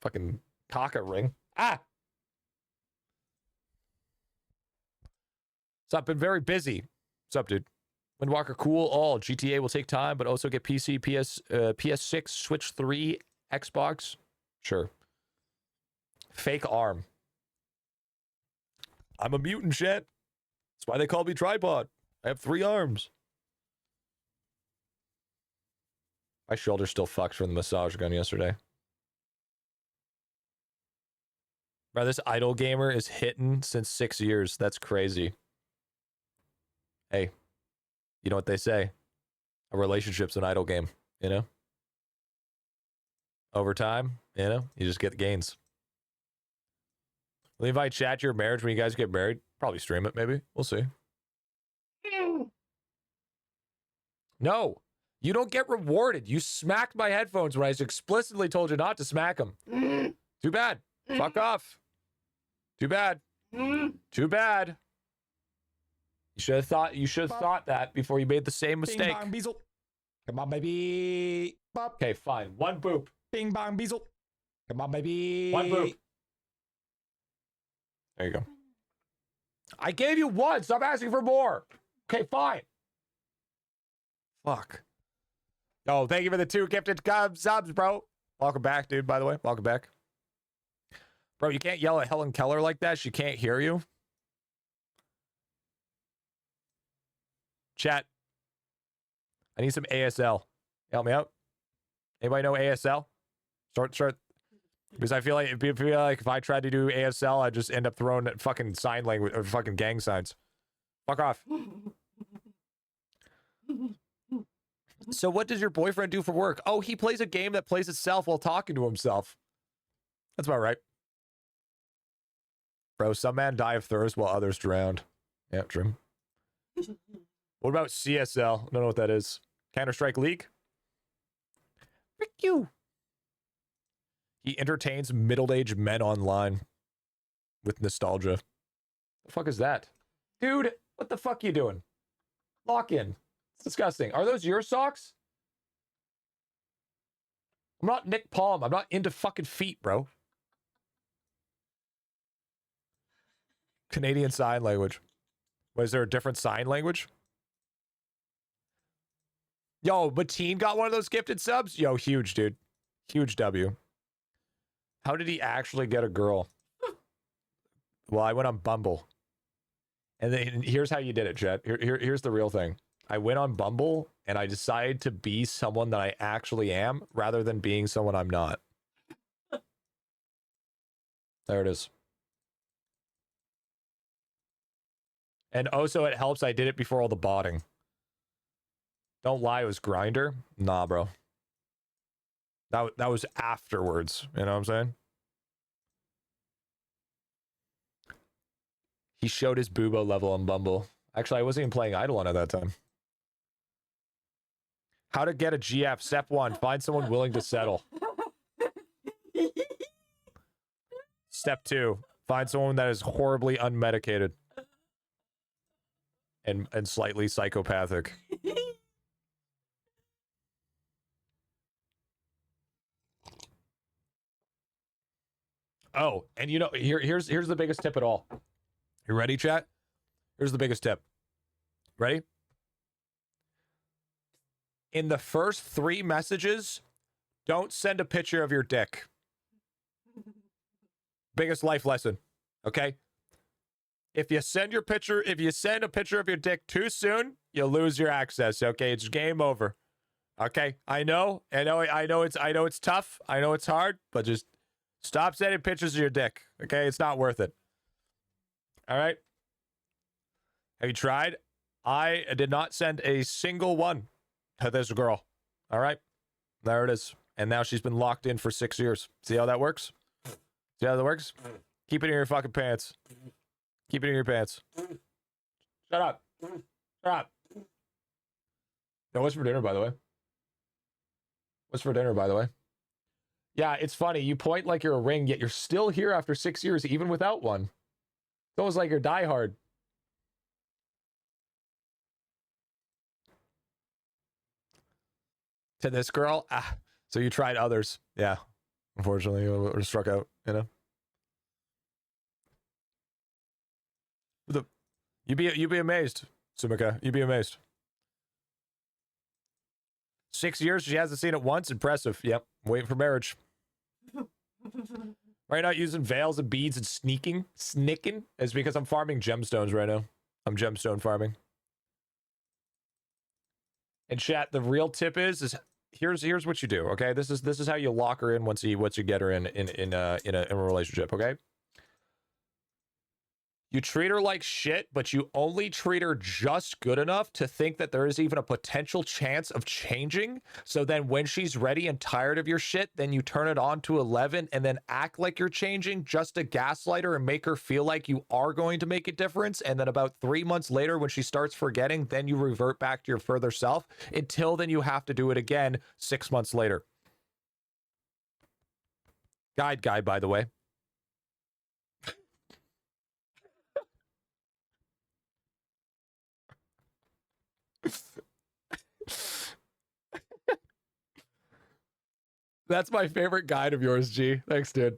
Fucking Taka ring. Ah! So I've been very busy. What's up, dude? Windwalker, cool. All GTA will take time, but also get PC, PS6, Switch 3, Xbox. Sure. Fake arm. I'm a mutant, shit. That's why they call me tripod. I have 3 arms. My shoulder's still fucked from the massage gun yesterday. Bro, this idle gamer is hitting since 6 years. That's crazy. Hey, you know what they say? A relationship's an idle game, you know? Over time, you know, you just get the gains. Will you invite chat to your marriage when you guys get married? Probably stream it, maybe. We'll see. No, you don't get rewarded. You smacked my headphones when I explicitly told you not to smack them. Too bad. Fuck off. Too bad. Too bad. You should have thought that before you made the same mistake. Bing bang beezle. Come on, baby. Bop. Okay, fine. One boop. Bing bang beezle. Come on, baby. One boop. There you go. I gave you one. Stop asking for more. Okay, fine. Fuck. Oh, thank you for the 2 gifted subs, bro. Welcome back, dude, by the way. Welcome back. Bro, you can't yell at Helen Keller like that. She can't hear you. Chat. I need some ASL. Help me out. Anybody know ASL? Start. Because I feel like if I tried to do ASL, I'd just end up throwing fucking sign language or fucking gang signs. Fuck off. So what does your boyfriend do for work? Oh, he plays a game that plays itself while talking to himself. That's about right. Bro, some man die of thirst while others drowned. Yeah, true. What about CSL? I don't know what that is. Counter-Strike League? Frick you. He entertains middle-aged men online with nostalgia. The fuck is that? Dude, what the fuck you doing? Lock in. It's disgusting. Are those your socks? I'm not Nick Palm. I'm not into fucking feet, bro. Canadian Sign Language. Was there a different sign language? Yo, Mateen got one of those gifted subs? Yo, huge, dude. Huge W. How did he actually get a girl? Well, I went on Bumble. And then here's how you did it, Jet. Here's the real thing. I went on Bumble and I decided to be someone that I actually am rather than being someone I'm not. There it is. And also it helps I did it before all the botting. Don't lie, it was Grindr. Nah, bro. That was afterwards. You know what I'm saying? He showed his boobo level on Bumble. Actually, I wasn't even playing IdleOn at that time. How to get a GF. Step 1. Find someone willing to settle. Step 2. Find someone that is horribly unmedicated. And slightly psychopathic. Oh, and you know, here's the biggest tip at all. You ready, chat? Here's the biggest tip. Ready? In the first 3 messages, don't send a picture of your dick. Biggest life lesson. Okay? If you send a picture of your dick too soon, you lose your access. Okay, it's game over. Okay, I know it's tough. I know it's hard, but just stop sending pictures of your dick. Okay, it's not worth it. All right. Have you tried? I did not send a single one to this girl. All right, there it is. And now she's been locked in for 6 years. See how that works? See how that works? Keep it in your fucking pants. Keep it in your pants. Shut up. Shut up. Now, what's for dinner, by the way? What's for dinner, by the way? Yeah, it's funny. You point like you're a ring, yet you're still here after 6 years, even without one. It's almost like you're diehard. To this girl? Ah, so you tried others. Yeah. Unfortunately, you were struck out, you know? You'd be amazed, Sumika. You'd be amazed. 6 years, she hasn't seen it once. Impressive. Yep. Waiting for marriage. Right now, using veils and beads and snicking is because I'm farming gemstones right now. I'm gemstone farming. And chat, the real tip is here's what you do. Okay, this is how you lock her in once you get her in a relationship. Okay. You treat her like shit, but you only treat her just good enough to think that there is even a potential chance of changing. So then when she's ready and tired of your shit, then you turn it on to 11 and then act like you're changing just to gaslight her and make her feel like you are going to make a difference. And then about 3 months later, when she starts forgetting, then you revert back to your further self. Until then, you have to do it again 6 months later. Guide, by the way. That's my favorite guide of yours, G. Thanks, dude.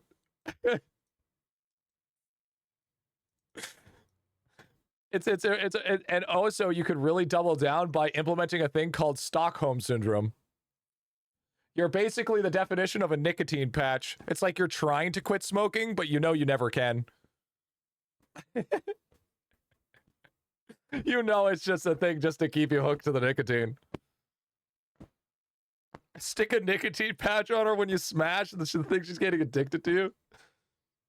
And also you could really double down by implementing a thing called Stockholm Syndrome. You're basically the definition of a nicotine patch. It's like you're trying to quit smoking, but you know you never can. You know it's just a thing just to keep you hooked to the nicotine. Stick a nicotine patch on her when you smash and the thing she's getting addicted to.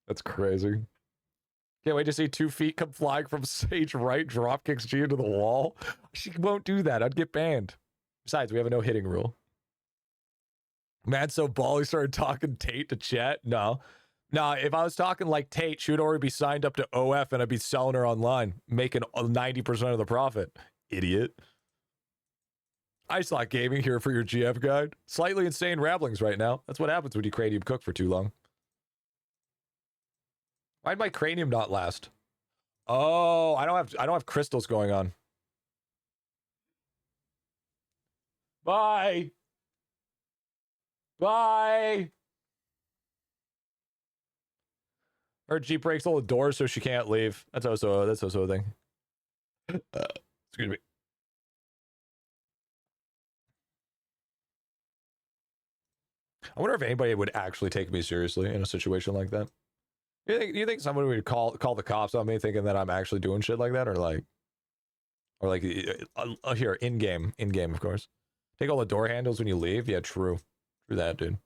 That's crazy. Can't wait to see 2 feet come flying from stage right, drop kicks G into the wall. She won't do that. I'd get banned. Besides, we have a no hitting rule. Man, so Bally started talking Tate to chat. No, if I was talking like Tate, she would already be signed up to OF and I'd be selling her online, making 90% of the profit. Idiot. Icelot Gaming here for your GF guide. Slightly insane ramblings right now. That's what happens when you cranium cook for too long. Why'd my cranium not last? Oh, I don't have crystals going on. Bye. Bye. Her Jeep breaks all the doors so she can't leave. That's also a thing. Excuse me. I wonder if anybody would actually take me seriously in a situation like that. You think someone would call the cops on me thinking that I'm actually doing shit like that, or like here in game, of course. Take all the door handles when you leave. Yeah, true that, dude.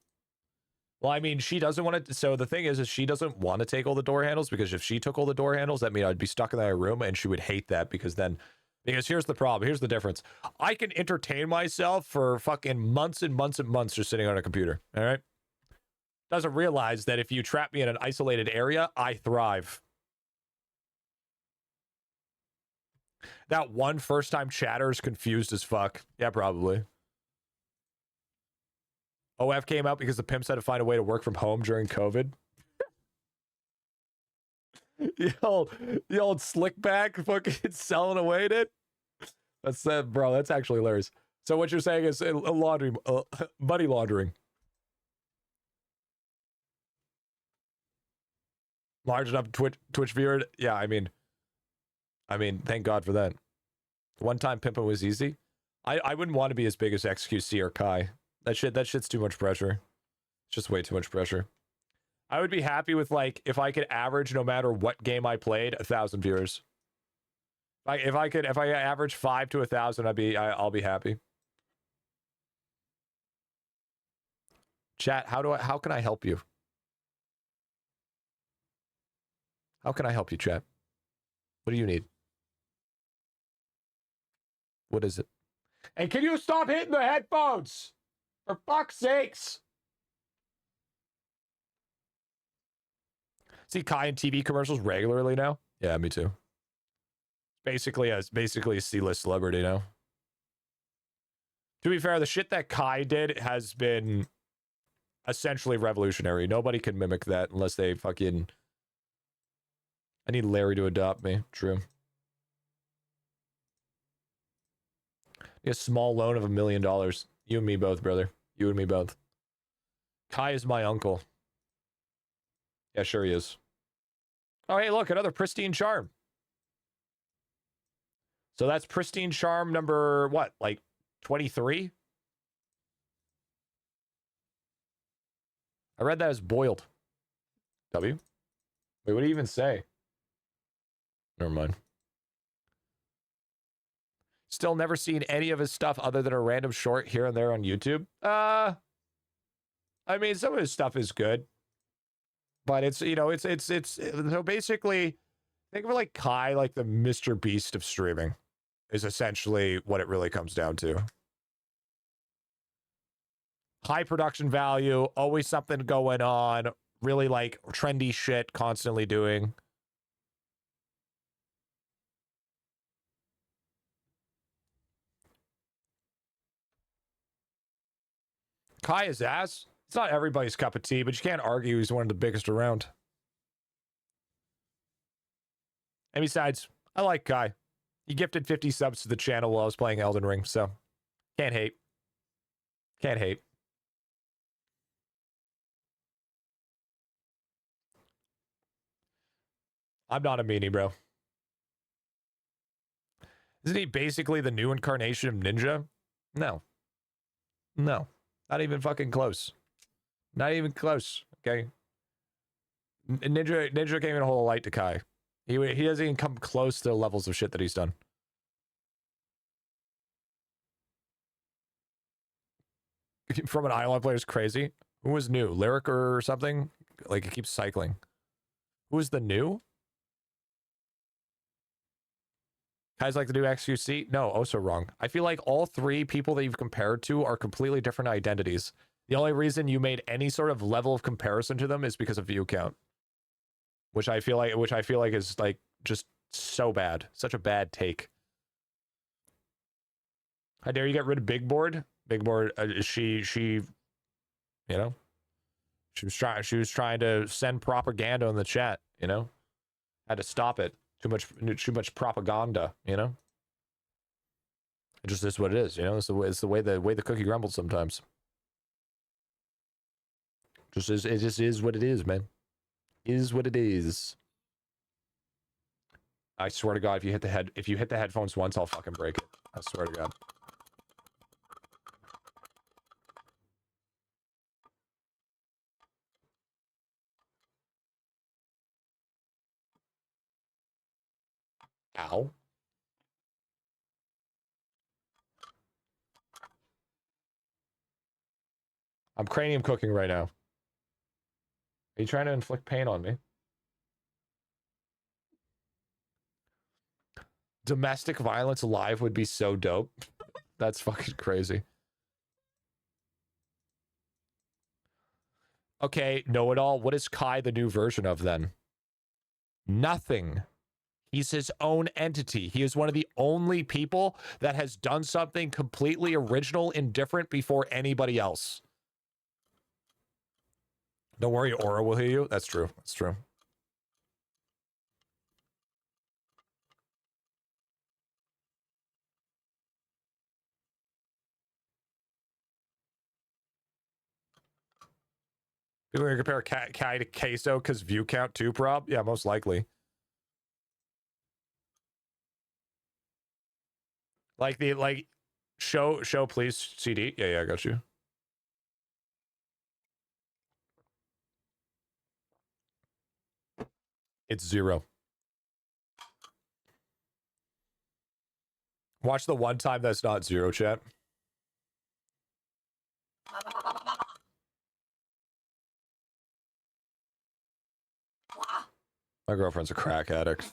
Well, I mean, she doesn't want to. So the thing is she doesn't want to take all the door handles, because if she took all the door handles, that means I'd be stuck in that room, and she would hate that because here's the problem. Here's the difference. I can entertain myself for fucking months and months and months just sitting on a computer. All right. Doesn't realize that if you trap me in an isolated area, I thrive. That one first-time chatter is confused as fuck. Yeah, probably. OF came out because the pimps had to find a way to work from home during COVID. the old slick back fucking selling away, dude. That's that, bro. That's actually hilarious. So what you're saying is money laundering. Large enough Twitch viewer. Yeah, I mean, thank God for that. One time pimping was easy. I wouldn't want to be as big as XQC or Kai. That shit's too much pressure. It's just way too much pressure. I would be happy with, like, if I could average, no matter what game I played, 1,000 viewers. If I average 5 to 1,000, I'll be happy. Chat, how can I help you? How can I help you, chat? What do you need? What is it? And can you stop hitting the headphones? For fuck's sakes. See Kai in TV commercials regularly now? Yeah, me too. Basically a C-list celebrity now. To be fair, the shit that Kai did has been essentially revolutionary. Nobody can mimic that unless they fucking... I need Larry to adopt me. True. A small loan of $1 million. You and me both, brother. You and me both. Kai is my uncle. Yeah, sure he is. Oh, hey, look, another pristine charm. So that's pristine charm number what? Like 23? I read that as boiled. W? Wait, what do you even say? Never mind. Still never seen any of his stuff other than a random short here and there on YouTube. I mean, some of his stuff is good. But it's, you know, it's so basically, think of it like Kai, like the Mr. Beast of streaming, is essentially what it really comes down to. High production value, always something going on, really like trendy shit constantly doing. Kai is ass. It's not everybody's cup of tea, but you can't argue he's one of the biggest around. And besides, I like Kai. He gifted 50 subs to the channel while I was playing Elden Ring, so can't hate. Can't hate. I'm not a meanie, bro. Isn't he basically the new incarnation of Ninja? No. No. Not even fucking close. Not even close, okay? Ninja can't even hold a light to Kai. He doesn't even come close to the levels of shit that he's done. From an IdleOn player is crazy. Who was new? Lyric or something? Like, it keeps cycling. Who was the new? Guys like the new XQC? No, also wrong. I feel like all three people that you've compared to are completely different identities. The only reason you made any sort of level of comparison to them is because of view count. Which I feel like is like just so bad. Such a bad take. How dare you get rid of Big Board? Big Board, she you know, she was trying to send propaganda in the chat, you know? Had to stop it. Too much propaganda, you know? It just is what it is, you know? It's the way the cookie crumbles sometimes. It just is what it is, man. Is what it is. I swear to God, if you hit the headphones once, I'll fucking break it. I swear to God. Ow. I'm cranium cooking right now. Are you trying to inflict pain on me? Domestic violence live would be so dope. That's fucking crazy. Okay, know-it-all. What is Kai the new version of then? Nothing. He's his own entity. He is one of the only people that has done something completely original and different before anybody else. Don't worry, Aura will hear you. That's true. That's true. People are going to compare Kai to Queso because view count too, prob? Yeah, most likely. Show please CD. Yeah, I got you. It's 0. Watch the one time that's not 0, chat. My girlfriend's a crack addict.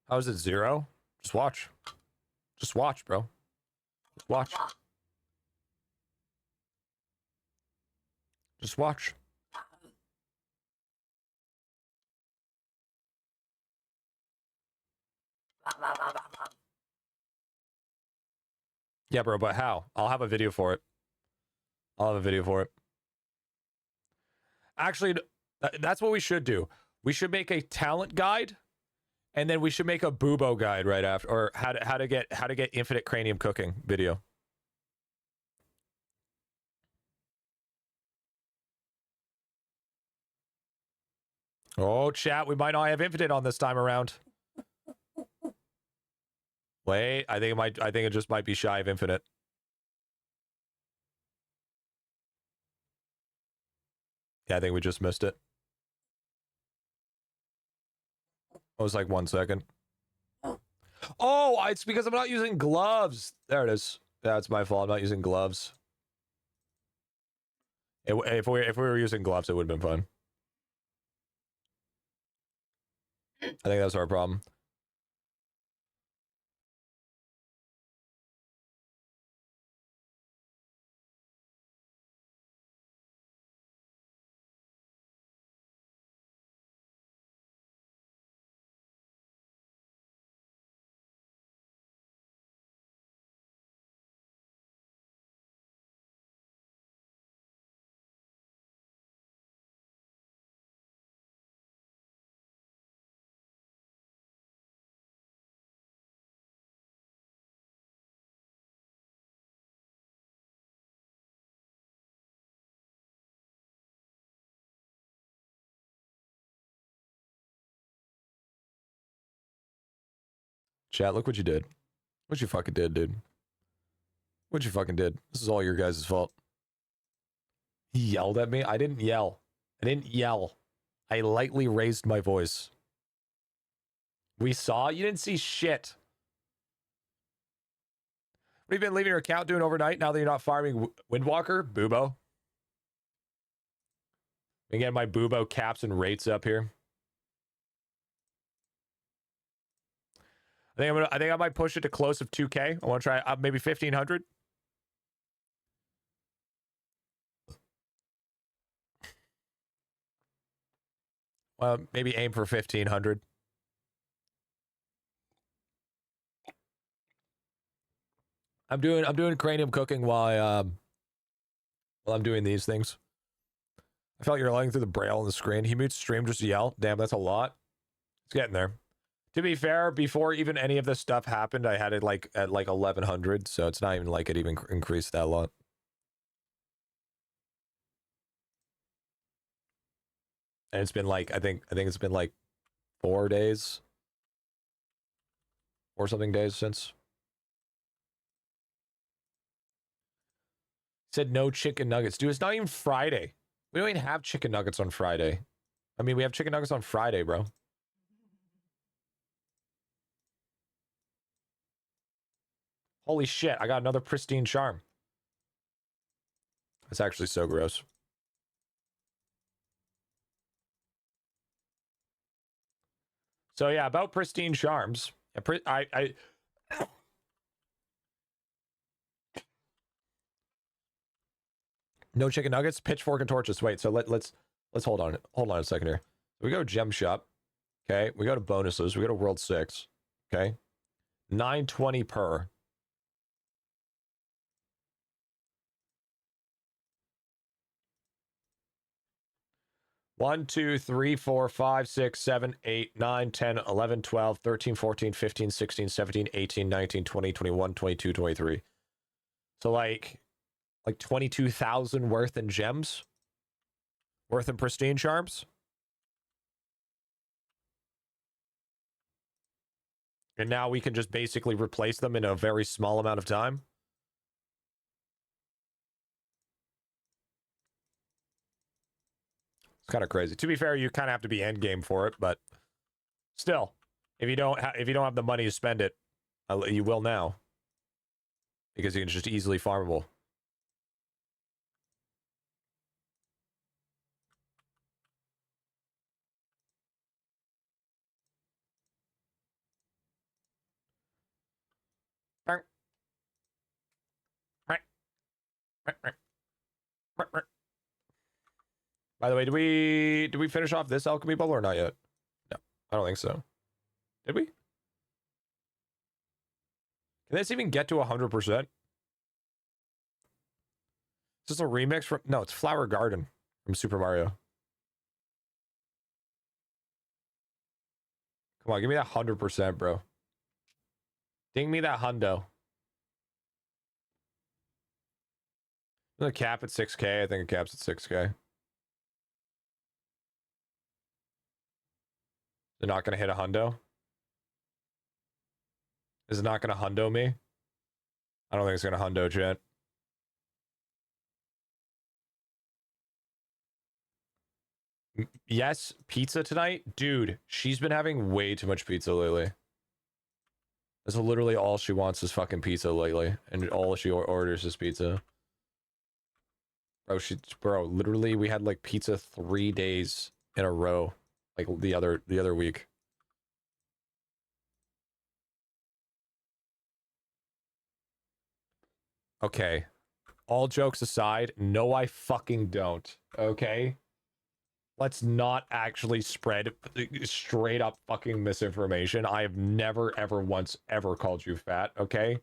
How is it 0? Just watch. Just watch, bro. Just watch. Just watch. Yeah, bro, but how? I'll have a video for it. I'll have a video for it. Actually, that's what we should do. We should make a talent guide, and then we should make a Boobo guide right after, or how to get infinite cranium cooking video. Oh, chat, we might not have infinite on this time around. Wait, I think it might. I think it just might be shy of infinite. Yeah, I think we just missed it. It was like 1 second. Oh, it's because I'm not using gloves. There it is. Yeah, it's my fault. I'm not using gloves. If we were using gloves, it would have been fun. I think that's our problem. Chat, look what you did. What you fucking did, dude. What you fucking did. This is all your guys' fault. He yelled at me? I didn't yell. I didn't yell. I lightly raised my voice. We saw? You didn't see shit. What have you been leaving your account doing overnight now that you're not farming Windwalker? Boobo. Been getting my Boobo caps and rates up here. I think I might push it to close of 2K. I want to try up maybe 1,500. Well, maybe aim for 1,500. I'm doing cranium cooking while I'm doing these things. I felt like you're lying through the braille on the screen. He mutes stream just to yell. Damn, that's a lot. It's getting there. To be fair, before even any of this stuff happened, I had it like at like 1,100, so it's not even like it even increased that lot. And it's been like I think it's been like 4 days or something days since. Said no chicken nuggets. Dude, it's not even Friday. We don't even have chicken nuggets on Friday. I mean, we have chicken nuggets on Friday, bro. Holy shit, I got another pristine charm. That's actually so gross. So yeah, about pristine charms. No chicken nuggets, pitchfork and torches. Wait, so let's hold on a second here. We go to gem shop. Okay, we go to bonuses. We go to world 6. Okay, 920 per. One, 2, 3, 4, 5, 6, 7, 8, 9, 10, 11, 12, 13, 14, 15, 16, 17, 18, 19, 20, 21, 22, 23. So like 22,000 worth in gems? Worth in pristine charms? And now we can just basically replace them in a very small amount of time? It's kind of crazy. To be fair, you kind of have to be endgame for it, but still, if you don't have the money to spend it, you will now, because it's just easily farmable. By the way, did we finish off this alchemy bubble or not yet? No, I don't think so. Did we? Can this even get to 100%? Is this a remix from... No, it's Flower Garden from Super Mario. Come on, give me that 100%, bro. Ding me that hundo. The cap at 6K. I think it caps at 6K. They're not gonna hit a hundo. Is it not gonna hundo me? I don't think it's gonna hundo, chat. Yes, pizza tonight? Dude, she's been having way too much pizza lately. That's literally all she wants is fucking pizza lately. And all she orders is pizza. Bro, literally we had like pizza 3 days in a row. Like the other week. Okay. All jokes aside, no I fucking don't. Okay? Let's not actually spread straight up fucking misinformation. I have never, ever, once, ever called you fat, okay?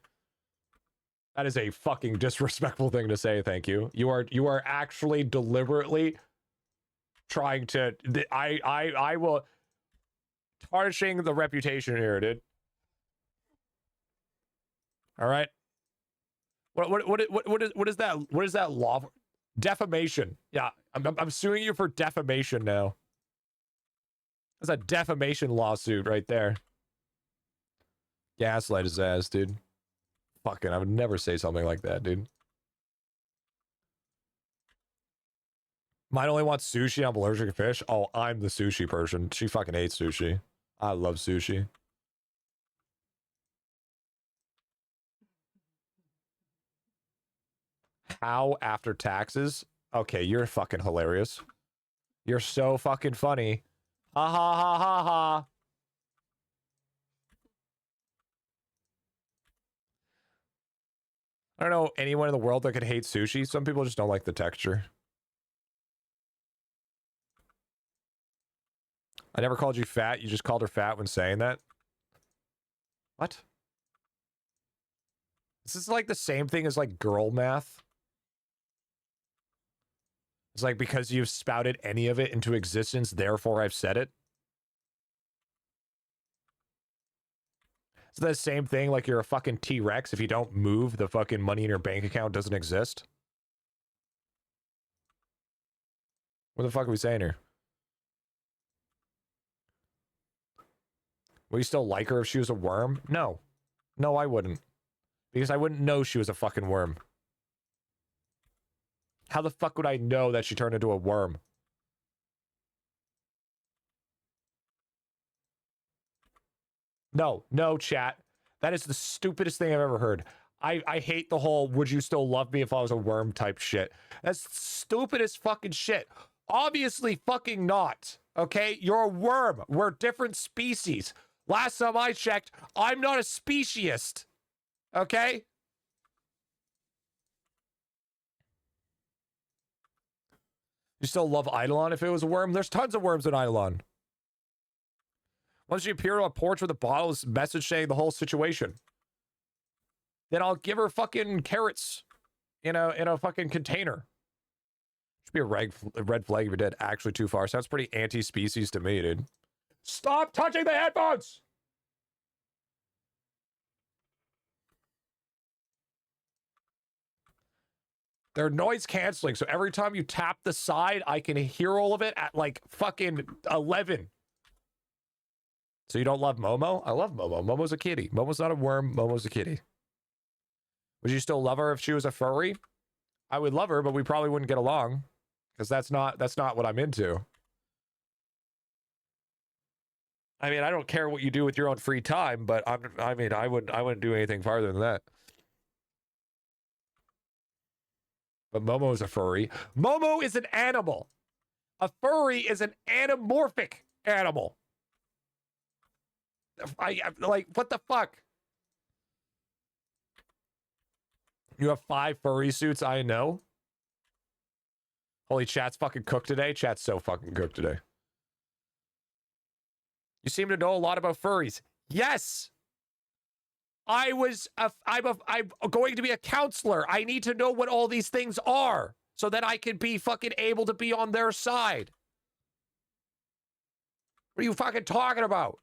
That is a fucking disrespectful thing to say, thank you. You are actually deliberately trying to... I will... Tarnishing the reputation here, dude. Alright? What is that law? Defamation. Yeah, I'm suing you for defamation now. That's a defamation lawsuit right there. Gaslight his ass, dude. Fucking, I would never say something like that, dude. Mine only wants sushi. I'm allergic to fish. Oh, I'm the sushi person. She fucking hates sushi. I love sushi. How after taxes? Okay, you're fucking hilarious. You're so fucking funny. Ha ha ha ha ha. I don't know anyone in the world that could hate sushi. Some people just don't like the texture. I never called you fat. You just called her fat when saying that. What? This is like the same thing as like girl math. It's like because you've spouted any of it into existence, therefore I've said it. It's the same thing like you're a fucking T-Rex. If you don't move, the fucking money in your bank account doesn't exist. What the fuck are we saying here? Will you still like her if she was a worm? No. No, I wouldn't. Because I wouldn't know she was a fucking worm. How the fuck would I know that she turned into a worm? No, no, chat. That is the stupidest thing I've ever heard. I hate the whole would you still love me if I was a worm type shit. That's stupid as fucking shit. Obviously fucking not. Okay? You're a worm. We're different species. Last time I checked, I'm not a speciesist. Okay? You still love IdleOn if it was a worm? There's tons of worms in IdleOn. Once you appear on a porch with a bottle, message saying the whole situation. Then I'll give her fucking carrots in a fucking container. Should be a red flag if you're dead actually too far. Sounds pretty anti-species to me, dude. Stop touching the headphones! They're noise canceling, so every time you tap the side, I can hear all of it at like fucking 11. So you don't love Momo? I love Momo. Momo's a kitty. Momo's not a worm. Momo's a kitty. Would you still love her if she was a furry? I would love her, but we probably wouldn't get along. Because that's not what I'm into. I mean, I don't care what you do with your own free time, but I wouldn't do anything farther than that. But Momo is a furry. Momo is an animal. A furry is an anamorphic animal. I like, what the fuck? You have 5 furry suits, I know. Holy, chat's fucking cooked today. Chat's so fucking cooked today. You seem to know a lot about furries. Yes. I'm going to be a counselor. I need to know what all these things are so that I can be fucking able to be on their side. What are you fucking talking about?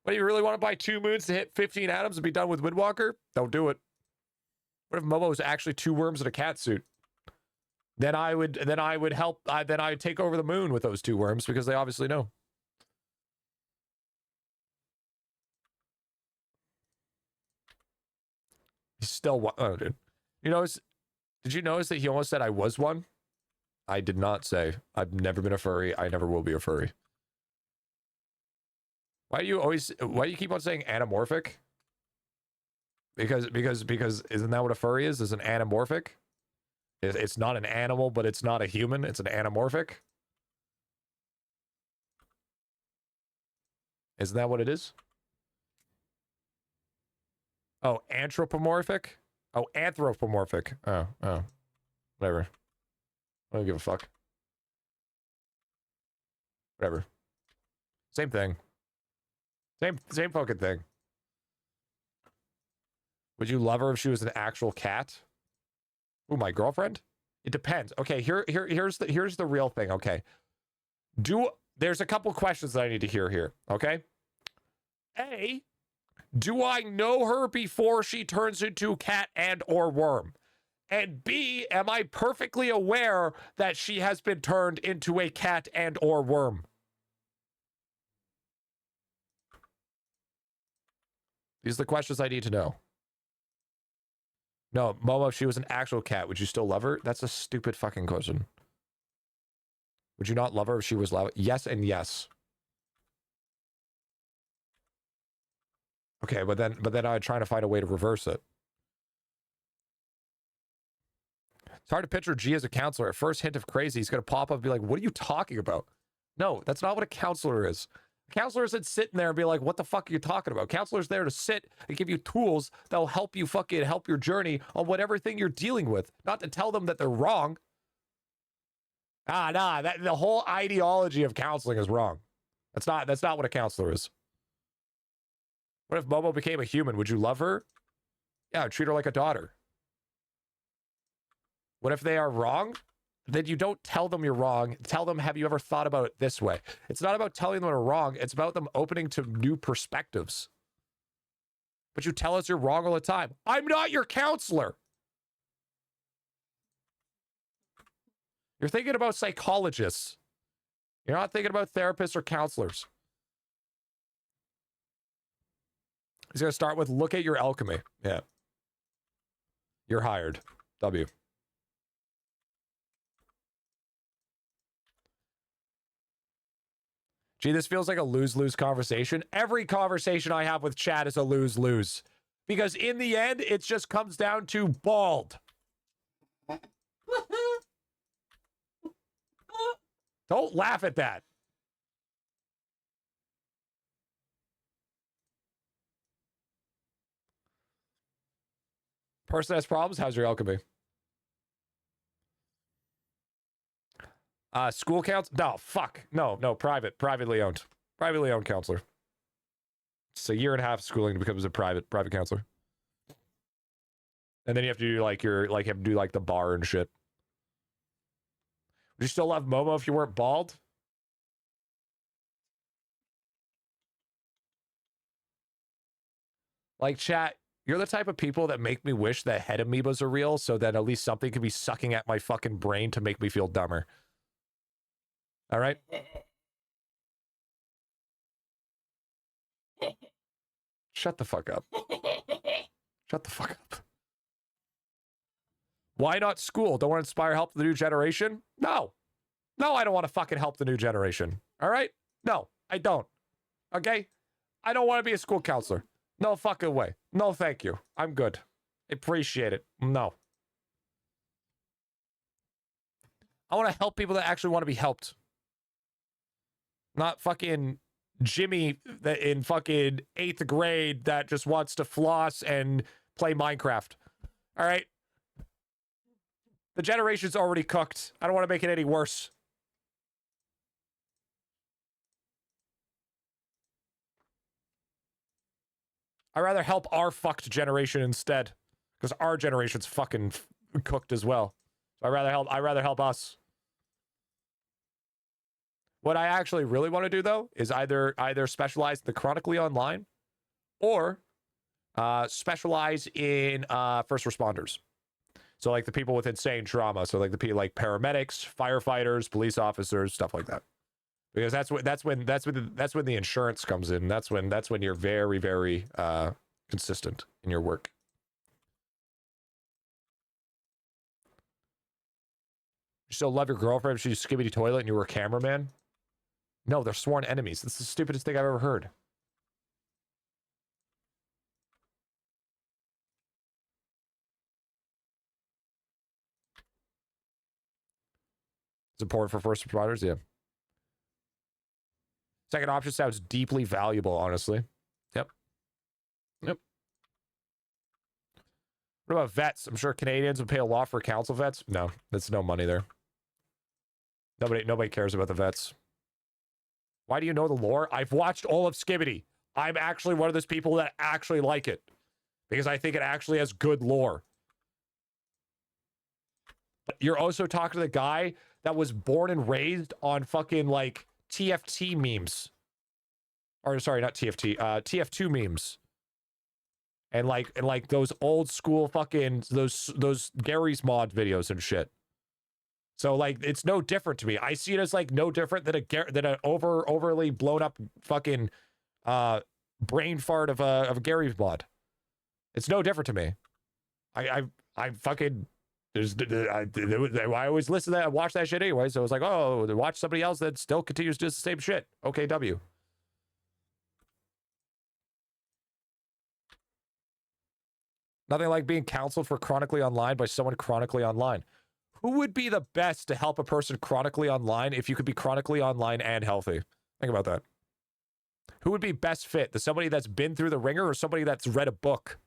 What, do you really want to buy 2 moons to hit 15 atoms and be done with Windwalker? Don't do it. What if Momo is actually 2 worms in a cat suit? then I would help. Then I'd take over the moon with those two worms because they obviously know. He's still one. Oh, dude. You notice? Did you notice that he almost said I was one? I did not say. I've never been a furry. I never will be a furry. Why do you keep on saying anamorphic? Because isn't that what a furry is? Is an anamorphic? It's not an animal, but it's not a human. It's an anamorphic. Isn't that what it is? Oh, anthropomorphic? Oh, anthropomorphic. Oh. Whatever. I don't give a fuck. Whatever. Same thing. Same fucking thing. Would you love her if she was an actual cat? Ooh, my girlfriend? It depends. Okay, here's the real thing, okay? There's a couple questions that I need to hear here, okay? A, do I know her before she turns into cat and or worm? And B, am I perfectly aware that she has been turned into a cat and or worm? These are the questions I need to know. No, Momo, if she was an actual cat, would you still love her? That's a stupid fucking question. Would you not love her if she was love? Yes and yes. Okay, but then I'm trying to find a way to reverse it. It's hard to picture G as a counselor. At first hint of crazy, he's going to pop up and be like, what are you talking about? No, that's not what a counselor is. A counselor isn't sitting there and be like, what the fuck are you talking about? Counselor's there to sit and give you tools that'll help you fucking help your journey on whatever thing you're dealing with, not to tell them that they're wrong. The whole ideology of counseling is wrong. That's not what a counselor is. What if Momo became a human? Would you love her? Yeah, I'd treat her like a daughter. What if they are wrong? Then you don't tell them you're wrong. Tell them, have you ever thought about it this way? It's not about telling them they're wrong. It's about them opening to new perspectives. But you tell us you're wrong all the time. I'm not your counselor. You're thinking about psychologists. You're not thinking about therapists or counselors. He's going to start with, look at your alchemy. Yeah. You're hired. W. Gee, this feels like a lose-lose conversation. Every conversation I have with chat is a lose-lose. Because in the end, it just comes down to bald. Don't laugh at that. Person has problems, how's your alchemy? School counselor? No, fuck. No, privately owned. Privately owned counselor. It's a year and a half of schooling to become a private counselor. And then you have to do have to do the bar and shit. Would you still love Momo if you weren't bald? Like, chat, you're the type of people that make me wish that head amoebas are real so that at least something could be sucking at my fucking brain to make me feel dumber. All right? Shut the fuck up. Shut the fuck up. Why not school? Don't want to inspire help the new generation? No. No, I don't want to fucking help the new generation. All right? No, I don't. Okay? I don't want to be a school counselor. No fucking way. No, thank you. I'm good. Appreciate it. No. I want to help people that actually want to be helped. Not fucking Jimmy in fucking 8th grade that just wants to floss and play Minecraft. All right? The generation's already cooked. I don't want to make it any worse. I'd rather help our fucked generation instead. Because our generation's fucking cooked as well. So I'd rather help us. What I actually really want to do, though, is either specialize in the chronically online or specialize in first responders. So like the people with insane trauma. So like the people like paramedics, firefighters, police officers, stuff like that. Because that's when the insurance comes in. That's when you're very, very consistent in your work. You still love your girlfriend if she's skibbity toilet and you were a cameraman? No, they're sworn enemies. That's the stupidest thing I've ever heard. Support for first responders, yeah. Second option sounds deeply valuable, honestly. Yep. Yep. What about vets? I'm sure Canadians would pay a lot for council vets. No, that's no money there. Nobody cares about the vets. Why do you know the lore? I've watched all of Skibbity. I'm actually one of those people that actually like it. Because I think it actually has good lore. You're also talking to the guy that was born and raised on fucking, like, TFT memes. Or, sorry, not TFT. TF2 memes. And like those old school fucking, those Gary's mod videos and shit. So, like, it's no different to me. I see it as, like, no different than an overly blown up fucking brain fart of a Gary's mod. It's no different to me. I fucking... I always listen to that and watch that shit anyway, so it's like, oh, watch somebody else that still continues to do the same shit. Okay, W. Nothing like being counseled for chronically online by someone chronically online. Who would be the best to help a person chronically online if you could be chronically online and healthy? Think about that. Who would be best fit? The somebody that's been through the ringer or somebody that's read a book?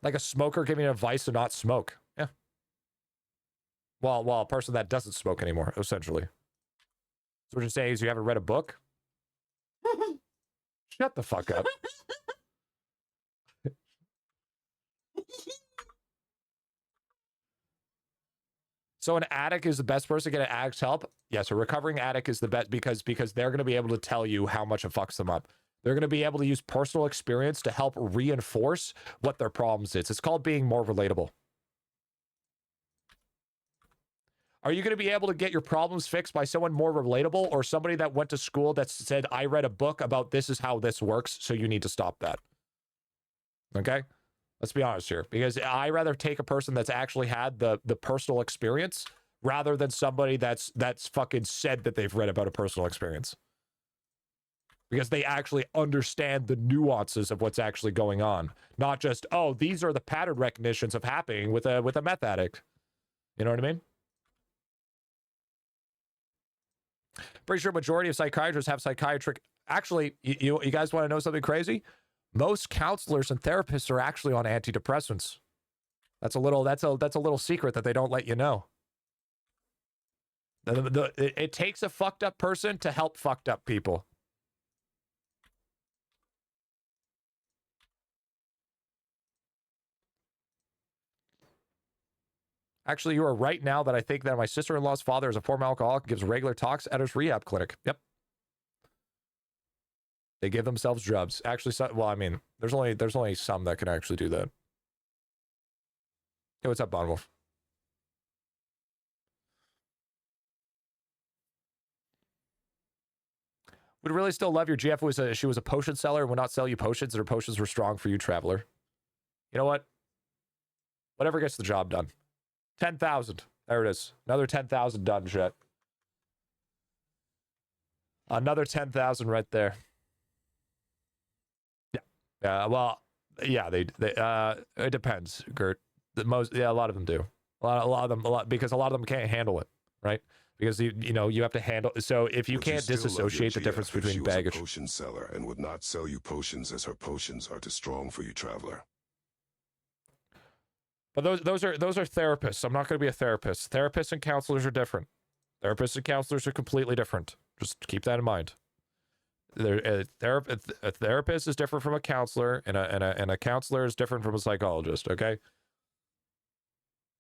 Like a smoker giving advice to not smoke. Yeah. Well, a person that doesn't smoke anymore, essentially. So what you're saying is you haven't read a book? Shut the fuck up. So an addict is the best person to get an addict's help? Yes, a recovering addict is the best because they're going to be able to tell you how much it fucks them up. They're going to be able to use personal experience to help reinforce what their problems is. It's called being more relatable. Are you going to be able to get your problems fixed by someone more relatable or somebody that went to school that said, I read a book about this is how this works, so you need to stop that? Okay? Let's be honest here. Because I rather take a person that's actually had the personal experience rather than somebody that's fucking said that they've read about a personal experience. Because they actually understand the nuances of what's actually going on. Not just, oh, these are the pattern recognitions of happening with a meth addict. You know what I mean? Pretty sure majority of psychiatrists have psychiatric... Actually, you guys want to know something crazy? Most counselors and therapists are actually on antidepressants. That's a little secret that they don't let you know. It takes a fucked up person to help fucked up people. Actually, you are right now that I think that my sister-in-law's father is a former alcoholic and gives regular talks at his rehab clinic. Yep. They give themselves drugs. Actually, well, I mean, there's only some that can actually do that. Hey, what's up, Bonwolf? Would really still love your GF she was a potion seller and would not sell you potions and her potions were strong for you, traveler. You know what? Whatever gets the job done. 10,000. There it is. Another 10,000 done, shit. Another 10,000 right there. Yeah. Well, yeah, it depends, Gert. A lot of them do. A lot because a lot of them can't handle it, right? Because you have to handle. So if you can't disassociate the difference between she was baggage. A potion seller and would not sell you potions as her potions are too strong for you, traveler. But those are therapists. I'm not going to be a therapist. Therapists and counselors are different. Therapists and counselors are completely different. Just keep that in mind. A therapist is different from a counselor, and a counselor is different from a psychologist. Okay.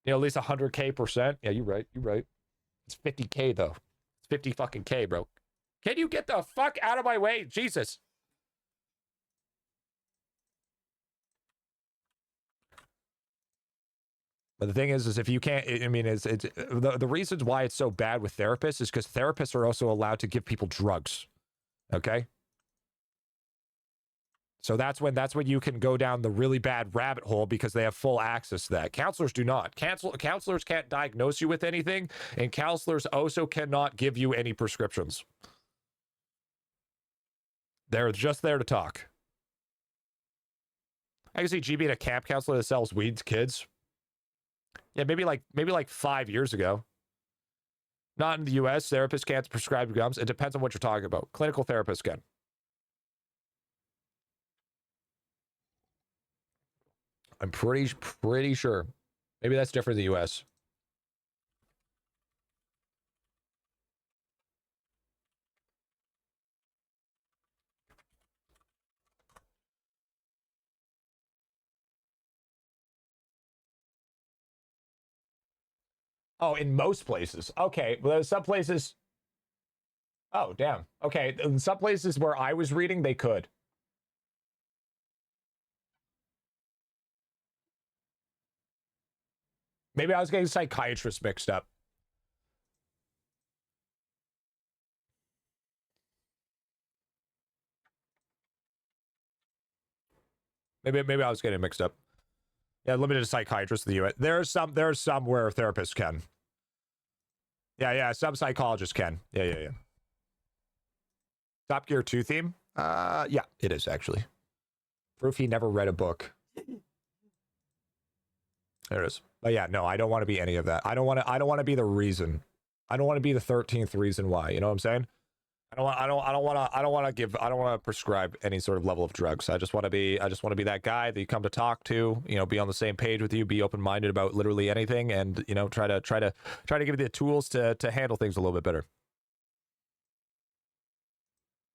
At least 100K%. Yeah, you're right. You're right. It's 50K though. It's 50 fucking K, bro. Can you get the fuck out of my way, Jesus? But the thing is if you can't, I mean, it's the reasons why it's so bad with therapists is because therapists are also allowed to give people drugs. Okay. So that's when you can go down the really bad rabbit hole because they have full access to that. Counselors do not. Counselors can't diagnose you with anything, and counselors also cannot give you any prescriptions. They're just there to talk. I can see GB being a camp counselor that sells weed to kids. Yeah, maybe like 5 years ago. Not in the US. Therapists can't prescribe gums. It depends on what you're talking about. Clinical therapists can. I'm pretty sure. Maybe that's different in the US. Oh, in most places. Okay, well, there's some places. Oh, damn. Okay, in some places where I was reading, they could. Maybe I was getting psychiatrists mixed up. Maybe I was getting mixed up. Yeah, limited psychiatrists in the US. There's some where therapists can. Yeah, some psychologists can. Yeah. Top Gear 2 theme? Yeah, it is actually. Proof he never read a book. There it is. But yeah, no, I don't want to be any of that. I don't want to be the reason. I don't want to be the 13th reason why. You know what I'm saying? I don't want to prescribe any sort of level of drugs. I just want to be that guy that you come to talk to, you know, be on the same page with you, be open-minded about literally anything, and, you know, try to give you the tools to handle things a little bit better.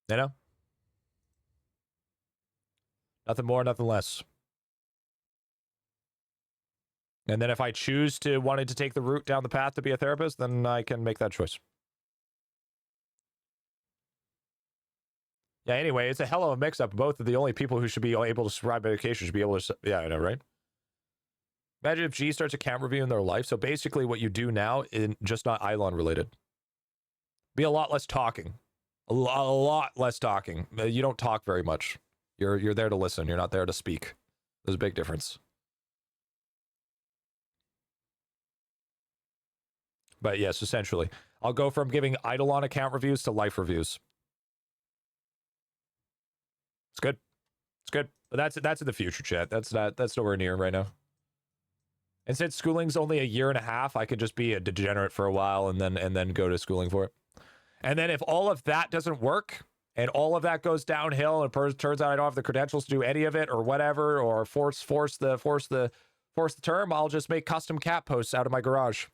You know? Nothing more, nothing less. And then if I choose to wanting to take the route down the path to be a therapist, then I can make that choice. Yeah, anyway, it's a hell of a mix-up. Both of the only people who should be able to prescribe medication should be able to... Yeah, I know, right? Imagine if G starts a camp review in their life. So basically what you do now, in just not IdleOn related. Be a lot less talking. A lot less talking. You don't talk very much. You're there to listen. You're not there to speak. There's a big difference. But yes, essentially. I'll go from giving IdleOn account reviews to life reviews. It's good. It's good. But that's in the future, chat. That's nowhere near right now. And since schooling's only a year and a half, I could just be a degenerate for a while and then go to schooling for it. And then if all of that doesn't work and all of that goes downhill and it turns out I don't have the credentials to do any of it or whatever, or force the term, I'll just make custom cat posts out of my garage.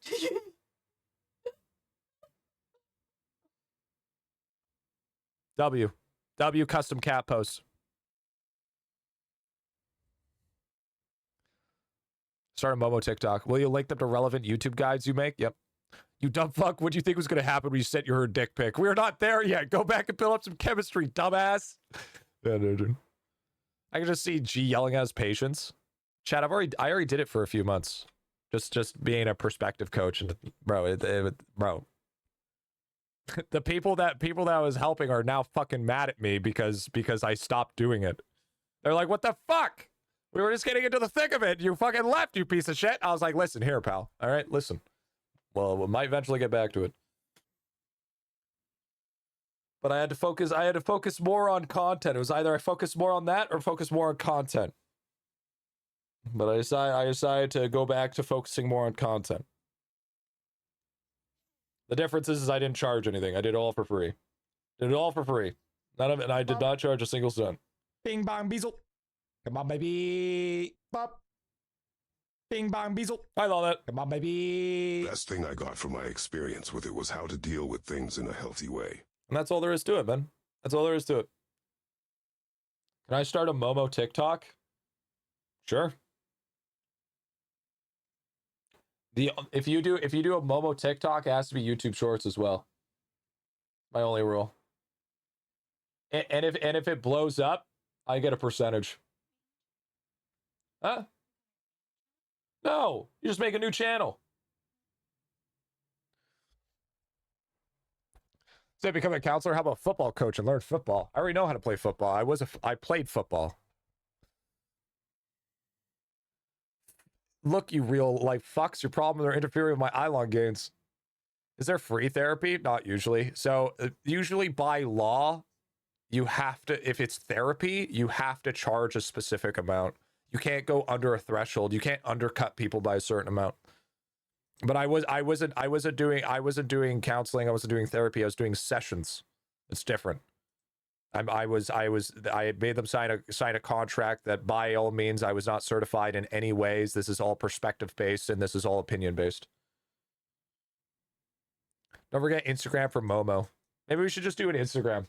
W custom cat posts. Start a Momo TikTok. Will you link them to relevant YouTube guides you make? Yep. You dumb fuck. What do you think was going to happen when you sent your dick pic? We're not there yet. Go back and build up some chemistry, dumbass. Yeah, dude. I can just see G yelling at his patients. Chat, I already did it for a few months. Just being a perspective coach. And bro, bro. The people that I was helping are now fucking mad at me because I stopped doing it. They're like, what the fuck? We were just getting into the thick of it. You fucking left, you piece of shit. I was like, listen here, pal. All right, listen. Well, we might eventually get back to it. But I had to focus more on content. It was either I focus more on that or focus more on content. But I decided to go back to focusing more on content. The difference is I didn't charge anything. I did it all for free. None of it, and I did not charge a single cent. Bing bang beezle. Come on, baby. Bop. Bing bang beezle. I love it. Come on, baby. Best thing I got from my experience with it was how to deal with things in a healthy way. And that's all there is to it, man. That's all there is to it. Can I start a Momo TikTok? Sure. If you do a Momo TikTok, it has to be YouTube Shorts as well. My only rule. And if it blows up, I get a percentage. Huh? No, you just make a new channel. Say become a counselor. How about football coach and learn football? I already know how to play football. I played football. Look, you real life fucks. Your problem, they're interfering with my idelon gains. Is there free therapy? Not usually. So usually by law, you have to, if it's therapy, you have to charge a specific amount. You can't go under a threshold. You can't undercut people by a certain amount. But I wasn't doing counseling. I wasn't doing therapy. I was doing sessions. It's different. I made them sign a contract that by all means I was not certified in any ways. This is all perspective based and this is all opinion based. Don't forget Instagram for Momo. Maybe we should just do an Instagram.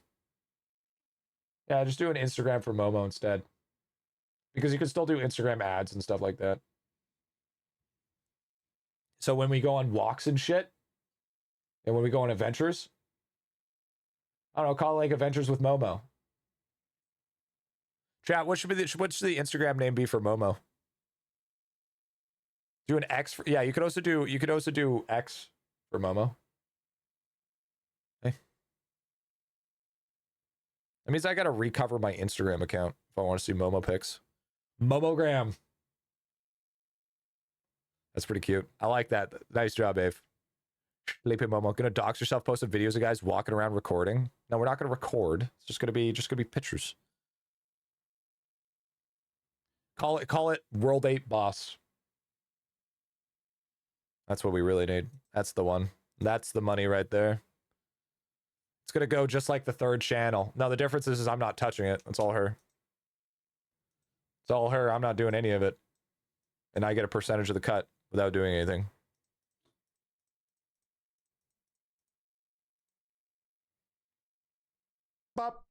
Yeah, just do an Instagram for Momo instead. Because you can still do Instagram ads and stuff like that. So when we go on walks and shit, and when we go on adventures, I don't know, call it like Adventures with Momo. Chat, what should the Instagram name be for Momo? Do an X for, yeah, you could also do X for Momo. Hey. That means I gotta recover my Instagram account if I want to see Momo pics. Momogram. That's pretty cute. I like that. Nice job, Ave. Sleepy Momo. Gonna dox yourself posting videos of guys walking around recording. No, we're not gonna record. It's just gonna be pictures. Call it World 8 Boss. That's what we really need. That's the one. That's the money right there. It's gonna go just like the third channel. No, the difference is I'm not touching it. It's all her. It's all her. I'm not doing any of it. And I get a percentage of the cut without doing anything. Bop.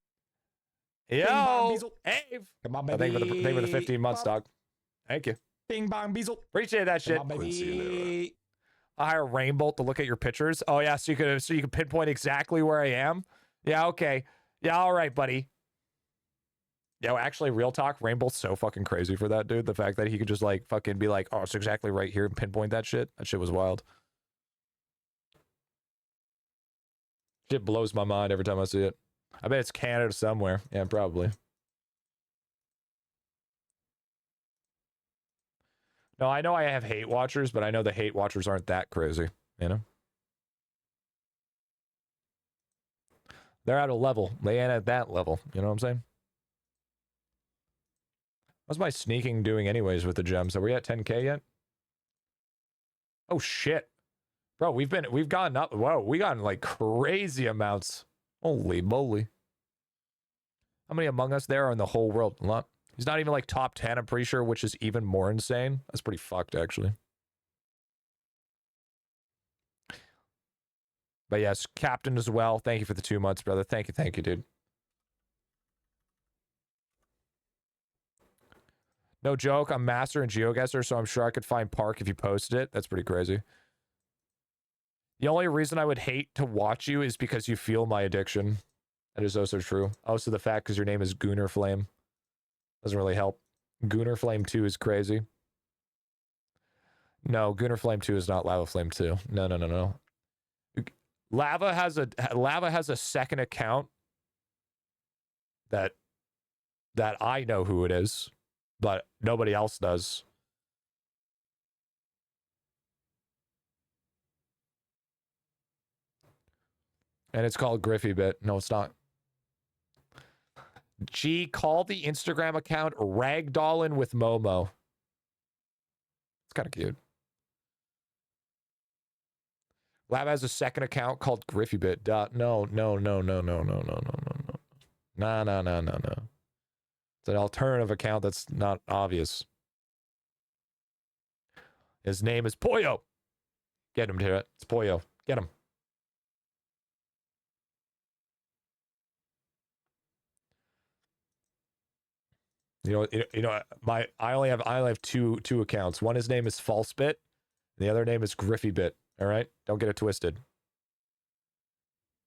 Yo, bong, beezle. Ave. Come on, Thank baby. you for the 15 months, Bop. dog. Thank you. Bing bong beezle. Appreciate that shit. Come on, Quincy and baby. I hire Rainbolt to look at your pictures. Oh yeah, so you can pinpoint exactly where I am. Yeah, okay. Yeah, all right, buddy. Yeah, well, actually, real talk, Rainbolt's so fucking crazy for that, dude. The fact that he could just like fucking be like, oh, it's exactly right here and pinpoint that shit. That shit was wild. Shit blows my mind every time I see it. I bet it's Canada somewhere. Yeah, probably. No, I know I have hate watchers, but I know the hate watchers aren't that crazy, you know? They're at a level. They ain't at that level. You know what I'm saying? What's my sneaking doing anyways with the gems? Are we at 10K yet? Oh, shit. Bro, we've gotten up. Whoa, we gotten like crazy amounts. Holy moly. How many among us there are in the whole world? A lot. He's not even like top 10, I'm pretty sure, which is even more insane. That's pretty fucked, actually. But yes, Captain as well. Thank you for the 2 months, brother. Thank you, dude. No joke, I'm master in GeoGuessr, so I'm sure I could find Park if you posted it. That's pretty crazy. The only reason I would hate to watch you is because you feel my addiction. That is also true. Also the fact because your name is Gooner Flame. Doesn't really help. Gooner Flame 2 is crazy. No, Gooner Flame 2 is not Lava Flame 2. No. Lava has a second account that I know who it is, but nobody else does. And it's called GriffyBit. No, it's not. G, call the Instagram account Ragdollin with Momo. It's kind of cute. Lab has a second account called GriffyBit. No. No. It's an alternative account that's not obvious. His name is Pollo. Get him to it. It's Pollo. Get him. You know, I only have two accounts. One, his name is FalseBit, and the other name is GriffyBit. All right, don't get it twisted.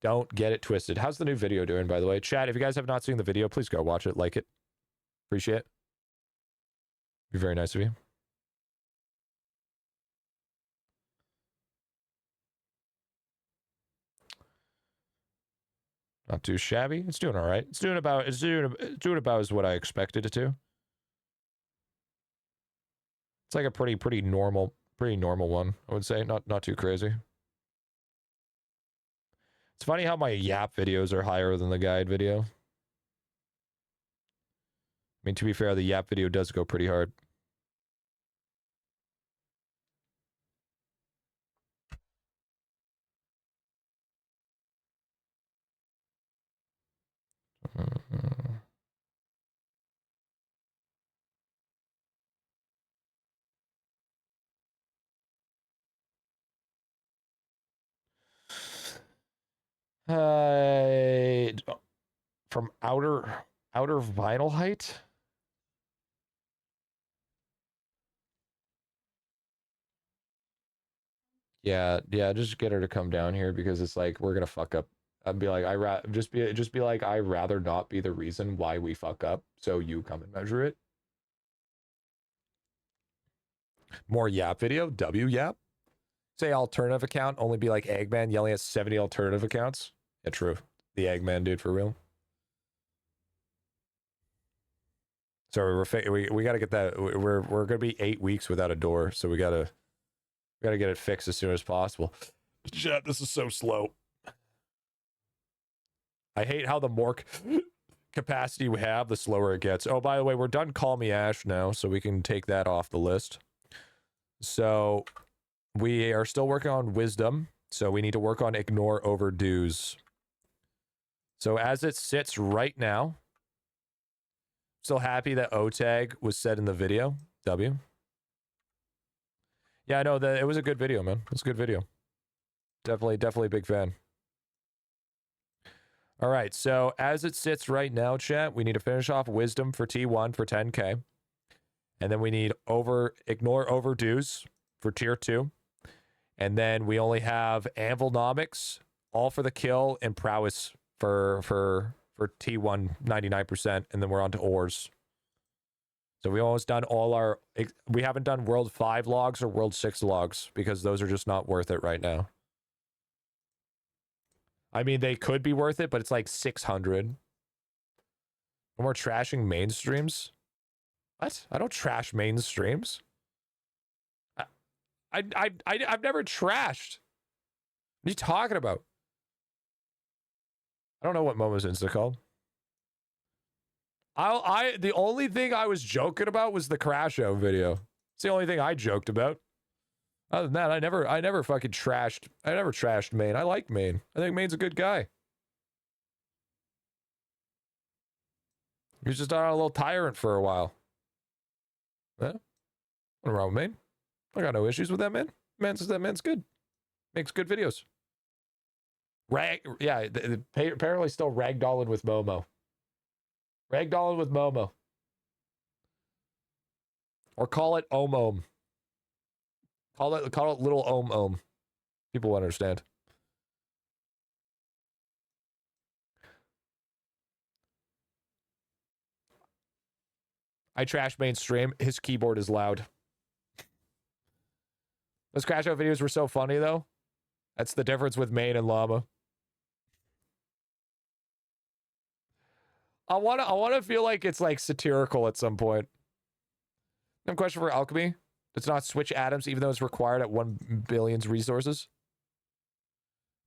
Don't get it twisted. How's the new video doing, by the way? Chat, if you guys have not seen the video, please go watch it, like it. Appreciate it. Be very nice of you. Not too shabby. It's doing all right. It's doing about as what I expected it to. It's like a pretty normal one, I would say. Not too crazy. It's funny how my Yap videos are higher than the guide video. I mean, to be fair, the Yap video does go pretty hard. From outer vinyl height. Yeah, just get her to come down here because it's like we're gonna fuck up. I'd be like, just be like, I'd rather not be the reason why we fuck up, so you come and measure it. More Yap video, Yap. Say alternative account, only be like Eggman yelling at 70 alternative accounts. Yeah, true. The Eggman dude for real. So we gotta get that. We're gonna be 8 weeks without a door, so we gotta get it fixed as soon as possible. Chat, this is so slow. I hate how the more capacity we have, the slower it gets. Oh, by the way, we're done Call Me Ash now, so we can take that off the list. So we are still working on Wisdom, so we need to work on Ignore Overdues. So as it sits right now, still happy that O tag was said in the video. W. Yeah, I know that it was a good video, man. It was a good video. Definitely a big fan. All right, so as it sits right now, chat, we need to finish off Wisdom for T1 for 10K. And then we need Ignore Overdues for Tier 2. And then we only have Anvilnomics, All for the Kill, and Prowess for T1 99%. And then we're on to Ores. So we almost done all our... We haven't done World 5 logs or World 6 logs because those are just not worth it right now. I mean, they could be worth it, but it's like 600. No more trashing mainstreams. What? I don't trash mainstreams. I've never trashed. What are you talking about? I don't know what Momo's Insta called. The only thing I was joking about was the Crash Out video. It's the only thing I joked about. Other than that, I never fucking trashed. I never trashed Maine. I like Maine. I think Maine's a good guy. He was just on a little tyrant for a while. Yeah. Nothing wrong with Maine. I got no issues with that man. That man's good. Makes good videos. Apparently still ragdolling with Momo. Ragdolling with Momo. Or call it Om. Call it little Om. People will understand. I trash mainstream. His keyboard is loud. Those Crash Out videos were so funny though. That's the difference with Main and Llama. I wanna feel like it's like satirical at some point. Question for Alchemy. Does not switch atoms even though it's required at 1 billion's resources.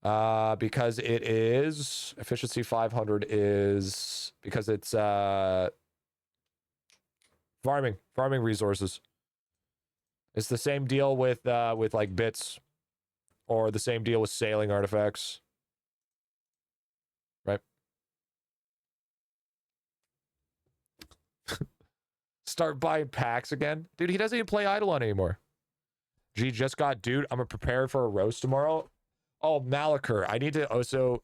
Because it is efficiency 500 is because it's farming resources. It's the same deal with like bits, or the same deal with sailing artifacts. Right? Start buying packs again. Dude, he doesn't even play IdleOn anymore. G just got, dude, I'm prepared for a roast tomorrow. Oh, Malachur. I need to also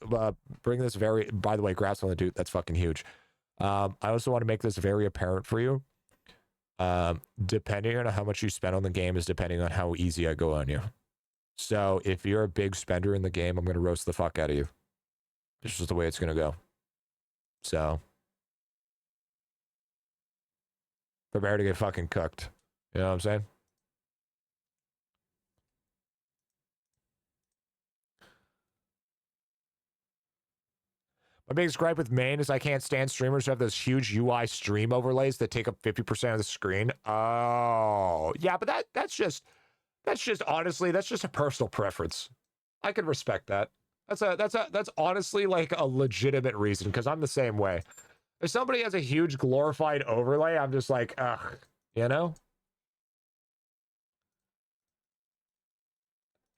bring this by the way, grass on the dude. That's fucking huge. I also want to make this very apparent for you. Depending on how much you spend on the game is depending on how easy I go on you. So if you're a big spender in the game, I'm going to roast the fuck out of you. This is the way it's going to go. So prepare to get fucking cooked. You know what I'm saying? My biggest gripe with main is I can't stand streamers who have those huge UI stream overlays that take up 50% of the screen. Oh, yeah, but that's just honestly, that's just a personal preference. I can respect that. That's honestly like a legitimate reason, because I'm the same way. If somebody has a huge glorified overlay, I'm just like, ugh, you know?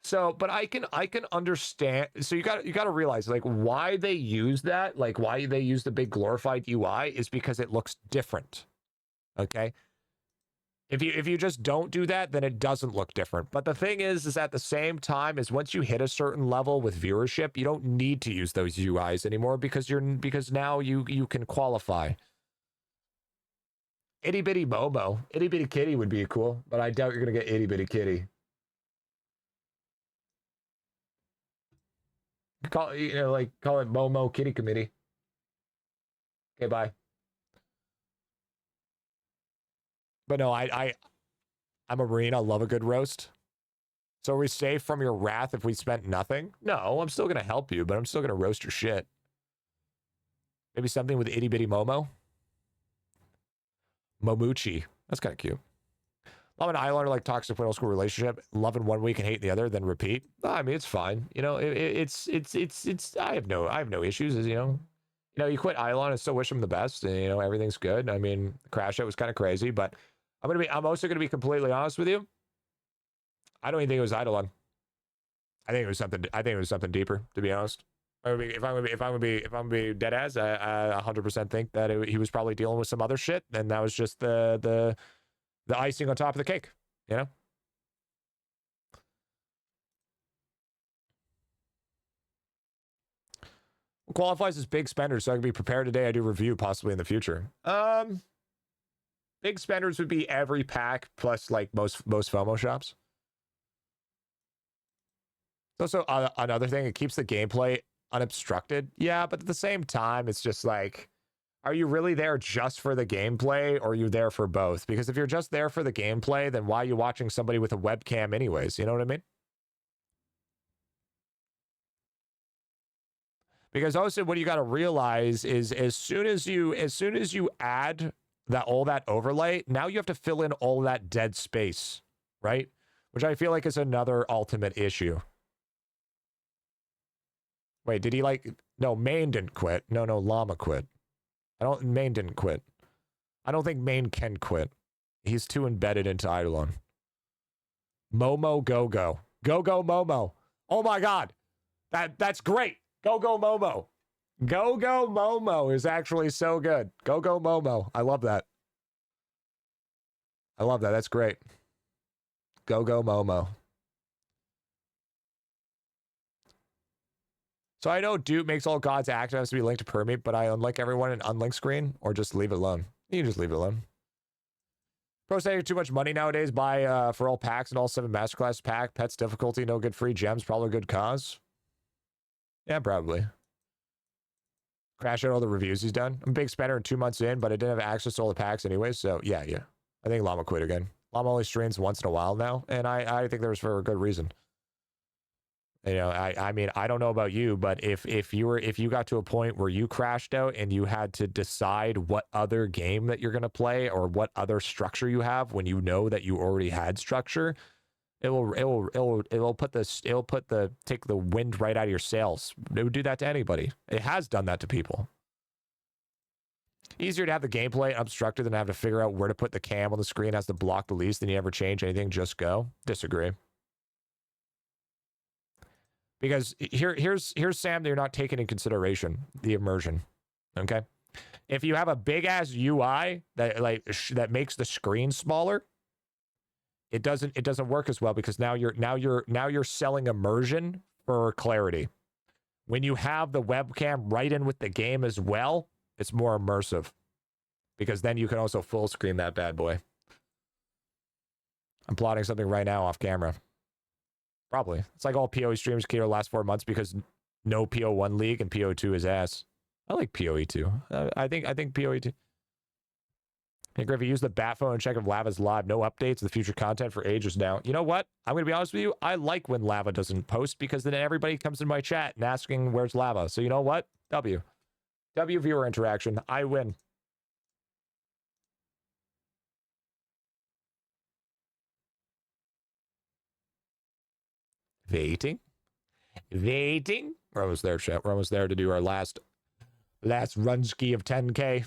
So, but I can understand. So you got to realize like why they use that, like why they use the big glorified UI is because it looks different. Okay? If you just don't do that, then it doesn't look different. But the thing is at the same time is once you hit a certain level with viewership, you don't need to use those UIs anymore because now you can qualify. Itty bitty Momo, itty bitty kitty would be cool, but I doubt you're gonna get itty bitty kitty. Call it Momo Kitty Committee. Okay, bye. But no, I'm a Marine. I love a good roast. So are we safe from your wrath if we spent nothing? No, I'm still going to help you, but I'm still going to roast your shit. Maybe something with itty bitty Momo? Momuchi. That's kind of cute. Love and idelon are like toxic middle school relationship. Love in 1 week and hate in the other, then repeat. I mean, it's fine. You know, it's I have no issues. As you know, you quit idelon and still wish him the best, and you know everything's good. I mean, crash out was kind of crazy, but I'm also gonna be completely honest with you. I don't even think it was idelon. I think it was something deeper, to be honest. If I'm gonna be dead ass, I 100% think that he was probably dealing with some other shit, and that was just the icing on top of the cake, you know? What qualifies as big spenders so I can be prepared today? I do review possibly in the future. Big spenders would be every pack plus like most FOMO shops. Also, another thing, it keeps the gameplay unobstructed. Yeah, but at the same time, it's just like, are you really there just for the gameplay, or are you there for both? Because if you're just there for the gameplay, then why are you watching somebody with a webcam anyways? You know what I mean? Because also what you got to realize is as soon as you add all that overlay, now you have to fill in all that dead space, right? Which I feel like is another ultimate issue. Wait, did he no, Main didn't quit. No, Llama quit. Main didn't quit. I don't think Main can quit. He's too embedded into IdleOn. Momo Go Go. Go Go Momo. Oh my god. That's great. Go Go Momo. Go Go Momo is actually so good. Go Go Momo. I love that. I love that. That's great. Go Go Momo. So I know Dupe makes all gods active has to be linked to permit, but I unlink everyone in unlink screen, or just leave it alone. You can just leave it alone. Pro saying too much money nowadays. Buy for all packs and all 7 masterclass pack. Pets difficulty, no good free gems, probably a good cause. Yeah, probably. Crash out all the reviews he's done. I'm a big spender in 2 months in, but I didn't have access to all the packs anyway, so yeah. I think Llama quit again. Llama only streams once in a while now, and I think there was for a good reason. You know, I mean, I don't know about you, but if you got to a point where you crashed out and you had to decide what other game that you're gonna play or what other structure you have when you know that you already had structure, it'll take the wind right out of your sails. It would do that to anybody. It has done that to people. Easier to have the gameplay unobstructed than have to figure out where to put the cam on the screen has to block the least, then you never change anything, just go. Disagree. Because here's Sam that you're not taking in consideration, the immersion. Okay? If you have a big ass UI that makes the screen smaller, it doesn't work as well because now you're selling immersion for clarity. When you have the webcam right in with the game as well, it's more immersive. Because then you can also full screen that bad boy. I'm plotting something right now off camera. Probably. It's like all PoE streams cater the last 4 months because no PO1 league and PO2 is ass. I like PoE 2. I think PoE 2. Hey, Griffy, use the bat phone and check if Lava's live. No updates. The future content for ages now. You know what? I'm going to be honest with you. I like when Lava doesn't post because then everybody comes in my chat and asking where's Lava. So you know what? W. W viewer interaction. I win. Waiting. Waiting. We're almost there, chat. We're almost there to do our last run ski of 10K.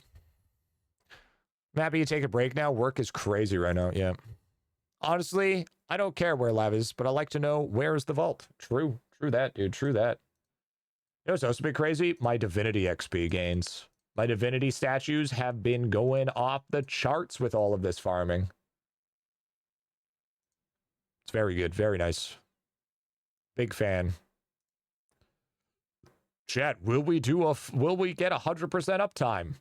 I'm happy to take a break now. Work is crazy right now. Yeah. Honestly, I don't care where Lav is, but I like to know where's the vault. True. True that, dude. True that. You know what's also been crazy? My Divinity XP gains. My Divinity statues have been going off the charts with all of this farming. It's very good. Very nice. Big fan. Chat, will we get 100% uptime?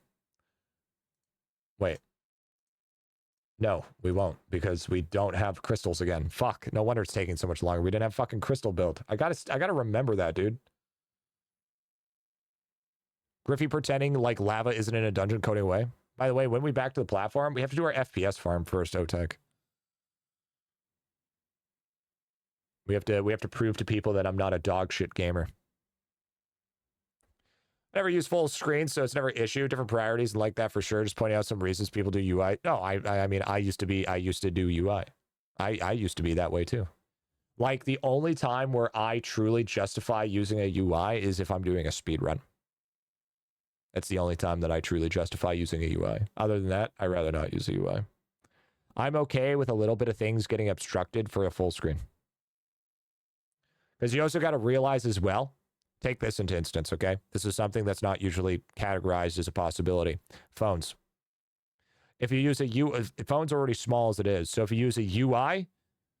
Wait. No, we won't, because we don't have crystals again. Fuck. No wonder it's taking so much longer. We didn't have fucking crystal build. I gotta remember that, dude. Griffy pretending like lava isn't in a dungeon coding way. By the way, when we back to the platform, we have to do our FPS farm first, OTech. We have to prove to people that I'm not a dog shit gamer. Never use full screen, so it's never an issue. Different priorities and like that for sure. Just pointing out some reasons people do UI. No, I mean, I used to do UI. I used to be that way too. Like, the only time where I truly justify using a UI is if I'm doing a speed run. That's the only time that I truly justify using a UI. Other than that, I'd rather not use a UI. I'm okay with a little bit of things getting obstructed for a full screen. Because you also got to realize as well, take this into instance, okay? This is something that's not usually categorized as a possibility. Phones. If you use phone's already small as it is. So if you use a UI,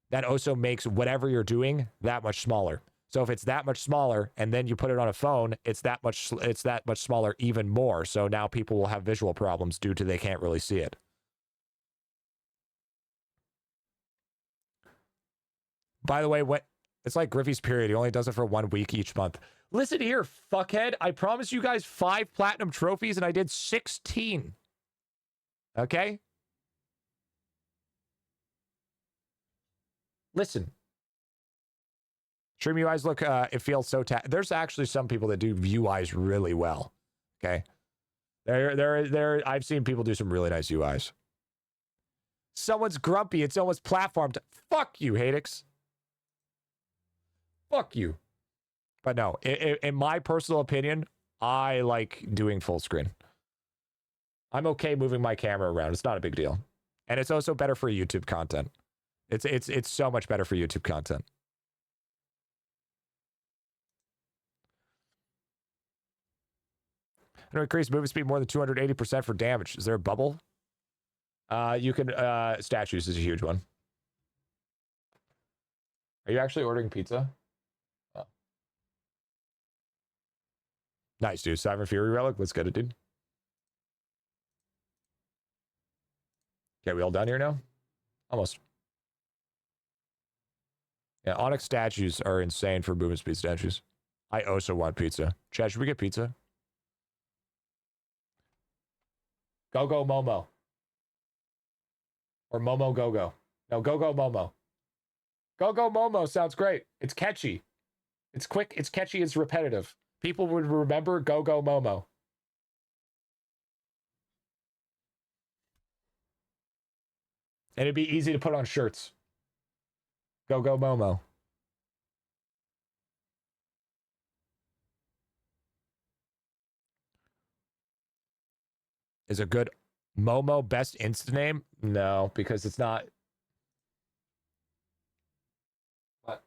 that also makes whatever you're doing that much smaller. So if it's that much smaller and then you put it on a phone, it's that much smaller even more. So now people will have visual problems due to they can't really see it. By the way, it's like Griffy's period. He only does it for 1 week each month. Listen here, fuckhead. I promised you guys 5 platinum trophies and I did 16. Okay? Listen. Stream UIs look, it feels so there's actually some people that do UIs really well. Okay? I've seen people do some really nice UIs. Someone's grumpy. It's almost platformed. Fuck you, Hadix. Fuck you. But no, in my personal opinion, I like doing full screen. I'm okay moving my camera around. It's not a big deal. And it's also better for YouTube content. It's so much better for YouTube content. And increase movement speed more than 280% for damage. Is there a bubble? You can, statues is a huge one. Are you actually ordering pizza? Oh. Nice, dude. Cyber Fury Relic. Let's get it, dude. Okay, we all done here now? Almost. Yeah, Onyx statues are insane for movement speed statues. I also want pizza. Chad, should we get pizza? Go Go Momo. Or Momo Go Go. No, Go Go Momo. Go Go Momo sounds great. It's catchy. It's quick, it's catchy, it's repetitive. People would remember Go Go Momo. And it'd be easy to put on shirts. Go Go Momo. Is a good Momo best Insta name? No, because it's not. What?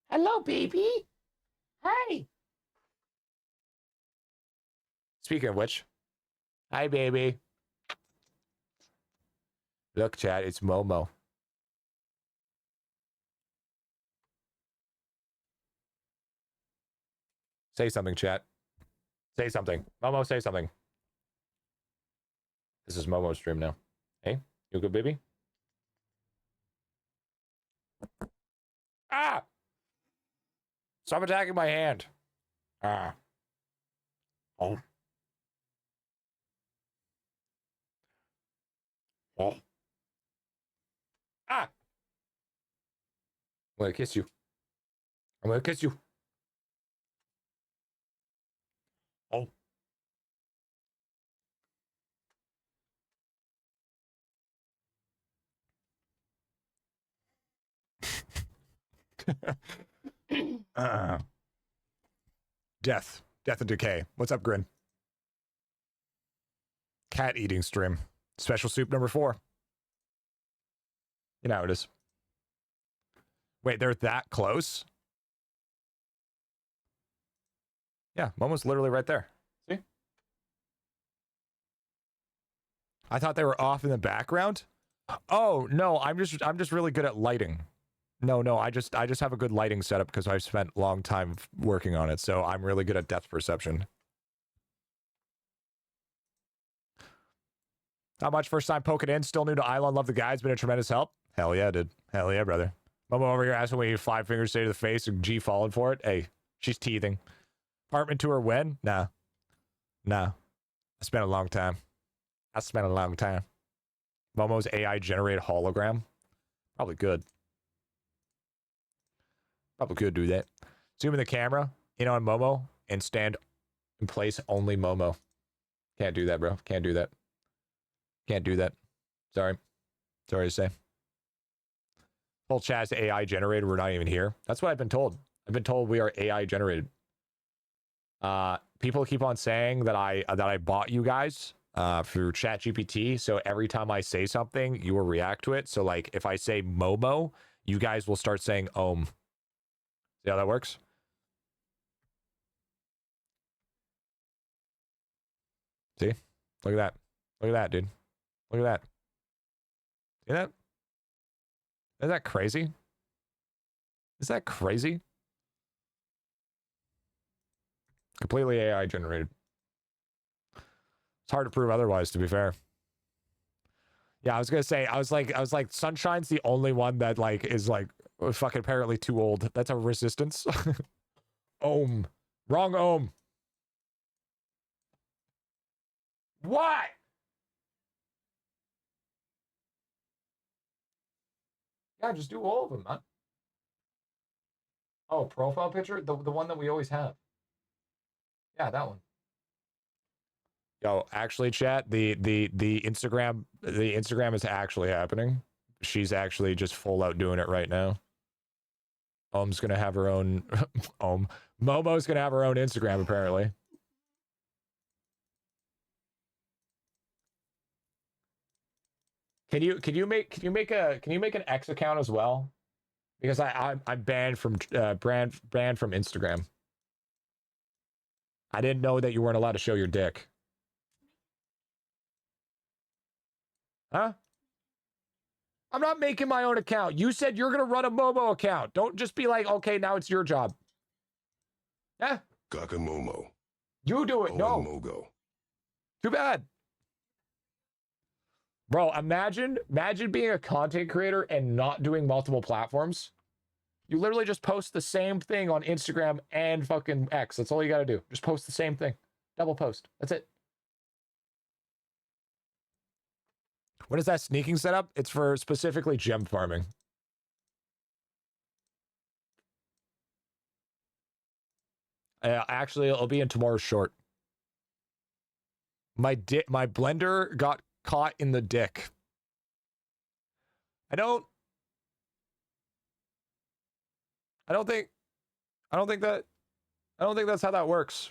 Hello, baby. Hi. Speaking of which, hi, baby. Look, chat, it's Momo. Say something, chat. Say something. Momo, say something. This is Momo's stream now. Hey, you good, baby? Ah! Stop attacking my hand. Ah. Oh. Oh. Ah! I'm gonna kiss you. I'm gonna kiss you. Death and decay. What's up, Grin? Cat eating stream. Special soup number 4. You know how it is. Wait, they're that close? Yeah, Momo's literally right there. See? I thought they were off in the background. Oh no, I'm just really good at lighting. No, I just have a good lighting setup because I've spent a long time working on it, so I'm really good at depth perception. Not much, first time poking in, still new to IdleOn, love the guides, been a tremendous help. Hell yeah, dude. Hell yeah, brother. Momo over here asking when you 5 fingers say to the face and G falling for it. Hey, she's teething. Apartment tour when? Nah. I spent a long time. Momo's AI generated hologram. Probably good. Probably could do that. Zoom in the camera, in on Momo, and stand in place only Momo. Can't do that, bro. Can't do that. Sorry to say. Whole chat's AI generated. We're not even here. That's what I've been told. I've been told we are AI generated. People keep on saying that I bought you guys through ChatGPT. So every time I say something, you will react to it. So like if I say Momo, you guys will start saying Om. See how that works? See? Look at that. Look at that, dude. Look at that. See that? Is that crazy? Is that crazy? Completely AI generated. It's hard to prove otherwise, to be fair. Yeah, I was gonna say, I was like, Sunshine's the only one that like is like fucking apparently too old. That's a resistance. Ohm. Wrong ohm. What? Yeah, just do all of them, man. Oh, profile picture? The one that we always have. Yeah, that one. Yo, actually, chat, the Instagram is actually happening. She's actually just full out doing it right now. Om's gonna have her own Momo's gonna have her own Instagram, apparently. Can you make an X account as well? Because I'm banned from banned from Instagram. I didn't know that you weren't allowed to show your dick. Huh? I'm not making my own account. You said you're gonna run a Momo account. Don't just be like, okay, now it's your job. Yeah. Momo. You do it. No. Mogo. Too bad. Bro, imagine being a content creator and not doing multiple platforms. You literally just post the same thing on Instagram and fucking X. That's all you got to do. Just post the same thing. Double post. That's it. What is that sneaking setup? It's for specifically gem farming. Actually, it'll be in tomorrow's short. My blender got caught in the dick. I don't think that's how that works.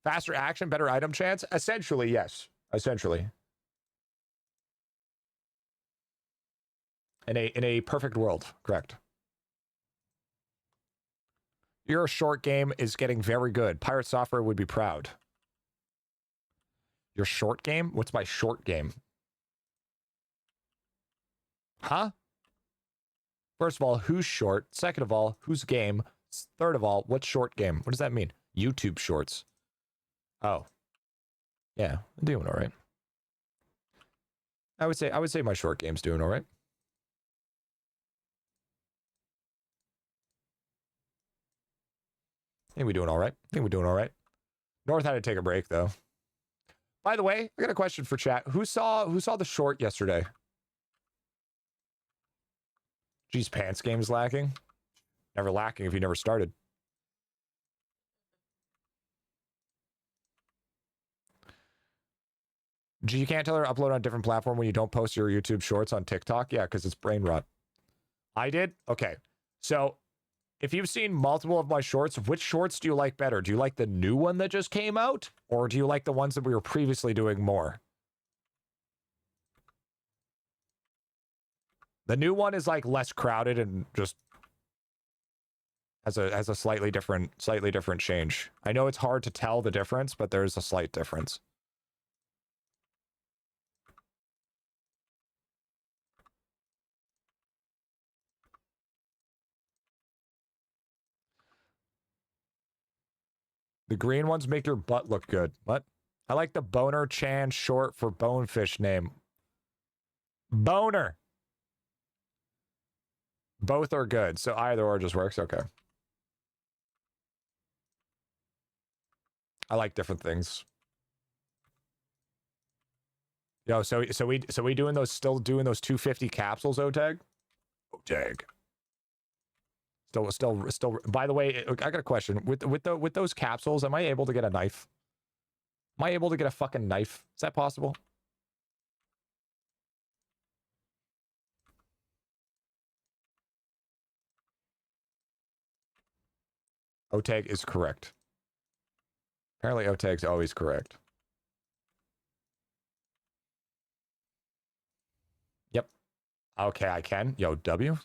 Faster action, better item chance? Essentially, yes. Essentially. In a perfect world, correct. Your short game is getting very good. Pirate Software would be proud. Your short game? What's my short game? Huh? First of all, who's short? Second of all, whose game? Third of all, what's short game? What does that mean? YouTube shorts. Oh. Yeah, I'm doing all right. I would say my short game's doing all right. I think we're doing all right. North had to take a break though. By the way, I got a question for chat. Who saw the short yesterday? Geez, pants game's lacking. Never lacking if you never started. You can't tell her to upload on a different platform when you don't post your YouTube shorts on TikTok? Yeah, because it's brain rot. I did? Okay. So, if you've seen multiple of my shorts, which shorts do you like better? Do you like the new one that just came out? Or do you like the ones that we were previously doing more? The new one is like less crowded and just has a slightly different change. I know it's hard to tell the difference, but there's a slight difference. The green ones make your butt look good. What? I like the Boner Chan short for bonefish name. Boner. Both are good, so either or just works. Okay. I like different things. Yo, so we doing those, still doing those 250 capsules, Otag? Otag. Still. By the way, I got a question. With those capsules, am I able to get a knife? Am I able to get a fucking knife? Is that possible? Otag is correct. Apparently, Otag's always correct. Yep. Okay, I can. Yo, W.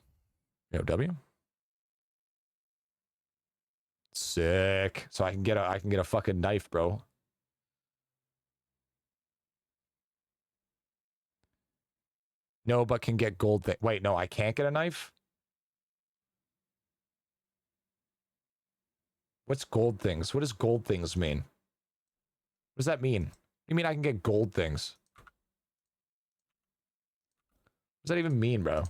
Yo, W. Sick. So I can get a fucking knife, bro. No, but can get gold thing. Wait, no, I can't get a knife? What's gold things? What does gold things mean? What does that mean? You mean I can get gold things? What does that even mean, bro?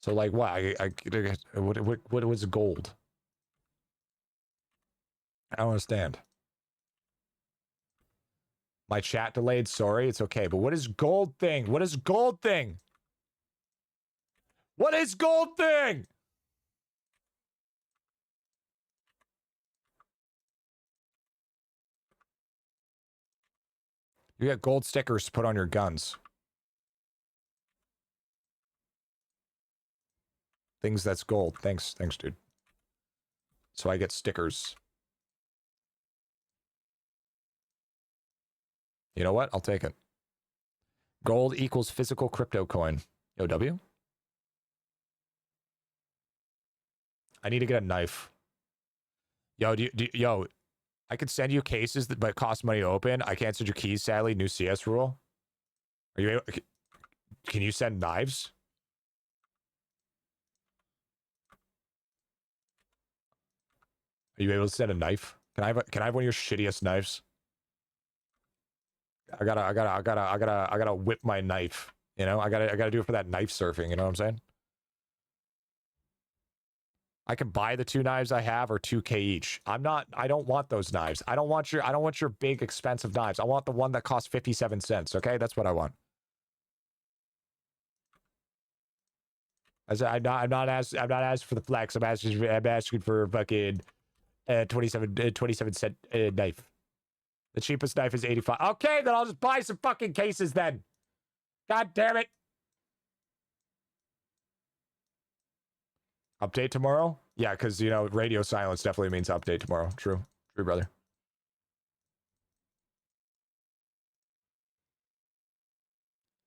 So like what? What was gold? I don't understand. My chat delayed. Sorry, it's okay. But what is gold thing? What is gold thing? What is gold thing? You get gold stickers to put on your guns. Things that's gold. Thanks, dude. So I get stickers. You know what? I'll take it. Gold equals physical crypto coin. Yo, W? I need to get a knife. Yo, yo, I could send you cases that but cost money to open. I can't send you keys, sadly. New CS rule. Are you able? Can you send knives? Are you able to send a knife? Can I have one of your shittiest knives? I gotta whip my knife. You know, I gotta do it for that knife surfing. You know what I'm saying? I can buy the 2 knives I have or 2K each. I don't want those knives. I don't want your big expensive knives. I want the one that costs 57 cents. Okay, that's what I want. I'm not asking for the flex. I'm asking for fucking 27 cent knife. The cheapest knife is 85. Okay, then I'll just buy some fucking cases then. God damn it. Update tomorrow? Yeah, because, you know, radio silence definitely means update tomorrow. True. True, brother.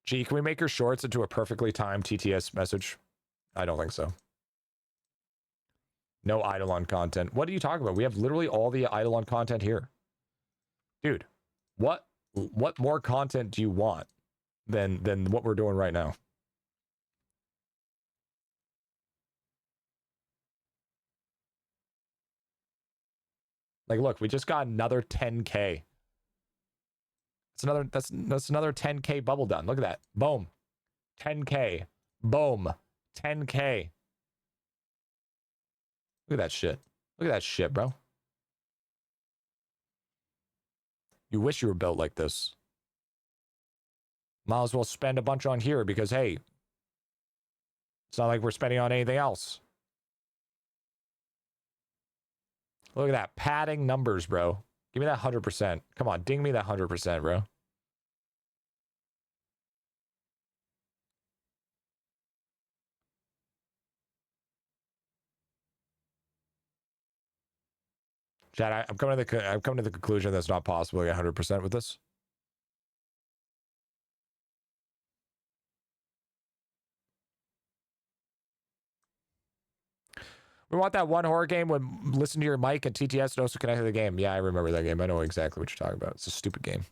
Gee, can we make your shorts into a perfectly timed TTS message? I don't think so. No IdleOn content. What are you talking about? We have literally all the IdleOn content here. Dude, what more content do you want than what we're doing right now? Like, look, we just got another 10K. That's another 10K bubble done. Look at that. Boom. 10K. Boom. 10K. Look at that shit. Look at that shit, bro. You wish you were built like this. Might as well spend a bunch on here because, hey, it's not like we're spending on anything else. Look at that. Padding numbers, bro. Give me that 100%. Come on, ding me that 100%, bro. Chad, I'm coming to the conclusion that's not possible to get 100% with this. We want that one horror game when listen to your mic and TTS and also connect to the game. Yeah, I remember that game. I know exactly what you're talking about. It's a stupid game.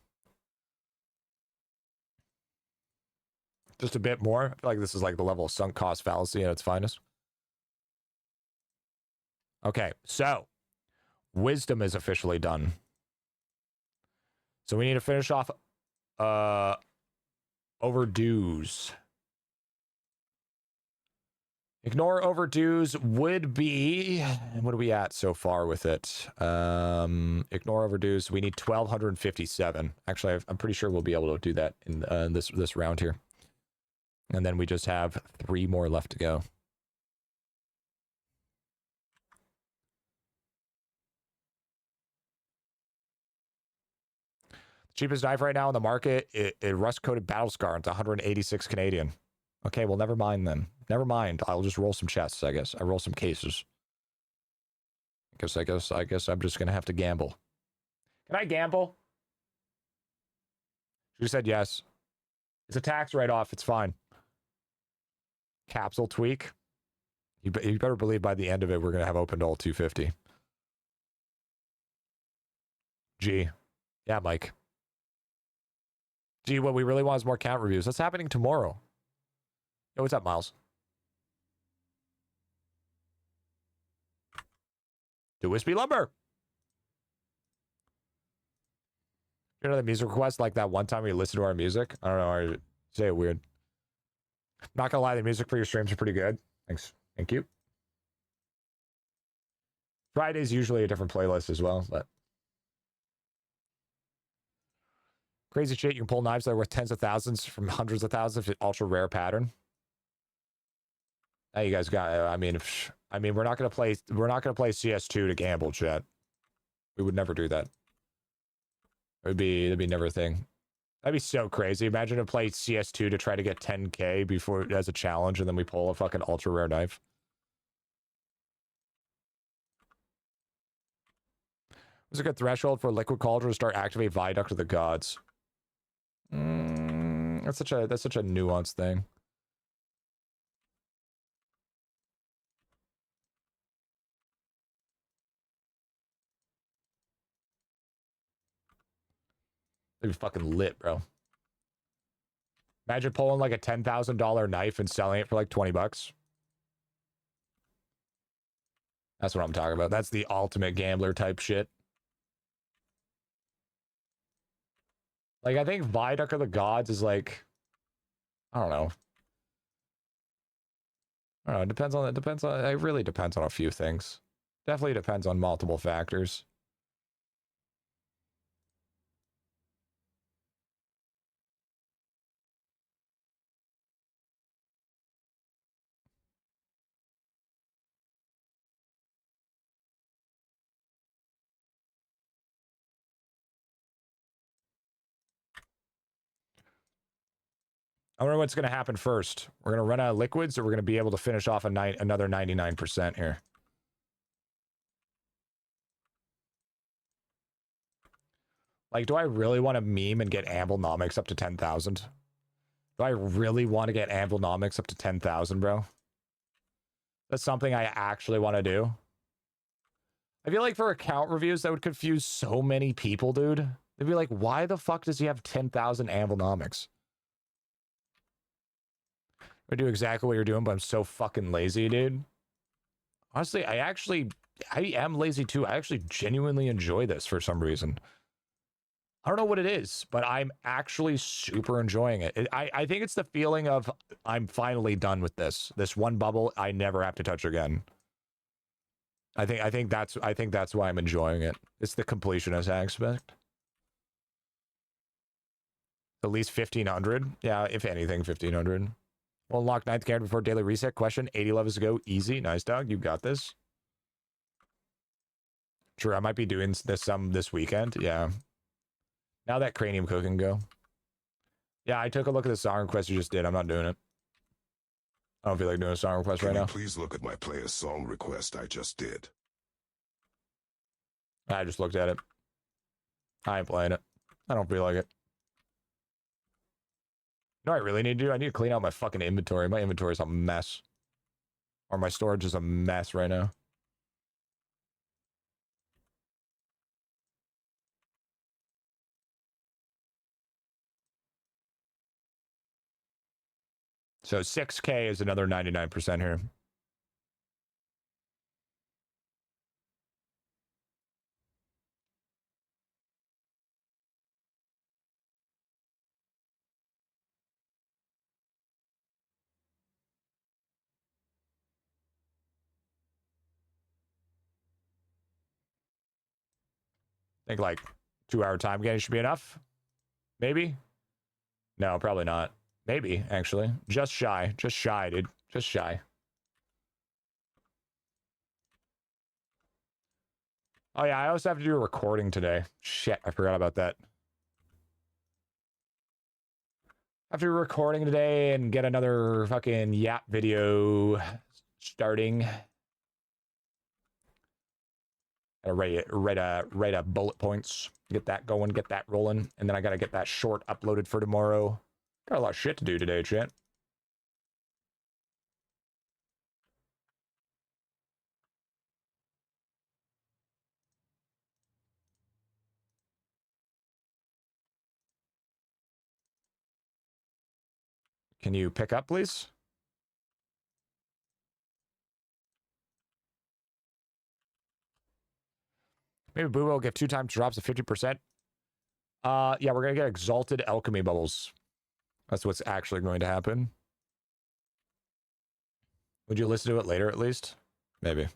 Just a bit more. I feel like this is like the level of sunk cost fallacy at its finest. Okay, so wisdom is officially done. So we need to finish off overdues. Ignore overdues would be, what are we at so far with it? Ignore overdues. We need 1,257. Actually, I'm pretty sure we'll be able to do that in this round here. And then we just have 3 more left to go. The cheapest knife right now on the market, a rust-coated battle scar. It's 186 Canadian. Okay, well, never mind then. Never mind. I'll just roll some chests, I guess. I roll some cases. I guess I'm just gonna have to gamble. Can I gamble? She said yes. It's a tax write-off. It's fine. Capsule tweak. You better believe by the end of it, we're gonna have opened all 250. Gee. Yeah, Mike. Gee, what we really want is more count reviews. That's happening tomorrow. Yo, what's up, Miles? Do Wispy Lumber. You know the music request like that one time we listened to our music? I don't know. I say it weird. Not gonna lie, the music for your streams are pretty good. Thanks. Thank you. Friday's usually a different playlist as well, but crazy shit. You can pull knives that are worth tens of thousands from hundreds of thousands. Ultra rare pattern. Now you guys got. I mean, we're not gonna play. We're not gonna play CS2 to gamble, chat. We would never do that. It'd be never a thing. That'd be so crazy. Imagine to play CS2 to try to get 10K before as a challenge, and then we pull a fucking ultra rare knife. What's a good threshold for Liquid Cauldron to start activate Viaduct of the Gods? That's such a nuanced thing. It'd be fucking lit, bro. Imagine pulling like a $10,000 knife and selling it for like 20 bucks. That's what I'm talking about. That's the ultimate gambler type shit. Like, I think Viaduct of the Gods is like, I don't know. I don't know. It really depends on a few things. Definitely depends on multiple factors. I wonder what's going to happen first. We're going to run out of liquids, or we're going to be able to finish off another 99% here. Like, do I really want to meme and get Amblenomics up to 10,000? Do I really want to get Amblenomics up to 10,000, bro? That's something I actually want to do. I feel like for account reviews, that would confuse so many people, dude. They'd be like, why the fuck does he have 10,000 Amblenomics? I do exactly what you're doing, but I'm so fucking lazy, dude. Honestly, I am lazy too. I actually genuinely enjoy this for some reason. I don't know what it is, but I'm actually super enjoying it. I think it's the feeling of I'm finally done with this. This one bubble I never have to touch again. I think that's why I'm enjoying it. It's the completionist aspect. At least 1,500. Yeah, if anything, 1,500. We'll unlock 9th character before daily reset. Question, 80 levels to go. Easy. Nice, dog. You got this. True, I might be doing some this weekend. Yeah. Now that cranium cooking go. Yeah, I took a look at the song request you just did. I'm not doing it. I don't feel like doing a song request Can right you now. please look at my play a song request I just did? I just looked at it. I ain't playing it. I don't feel like it. You know what I really need to do? I need to clean out my fucking inventory. My inventory is a mess. Or my storage is a mess right now. So 6K is another 99% here. I think like 2-hour time gain should be enough. Maybe? No, probably not. Maybe, actually. Just shy. Just shy, dude. Just shy. Oh, yeah, I also have to do a recording today. Shit, I forgot about that. I have to do a recording today and get another fucking yap video starting. Write a bullet points. Get that going, get that rolling. And then I gotta get that short uploaded for tomorrow. Got a lot of shit to do today, chat. Can you pick up, please? Maybe Boo will give 2 times drops of 50%. Yeah, we're gonna get exalted alchemy bubbles. That's what's actually going to happen. Would you listen to it later at least? Maybe.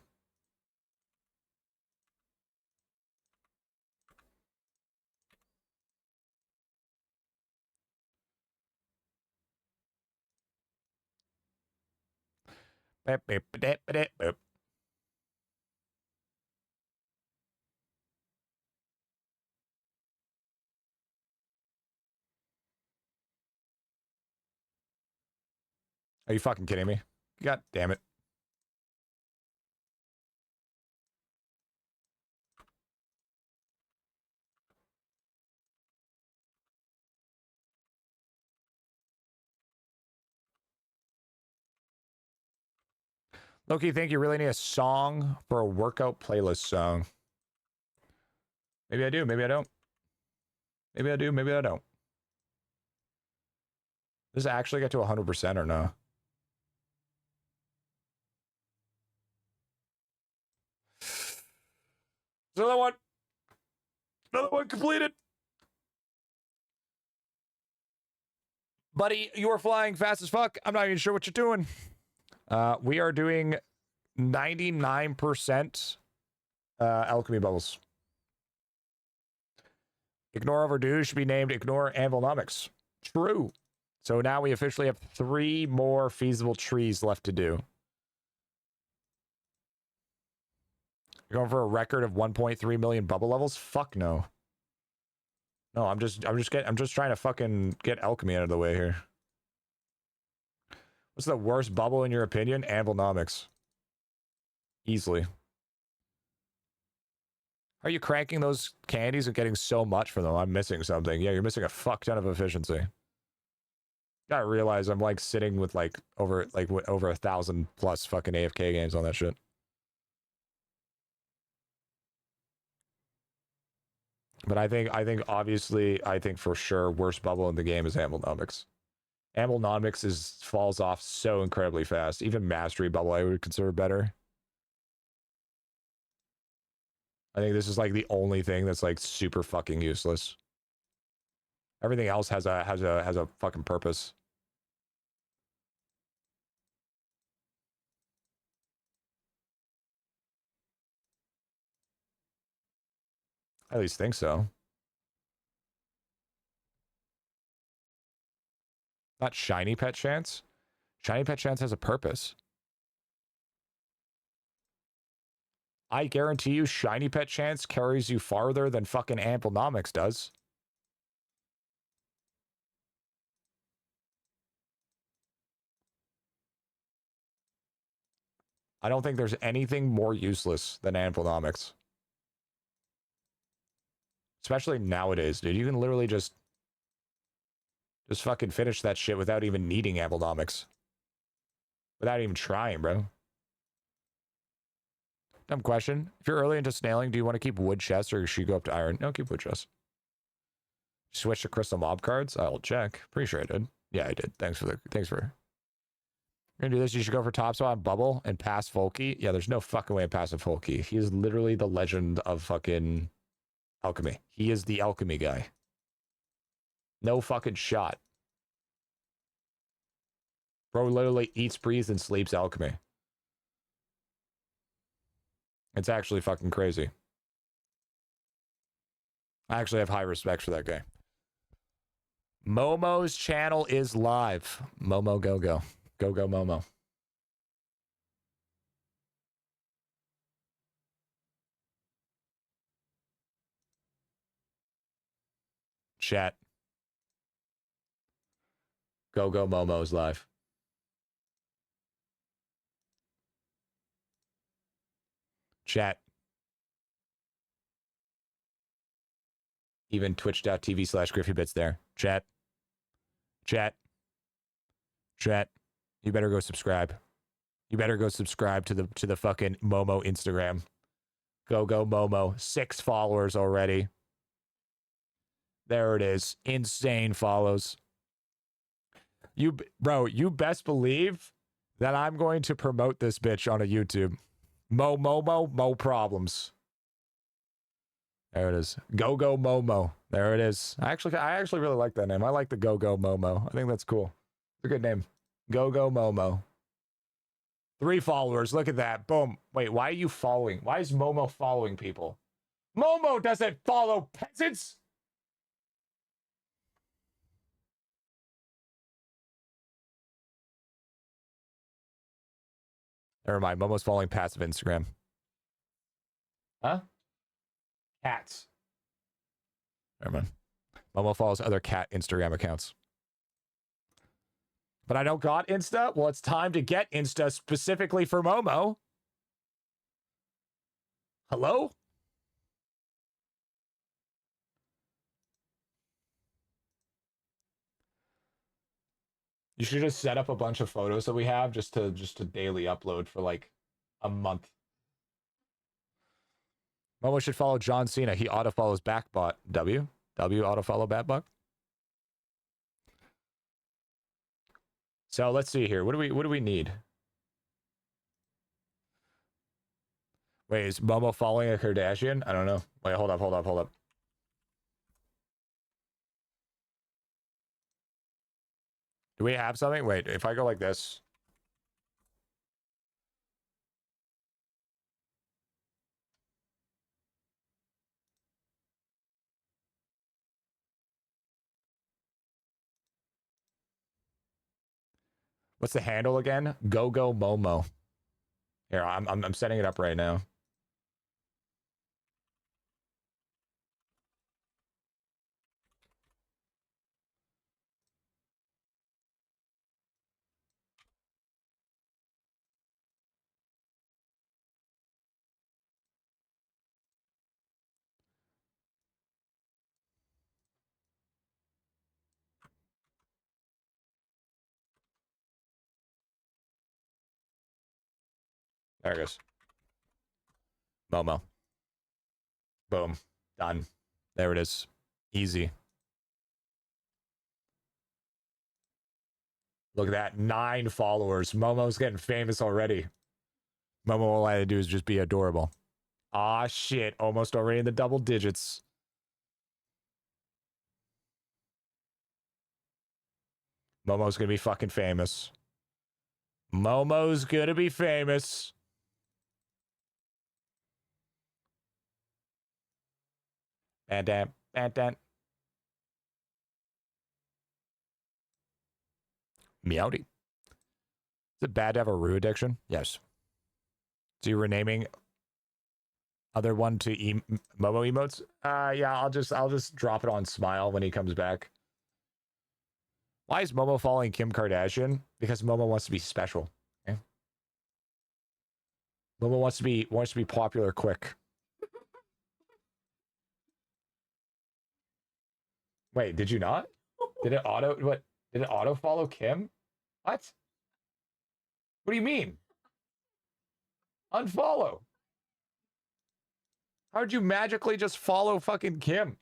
Are you fucking kidding me? God damn it. Loki, think you really need a song for a workout playlist song? Maybe I do, maybe I don't. Maybe I do, maybe I don't. Does it actually get to 100% or no? Another one. Another one completed. Buddy, you are flying fast as fuck. I'm not even sure what you're doing. We are doing 99% alchemy bubbles. Ignore overdue should be named Ignore Anvilnomics. True. So now we officially have 3 more feasible trees left to do. You're going for a record of 1.3 million bubble levels? Fuck no. No, I'm just trying to fucking get alchemy out of the way here. What's the worst bubble in your opinion? Anvilnomics. Easily. Are you cranking those candies and getting so much for them? I'm missing something. Yeah, you're missing a fuck ton of efficiency. Gotta realize I'm like sitting with like over 1,000 plus fucking AFK games on that shit. But I think obviously, I think for sure worst bubble in the game is Anvilnomics. Anvilnomics falls off so incredibly fast. Even Mastery bubble I would consider better. I think this is like the only thing that's like super fucking useless. Everything else has a fucking purpose. I at least think so. Not shiny pet chance. Shiny pet chance has a purpose. I guarantee you Shiny Pet Chance carries you farther than fucking Amplenomics does. I don't think there's anything more useless than Amplenomics. Especially nowadays, dude. You can literally just fucking finish that shit without even needing Amplenomics. Without even trying, bro. Dumb question. If you're early into snailing, do you want to keep wood chests or should you go up to iron? No, keep wood chests. Switch to crystal mob cards? I'll check. Pretty sure I did. Yeah, I did. Thanks for. You're gonna do this. You should go for top spot on Bubble and pass Folky. Yeah, there's no fucking way of passing Folky. He is literally the legend of fucking Alchemy. He is the Alchemy guy. No fucking shot. Bro literally eats, breathes, and sleeps Alchemy. It's actually fucking crazy. I actually have high respect for that guy. Momo's channel is live. Momo go go. Go go Momo. Chat. Go go Momo is live. Chat. Even twitch.tv/GriffyBits there. Chat. Chat. Chat. You better go subscribe. You better go subscribe to the fucking Momo Instagram. Go go Momo. 6 followers already. There it is. Insane follows. Bro, you best believe that I'm going to promote this bitch on a YouTube. Mo problems. There it is. Go Go Momo. There it is. I actually really like that name. I like the Go Go Momo. I think that's cool. It's a good name. Go Go Momo. 3 followers. Look at that. Boom. Wait, why are you following? Why is Momo following people? Momo doesn't follow peasants. Never mind. Momo's following passive Instagram. Huh? Cats. Never mind. Momo follows other cat Instagram accounts. But I don't got Insta? Well, it's time to get Insta specifically for Momo. Hello? You should just set up a bunch of photos that we have just to daily upload for like a month. Momo should follow John Cena. He auto-follows Backbot. W auto-follow Batbot. So let's see here. What do we need? Wait, is Momo following a Kardashian? I don't know. Wait, hold up. Do we have something? Wait, if I go like this. What's the handle again? Go Go Momo. Here, I'm setting it up right now. There it goes. Momo. Boom. Done. There it is. Easy. Look at that. 9 followers. Momo's getting famous already. Momo, all I had to do is just be adorable. Ah, shit. Almost already in the double digits. Momo's gonna be fucking famous. Momo's gonna be famous. And Meowdy. Is it bad to have a Rue addiction? Yes. So you're renaming Other one to Momo emotes? Yeah, I'll just drop it on Smile when he comes back. Why is Momo following Kim Kardashian? Because Momo wants to be special. Okay? Momo wants to be popular quick. Wait, did you not? Did it auto follow Kim? What? What do you mean? Unfollow. How'd you magically just follow fucking Kim?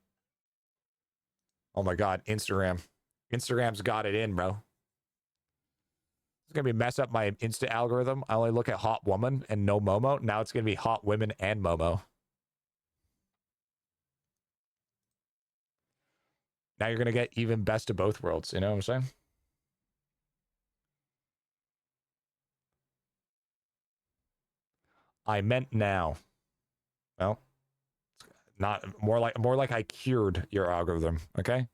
Oh my god, Instagram. Instagram's got it in, bro. It's gonna be mess up my Insta algorithm. I only look at hot woman and no Momo. Now it's gonna be hot women and Momo. Now you're gonna get even best of both worlds. You know what I'm saying? I meant now. Well, not more like I cured your algorithm. Okay.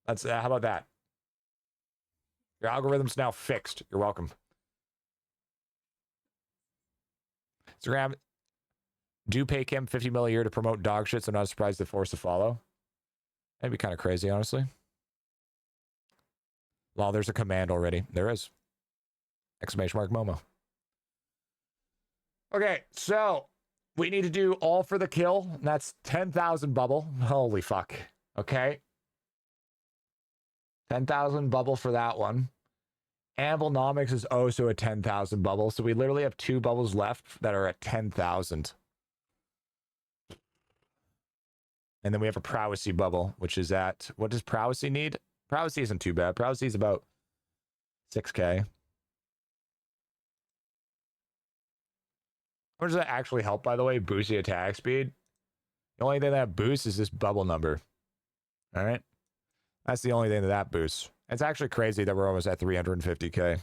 That's how about that? Your algorithm's now fixed. You're welcome. Instagram, do pay Kim 50 mil a year to promote dog shit, so I'm not surprised they're forced to follow. That'd be kind of crazy, honestly. Well, there's a command already. There is. Exclamation mark Momo. Okay, so we need to do all for the kill. And that's 10,000 bubble. Holy fuck. Okay. 10,000 bubble for that one. Amblenomics is also a 10,000 bubble. So we literally have 2 bubbles left that are at 10,000. And then we have a prowessy bubble, which is at, what does prowessy need? Prowessy isn't too bad. Prowessy is about 6K. How much does that actually help, by the way? Boost the attack speed. The only thing that boosts is this bubble number. All right. That's the only thing that boosts. It's actually crazy that we're almost at 350K.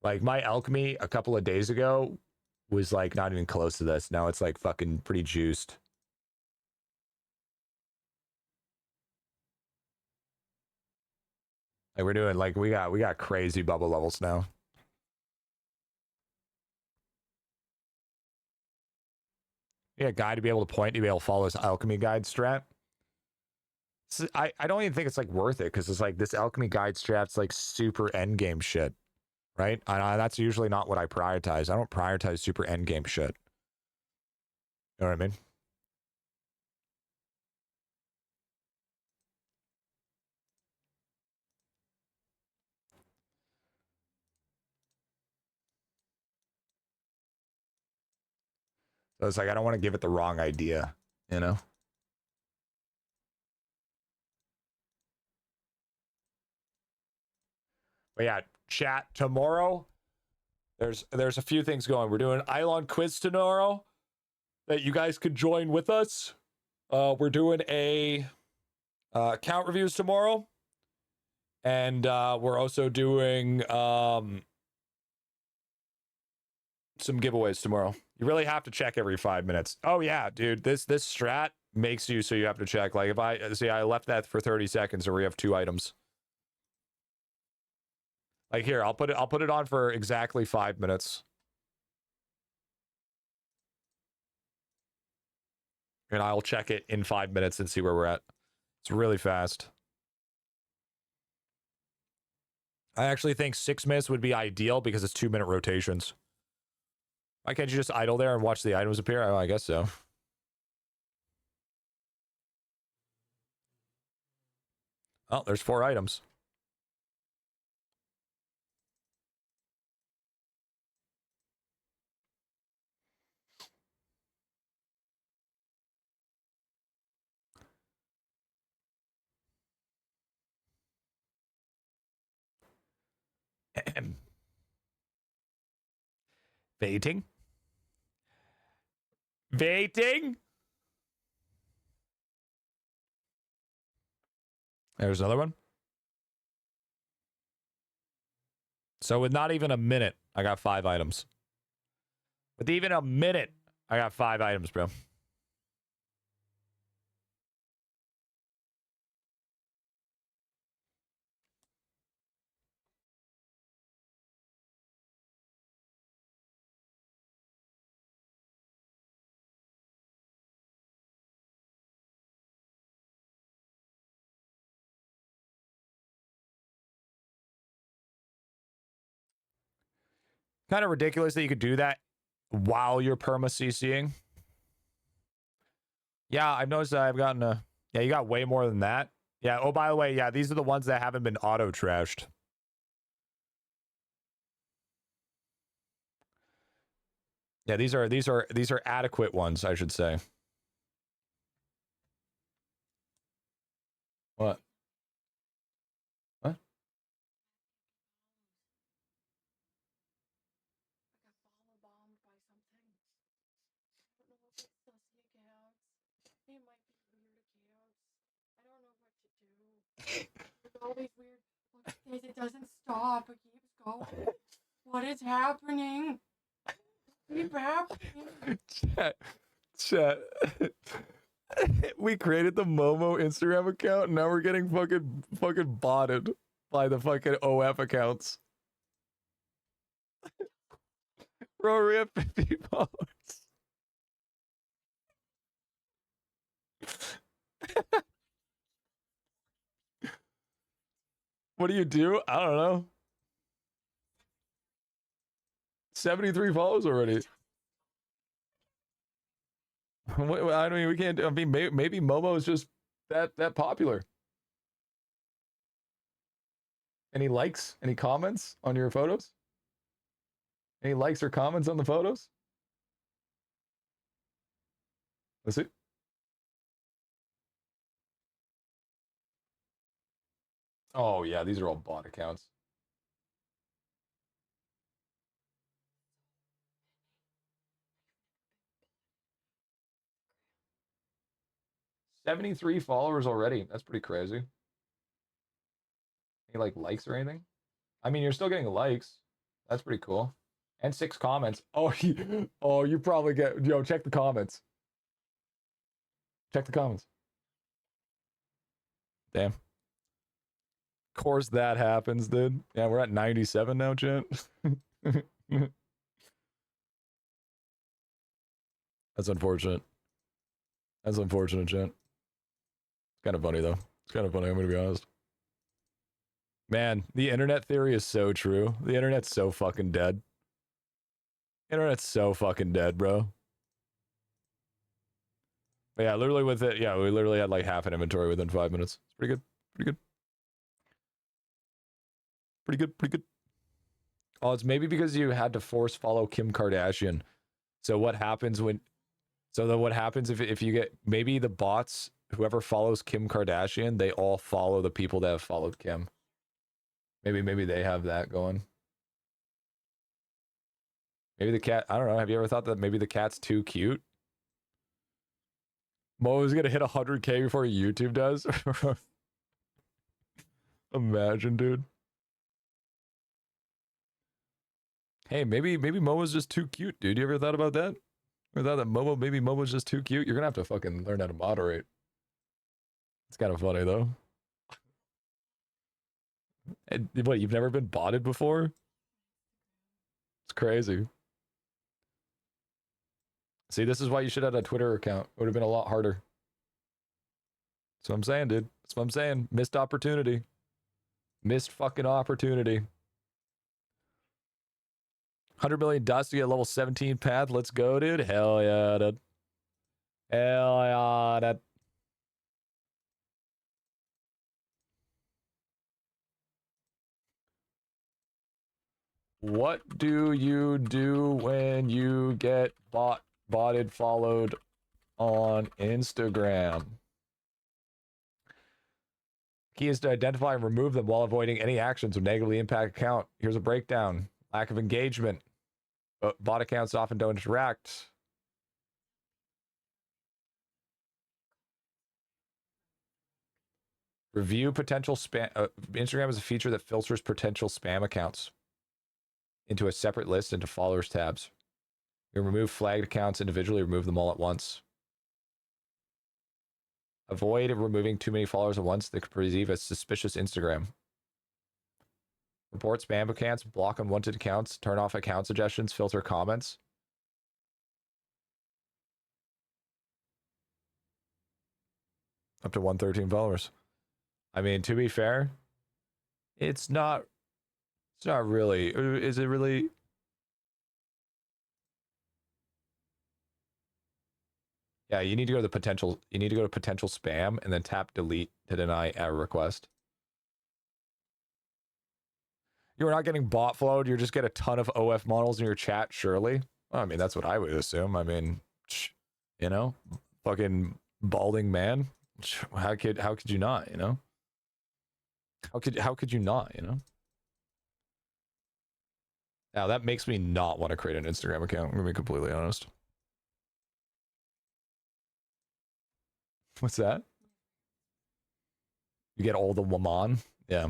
Like my alchemy a couple of days ago was like not even close to this. Now it's like fucking pretty juiced. Like we're doing like we got crazy bubble levels now. Yeah, guy to be able to point, to be able to follow this alchemy guide strat. So I don't even think it's like worth it because it's like this alchemy guide strat's like super endgame shit, right? And that's usually not what I prioritize. I don't prioritize super endgame shit. You know what I mean? So it's like I don't want to give it the wrong idea, you know? But yeah, chat tomorrow. There's a few things going. We're doing idelon quiz tomorrow that you guys could join with us. We're doing a account reviews tomorrow, and we're also doing some giveaways tomorrow. You really have to check every 5 minutes. Oh yeah, dude, this strat makes you so you have to check. Like if I see I left that for 30 seconds, or we have 2 items. Like here, I'll put it on for exactly 5 minutes. And I'll check it in 5 minutes and see where we're at. It's really fast. I actually think 6 minutes would be ideal because it's 2-minute rotations. Why can't you just idle there and watch the items appear? Oh, I guess so. Oh, there's 4 items. Waiting. Waiting. There's another one. So with not even a minute, I got 5 items. With even a minute, I got 5 items, bro. Kind of ridiculous that you could do that while you're perma CCing. Yeah, I've noticed that I've gotten a... Yeah, you got way more than that. Yeah, oh, by the way, yeah, these are the ones that haven't been auto-trashed. Yeah, these are adequate ones, I should say. What? What? All these weird days, it doesn't stop. It keeps going. What is happening? Keep happening. Chat. We created the Momo Instagram account, and now we're getting fucking botted by the fucking OF accounts. Bro, we have 50 followers. What do? I don't know. 73 follows already. I mean, we can't. I mean, maybe Momo is just that popular. Any likes? Any comments on your photos? Any likes or comments on the photos? Let's see. Oh yeah, these are all bot accounts. $73 followers already. That's pretty crazy. Any like likes or anything? I mean, you're still getting likes. That's pretty cool. And 6 comments. Oh, you probably get. Yo, check the comments. Check the comments. Damn. Of course that happens, dude. Yeah, we're at 97 now, chat. That's unfortunate. That's unfortunate, chat. It's kind of funny, though. It's kind of funny, I'm gonna be honest. Man, the internet theory is so true. The internet's so fucking dead. Internet's so fucking dead, bro. But yeah, literally with it, yeah, we literally had like half an inventory within 5 minutes. It's pretty good. Pretty good. Pretty good, pretty good. Oh, it's maybe because you had to force follow Kim Kardashian. So what happens when... So then what happens if you get... Maybe the bots, whoever follows Kim Kardashian, they all follow the people that have followed Kim. Maybe they have that going. Maybe the cat... I don't know. Have you ever thought that maybe the cat's too cute? Mo is gonna hit 100K before YouTube does? Imagine, dude. Hey, maybe Momo's just too cute, dude. You ever thought about that? Ever thought that maybe Momo's just too cute? You're gonna have to fucking learn how to moderate. It's kind of funny, though. And, what, you've never been botted before? It's crazy. See, this is why you should have a Twitter account. It would have been a lot harder. That's what I'm saying, dude. That's what I'm saying. Missed opportunity. Missed fucking opportunity. 100 million dust to get level 17 path. Let's go, dude. Hell yeah, dude. Hell yeah, dude. What do you do when you get botted followed on Instagram? Key is to identify and remove them while avoiding any actions would negatively impact account. Here's a breakdown. Lack of engagement. Bot accounts often don't interact. Review potential spam. Instagram is a feature that filters potential spam accounts into a separate list into followers tabs. You can remove flagged accounts individually, remove them all at once. Avoid removing too many followers at once that could perceive as suspicious Instagram. Report spam accounts, block unwanted accounts, turn off account suggestions, filter comments. Up to 113 followers. I mean, to be fair, it's not really, is it really? Yeah, you need to go to the potential. You need to go to potential spam and then tap delete to deny error request. You're not getting bot flowed. You just get a ton of OF models in your chat, surely. Well, I mean, that's what I would assume. I mean, you know, fucking balding man. How could you not? You know. How could you not? You know. Now that makes me not want to create an Instagram account. I'm gonna be completely honest. What's that? You get all the woman? Yeah.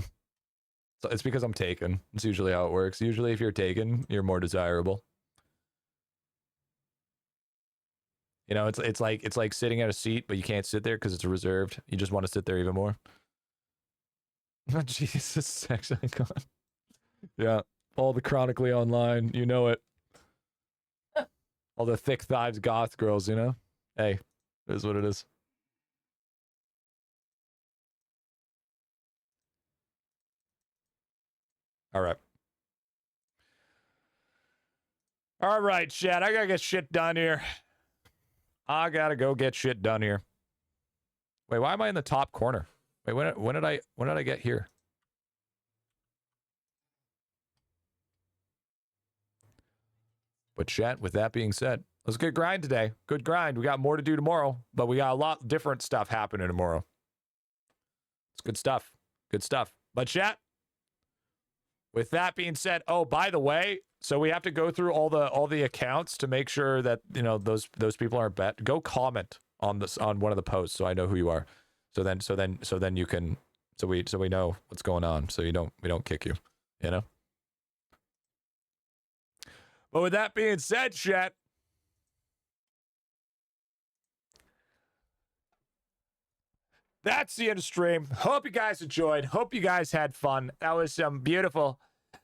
So it's because I'm taken. It's usually how it works. Usually if you're taken, you're more desirable. You know, it's like sitting at a seat, but you can't sit there because it's reserved. You just want to sit there even more. Oh, Jesus, sex icon. Yeah. All the chronically online, you know it. All the thick thighs goth girls, you know? Hey, it is what it is. All right. All right, chat. I gotta get shit done here. I gotta go get shit done here. Wait, why am I in the top corner? Wait, when did I get here? But chat, with that being said, it was a good grind today. Good grind. We got more to do tomorrow, but we got a lot different stuff happening tomorrow. It's good stuff. Good stuff. But chat, with that being said, oh, by the way, so we have to go through all the accounts to make sure that, you know, those people aren't bet. Go comment on this on one of the posts so I know who you are. So then you can so we know what's going on, so we don't kick you, you know? But with that being said, chat, that's the end of stream. Hope you guys enjoyed. Hope you guys had fun. That was some beautiful.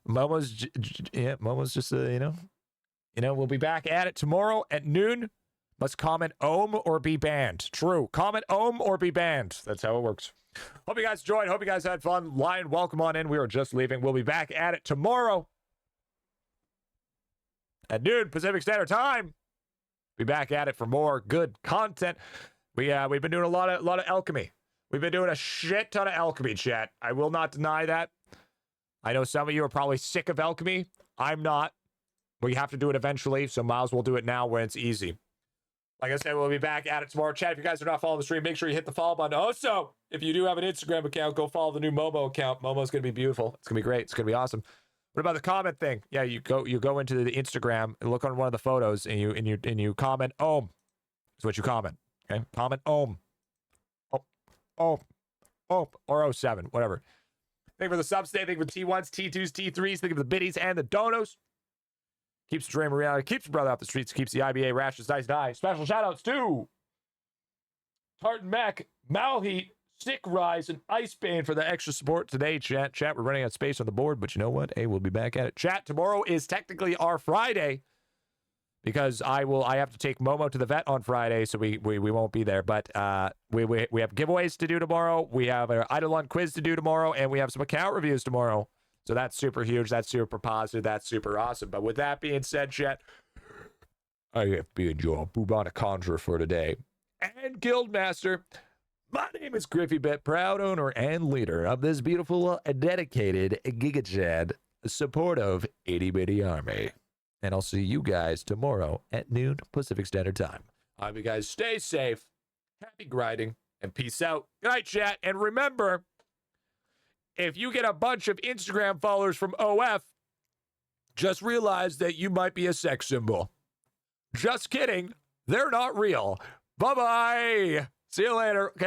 Momo's just you know, we'll be back at it tomorrow at noon. Must comment ohm or be banned. True. Comment ohm or be banned. That's how it works. Hope you guys enjoyed. Hope you guys had fun. Lion, welcome on in. We were just leaving. We'll be back at it tomorrow at noon Pacific Standard Time. Be back at it for more good content. We've been doing a lot of alchemy. We've been doing a shit ton of alchemy, chat. I will not deny that. I know some of you are probably sick of alchemy. I'm not. We have to do it eventually, so might as well do it now when it's easy. Like I said, we'll be back at it tomorrow. Chat, if you guys are not following the stream, make sure you hit the follow button. Also, if you do have an Instagram account, go follow the new Momo account. Momo's going to be beautiful. It's going to be great. It's going to be awesome. What about the comment thing? Yeah, you go into the Instagram and look on one of the photos and you comment ohm. Is what you comment. Okay? Comment ohm. Oh, or 07, whatever. Thank you for the subs today. Thank you for the T1s, T2s, T3s. Thank you for the biddies and the donos. Keeps the dream of reality. Keeps your brother off the streets. Keeps the IBA rashes nice and high. Special shout-outs to Tartan Mac, Malheat, Sick Rise, and Icebane for the extra support today. Chat, we're running out of space on the board, but you know what? Hey, we'll be back at it. Chat, tomorrow is technically our Friday because I have to take Momo to the vet on Friday, so we won't be there. But we have giveaways to do tomorrow. We have an IdleOn quiz to do tomorrow, and we have some account reviews tomorrow. So that's super huge. That's super positive. That's super awesome. But with that being said, chat, I have been your bubonic conjurer for today and guildmaster. My name is GriffyBit, proud owner and leader of this beautiful, dedicated, GigaChad, supportive itty-bitty army. And I'll see you guys tomorrow at noon Pacific Standard Time. I hope you guys stay safe, happy grinding, and peace out. Good night, chat. And remember, if you get a bunch of Instagram followers from OF, just realize that you might be a sex symbol. Just kidding. They're not real. Bye-bye. See you later. Okay.